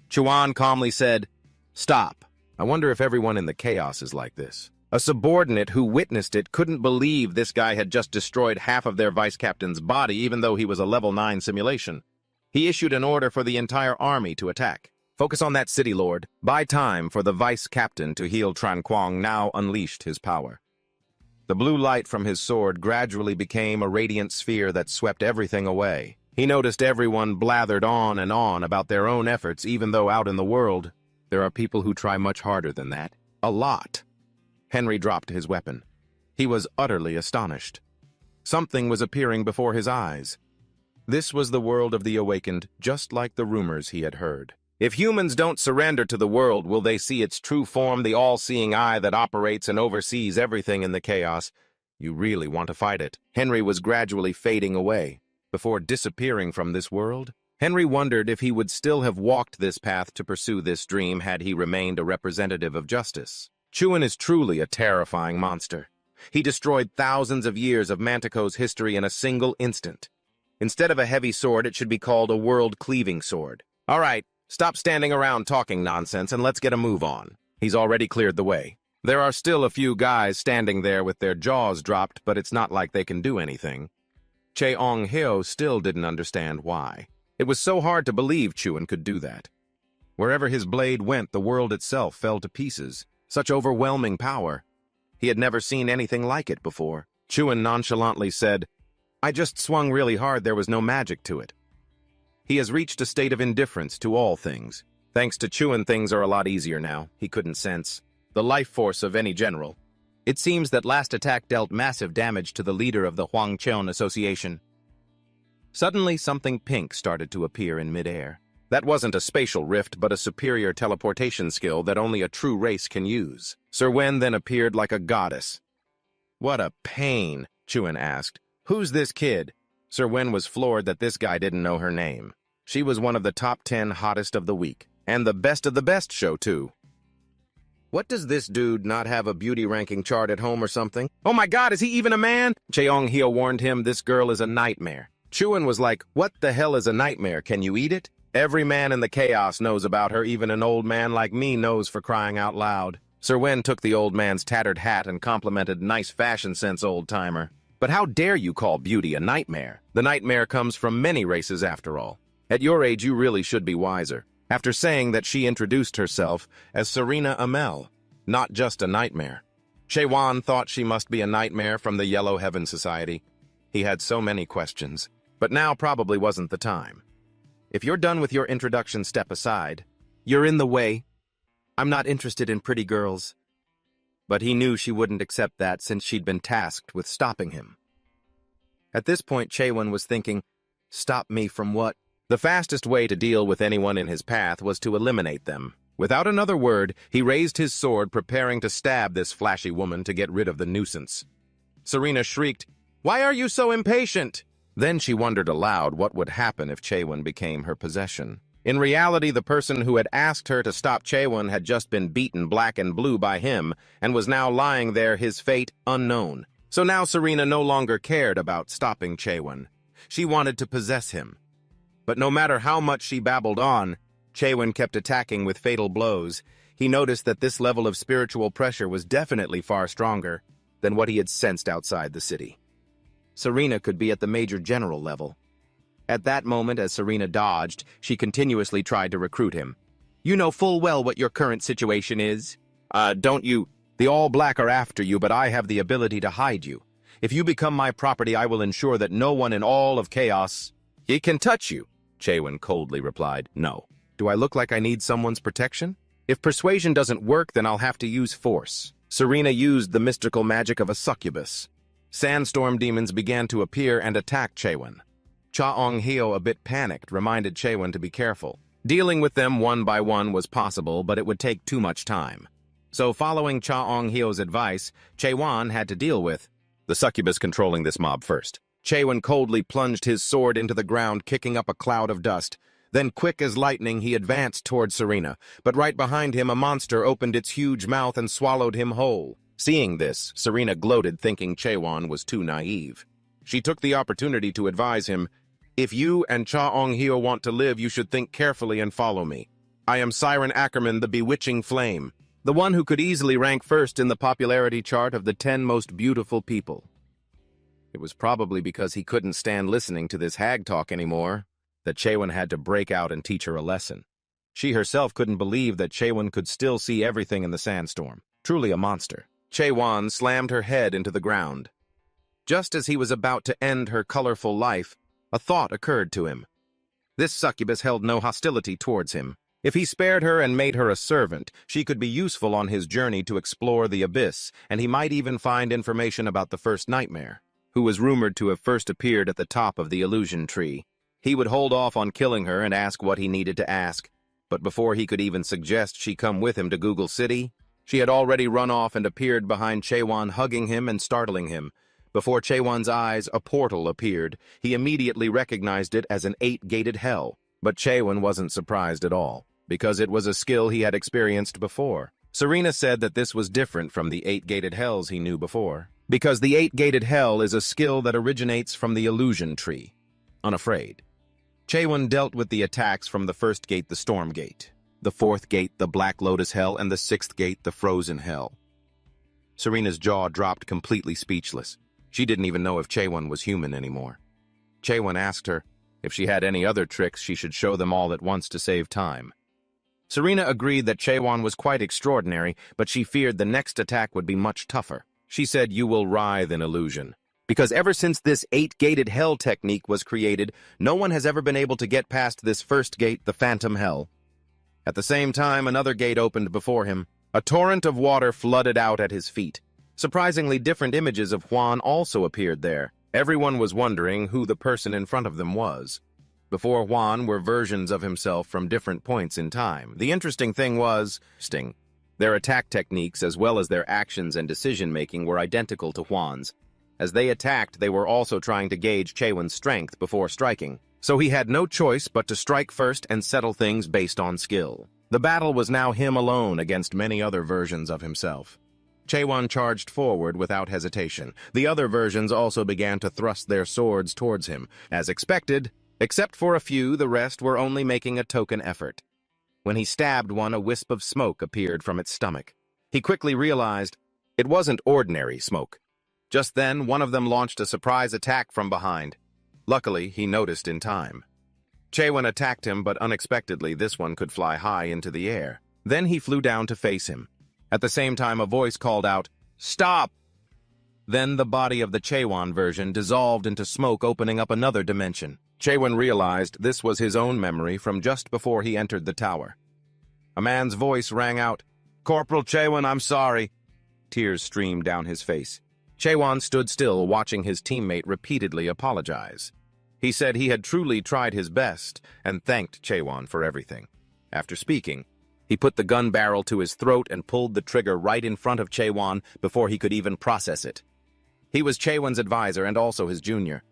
Chuan calmly said, "Stop. I wonder if everyone in the chaos is like this." A subordinate who witnessed it couldn't believe this guy had just destroyed half of their vice captain's body, even though he was a level 9 simulation. He issued an order for the entire army to attack. "Focus on that city, Lord. Buy time for the vice captain to heal Tran Quang." Now unleashed his power. The blue light from his sword gradually became a radiant sphere that swept everything away. He noticed everyone blathered on and on about their own efforts, even though out in the world, there are people who try much harder than that. A lot. Henry dropped his weapon. He was utterly astonished. Something was appearing before his eyes. This was the world of the awakened, just like the rumors he had heard. If humans don't surrender to the world, will they see its true form, the all-seeing eye that operates and oversees everything in the chaos? You really want to fight it. Henry was gradually fading away. Before disappearing from this world, Henry wondered if he would still have walked this path to pursue this dream had he remained a representative of justice. Chuan is truly a terrifying monster. He destroyed thousands of years of Mantico's history in a single instant. Instead of a heavy sword, it should be called a world-cleaving sword. All right, stop standing around talking nonsense and let's get a move on. He's already cleared the way. There are still a few guys standing there with their jaws dropped, but it's not like they can do anything. Cheong-hyo still didn't understand why. It was so hard to believe Chuan could do that. Wherever his blade went, the world itself fell to pieces. Such overwhelming power. He had never seen anything like it before. Chuan nonchalantly said, "I just swung really hard, there was no magic to it." He has reached a state of indifference to all things. Thanks to Chuan, things are a lot easier now. He couldn't sense the life force of any general. It seems that last attack dealt massive damage to the leader of the Huangcheon Association. Suddenly, something pink started to appear in midair. That wasn't a spatial rift, but a superior teleportation skill that only a true race can use. Sir Wen then appeared like a goddess. "What a pain," Chuan asked. "Who's this kid?" Sir Wen was floored that this guy didn't know her name. She was one of the top 10 hottest of the week, and the best of the best show, too. "What does this dude not have a beauty ranking chart at home or something? Oh my god, is he even a man?" Cheong-hyo warned him, "This girl is a nightmare." Chuan was like, "What the hell is a nightmare? Can you eat it?" Every man in the chaos knows about her, even an old man like me knows, for crying out loud. Sir Wen took the old man's tattered hat and complimented, "Nice fashion sense, old-timer." "But how dare you call beauty a nightmare? The nightmare comes from many races after all. At your age, you really should be wiser." After saying that, she introduced herself as Serena Amel, not just a nightmare. Chewan thought she must be a nightmare from the Yellow Heaven Society. He had so many questions, but now probably wasn't the time. "If you're done with your introduction, step aside. You're in the way. I'm not interested in pretty girls." But he knew she wouldn't accept that since she'd been tasked with stopping him. At this point, Chewan was thinking, stop me from what? The fastest way to deal with anyone in his path was to eliminate them. Without another word, he raised his sword, preparing to stab this flashy woman to get rid of the nuisance. Serena shrieked, "Why are you so impatient?" Then she wondered aloud what would happen if Chewan became her possession. In reality, the person who had asked her to stop Chewan had just been beaten black and blue by him and was now lying there, his fate unknown. So now Serena no longer cared about stopping Chewan. She wanted to possess him. But no matter how much she babbled on, Chewan kept attacking with fatal blows. He noticed that this level of spiritual pressure was definitely far stronger than what he had sensed outside the city. Serena could be at the Major General level. At that moment, as Serena dodged, she continuously tried to recruit him. "You know full well what your current situation is. Don't you? The All Black are after you, but I have the ability to hide you. If you become my property, I will ensure that no one in all of Chaos, he can touch you." Chewan coldly replied, "No." Do I look like I need someone's protection? If persuasion doesn't work, then I'll have to use force. Serena used the mystical magic of a succubus. Sandstorm demons began to appear and attack Chaewon. Cha-ong-hyo, a bit panicked, reminded Chaewon to be careful. Dealing with them one by one was possible, but it would take too much time. So following Cha-ong-hyo's advice, Chaewon had to deal with the succubus controlling this mob first. Chaewon coldly plunged his sword into the ground, kicking up a cloud of dust. Then, quick as lightning, he advanced toward Serena, but right behind him a monster opened its huge mouth and swallowed him whole. Seeing this, Serena gloated, thinking Chaewon was too naive. She took the opportunity to advise him, "If you and Cha-ong-hyo want to live, you should think carefully and follow me. I am Siren Ackerman, the bewitching flame, the one who could easily rank first in the popularity chart of the 10 most beautiful people." It was probably because he couldn't stand listening to this hag talk anymore that Chaewon had to break out and teach her a lesson. She herself couldn't believe that Chaewon could still see everything in the sandstorm. Truly a monster. Chaewon slammed her head into the ground. Just as he was about to end her colorful life, a thought occurred to him. This succubus held no hostility towards him. If he spared her and made her a servant, she could be useful on his journey to explore the abyss, and he might even find information about the first nightmare, who was rumored to have first appeared at the top of the illusion tree. He would hold off on killing her and ask what he needed to ask, but before he could even suggest she come with him to Google City, she had already run off and appeared behind Chaewon, hugging him and startling him. Before Chaewon's eyes, a portal appeared. He immediately recognized it as an 8-gated hell, but Chaewon wasn't surprised at all, because it was a skill he had experienced before. Serena said that this was different from the 8-gated hells he knew before, because the 8-gated hell is a skill that originates from the illusion tree. Unafraid, Chaewon dealt with the attacks from the first gate, the Storm Gate, the fourth gate, the Black Lotus Hell, and the sixth gate, the Frozen Hell. Serena's jaw dropped, completely speechless. She didn't even know if Chaewon was human anymore. Chaewon asked her if she had any other tricks, she should show them all at once to save time. Serena agreed that Chaewon was quite extraordinary, but she feared the next attack would be much tougher. She said, "You will writhe in illusion. Because ever since this 8-gated hell technique was created, no one has ever been able to get past this first gate, the Phantom Hell." At the same time, another gate opened before him. A torrent of water flooded out at his feet. Surprisingly, different images of Hwan also appeared there. Everyone was wondering who the person in front of them was. Before Hwan were versions of himself from different points in time. The interesting thing was, their attack techniques as well as their actions and decision-making were identical to Hwan's. As they attacked, they were also trying to gauge Chaewon's strength before striking, so he had no choice but to strike first and settle things based on skill. The battle was now him alone against many other versions of himself. Chaewon charged forward without hesitation. The other versions also began to thrust their swords towards him. As expected, except for a few, the rest were only making a token effort. When he stabbed one, a wisp of smoke appeared from its stomach. He quickly realized it wasn't ordinary smoke. Just then, one of them launched a surprise attack from behind. Luckily, he noticed in time. Chaewon attacked him, but unexpectedly, this one could fly high into the air. Then he flew down to face him. At the same time, a voice called out, "Stop!" Then the body of the Chaewon version dissolved into smoke, opening up another dimension. Chaewon realized this was his own memory from just before he entered the tower. A man's voice rang out, "Corporal Chaewon, I'm sorry." Tears streamed down his face. Chaewon stood still, watching his teammate repeatedly apologize. He said he had truly tried his best and thanked Chaewon for everything. After speaking, he put the gun barrel to his throat and pulled the trigger right in front of Chaewon before he could even process it. He was Chaewon's advisor and also his junior.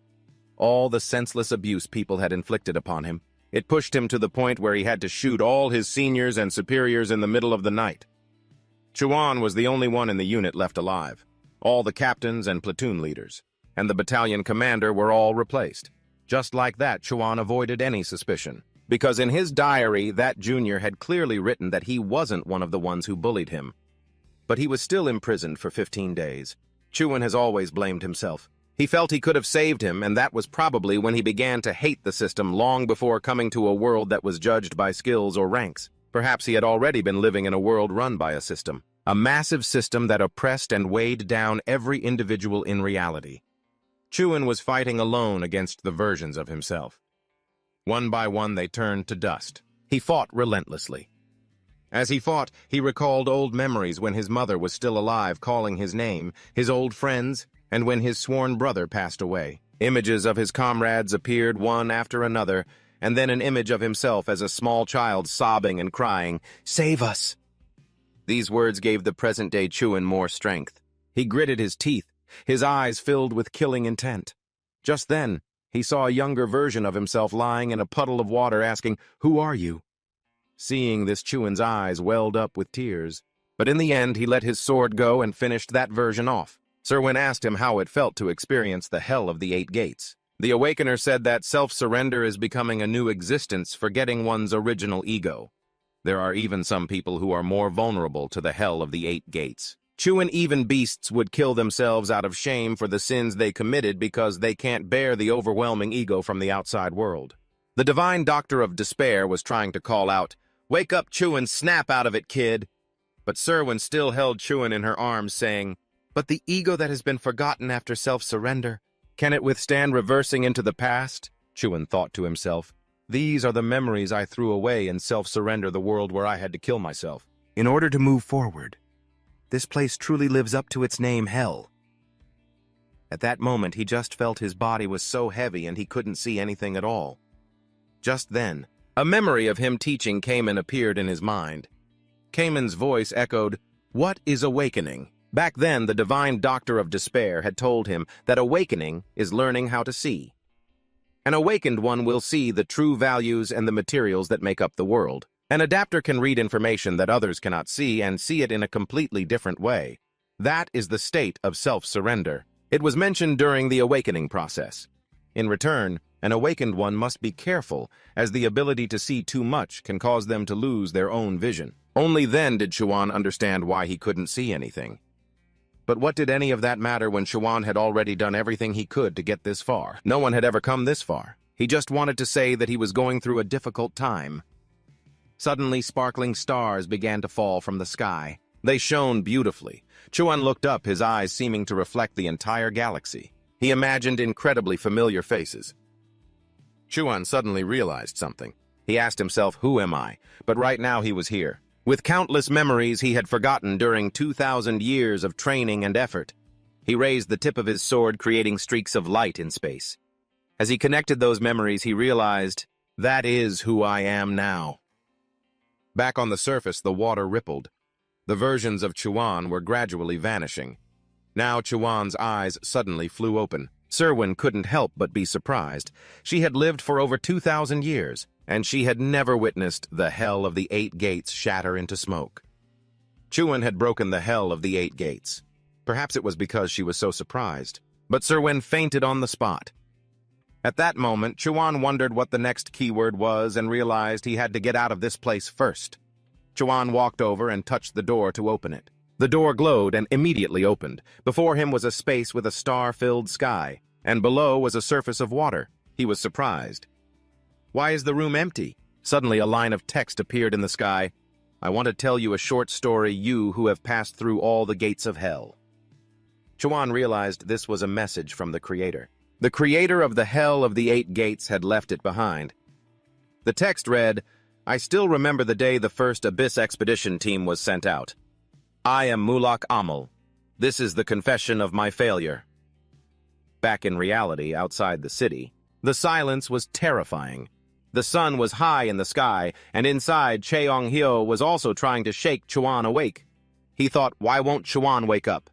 All the senseless abuse people had inflicted upon him. It pushed him to the point where he had to shoot all his seniors and superiors in the middle of the night. Chaewon was the only one in the unit left alive. All the captains and platoon leaders, and the battalion commander were all replaced. Just like that, Chaewon avoided any suspicion, because in his diary, that junior had clearly written that he wasn't one of the ones who bullied him. But he was still imprisoned for 15 days. Chaewon has always blamed himself. He felt he could have saved him, and that was probably when he began to hate the system long before coming to a world that was judged by skills or ranks. Perhaps he had already been living in a world run by a system. A massive system that oppressed and weighed down every individual in reality. Chaewon was fighting alone against the versions of himself. One by one, they turned to dust. He fought relentlessly. As he fought, he recalled old memories when his mother was still alive calling his name, his old friends, and when his sworn brother passed away. Images of his comrades appeared one after another, and then an image of himself as a small child sobbing and crying, "Save us!" These words gave the present-day Chuan more strength. He gritted his teeth, his eyes filled with killing intent. Just then, he saw a younger version of himself lying in a puddle of water asking, "Who are you?" Seeing this, Chuan's eyes welled up with tears. But in the end, he let his sword go and finished that version off. Serwin asked him how it felt to experience the hell of the 8 gates. The Awakener said that self-surrender is becoming a new existence, forgetting one's original ego. There are even some people who are more vulnerable to the hell of the 8 gates. Chuan, even beasts would kill themselves out of shame for the sins they committed because they can't bear the overwhelming ego from the outside world. The divine doctor of despair was trying to call out, "Wake up, Chuan, snap out of it, kid." But Serwin still held Chuan in her arms, saying, "But the ego that has been forgotten after self-surrender, can it withstand reversing into the past?" Chuan thought to himself. "These are the memories I threw away in self-surrender, the world where I had to kill myself. In order to move forward, this place truly lives up to its name, hell." At that moment, he just felt his body was so heavy and he couldn't see anything at all. Just then, a memory of him teaching Cayman appeared in his mind. Cayman's voice echoed, "What is awakening?" Back then, the divine doctor of despair had told him that awakening is learning how to see. An awakened one will see the true values and the materials that make up the world. An adapter can read information that others cannot see and see it in a completely different way. That is the state of self-surrender. It was mentioned during the awakening process. In return, an awakened one must be careful, as the ability to see too much can cause them to lose their own vision. Only then did Chuan understand why he couldn't see anything. But what did any of that matter when Chuan had already done everything he could to get this far? No one had ever come this far. He just wanted to say that he was going through a difficult time. Suddenly, sparkling stars began to fall from the sky. They shone beautifully. Chuan looked up, his eyes seeming to reflect the entire galaxy. He imagined incredibly familiar faces. Chuan suddenly realized something. He asked himself, "Who am I?" But right now he was here. With countless memories he had forgotten during 2,000 years of training and effort. He raised the tip of his sword, creating streaks of light in space. As he connected those memories, he realized, "That is who I am now." Back on the surface, the water rippled. The versions of Chuan were gradually vanishing. Now Chuan's eyes suddenly flew open. Serwin couldn't help but be surprised. She had lived for over 2,000 years, and she had never witnessed the hell of the 8 gates shatter into smoke. Chuan had broken the hell of the 8 gates. Perhaps it was because she was so surprised. But Serwin fainted on the spot. At that moment, Chuan wondered what the next keyword was and realized he had to get out of this place first. Chuan walked over and touched the door to open it. The door glowed and immediately opened. Before him was a space with a star-filled sky, and below was a surface of water. He was surprised. "Why is the room empty?" Suddenly a line of text appeared in the sky. "I want to tell you a short story, you who have passed through all the gates of hell." Chuan realized this was a message from the Creator. The Creator of the hell of the 8 gates had left it behind. The text read, "I still remember the day the first Abyss expedition team was sent out. I am Mulak Amal. This is the confession of my failure." Back in reality, outside the city, the silence was terrifying. The sun was high in the sky, and inside, Cheong-hyo was also trying to shake Chuan awake. He thought, why won't Chuan wake up?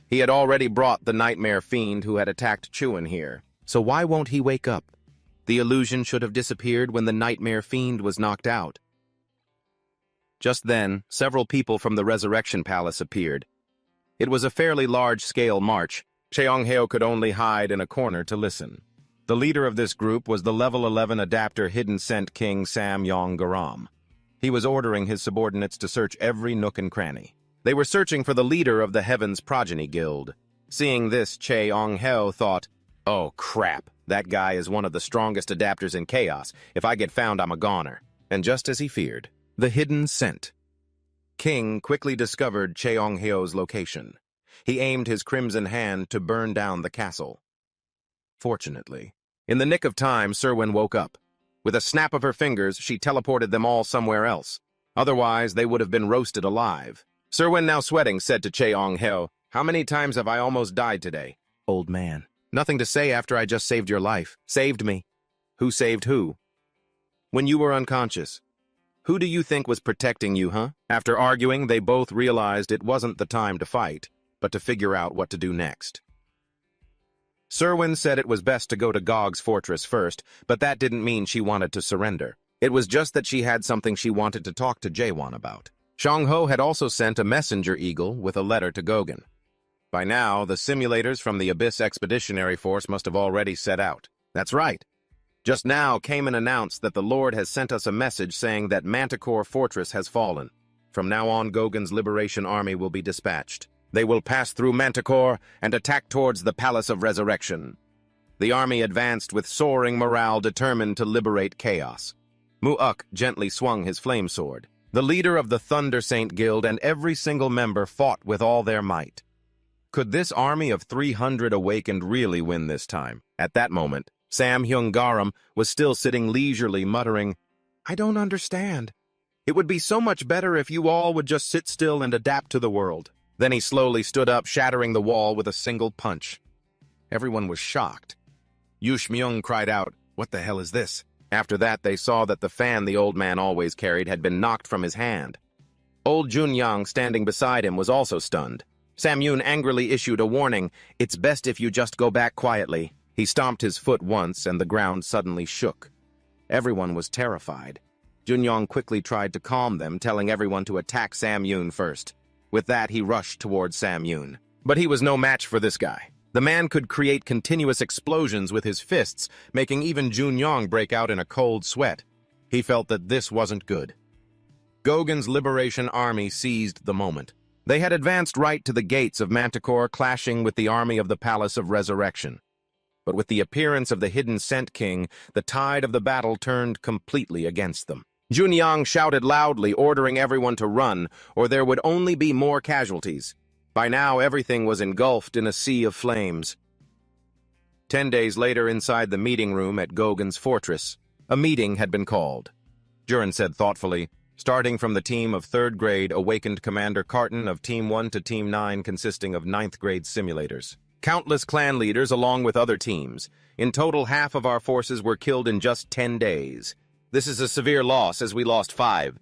He had already brought the nightmare fiend who had attacked Chuan here. So why won't he wake up? The illusion should have disappeared when the nightmare fiend was knocked out. Just then, several people from the Resurrection Palace appeared. It was a fairly large-scale march. Cheong-hyo could only hide in a corner to listen. The leader of this group was the level 11 adapter Hidden Scent King Sam Yong-garam. He was ordering his subordinates to search every nook and cranny. They were searching for the leader of the Heaven's Progeny Guild. Seeing this, Cheong-hyo thought, "Oh crap, that guy is one of the strongest adapters in Chaos. If I get found, I'm a goner." And just as he feared, the Hidden Scent King quickly discovered Cheong-hyo's location. He aimed his crimson hand to burn down the castle. Fortunately, in the nick of time, Serwin woke up. With a snap of her fingers, she teleported them all somewhere else. Otherwise, they would have been roasted alive. Serwen, now sweating, said to Cheong-heo, "How many times have I almost died today?" "Old man. Nothing to say after I just saved your life. Saved me." "Who saved who?" "When you were unconscious. Who do you think was protecting you, huh?" After arguing, they both realized it wasn't the time to fight, but to figure out what to do next. Serwen said it was best to go to Gog's fortress first, but that didn't mean she wanted to surrender. It was just that she had something she wanted to talk to Jaewon about. Chang-ho had also sent a messenger eagle with a letter to Gogen. By now, the simulators from the Abyss Expeditionary Force must have already set out. That's right. Just now, Kamen announced that the Lord has sent us a message saying that Manticore Fortress has fallen. From now on, Gogen's Liberation Army will be dispatched. They will pass through Manticore and attack towards the Palace of Resurrection. The army advanced with soaring morale, determined to liberate chaos. Mu-uk gently swung his flame sword. The leader of the Thunder Saint Guild and every single member fought with all their might. Could this army of 300 awakened really win this time? At that moment, Sam Hyung-garam was still sitting leisurely, muttering, "I don't understand. It would be so much better if you all would just sit still and adapt to the world." Then he slowly stood up, shattering the wall with a single punch. Everyone was shocked. Yush Myung cried out, "What the hell is this?" After that, they saw that the fan the old man always carried had been knocked from his hand. Old Junyang, standing beside him, was also stunned. Samyun angrily issued a warning, "It's best if you just go back quietly." He stomped his foot once, and the ground suddenly shook. Everyone was terrified. Junyang quickly tried to calm them, telling everyone to attack Samyun first. With that, he rushed towards Samyun. But he was no match for this guy. The man could create continuous explosions with his fists, making even Junyang break out in a cold sweat. He felt that this wasn't good. Gogen's Liberation Army seized the moment. They had advanced right to the gates of Manticore, clashing with the army of the Palace of Resurrection. But with the appearance of the hidden Scent King, the tide of the battle turned completely against them. Junyang shouted loudly, ordering everyone to run, or there would only be more casualties. By now, everything was engulfed in a sea of flames. 10 days later, inside the meeting room at Gogen's fortress, a meeting had been called. Jurin said thoughtfully, "Starting from the team of 3rd grade awakened Commander Carton of Team 1 to Team 9 consisting of 9th grade simulators. Countless clan leaders along with other teams. In total, half of our forces were killed in just 10 days. This is a severe loss as we lost 5.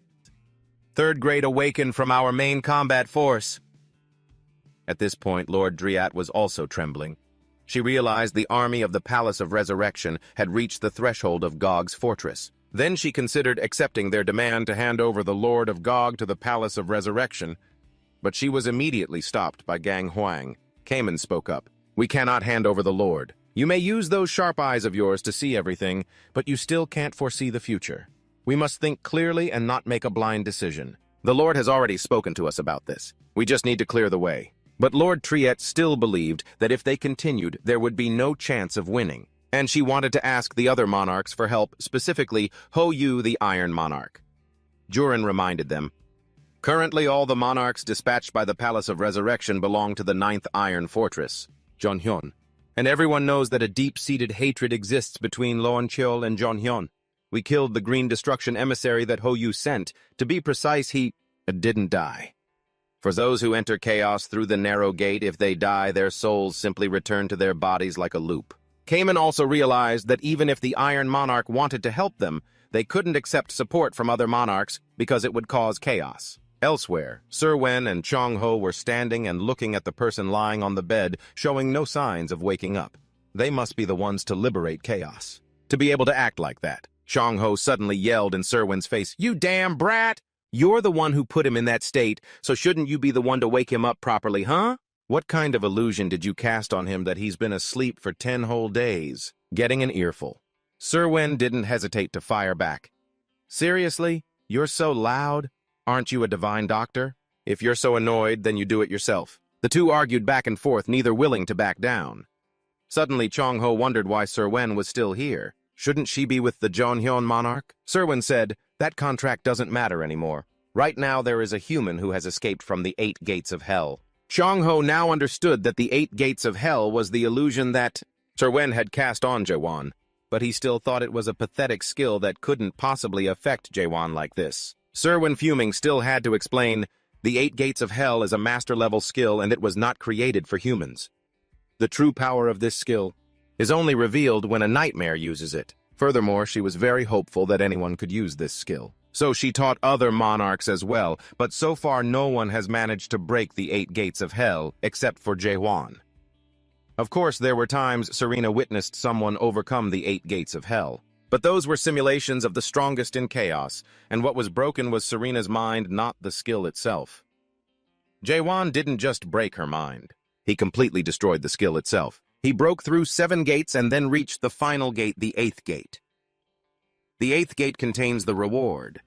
3rd grade awakened from our main combat force." At this point, Lord Driat was also trembling. She realized the army of the Palace of Resurrection had reached the threshold of Gog's fortress. Then she considered accepting their demand to hand over the Lord of Gog to the Palace of Resurrection, but she was immediately stopped by Gang Huang. Kamen spoke up. "We cannot hand over the Lord. You may use those sharp eyes of yours to see everything, but you still can't foresee the future. We must think clearly and not make a blind decision. The Lord has already spoken to us about this. We just need to clear the way." But Lord Triet still believed that if they continued, there would be no chance of winning. And she wanted to ask the other monarchs for help, specifically Ho Yu, the Iron Monarch. Jurin reminded them, "Currently, all the monarchs dispatched by the Palace of Resurrection belong to the 9th Iron Fortress, Jeonhyun. And everyone knows that a deep-seated hatred exists between Looncheol and Jeonhyun. We killed the Green Destruction emissary that Ho Yu sent. To be precise, he didn't die. For those who enter chaos through the narrow gate, if they die, their souls simply return to their bodies like a loop." Kamen also realized that even if the Iron Monarch wanted to help them, they couldn't accept support from other monarchs because it would cause chaos. Elsewhere, Serwen and Chang-ho were standing and looking at the person lying on the bed, showing no signs of waking up. They must be the ones to liberate chaos. To be able to act like that, Chang-ho suddenly yelled in Serwen's face, "You damn brat! You're the one who put him in that state, so shouldn't you be the one to wake him up properly, huh? What kind of illusion did you cast on him that he's been asleep for 10 whole days?" Getting an earful. Serwen didn't hesitate to fire back. "Seriously? You're so loud? Aren't you a divine doctor? If you're so annoyed, then you do it yourself." The two argued back and forth, neither willing to back down. Suddenly, Chang-ho wondered why Serwen was still here. Shouldn't she be with the Jeonhyun monarch? Serwen said, "That contract doesn't matter anymore. Right now there is a human who has escaped from the 8 gates of hell." Chang-ho now understood that the 8 gates of hell was the illusion that Serwen had cast on Jaewon. but he still thought it was a pathetic skill that couldn't possibly affect Jaewon like this. Sir, when fuming, still had to explain, the 8 Gates of Hell is a master-level skill and it was not created for humans. The true power of this skill is only revealed when a nightmare uses it. Furthermore, she was very hopeful that anyone could use this skill. So she taught other monarchs as well, but so far no one has managed to break the 8 Gates of Hell except for Jaewon. Of course, there were times Serena witnessed someone overcome the 8 Gates of Hell. But those were simulations of the strongest in chaos, and what was broken was Serena's mind, not the skill itself. Jaewon didn't just break her mind. He completely destroyed the skill itself. He broke through 7 gates and then reached the final gate, the 8th gate. The 8th gate contains the reward.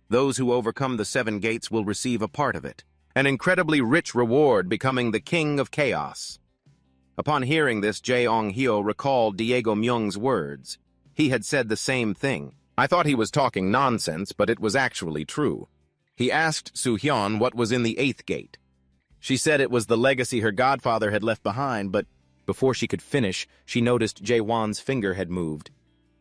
Those who overcome the 7 gates will receive a part of it, an incredibly rich reward, becoming the King of Chaos. Upon hearing this, Jae-ong-hyo recalled Diego Myung's words. He had said the same thing. I thought he was talking nonsense, but it was actually true. He asked Soo-hyun what was in the 8th gate. She said it was the legacy her godfather had left behind, but before she could finish, she noticed Jaewon's finger had moved.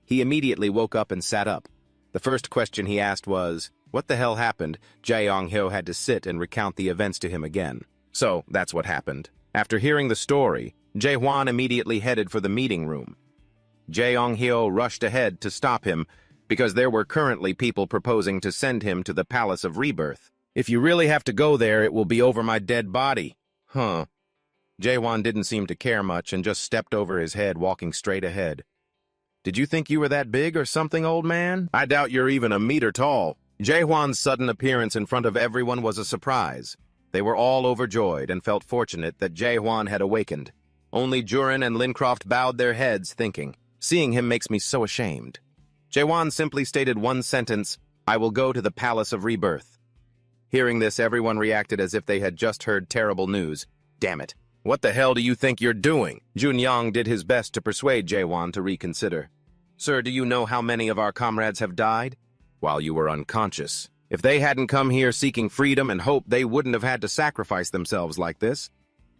He immediately woke up and sat up. The first question he asked was, what the hell happened? Jae-ong-hyo had to sit and recount the events to him again. So, that's what happened. After hearing the story, Jaewon immediately headed for the meeting room. Jae-ong-hyo rushed ahead to stop him because there were currently people proposing to send him to the Palace of Rebirth. If you really have to go there, it will be over my dead body. Huh. Jaewon didn't seem to care much and just stepped over his head, walking straight ahead. Did you think you were that big or something, old man? I doubt you're even a meter tall. Jaewon's sudden appearance in front of everyone was a surprise. They were all overjoyed and felt fortunate that Jaewon had awakened. Only Jurin and Lincroft bowed their heads, thinking, seeing him makes me so ashamed. Jaewon simply stated one sentence, I will go to the Palace of Rebirth. Hearing this, everyone reacted as if they had just heard terrible news. Damn it. What the hell do you think you're doing? Junyoung did his best to persuade Jaewon to reconsider. Sir, do you know how many of our comrades have died? While you were unconscious. If they hadn't come here seeking freedom and hope, they wouldn't have had to sacrifice themselves like this.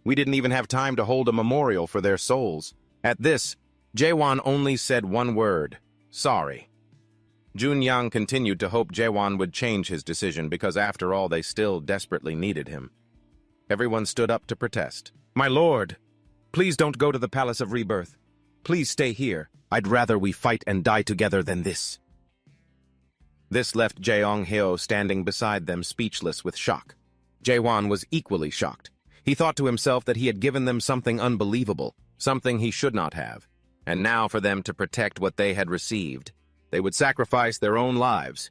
We didn't even have time to hold a memorial for their souls. At this, Jaewon only said one word, sorry. Junyoung continued to hope Jaewon would change his decision because after all they still desperately needed him. Everyone stood up to protest. My lord, please don't go to the Palace of Rebirth. Please stay here. I'd rather we fight and die together than this. This left Jae-ong-hyo standing beside them speechless with shock. Jaewon was equally shocked. He thought to himself that he had given them something unbelievable, something he should not have. And now for them to protect what they had received, they would sacrifice their own lives.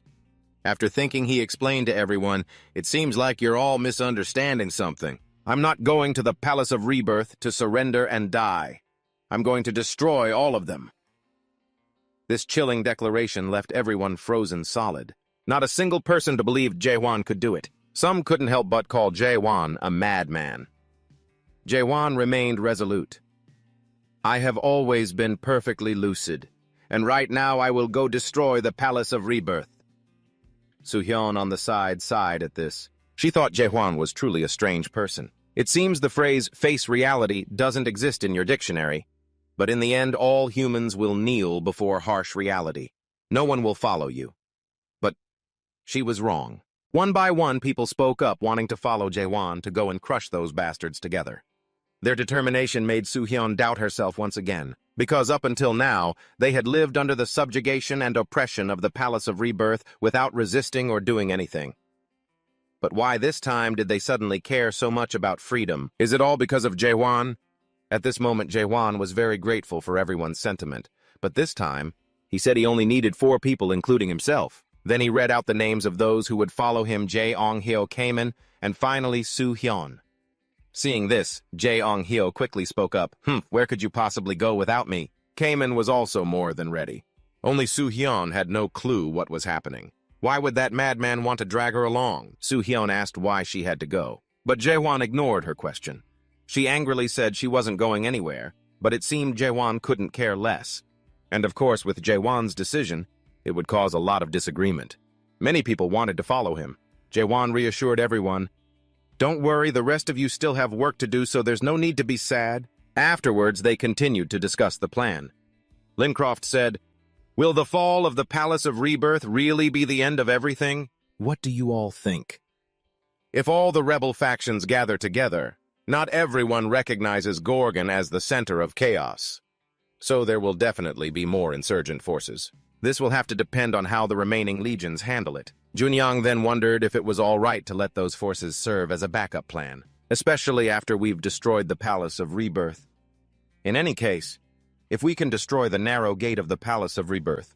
After thinking, he explained to everyone, it seems like you're all misunderstanding something. I'm not going to the Palace of Rebirth to surrender and die. I'm going to destroy all of them. This chilling declaration left everyone frozen solid. Not a single person to believe Jaewon could do it. Some couldn't help but call Jaewon a madman. Jaewon remained resolute. I have always been perfectly lucid, and right now I will go destroy the Palace of Rebirth. Soo-hyun on the side sighed at this. She thought Jaewon was truly a strange person. It seems the phrase face reality doesn't exist in your dictionary, but in the end all humans will kneel before harsh reality. No one will follow you. But she was wrong. One by one, people spoke up wanting to follow Jaewon to go and crush those bastards together. Their determination made Soo-hyun doubt herself once again, because up until now, they had lived under the subjugation and oppression of the Palace of Rebirth without resisting or doing anything. But why this time did they suddenly care so much about freedom? Is it all because of Jaewon? At this moment, Jaewon was very grateful for everyone's sentiment, but this time, he said he only needed 4 people, including himself. Then he read out the names of those who would follow him, Jae-ong-hyo, Kamen, and finally Soo-hyun. Seeing this, Jae-ong-hyo quickly spoke up, where could you possibly go without me? Kamen was also more than ready. Only Soo-hyun had no clue what was happening. Why would that madman want to drag her along? Soo-hyun asked why she had to go. But Jaewon ignored her question. She angrily said she wasn't going anywhere, but it seemed Jaewon couldn't care less. And of course, with Jaewon's decision, it would cause a lot of disagreement. Many people wanted to follow him. Jaewon reassured everyone, don't worry, the rest of you still have work to do, so there's no need to be sad. Afterwards, they continued to discuss the plan. Lincroft said, "Will the fall of the Palace of Rebirth really be the end of everything? What do you all think? If all the rebel factions gather together, not everyone recognizes Gorgon as the center of chaos. So there will definitely be more insurgent forces. This will have to depend on how the remaining legions handle it." Junyang then wondered if it was all right to let those forces serve as a backup plan, especially after we've destroyed the Palace of Rebirth. In any case, if we can destroy the narrow gate of the Palace of Rebirth,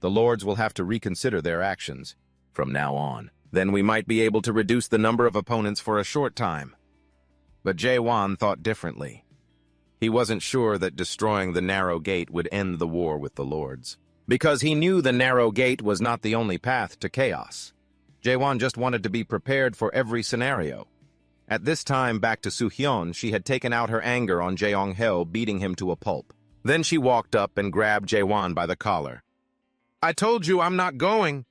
the lords will have to reconsider their actions from now on. Then we might be able to reduce the number of opponents for a short time. But Jae-won thought differently. He wasn't sure that destroying the narrow gate would end the war with the lords, because he knew the narrow gate was not the only path to chaos. Jae-won just wanted to be prepared for every scenario. At this time, back to Soo-hyun, she had taken out her anger on Jeong-heo, beating him to a pulp. Then she walked up and grabbed Jae-won by the collar. "I told you I'm not going."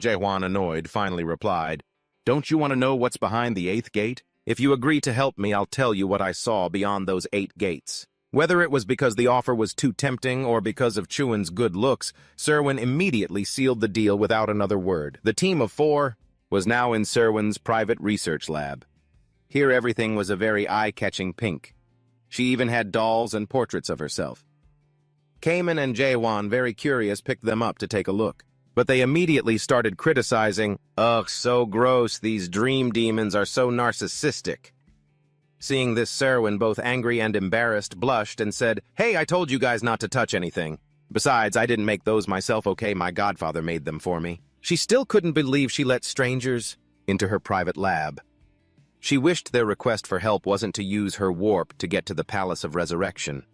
Jae-won, annoyed, finally replied, "Don't you want to know what's behind the 8th gate? If you agree to help me, I'll tell you what I saw beyond those 8 gates." Whether it was because the offer was too tempting or because of Chuan's good looks, Serwin immediately sealed the deal without another word. The team of 4 was now in Serwin's private research lab. Here everything was a very eye-catching pink. She even had dolls and portraits of herself. Kamen and Jae-won, very curious, picked them up to take a look. But they immediately started criticizing, "Ugh, so gross, these dream demons are so narcissistic." Seeing this, Serwin, both angry and embarrassed, blushed and said, "Hey, I told you guys not to touch anything. Besides, I didn't make those myself, okay? My godfather made them for me." She still couldn't believe she let strangers into her private lab. She wished their request for help wasn't to use her warp to get to the Palace of Resurrection.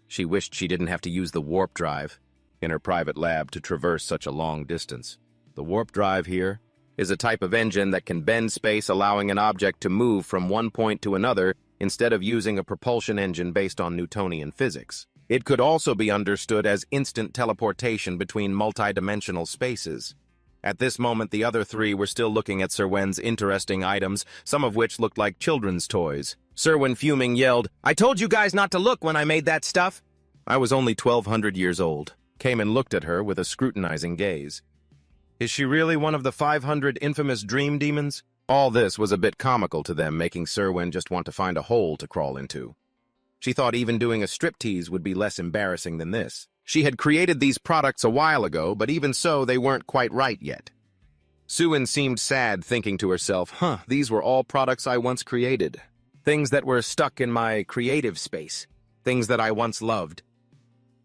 She wished she didn't have to use the warp drive in her private lab to traverse such a long distance. The warp drive here is a type of engine that can bend space, allowing an object to move from one point to another instead of using a propulsion engine based on Newtonian physics. It could also be understood as instant teleportation between multidimensional spaces. At this moment, the other 3 were still looking at Serwin's interesting items, some of which looked like children's toys. Serwin, fuming, yelled, "I told you guys not to look when I made that stuff." "I was only 1,200 years old." Kamen looked at her with a scrutinizing gaze. "Is she really one of the 500 infamous dream demons?" All this was a bit comical to them, making Serwin just want to find a hole to crawl into. She thought even doing a striptease would be less embarrassing than this. She had created these products a while ago, but even so, they weren't quite right yet. Suin seemed sad, thinking to herself, these were all products I once created. Things that were stuck in my creative space. Things that I once loved.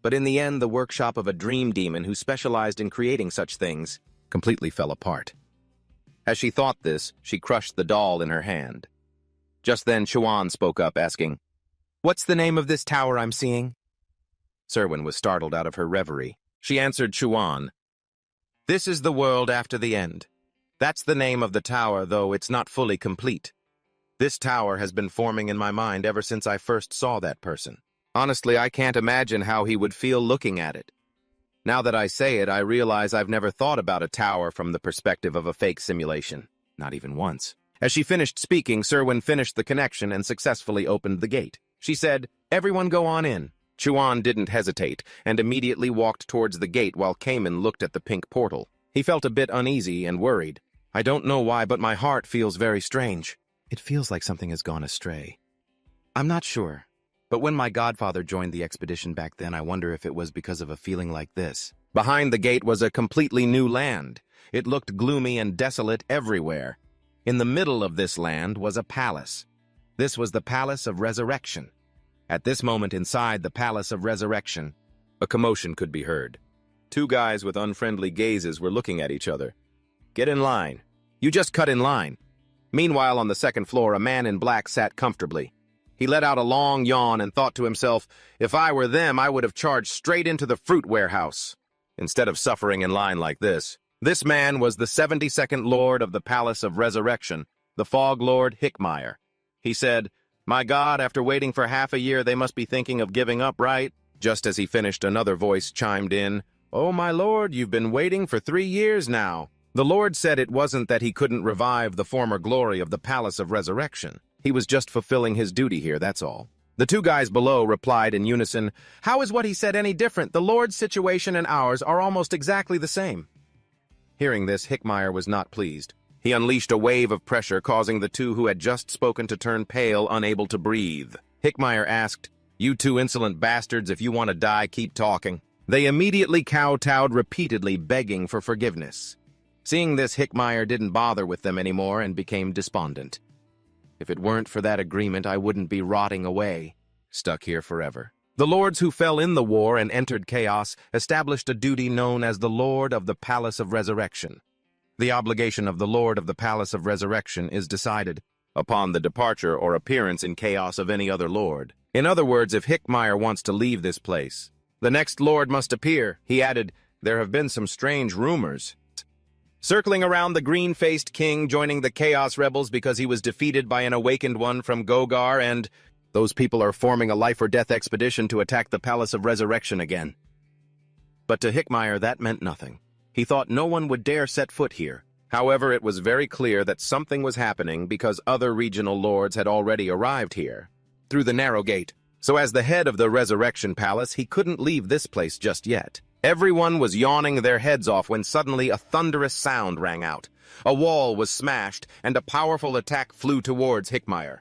But in the end, the workshop of a dream demon who specialized in creating such things completely fell apart. As she thought this, she crushed the doll in her hand. Just then, Chuan spoke up, asking, "What's the name of this tower I'm seeing?" Serwin was startled out of her reverie. She answered Chuan, "This is the world after the end. That's the name of the tower, though it's not fully complete. This tower has been forming in my mind ever since I first saw that person. Honestly, I can't imagine how he would feel looking at it. Now that I say it, I realize I've never thought about a tower from the perspective of a fake simulation. Not even once." As she finished speaking, Serwin finished the connection and successfully opened the gate. She said, "Everyone go on in." Chuan didn't hesitate and immediately walked towards the gate while Kamen looked at the pink portal. He felt a bit uneasy and worried. "I don't know why, but my heart feels very strange. It feels like something has gone astray. I'm not sure. But when my godfather joined the expedition back then, I wonder if it was because of a feeling like this." Behind the gate was a completely new land. It looked gloomy and desolate everywhere. In the middle of this land was a palace. This was the Palace of Resurrection. At this moment inside the Palace of Resurrection, a commotion could be heard. 2 guys with unfriendly gazes were looking at each other. "Get in line. You just cut in line." Meanwhile, on the second floor, a man in black sat comfortably. He let out a long yawn and thought to himself, "If I were them, I would have charged straight into the fruit warehouse, instead of suffering in line like this." This man was the 72nd Lord of the Palace of Resurrection, the Fog Lord Hickmeyer. He said, "My God, after waiting for half a year, they must be thinking of giving up, right?" Just as he finished, another voice chimed in, "Oh, my Lord, you've been waiting for 3 years now." The Lord said it wasn't that he couldn't revive the former glory of the Palace of Resurrection. He was just fulfilling his duty here, that's all. The two guys below replied in unison, "How is what he said any different? The Lord's situation and ours are almost exactly the same." Hearing this, Hickmeyer was not pleased. He unleashed a wave of pressure, causing the two who had just spoken to turn pale, unable to breathe. Hickmeyer asked, "You two insolent bastards, if you want to die, keep talking." They immediately kowtowed, repeatedly begging for forgiveness. Seeing this, Hickmeyer didn't bother with them anymore and became despondent. "If it weren't for that agreement, I wouldn't be rotting away, stuck here forever." The lords who fell in the war and entered chaos established a duty known as the Lord of the Palace of Resurrection. The obligation of the Lord of the Palace of Resurrection is decided upon the departure or appearance in chaos of any other lord. In other words, if Hickmeyer wants to leave this place, the next lord must appear. He added, "There have been some strange rumors." Circling around the green-faced king, joining the Chaos Rebels because he was defeated by an awakened one from Gogar, and those people are forming a life-or-death expedition to attack the Palace of Resurrection again. But to Hickmeyer, that meant nothing. He thought no one would dare set foot here. However, it was very clear that something was happening because other regional lords had already arrived here, through the narrow gate. So as the head of the Resurrection Palace, he couldn't leave this place just yet. Everyone was yawning their heads off when suddenly a thunderous sound rang out. A wall was smashed, and a powerful attack flew towards Hickmeyer.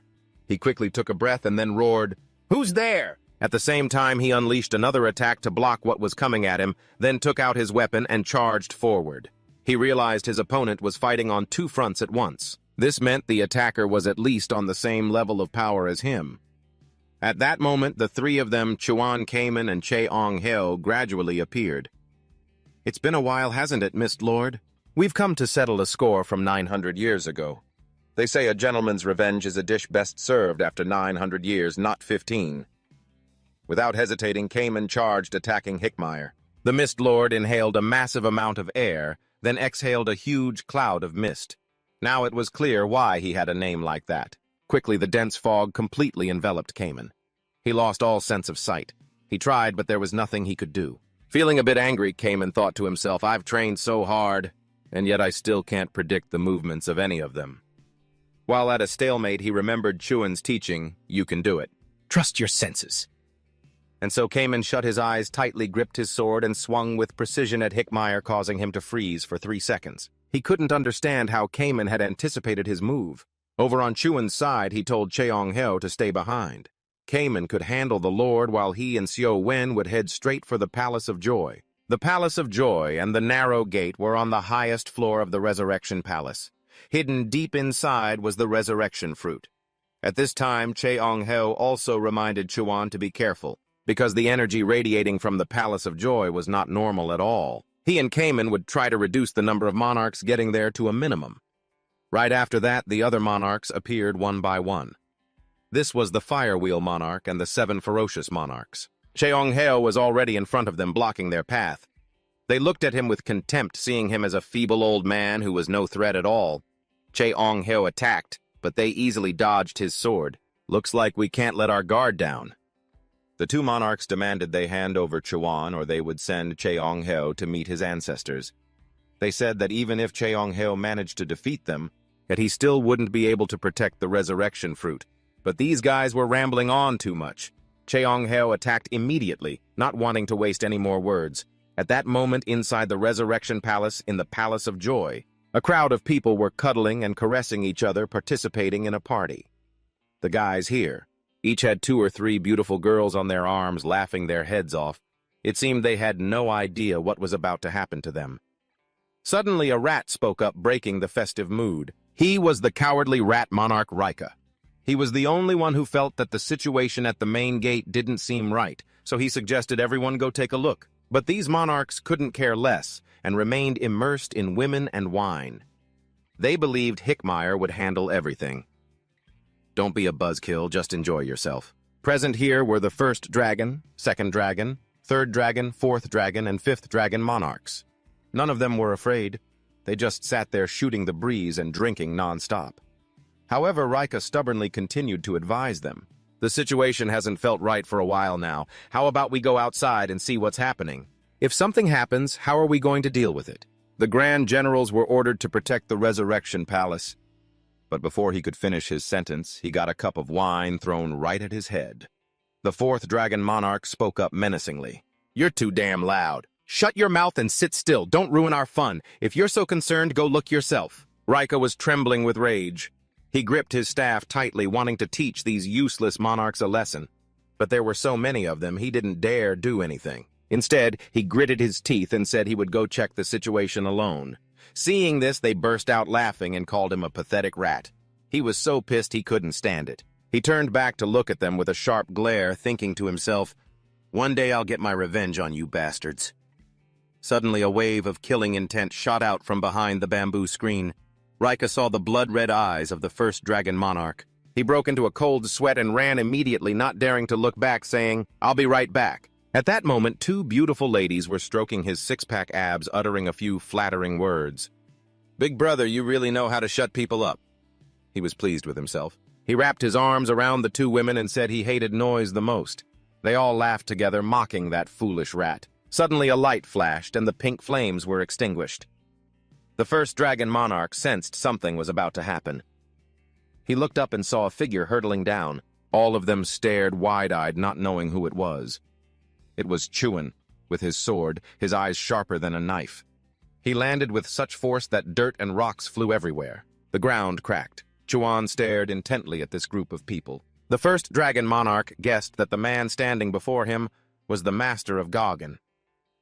He quickly took a breath and then roared, "Who's there?" At the same time, he unleashed another attack to block what was coming at him, then took out his weapon and charged forward. He realized his opponent was fighting on two fronts at once. This meant the attacker was at least on the same level of power as him. At that moment, the three of them, Chuan, Cayman, and Cheong-heo, gradually appeared. "It's been a while, hasn't it, Mist Lord? We've come to settle a score from 900 years ago. They say a gentleman's revenge is a dish best served after 900 years, not 15. Without hesitating, Cayman charged, attacking Hickmeyer. The Mist Lord inhaled a massive amount of air, then exhaled a huge cloud of mist. Now it was clear why he had a name like that. Quickly, the dense fog completely enveloped Cayman. He lost all sense of sight. He tried, but there was nothing he could do. Feeling a bit angry, Cayman thought to himself, "I've trained so hard, and yet I still can't predict the movements of any of them." While at a stalemate, he remembered Chuan's teaching, "You can do it. Trust your senses." And so Cayman shut his eyes, tightly gripped his sword, and swung with precision at Hickmeyer, causing him to freeze for 3 seconds. He couldn't understand how Cayman had anticipated his move. Over on Chuan's side, he told Cheong-heo to stay behind. Cayman could handle the Lord while he and Xiao Wen would head straight for the Palace of Joy. The Palace of Joy and the narrow gate were on the highest floor of the Resurrection Palace. Hidden deep inside was the Resurrection Fruit. At this time, Cheong-heo also reminded Chuan to be careful, because the energy radiating from the Palace of Joy was not normal at all. He and Cayman would try to reduce the number of monarchs getting there to a minimum. Right after that, the other monarchs appeared one by one. This was the Firewheel Monarch and the 7 Ferocious Monarchs. Cheong-heo was already in front of them, blocking their path. They looked at him with contempt, seeing him as a feeble old man who was no threat at all. Cheong-heo attacked, but they easily dodged his sword. "Looks like we can't let our guard down." The two monarchs demanded they hand over Chuan or they would send Cheong-heo to meet his ancestors. They said that even if Cheong-heo managed to defeat them, that he still wouldn't be able to protect the Resurrection Fruit. But these guys were rambling on too much. Cheong-heo attacked immediately, not wanting to waste any more words. At that moment, inside the Resurrection Palace in the Palace of Joy, a crowd of people were cuddling and caressing each other, participating in a party. The guys here each had 2 or 3 beautiful girls on their arms, laughing their heads off. It seemed they had no idea what was about to happen to them. Suddenly, a rat spoke up, breaking the festive mood. He was the cowardly rat monarch Rika. He was the only one who felt that the situation at the main gate didn't seem right, so he suggested everyone go take a look. But these monarchs couldn't care less and remained immersed in women and wine. They believed Hickmeyer would handle everything. Don't be a buzzkill, just enjoy yourself. Present here were the 1st dragon, 2nd dragon, 3rd dragon, 4th dragon, and 5th dragon monarchs. None of them were afraid. They just sat there shooting the breeze and drinking non-stop. However, Rika stubbornly continued to advise them. "The situation hasn't felt right for a while now. How about we go outside and see what's happening? If something happens, how are we going to deal with it?" The Grand Generals were ordered to protect the Resurrection Palace. But before he could finish his sentence, he got a cup of wine thrown right at his head. The fourth dragon monarch spoke up menacingly. "You're too damn loud. Shut your mouth and sit still. Don't ruin our fun. If you're so concerned, go look yourself." Rika was trembling with rage. He gripped his staff tightly, wanting to teach these useless monarchs a lesson. But there were so many of them, he didn't dare do anything. Instead, he gritted his teeth and said he would go check the situation alone. Seeing this, they burst out laughing and called him a pathetic rat. He was so pissed he couldn't stand it. He turned back to look at them with a sharp glare, thinking to himself, "One day I'll get my revenge on you bastards." Suddenly, a wave of killing intent shot out from behind the bamboo screen. Rika saw the blood-red eyes of the first dragon monarch. He broke into a cold sweat and ran immediately, not daring to look back, saying, "I'll be right back." At that moment, two beautiful ladies were stroking his six-pack abs, uttering a few flattering words. "Big brother, you really know how to shut people up." He was pleased with himself. He wrapped his arms around the two women and said he hated noise the most. They all laughed together, mocking that foolish rat. Suddenly a light flashed, and the pink flames were extinguished. The first dragon monarch sensed something was about to happen. He looked up and saw a figure hurtling down. All of them stared wide-eyed, not knowing who it was. It was Chuan, with his sword, his eyes sharper than a knife. He landed with such force that dirt and rocks flew everywhere. The ground cracked. Chuan stared intently at this group of people. The first dragon monarch guessed that the man standing before him was the master of Goggin.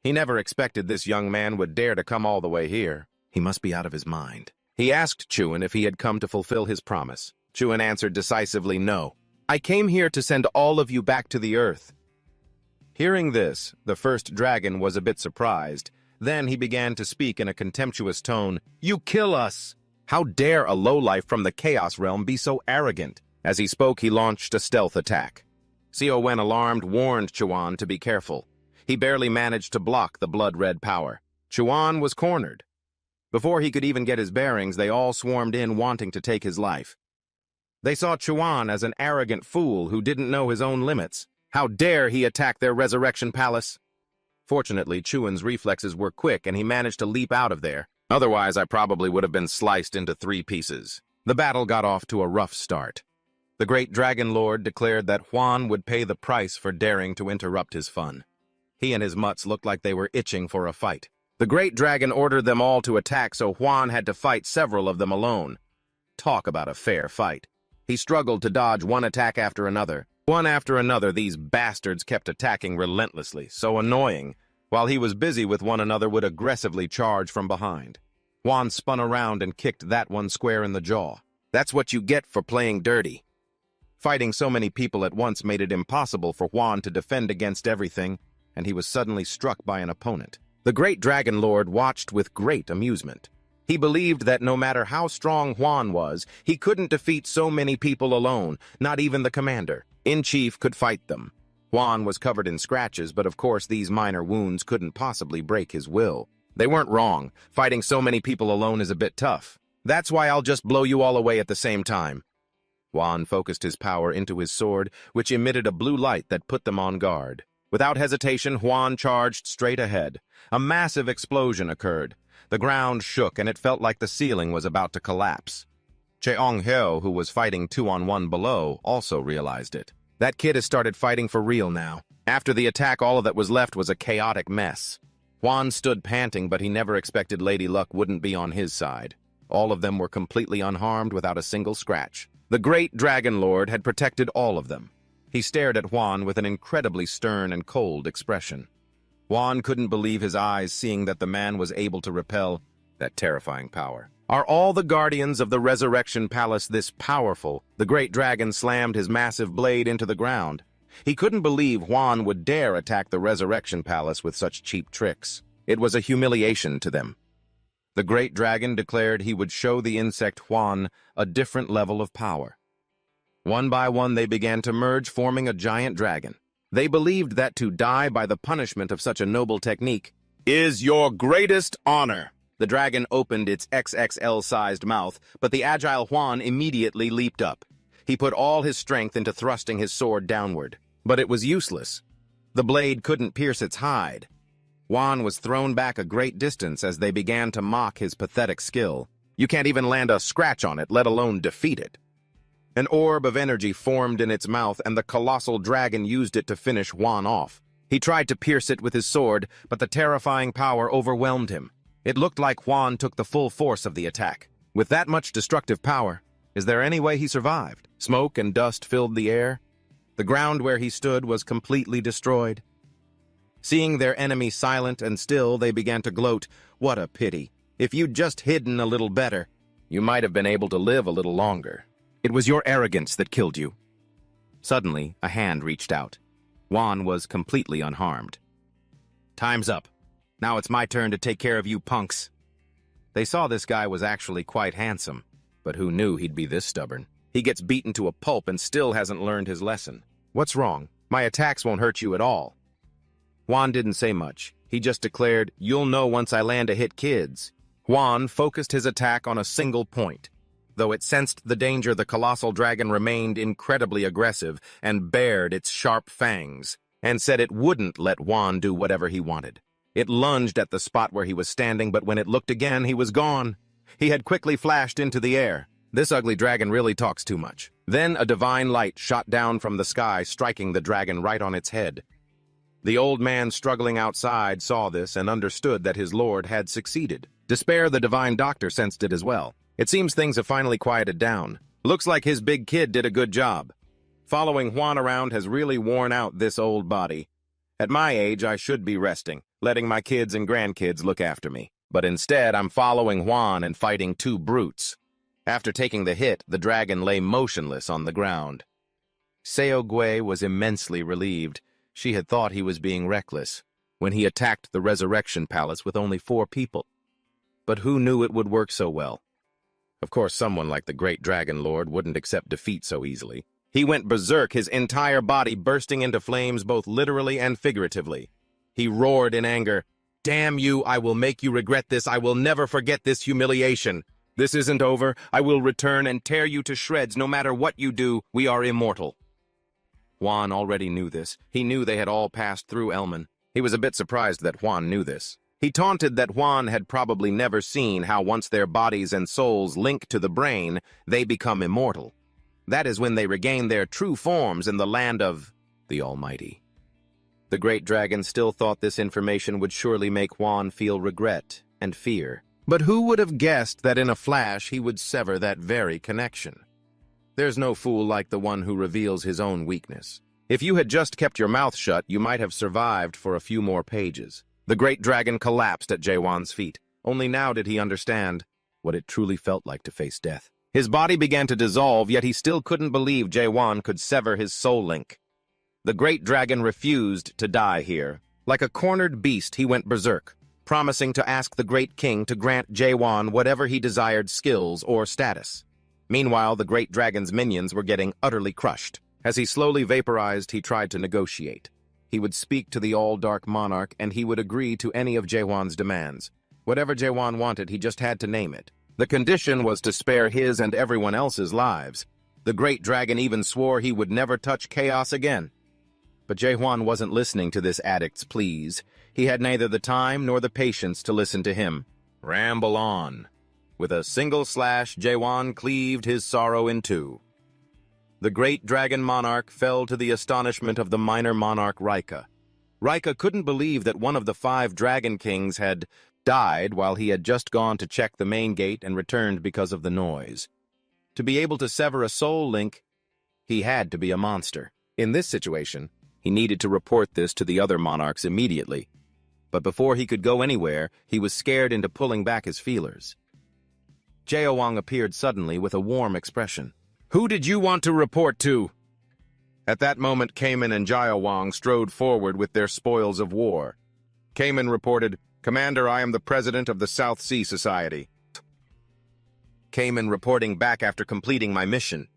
He never expected this young man would dare to come all the way here. He must be out of his mind. He asked Chuan if he had come to fulfill his promise. Chuan answered decisively, "No. I came here to send all of you back to the earth." Hearing this, the first dragon was a bit surprised. Then he began to speak in a contemptuous tone. "You kill us! How dare a lowlife from the Chaos Realm be so arrogant?" As he spoke, he launched a stealth attack. Xiao Wen, alarmed, warned Chuan to be careful. He barely managed to block the blood-red power. Chuan was cornered. Before he could even get his bearings, they all swarmed in, wanting to take his life. They saw Chuan as an arrogant fool who didn't know his own limits. How dare he attack their resurrection palace? Fortunately, Chuan's reflexes were quick and he managed to leap out of there. Otherwise, I probably would have been sliced into 3 pieces. The battle got off to a rough start. The great dragon lord declared that Huan would pay the price for daring to interrupt his fun. He and his mutts looked like they were itching for a fight. The great dragon ordered them all to attack, so Huan had to fight several of them alone. Talk about a fair fight. He struggled to dodge one attack after another. One after another, these bastards kept attacking relentlessly, so annoying. While he was busy with one another, would aggressively charge from behind. Huan spun around and kicked that one square in the jaw. That's what you get for playing dirty. Fighting so many people at once made it impossible for Huan to defend against everything, and he was suddenly struck by an opponent. The great dragon lord watched with great amusement. He believed that no matter how strong Huan was, he couldn't defeat so many people alone, not even the commander. In-chief could fight them. Huan was covered in scratches, but of course these minor wounds couldn't possibly break his will. They weren't wrong. Fighting so many people alone is a bit tough. That's why I'll just blow you all away at the same time. Huan focused his power into his sword, which emitted a blue light that put them on guard. Without hesitation, Huan charged straight ahead. A massive explosion occurred. The ground shook, and it felt like the ceiling was about to collapse. Cheong-hyo, who was fighting 2-on-1 below, also realized it. That kid has started fighting for real now. After the attack, all that was left was a chaotic mess. Huan stood panting, but he never expected Lady Luck wouldn't be on his side. All of them were completely unharmed without a single scratch. The great dragon lord had protected all of them. He stared at Huan with an incredibly stern and cold expression. Huan couldn't believe his eyes, seeing that the man was able to repel that terrifying power. Are all the guardians of the Resurrection Palace this powerful? The great dragon slammed his massive blade into the ground. He couldn't believe Huan would dare attack the Resurrection Palace with such cheap tricks. It was a humiliation to them. The great dragon declared he would show the insect Huan a different level of power. One by one they began to merge, forming a giant dragon. They believed that to die by the punishment of such a noble technique is your greatest honor. The dragon opened its XXL-sized mouth, but the agile Huan immediately leaped up. He put all his strength into thrusting his sword downward, but it was useless. The blade couldn't pierce its hide. Huan was thrown back a great distance as they began to mock his pathetic skill. You can't even land a scratch on it, let alone defeat it. An orb of energy formed in its mouth, and the colossal dragon used it to finish Juan off. He tried to pierce it with his sword, but the terrifying power overwhelmed him. It looked like Juan took the full force of the attack. With that much destructive power, is there any way he survived? Smoke and dust filled the air. The ground where he stood was completely destroyed. Seeing their enemy silent and still, they began to gloat. What a pity. If you'd just hidden a little better, you might have been able to live a little longer. It was your arrogance that killed you. Suddenly, a hand reached out. Juan was completely unharmed. Time's up. Now it's my turn to take care of you punks. They saw this guy was actually quite handsome, but who knew he'd be this stubborn? He gets beaten to a pulp and still hasn't learned his lesson. What's wrong? My attacks won't hurt you at all. Juan didn't say much. He just declared, "You'll know once I land a hit, kids." Juan focused his attack on a single point. Though it sensed the danger, the colossal dragon remained incredibly aggressive and bared its sharp fangs, and said it wouldn't let Juan do whatever he wanted. It lunged at the spot where he was standing, but when it looked again, he was gone. He had quickly flashed into the air. This ugly dragon really talks too much. Then a divine light shot down from the sky, striking the dragon right on its head. The old man struggling outside saw this and understood that his lord had succeeded. Despair, the divine doctor, sensed it as well. It seems things have finally quieted down. Looks like his big kid did a good job. Following Juan around has really worn out this old body. At my age, I should be resting, letting my kids and grandkids look after me. But instead, I'm following Juan and fighting two brutes. After taking the hit, the dragon lay motionless on the ground. Seogway was immensely relieved. She had thought he was being reckless when he attacked the Resurrection Palace with only 4 people. But who knew it would work so well? Of course, someone like the great Dragon Lord wouldn't accept defeat so easily. He went berserk, his entire body bursting into flames both literally and figuratively. He roared in anger, "Damn you, I will make you regret this. I will never forget this humiliation. This isn't over. I will return and tear you to shreds no matter what you do. We are immortal." Juan already knew this. He knew they had all passed through Elman. He was a bit surprised that Juan knew this. He taunted that Juan had probably never seen how once their bodies and souls link to the brain, they become immortal. That is when they regain their true forms in the land of the Almighty. The great dragon still thought this information would surely make Juan feel regret and fear. But who would have guessed that in a flash he would sever that very connection? There's no fool like the one who reveals his own weakness. If you had just kept your mouth shut, you might have survived for a few more pages. The great dragon collapsed at Jaewon's feet. Only now did he understand what it truly felt like to face death. His body began to dissolve, yet he still couldn't believe Jaewon could sever his soul link. The great dragon refused to die here. Like a cornered beast, he went berserk, promising to ask the great king to grant Jaewon whatever he desired, skills or status. Meanwhile, the great dragon's minions were getting utterly crushed. As he slowly vaporized, he tried to negotiate. He would speak to the all-dark monarch, and he would agree to any of Jaewon's demands. Whatever Jaewon wanted, he just had to name it. The condition was to spare his and everyone else's lives. The great dragon even swore he would never touch chaos again. But Jaewon wasn't listening to this addict's pleas. He had neither the time nor the patience to listen to him. Ramble on. With a single slash, Jaewon cleaved his sorrow in two. The great dragon monarch fell to the astonishment of the minor monarch Rika. Rika couldn't believe that one of the 5 dragon kings had died while he had just gone to check the main gate and returned because of the noise. To be able to sever a soul link, he had to be a monster. In this situation, he needed to report this to the other monarchs immediately. But before he could go anywhere, he was scared into pulling back his feelers. Jaewon appeared suddenly with a warm expression. "Who did you want to report to?" At that moment, Kamen and Jaewon strode forward with their spoils of war. Kamen reported, "Commander, I am the president of the South Sea Society." Kamen reporting back after completing my mission.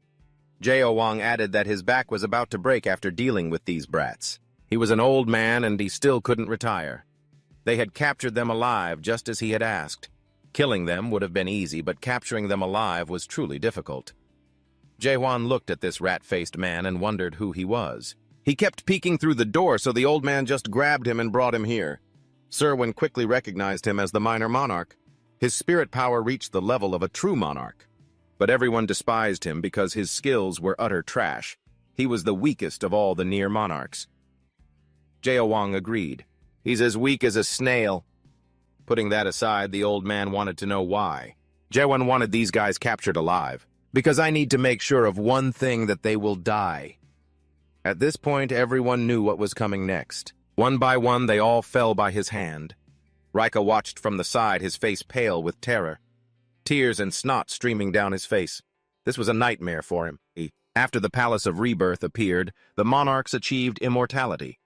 Jaewon added that his back was about to break after dealing with these brats. He was an old man and he still couldn't retire. They had captured them alive just as he had asked. Killing them would have been easy, but capturing them alive was truly difficult. Jaewon looked at this rat-faced man and wondered who he was. He kept peeking through the door, so the old man just grabbed him and brought him here. Serwin quickly recognized him as the minor monarch. His spirit power reached the level of a true monarch. but everyone despised him because his skills were utter trash. He was the weakest of all the near monarchs. Jaewang agreed. He's as weak as a snail. Putting that aside, the old man wanted to know why. Jaewang wanted these guys captured alive. Because I need to make sure of one thing, that they will die. At this point, everyone knew what was coming next. One by one, they all fell by his hand. Rika watched from the side, his face pale with terror. Tears and snot streaming down his face. This was a nightmare for him. After the Palace of Rebirth appeared, the monarchs achieved immortality,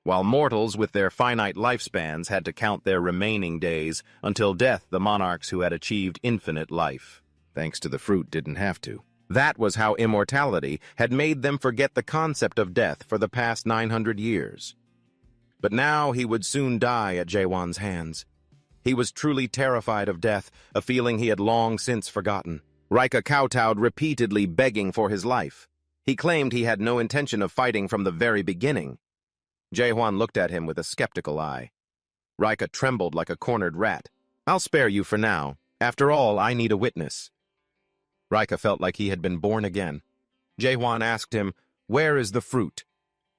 while mortals with their finite lifespans had to count their remaining days until death. The monarchs who had achieved infinite life, thanks to the fruit, didn't have to. That was how immortality had made them forget the concept of death for the past 900 years. But now he would soon die at Jaewang's hands. He was truly terrified of death, a feeling he had long since forgotten. Rika kowtowed, repeatedly begging for his life. He claimed he had no intention of fighting from the very beginning. Jaewang looked at him with a skeptical eye. Rika trembled like a cornered rat. I'll spare you for now. After all, I need a witness. Rika felt like he had been born again. Jaewang asked him, "Where is the fruit?"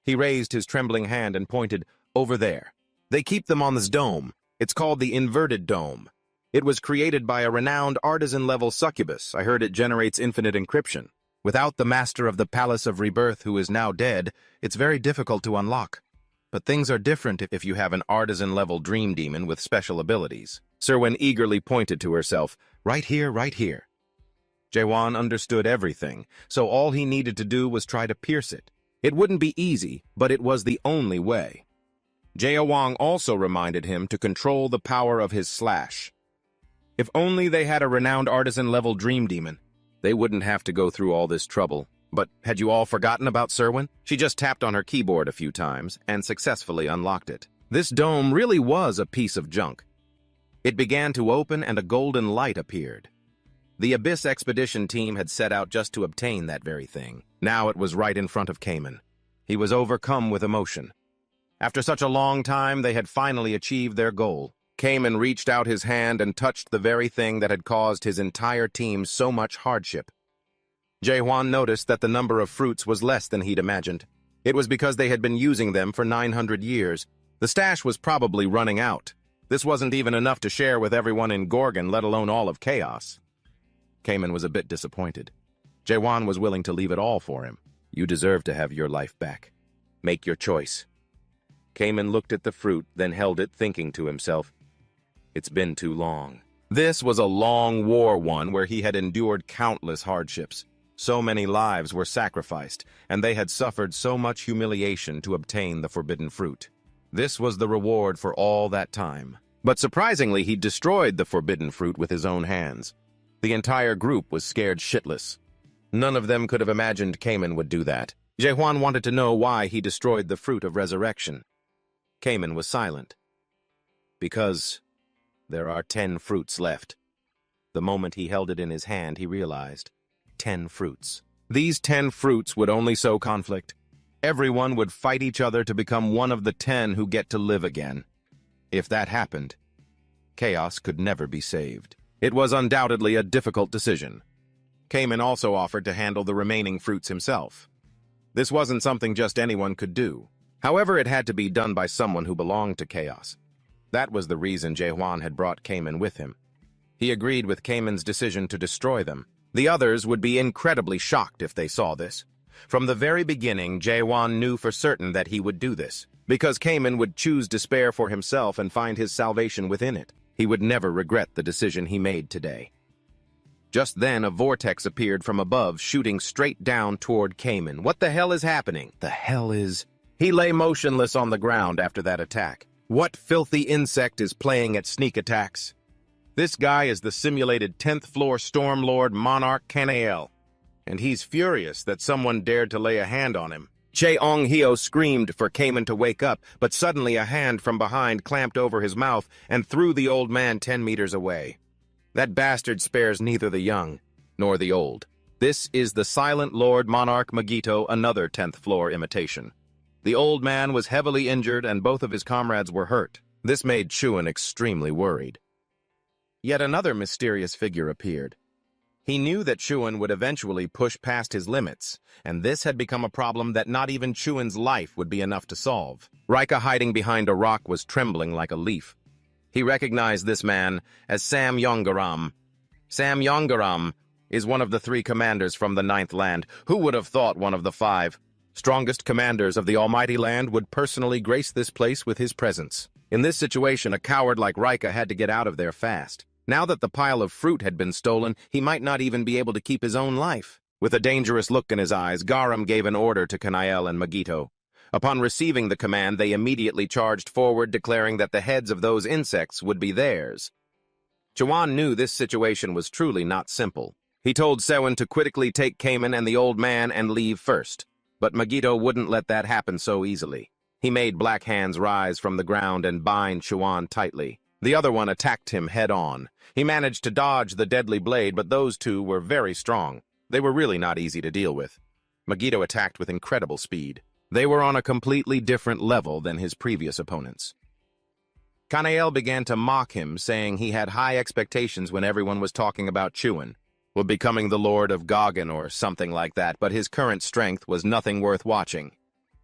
He raised his trembling hand and pointed, "Over there. They keep them on this dome. It's called the Inverted Dome. It was created by a renowned artisan-level succubus. I heard it generates infinite encryption. Without the master of the Palace of Rebirth, who is now dead, it's very difficult to unlock. But things are different if you have an artisan-level dream demon with special abilities." Serwin eagerly pointed to herself. "Right here, right here." Jaewang understood everything, so all he needed to do was try to pierce it. It wouldn't be easy, but it was the only way. Jaewang also reminded him to control the power of his slash. If only they had a renowned artisan-level dream demon, they wouldn't have to go through all this trouble. But had you all forgotten about Serwin? She just tapped on her keyboard a few times and successfully unlocked it. This dome really was a piece of junk. It began to open and a golden light appeared. The Abyss Expedition team had set out just to obtain that very thing. Now it was right in front of Cayman. He was overcome with emotion. After such a long time, they had finally achieved their goal. Cayman reached out his hand and touched the very thing that had caused his entire team so much hardship. Jaewang noticed that the number of fruits was less than he'd imagined. It was because they had been using them for 900 years. The stash was probably running out. This wasn't even enough to share with everyone in Gorgon, let alone all of Chaos. Cayman was a bit disappointed. Jaewang was willing to leave it all for him. "You deserve to have your life back. Make your choice." Cayman looked at the fruit, then held it, thinking to himself, "It's been too long." This was a long war, one where he had endured countless hardships. So many lives were sacrificed, and they had suffered so much humiliation to obtain the forbidden fruit. This was the reward for all that time. But surprisingly, he destroyed the forbidden fruit with his own hands. The entire group was scared shitless. None of them could have imagined Cayman would do that. Jaewang wanted to know why he destroyed the fruit of resurrection. Cayman was silent. "Because there are 10 fruits left." The moment he held it in his hand, he realized. 10 fruits. These 10 fruits would only sow conflict. Everyone would fight each other to become one of the 10 who get to live again. If that happened, Chaos could never be saved. It was undoubtedly a difficult decision. Cayman also offered to handle the remaining fruits himself. This wasn't something just anyone could do. However, it had to be done by someone who belonged to Chaos. That was the reason Jaewang had brought Cayman with him. He agreed with Cayman's decision to destroy them. The others would be incredibly shocked if they saw this. From the very beginning, Jaewang knew for certain that he would do this, because Cayman would choose despair for himself and find his salvation within it. He would never regret the decision he made today. Just then, a vortex appeared from above, shooting straight down toward Cayman. What the hell is happening? The hell is... He lay motionless on the ground after that attack. What filthy insect is playing at sneak attacks? This guy is the simulated 10th floor Stormlord Monarch Canael, and he's furious that someone dared to lay a hand on him. Cheong-hyo screamed for Cayman to wake up, but suddenly a hand from behind clamped over his mouth and threw the old man 10 meters away. That bastard spares neither the young nor the old. This is the Silent Lord Monarch Magito, another 10th floor imitation. The old man was heavily injured and both of his comrades were hurt. This made Chuan extremely worried. Yet another mysterious figure appeared. He knew that Chuan would eventually push past his limits, and this had become a problem that not even Chuan's life would be enough to solve. Rika, hiding behind a rock, was trembling like a leaf. He recognized this man as Sam Yongaram. Sam Yongaram is one of the 3 commanders from the 9th Land. Who would have thought one of the 5 strongest commanders of the Almighty Land would personally grace this place with his presence? In this situation, a coward like Rika had to get out of there fast. Now that the pile of fruit had been stolen, he might not even be able to keep his own life. With a dangerous look in his eyes, Garam gave an order to Kanael and Magito. Upon receiving the command, they immediately charged forward, declaring that the heads of those insects would be theirs. Chuan knew this situation was truly not simple. He told Sewin to quickly take Cayman and the old man and leave first. But Magito wouldn't let that happen so easily. He made Black Hands rise from the ground and bind Chuan tightly. The other one attacked him head-on. He managed to dodge the deadly blade, but those 2 were very strong. They were really not easy to deal with. Magito attacked with incredible speed. They were on a completely different level than his previous opponents. Kanael began to mock him, saying he had high expectations when everyone was talking about Chuan, becoming the Lord of Goggin or something like that, but his current strength was nothing worth watching.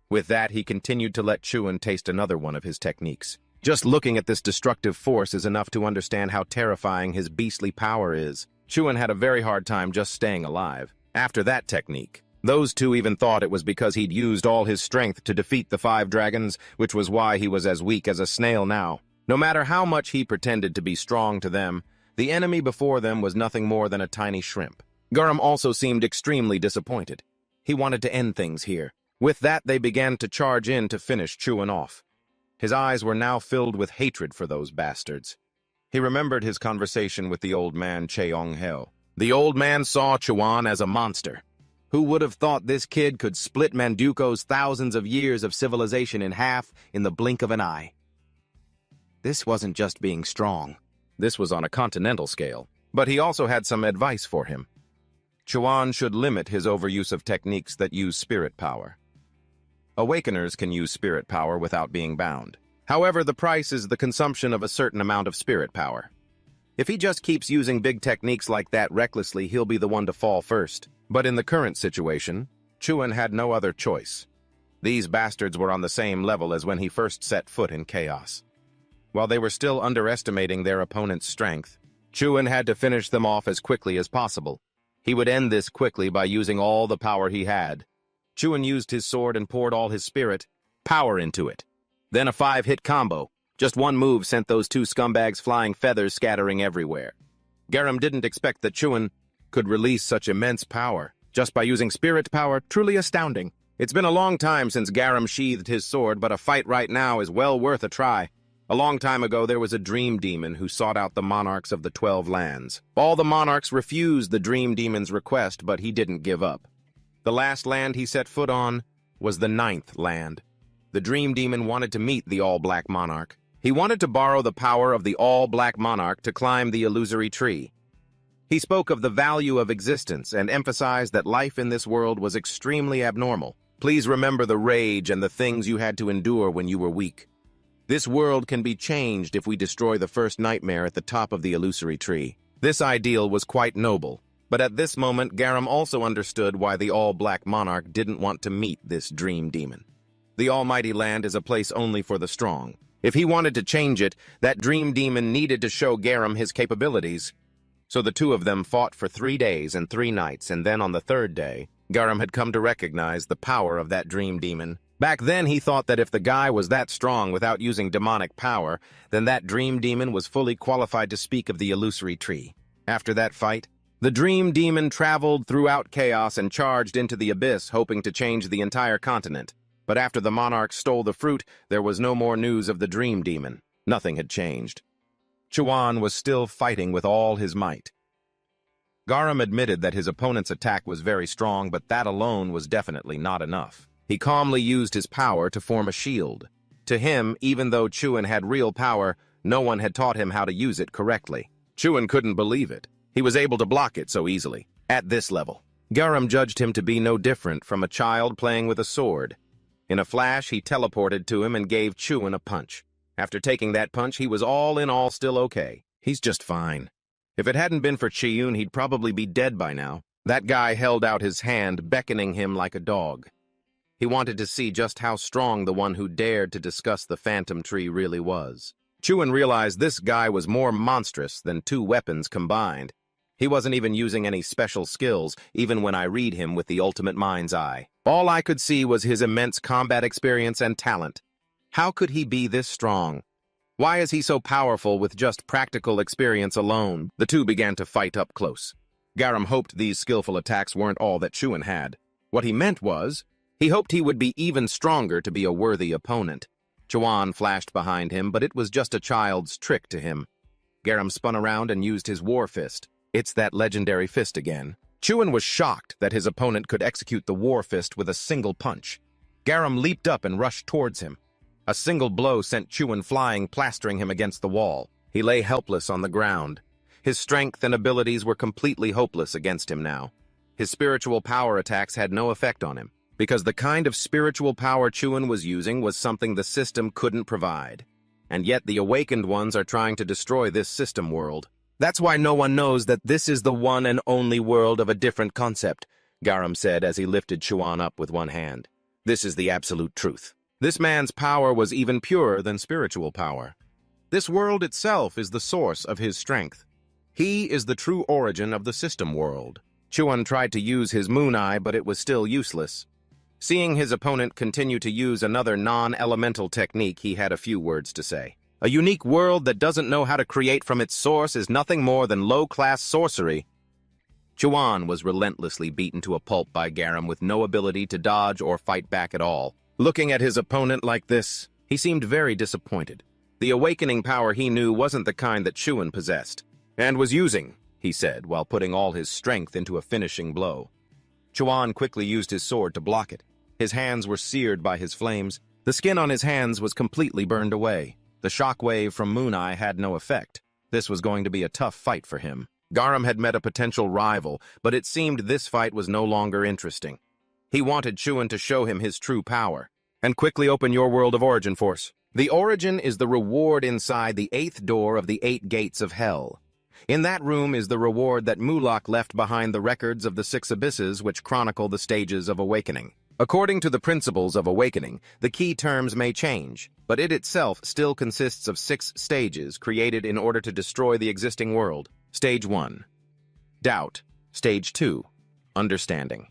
With that, he continued to let Chuan taste another one of his techniques. Just looking at this destructive force is enough to understand how terrifying his beastly power is. Chuan had a very hard time just staying alive. After that technique, those 2 even thought it was because he'd used all his strength to defeat the 5 dragons, which was why he was as weak as a snail now. No matter how much he pretended to be strong to them, the enemy before them was nothing more than a tiny shrimp. Garam also seemed extremely disappointed. He wanted to end things here. With that, they began to charge in to finish Chuan off. His eyes were now filled with hatred for those bastards. He remembered his conversation with the old man Cheong-hel. The old man saw Chuan as a monster. Who would have thought this kid could split Manduko's thousands of years of civilization in half in the blink of an eye? This wasn't just being strong. This was on a continental scale. But he also had some advice for him. Chuan should limit his overuse of techniques that use spirit power. Awakeners can use spirit power without being bound. However, the price is the consumption of a certain amount of spirit power. If he just keeps using big techniques like that recklessly, he'll be the one to fall first. But in the current situation, Chuan had no other choice. These bastards were on the same level as when he first set foot in chaos. While they were still underestimating their opponent's strength, Chuan had to finish them off as quickly as possible. He would end this quickly by using all the power he had. Chuan used his sword and poured all his spirit power into it. Then a 5-hit combo. Just one move sent those 2 scumbags flying feathers scattering everywhere. Garam didn't expect that Chuan could release such immense power just by using spirit power. Truly astounding. It's been a long time since Garam sheathed his sword, but a fight right now is well worth a try. A long time ago, there was a dream demon who sought out the monarchs of the 12 lands. All the monarchs refused the dream demon's request, but he didn't give up. The last land he set foot on was the 9th land. The dream demon wanted to meet the all-black monarch. He wanted to borrow the power of the all-black monarch to climb the illusory tree. He spoke of the value of existence and emphasized that life in this world was extremely abnormal. Please remember the rage and the things you had to endure when you were weak. This world can be changed if we destroy the first nightmare at the top of the illusory tree. This ideal was quite noble, but at this moment Garam also understood why the all-black monarch didn't want to meet this dream demon. The almighty land is a place only for the strong. If he wanted to change it, that dream demon needed to show Garam his capabilities. So the 2 of them fought for 3 days and 3 nights, and then on the 3rd day, Garam had come to recognize the power of that dream demon. Back then, he thought that if the guy was that strong without using demonic power, then that dream demon was fully qualified to speak of the illusory tree. After that fight, the dream demon traveled throughout chaos and charged into the abyss, hoping to change the entire continent. But after the monarch stole the fruit, there was no more news of the dream demon. Nothing had changed. Chuan was still fighting with all his might. Garam admitted that his opponent's attack was very strong, but that alone was definitely not enough. He calmly used his power to form a shield. To him, even though Chuan had real power, no one had taught him how to use it correctly. Chuan couldn't believe it. He was able to block it so easily. At this level, Garam judged him to be no different from a child playing with a sword. In a flash, he teleported to him and gave Chuan a punch. After taking that punch, he was all in all still okay. He's just fine. If it hadn't been for Chiyun, he'd probably be dead by now. That guy held out his hand, beckoning him like a dog. He wanted to see just how strong the one who dared to discuss the phantom tree really was. Chiyun realized this guy was more monstrous than two weapons combined. He wasn't even using any special skills, even when I read him with the ultimate mind's eye. All I could see was his immense combat experience and talent. How could he be this strong? Why is he so powerful with just practical experience alone? The two began to fight up close. Garam hoped these skillful attacks weren't all that Chiyun had. What he meant was, he hoped he would be even stronger to be a worthy opponent. Chiyun flashed behind him, but it was just a child's trick to him. Garam spun around and used his war fist. It's that legendary fist again. Chiyun was shocked that his opponent could execute the war fist with a single punch. Garam leaped up and rushed towards him. A single blow sent Chiyun flying, plastering him against the wall. He lay helpless on the ground. His strength and abilities were completely hopeless against him now. His spiritual power attacks had no effect on him, because the kind of spiritual power Chiyun was using was something the system couldn't provide. And yet the awakened ones are trying to destroy this system world. That's why no one knows that this is the one and only world of a different concept, Garam said as he lifted Chiyun up with one hand. This is the absolute truth. This man's power was even purer than spiritual power. This world itself is the source of his strength. He is the true origin of the system world. Chiyun tried to use his moon eye, but it was still useless. Seeing his opponent continue to use another non-elemental technique, he had a few words to say. A unique world that doesn't know how to create from its source is nothing more than low-class sorcery. Chiyun was relentlessly beaten to a pulp by Garam with no ability to dodge or fight back at all. Looking at his opponent like this, he seemed very disappointed. The awakening power he knew wasn't the kind that Chiyun possessed, and was using, he said, while putting all his strength into a finishing blow. Chiyun quickly used his sword to block it. His hands were seared by his flames. The skin on his hands was completely burned away. The shockwave from Moon Eye had no effect. This was going to be a tough fight for him. Garam had met a potential rival, but it seemed this fight was no longer interesting. He wanted Chiyun to show him his true power. And quickly open your world of origin force. The origin is the reward inside the 8th door of the 8 gates of hell. In that room is the reward that Mulak left behind the records of the 6 abysses which chronicle the stages of awakening. According to the principles of awakening, the key terms may change, but it itself still consists of 6 stages created in order to destroy the existing world. Stage 1. Doubt. Stage 2. Understanding.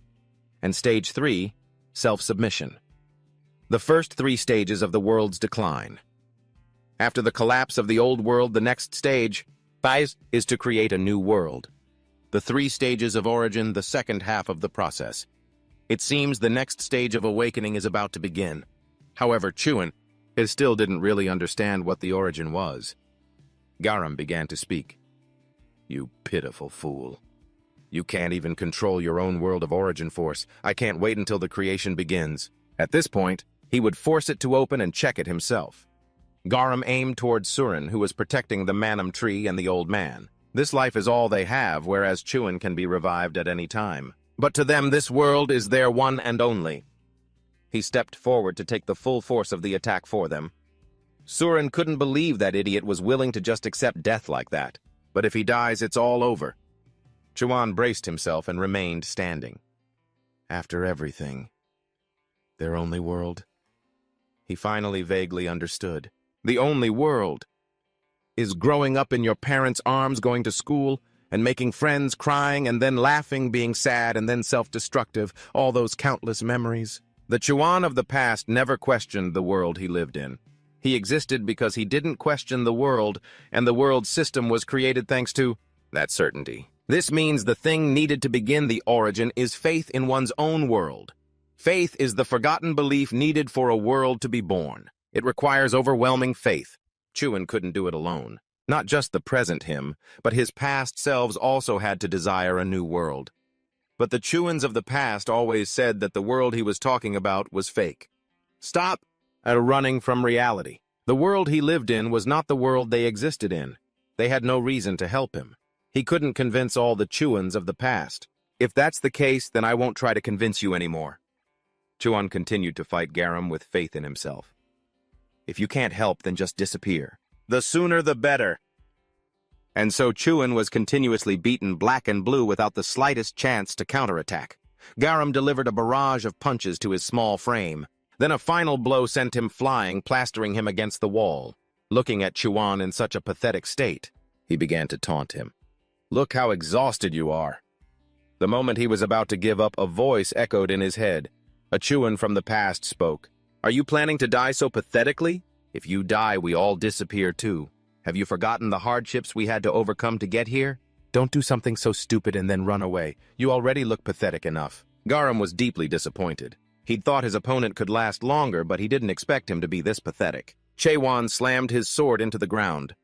And Stage 3. Self-submission. The first 3 stages of the world's decline. After the collapse of the old world, the next stage, phase, is to create a new world. The 3 stages of origin, the second half of the process. It seems the next stage of awakening is about to begin. However, Chiyun still didn't really understand what the origin was. Garam began to speak. You pitiful fool. You can't even control your own world of origin force. I can't wait until the creation begins. At this point, he would force it to open and check it himself. Garam aimed towards Surin, who was protecting the Manhwa tree and the old man. This life is all they have, whereas Chiyun can be revived at any time. But to them, this world is their one and only. He stepped forward to take the full force of the attack for them. Surin couldn't believe that idiot was willing to just accept death like that. But if he dies, it's all over. Chiyun braced himself and remained standing. After everything, their only world? He finally vaguely understood. The only world is growing up in your parents' arms, going to school, and making friends, crying, and then laughing, being sad, and then self-destructive, all those countless memories. The Chiyun of the past never questioned the world he lived in. He existed because he didn't question the world, and the world system was created thanks to that certainty. This means the thing needed to begin the origin is faith in one's own world. Faith is the forgotten belief needed for a world to be born. It requires overwhelming faith. Chiyun couldn't do it alone. Not just the present him, but his past selves also had to desire a new world. But the Chiyuns of the past always said that the world he was talking about was fake. Stop running from reality. The world he lived in was not the world they existed in. They had no reason to help him. He couldn't convince all the Chiyuns of the past. If that's the case, then I won't try to convince you anymore. Chiyun continued to fight Garam with faith in himself. If you can't help, then just disappear. The sooner the better. And so Chuan was continuously beaten black and blue without the slightest chance to counterattack. Garam delivered a barrage of punches to his small frame. Then a final blow sent him flying, plastering him against the wall. Looking at Chuan in such a pathetic state, he began to taunt him. "Look how exhausted you are." The moment he was about to give up, a voice echoed in his head. A Chuan from the past spoke. "Are you planning to die so pathetically? If you die, we all disappear too. Have you forgotten the hardships we had to overcome to get here? Don't do something so stupid and then run away. You already look pathetic enough." Garam was deeply disappointed. He'd thought his opponent could last longer, but he didn't expect him to be this pathetic. Chewan slammed his sword into the ground.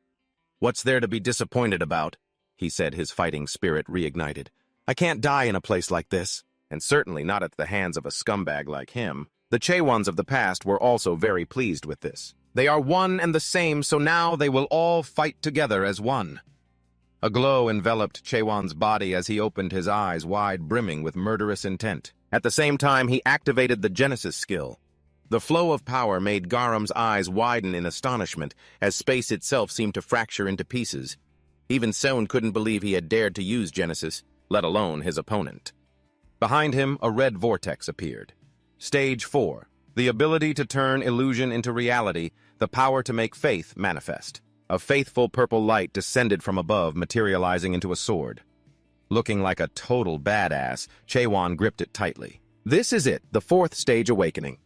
"What's there to be disappointed about?" he said, his fighting spirit reignited. "I can't die in a place like this, and certainly not at the hands of a scumbag like him." The Chewans of the past were also very pleased with this. They are one and the same, so now they will all fight together as one. A glow enveloped Chewan's body as he opened his eyes wide, brimming with murderous intent. At the same time, he activated the Genesis skill. The flow of power made Garam's eyes widen in astonishment, as space itself seemed to fracture into pieces. Even Seon couldn't believe he had dared to use Genesis, let alone his opponent. Behind him, a red vortex appeared. Stage 4. The ability to turn illusion into reality, the power to make faith manifest. A faithful purple light descended from above, materializing into a sword. Looking like a total badass, Chewan gripped it tightly. This is it, the 4th stage awakening.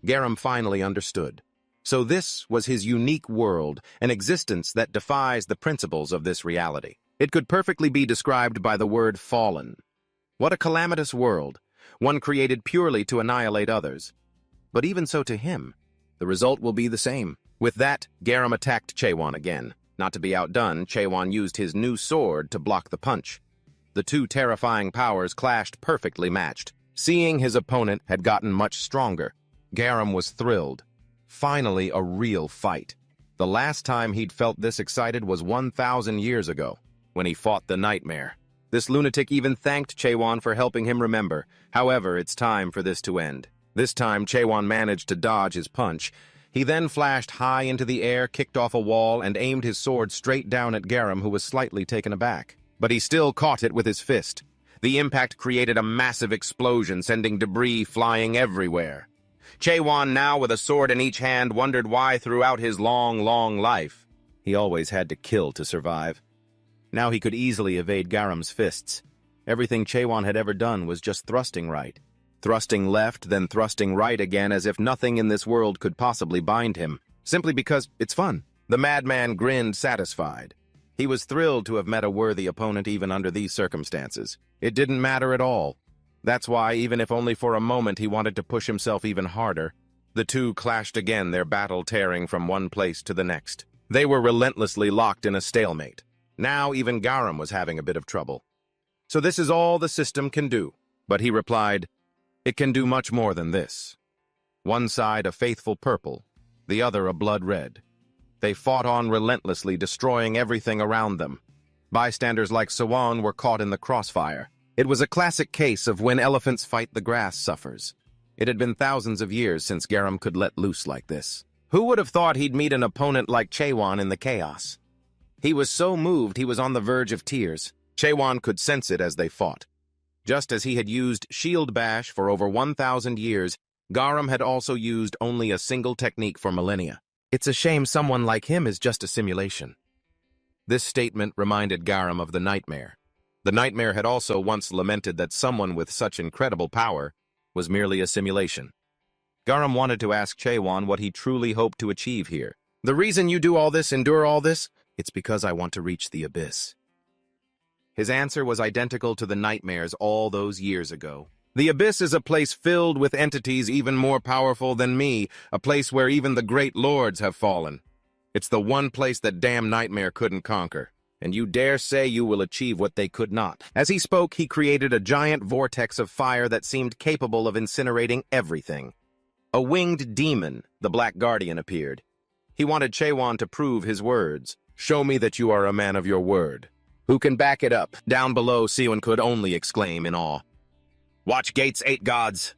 Garam finally understood. So this was his unique world, an existence that defies the principles of this reality. It could perfectly be described by the word fallen. What a calamitous world, one created purely to annihilate others. But even so to him, the result will be the same. With that, Garam attacked Chewan again. Not to be outdone, Chewan used his new sword to block the punch. The two terrifying powers clashed perfectly matched. Seeing his opponent had gotten much stronger, Garam was thrilled. Finally, a real fight. The last time he'd felt this excited was 1,000 years ago, when he fought the Nightmare. This lunatic even thanked Chewan for helping him remember. However, it's time for this to end. This time, Chewan managed to dodge his punch. He then flashed high into the air, kicked off a wall, and aimed his sword straight down at Garam, who was slightly taken aback. But he still caught it with his fist. The impact created a massive explosion, sending debris flying everywhere. Chewan, now with a sword in each hand, wondered why throughout his long life, he always had to kill to survive. Now he could easily evade Garam's fists. Everything Chewan had ever done was just thrusting right. Thrusting left, then thrusting right again, as if nothing in this world could possibly bind him. Simply because it's fun. The madman grinned, satisfied. He was thrilled to have met a worthy opponent even under these circumstances. It didn't matter at all. That's why, even if only for a moment, he wanted to push himself even harder. The two clashed again, their battle tearing from one place to the next. They were relentlessly locked in a stalemate. Now even Garam was having a bit of trouble. So this is all the system can do. But he replied, "It can do much more than this." One side a faithful purple, the other a blood red. They fought on relentlessly, destroying everything around them. Bystanders like Sawan were caught in the crossfire. It was a classic case of when elephants fight, the grass suffers. It had been thousands of years since Garam could let loose like this. Who would have thought he'd meet an opponent like Chewan in the chaos? He was so moved he was on the verge of tears. Chewan could sense it as they fought. Just as he had used Shield Bash for over 1,000 years, Garam had also used only a single technique for millennia. It's a shame someone like him is just a simulation. This statement reminded Garam of the Nightmare. The Nightmare had also once lamented that someone with such incredible power was merely a simulation. Garam wanted to ask Chewan what he truly hoped to achieve here. "The reason you do all this, endure all this? It's because I want to reach the abyss." His answer was identical to the Nightmare's all those years ago. "The abyss is a place filled with entities even more powerful than me, a place where even the great lords have fallen. It's the one place that damn Nightmare couldn't conquer, and you dare say you will achieve what they could not." As he spoke, he created a giant vortex of fire that seemed capable of incinerating everything. A winged demon, the Black Guardian, appeared. He wanted Chewan to prove his words. "Show me that you are a man of your word. Who can back it up?" Down below, Seon could only exclaim in awe. "Watch Gates 8 gods!"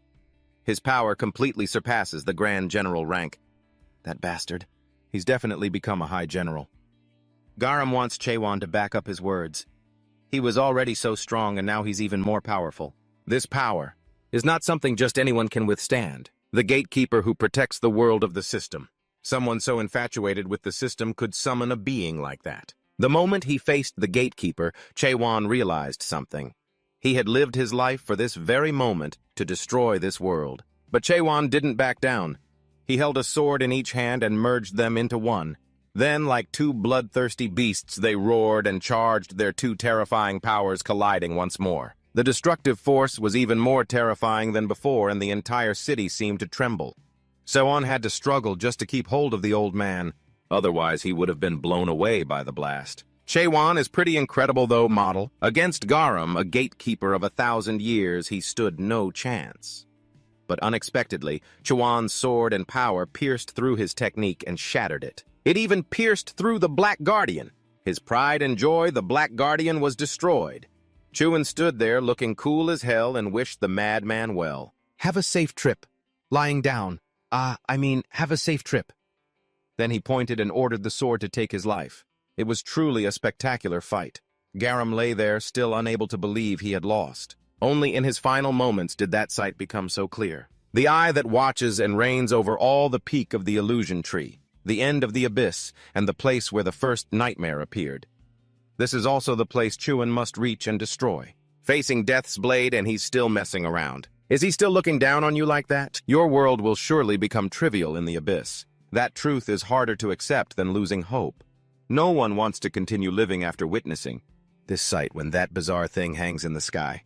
His power completely surpasses the Grand General rank. That bastard. He's definitely become a High General. Garam wants Chaewon to back up his words. He was already so strong and now he's even more powerful. This power is not something just anyone can withstand. The gatekeeper who protects the world of the system. Someone so infatuated with the system could summon a being like that. The moment he faced the gatekeeper, Chaewon realized something. He had lived his life for this very moment to destroy this world. But Chaewon didn't back down. He held a sword in each hand and merged them into one. Then, like two bloodthirsty beasts, they roared and charged, their two terrifying powers colliding once more. The destructive force was even more terrifying than before, and the entire city seemed to tremble. Chaewon had to struggle just to keep hold of the old man. Otherwise, he would have been blown away by the blast. Chaewon is pretty incredible, though, model. Against Garam, a gatekeeper of 1,000 years, he stood no chance. But unexpectedly, Chaewon's sword and power pierced through his technique and shattered it. It even pierced through the Black Guardian. His pride and joy, the Black Guardian, was destroyed. Chaewon stood there looking cool as hell and wished the madman well. Have a safe trip. Lying down. Have a safe trip. Then he pointed and ordered the sword to take his life. It was truly a spectacular fight. Garam lay there, still unable to believe he had lost. Only in his final moments did that sight become so clear. The eye that watches and reigns over all the peak of the illusion tree, the end of the abyss, and the place where the first nightmare appeared. This is also the place Chaewon must reach and destroy. Facing death's blade, and he's still messing around. Is he still looking down on you like that? Your world will surely become trivial in the abyss. That truth is harder to accept than losing hope. No one wants to continue living after witnessing this sight when that bizarre thing hangs in the sky.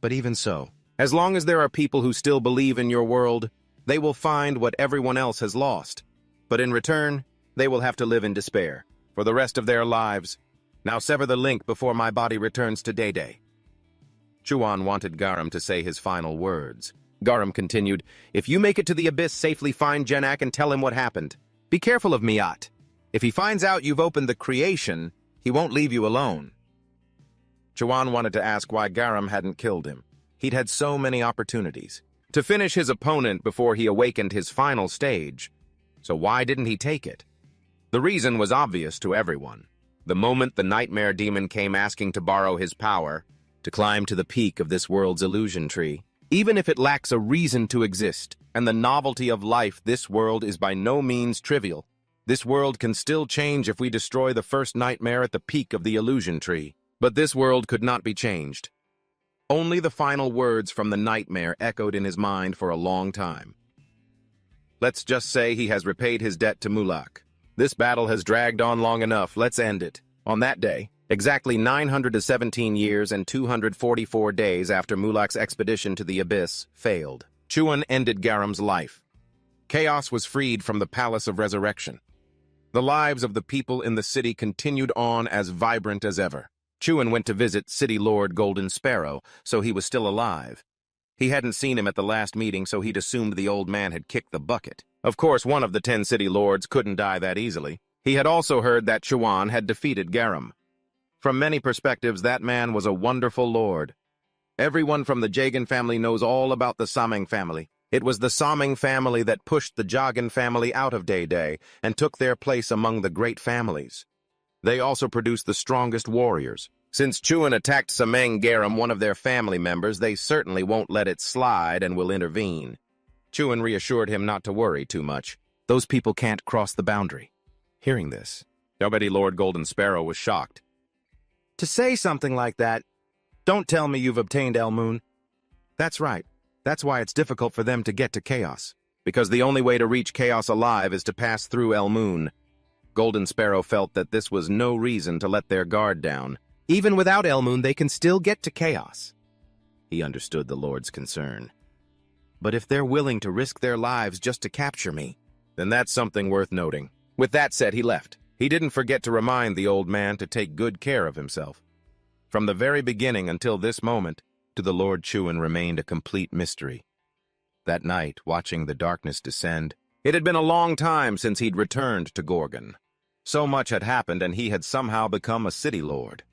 But even so, as long as there are people who still believe in your world, they will find what everyone else has lost. But in return, they will have to live in despair for the rest of their lives. Now sever the link before my body returns to Day. Chaewon wanted Garam to say his final words. Garam continued, "If you make it to the abyss safely, find Jenak and tell him what happened. Be careful of Miat. If he finds out you've opened the creation, he won't leave you alone." Chaewon wanted to ask why Garam hadn't killed him. He'd had so many opportunities to finish his opponent before he awakened his final stage. So why didn't he take it? The reason was obvious to everyone. The moment the nightmare demon came asking to borrow his power, to climb to the peak of this world's illusion tree, even if it lacks a reason to exist, and the novelty of life, this world is by no means trivial. This world can still change if we destroy the first nightmare at the peak of the illusion tree. But this world could not be changed. Only the final words from the nightmare echoed in his mind for a long time. Let's just say he has repaid his debt to Mulak. This battle has dragged on long enough, let's end it. On that day, exactly 917 years and 244 days after Mulak's expedition to the Abyss failed, Chaewon ended Garam's life. Chaos was freed from the Palace of Resurrection. The lives of the people in the city continued on as vibrant as ever. Chaewon went to visit City Lord Golden Sparrow, so he was still alive. He hadn't seen him at the last meeting, so he'd assumed the old man had kicked the bucket. Of course, one of the 10 city lords couldn't die that easily. He had also heard that Chaewon had defeated Garam. From many perspectives, that man was a wonderful lord. Everyone from the Jagan family knows all about the Sameng family. It was the Sameng family that pushed the Jagan family out of Day and took their place among the great families. They also produced the strongest warriors. Since Chaewon attacked Sameng Garam, one of their family members, they certainly won't let it slide and will intervene. Chaewon reassured him not to worry too much. Those people can't cross the boundary. Hearing this, Nobody Lord Golden Sparrow was shocked. To say something like that, don't tell me you've obtained El Moon. That's right. That's why it's difficult for them to get to Chaos. Because the only way to reach Chaos alive is to pass through El Moon. Golden Sparrow felt that this was no reason to let their guard down. Even without El Moon, they can still get to Chaos. He understood the Lord's concern. But if they're willing to risk their lives just to capture me, then that's something worth noting. With that said, he left. He didn't forget to remind the old man to take good care of himself. From the very beginning until this moment, to the Lord Chaewon remained a complete mystery. That night, watching the darkness descend, it had been a long time since he'd returned to Gorgon. So much had happened, and he had somehow become a city lord.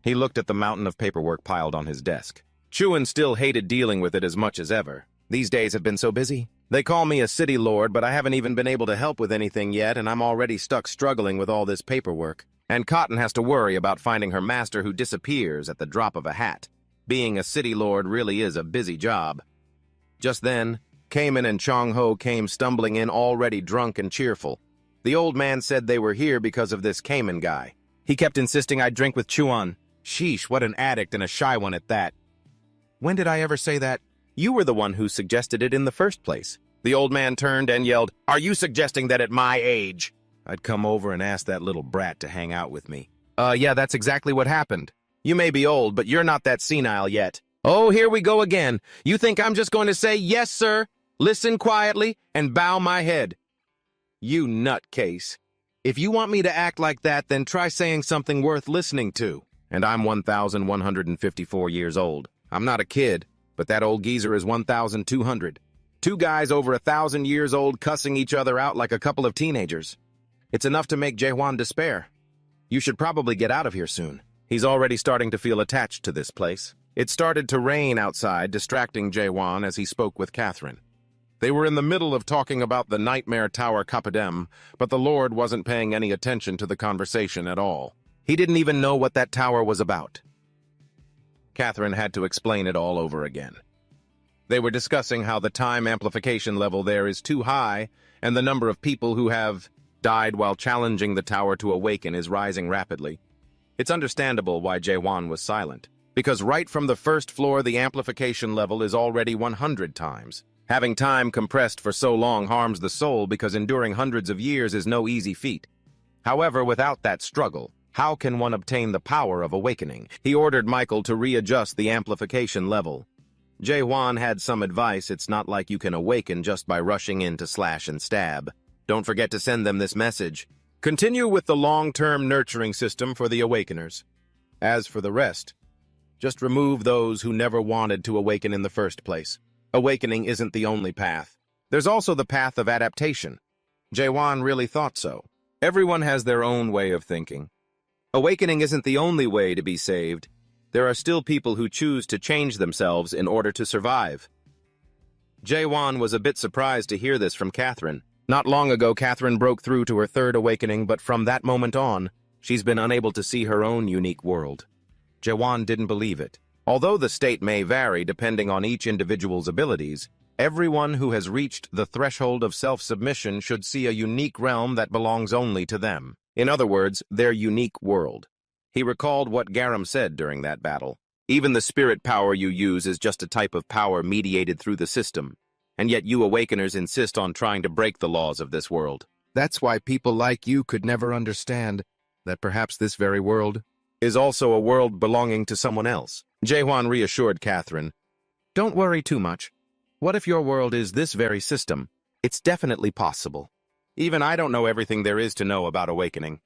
He looked at the mountain of paperwork piled on his desk. Chaewon still hated dealing with it as much as ever. These days have been so busy. They call me a city lord, but I haven't even been able to help with anything yet, and I'm already stuck struggling with all this paperwork. And Cotton has to worry about finding her master who disappears at the drop of a hat. Being a city lord really is a busy job. Just then, Cayman and Chong-ho came stumbling in already drunk and cheerful. The old man said they were here because of this Cayman guy. He kept insisting I'd drink with Chuan. Sheesh, what an addict and a shy one at that. When did I ever say that? You were the one who suggested it in the first place. The old man turned and yelled, "Are you suggesting that at my age I'd come over and ask that little brat to hang out with me?" Yeah, that's exactly what happened. You may be old, but you're not that senile yet. Oh, here we go again. You think I'm just going to say, "Yes, sir," listen quietly, and bow my head? You nutcase. If you want me to act like that, then try saying something worth listening to. And I'm 1,154 years old. I'm not a kid, but that old geezer is 1,200. Two guys over 1,000 years old cussing each other out like a couple of teenagers. It's enough to make Jae-hwan despair. You should probably get out of here soon. He's already starting to feel attached to this place. It started to rain outside, distracting Jae-hwan as he spoke with Catherine. They were in the middle of talking about the Nightmare Tower Kapadem, but the Lord wasn't paying any attention to the conversation at all. He didn't even know what that tower was about. Catherine had to explain it all over again. They were discussing how the time amplification level there is too high, and the number of people who have died while challenging the tower to awaken is rising rapidly. It's understandable why Jae-hwan was silent, because right from the first floor the amplification level is already 100 times. Having time compressed for so long harms the soul because enduring hundreds of years is no easy feat. However, without that struggle, how can one obtain the power of awakening? He ordered Michael to readjust the amplification level. Jae-hwan had some advice. It's not like you can awaken just by rushing in to slash and stab. Don't forget to send them this message. Continue with the long-term nurturing system for the awakeners. As for the rest, just remove those who never wanted to awaken in the first place. Awakening isn't the only path. There's also the path of adaptation. Jae-hwan really thought so. Everyone has their own way of thinking. Awakening isn't the only way to be saved. There are still people who choose to change themselves in order to survive. Jae-hwan was a bit surprised to hear this from Catherine. Not long ago, Catherine broke through to her third awakening, but from that moment on, she's been unable to see her own unique world. Jae-hwan didn't believe it. Although the state may vary depending on each individual's abilities, everyone who has reached the threshold of self-submission should see a unique realm that belongs only to them. In other words, their unique world. He recalled what Garam said during that battle. Even the spirit power you use is just a type of power mediated through the system, and yet you awakeners insist on trying to break the laws of this world. That's why people like you could never understand that perhaps this very world is also a world belonging to someone else. Jae-hwan reassured Catherine, "Don't worry too much. What if your world is this very system? It's definitely possible. Even I don't know everything there is to know about awakening."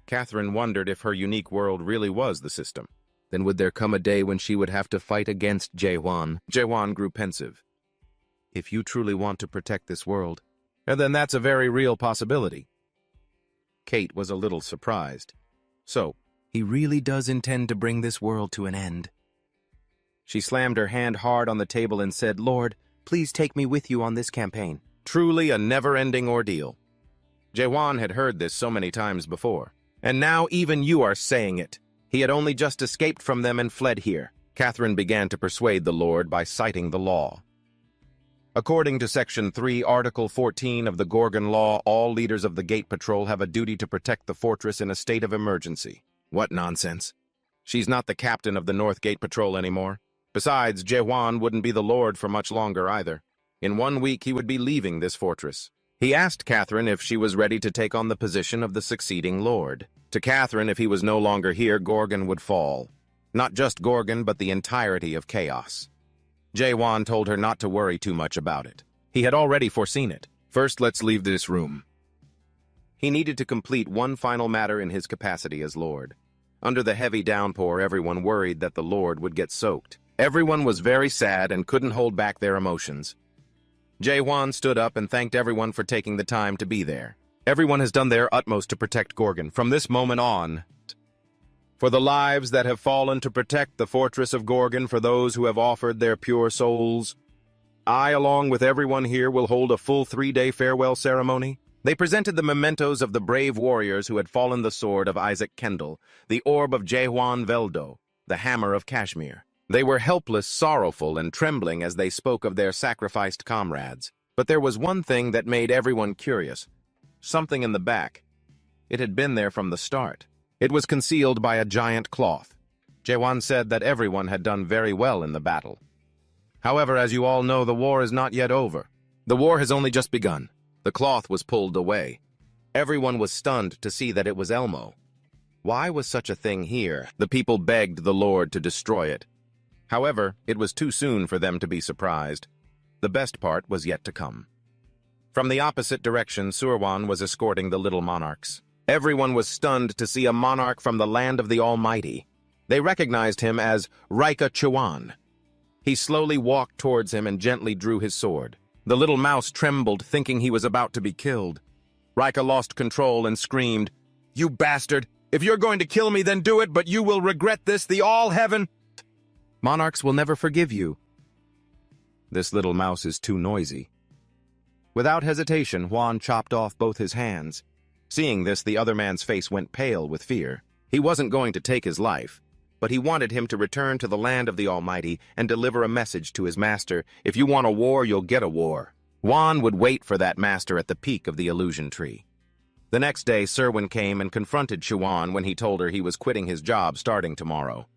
Catherine wondered if her unique world really was the system. Then would there come a day when she would have to fight against Jae-hwan? Jae-hwan grew pensive. If you truly want to protect this world, then that's a very real possibility. Kate was a little surprised. So, he really does intend to bring this world to an end. She slammed her hand hard on the table and said, "Lord, please take me with you on this campaign." Truly a never-ending ordeal. Jae-hwan had heard this so many times before. And now even you are saying it. He had only just escaped from them and fled here. Catherine began to persuade the Lord by citing the law. According to Section 3, Article 14 of the Gorgon Law, all leaders of the Gate Patrol have a duty to protect the fortress in a state of emergency. What nonsense. She's not the captain of the North Gate Patrol anymore. Besides, Jae-hwan wouldn't be the Lord for much longer either. In 1 week, he would be leaving this fortress. He asked Catherine if she was ready to take on the position of the succeeding Lord. To Catherine, if he was no longer here, Gorgon would fall. Not just Gorgon, but the entirety of chaos. Jae-hwan told her not to worry too much about it. He had already foreseen it. First, let's leave this room. He needed to complete one final matter in his capacity as Lord. Under the heavy downpour, everyone worried that the Lord would get soaked. Everyone was very sad and couldn't hold back their emotions. Jae-hwan stood up and thanked everyone for taking the time to be there. Everyone has done their utmost to protect Gorgon from this moment on. For the lives that have fallen to protect the fortress of Gorgon, for those who have offered their pure souls, I, along with everyone here, will hold a full 3-day farewell ceremony. They presented the mementos of the brave warriors who had fallen the sword of Isaac Kendall, the orb of Jehuan Veldo, the hammer of Kashmir. They were helpless, sorrowful, and trembling as they spoke of their sacrificed comrades. But there was one thing that made everyone curious. Something in the back. It had been there from the start. It was concealed by a giant cloth. Jehuan said that everyone had done very well in the battle. However, as you all know, the war is not yet over. The war has only just begun. The cloth was pulled away. Everyone was stunned to see that it was Elmo. Why was such a thing here? The people begged the Lord to destroy it. However, it was too soon for them to be surprised. The best part was yet to come. From the opposite direction, Surwan was escorting the little monarchs. Everyone was stunned to see a monarch from the land of the Almighty. They recognized him as Rika Chuan. He slowly walked towards him and gently drew his sword. The little mouse trembled, thinking he was about to be killed. Rika lost control and screamed, "You bastard! If you're going to kill me, then do it, but you will regret this, the all-heaven—" Monarchs will never forgive you. This little mouse is too noisy. Without hesitation, Juan chopped off both his hands. Seeing this, the other man's face went pale with fear. He wasn't going to take his life, but he wanted him to return to the land of the Almighty and deliver a message to his master. If you want a war, you'll get a war. Juan would wait for that master at the peak of the illusion tree. The next day, Serwin came and confronted Chuan when he told her he was quitting his job starting tomorrow.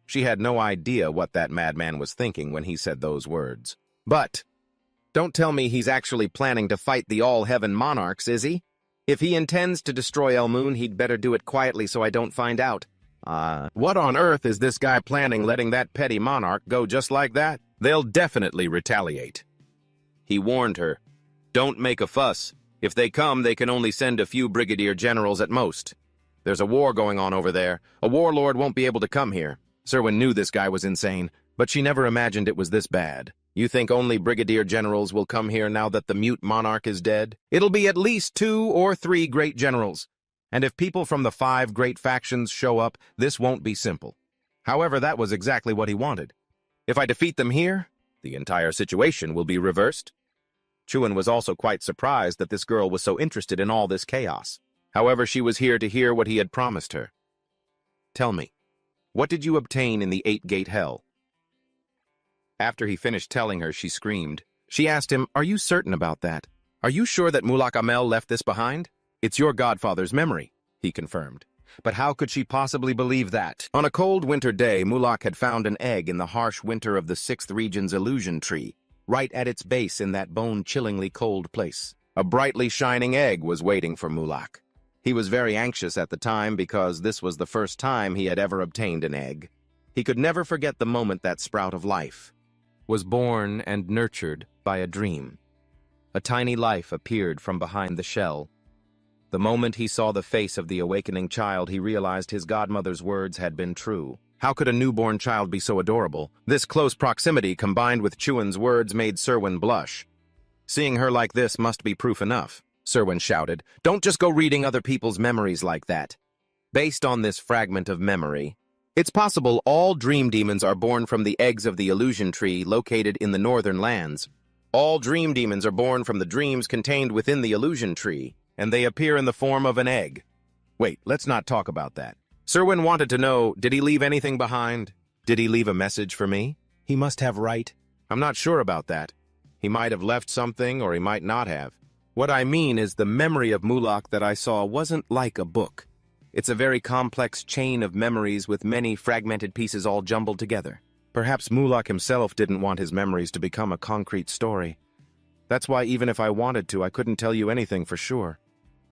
She had no idea what that madman was thinking when he said those words. But, don't tell me he's actually planning to fight the all-heaven monarchs, is he? If he intends to destroy El Moon, he'd better do it quietly so I don't find out. What on earth is this guy planning, letting that petty monarch go just like that? They'll definitely retaliate. He warned her, "Don't make a fuss. If they come, they can only send a few brigadier generals at most. There's a war going on over there. A warlord won't be able to come here." Serwin knew this guy was insane, but she never imagined it was this bad. You think only brigadier generals will come here now that the mute monarch is dead? It'll be at least 2 or 3 great generals. And if people from the 5 great factions show up, this won't be simple. However, that was exactly what he wanted. If I defeat them here, the entire situation will be reversed. Chuan was also quite surprised that this girl was so interested in all this chaos. However, she was here to hear what he had promised her. "Tell me, what did you obtain in the 8-gate hell?" After he finished telling her, she screamed. She asked him, "Are you certain about that? Are you sure that Mulak Amel left this behind?" "It's your godfather's memory," he confirmed. But how could she possibly believe that? On a cold winter day, Mulak had found an egg in the harsh winter of the 6th region's illusion tree, right at its base in that bone-chillingly cold place. A brightly shining egg was waiting for Mulak. He was very anxious at the time because this was the first time he had ever obtained an egg. He could never forget the moment that sprout of life was born and nurtured by a dream. A tiny life appeared from behind the shell. The moment he saw the face of the awakening child, he realized his godmother's words had been true. How could a newborn child be so adorable? This close proximity combined with Chuan's words made Serwin blush. Seeing her like this must be proof enough, Serwin shouted. "Don't just go reading other people's memories like that." Based on this fragment of memory, it's possible all dream demons are born from the eggs of the illusion tree located in the northern lands. All dream demons are born from the dreams contained within the illusion tree, and they appear in the form of an egg. Wait, let's not talk about that. Serwin wanted to know, did he leave anything behind? Did he leave a message for me? He must have, right? I'm not sure about that. He might have left something, or he might not have. What I mean is the memory of Mulak that I saw wasn't like a book. It's a very complex chain of memories with many fragmented pieces all jumbled together. Perhaps Mulak himself didn't want his memories to become a concrete story. That's why even if I wanted to, I couldn't tell you anything for sure.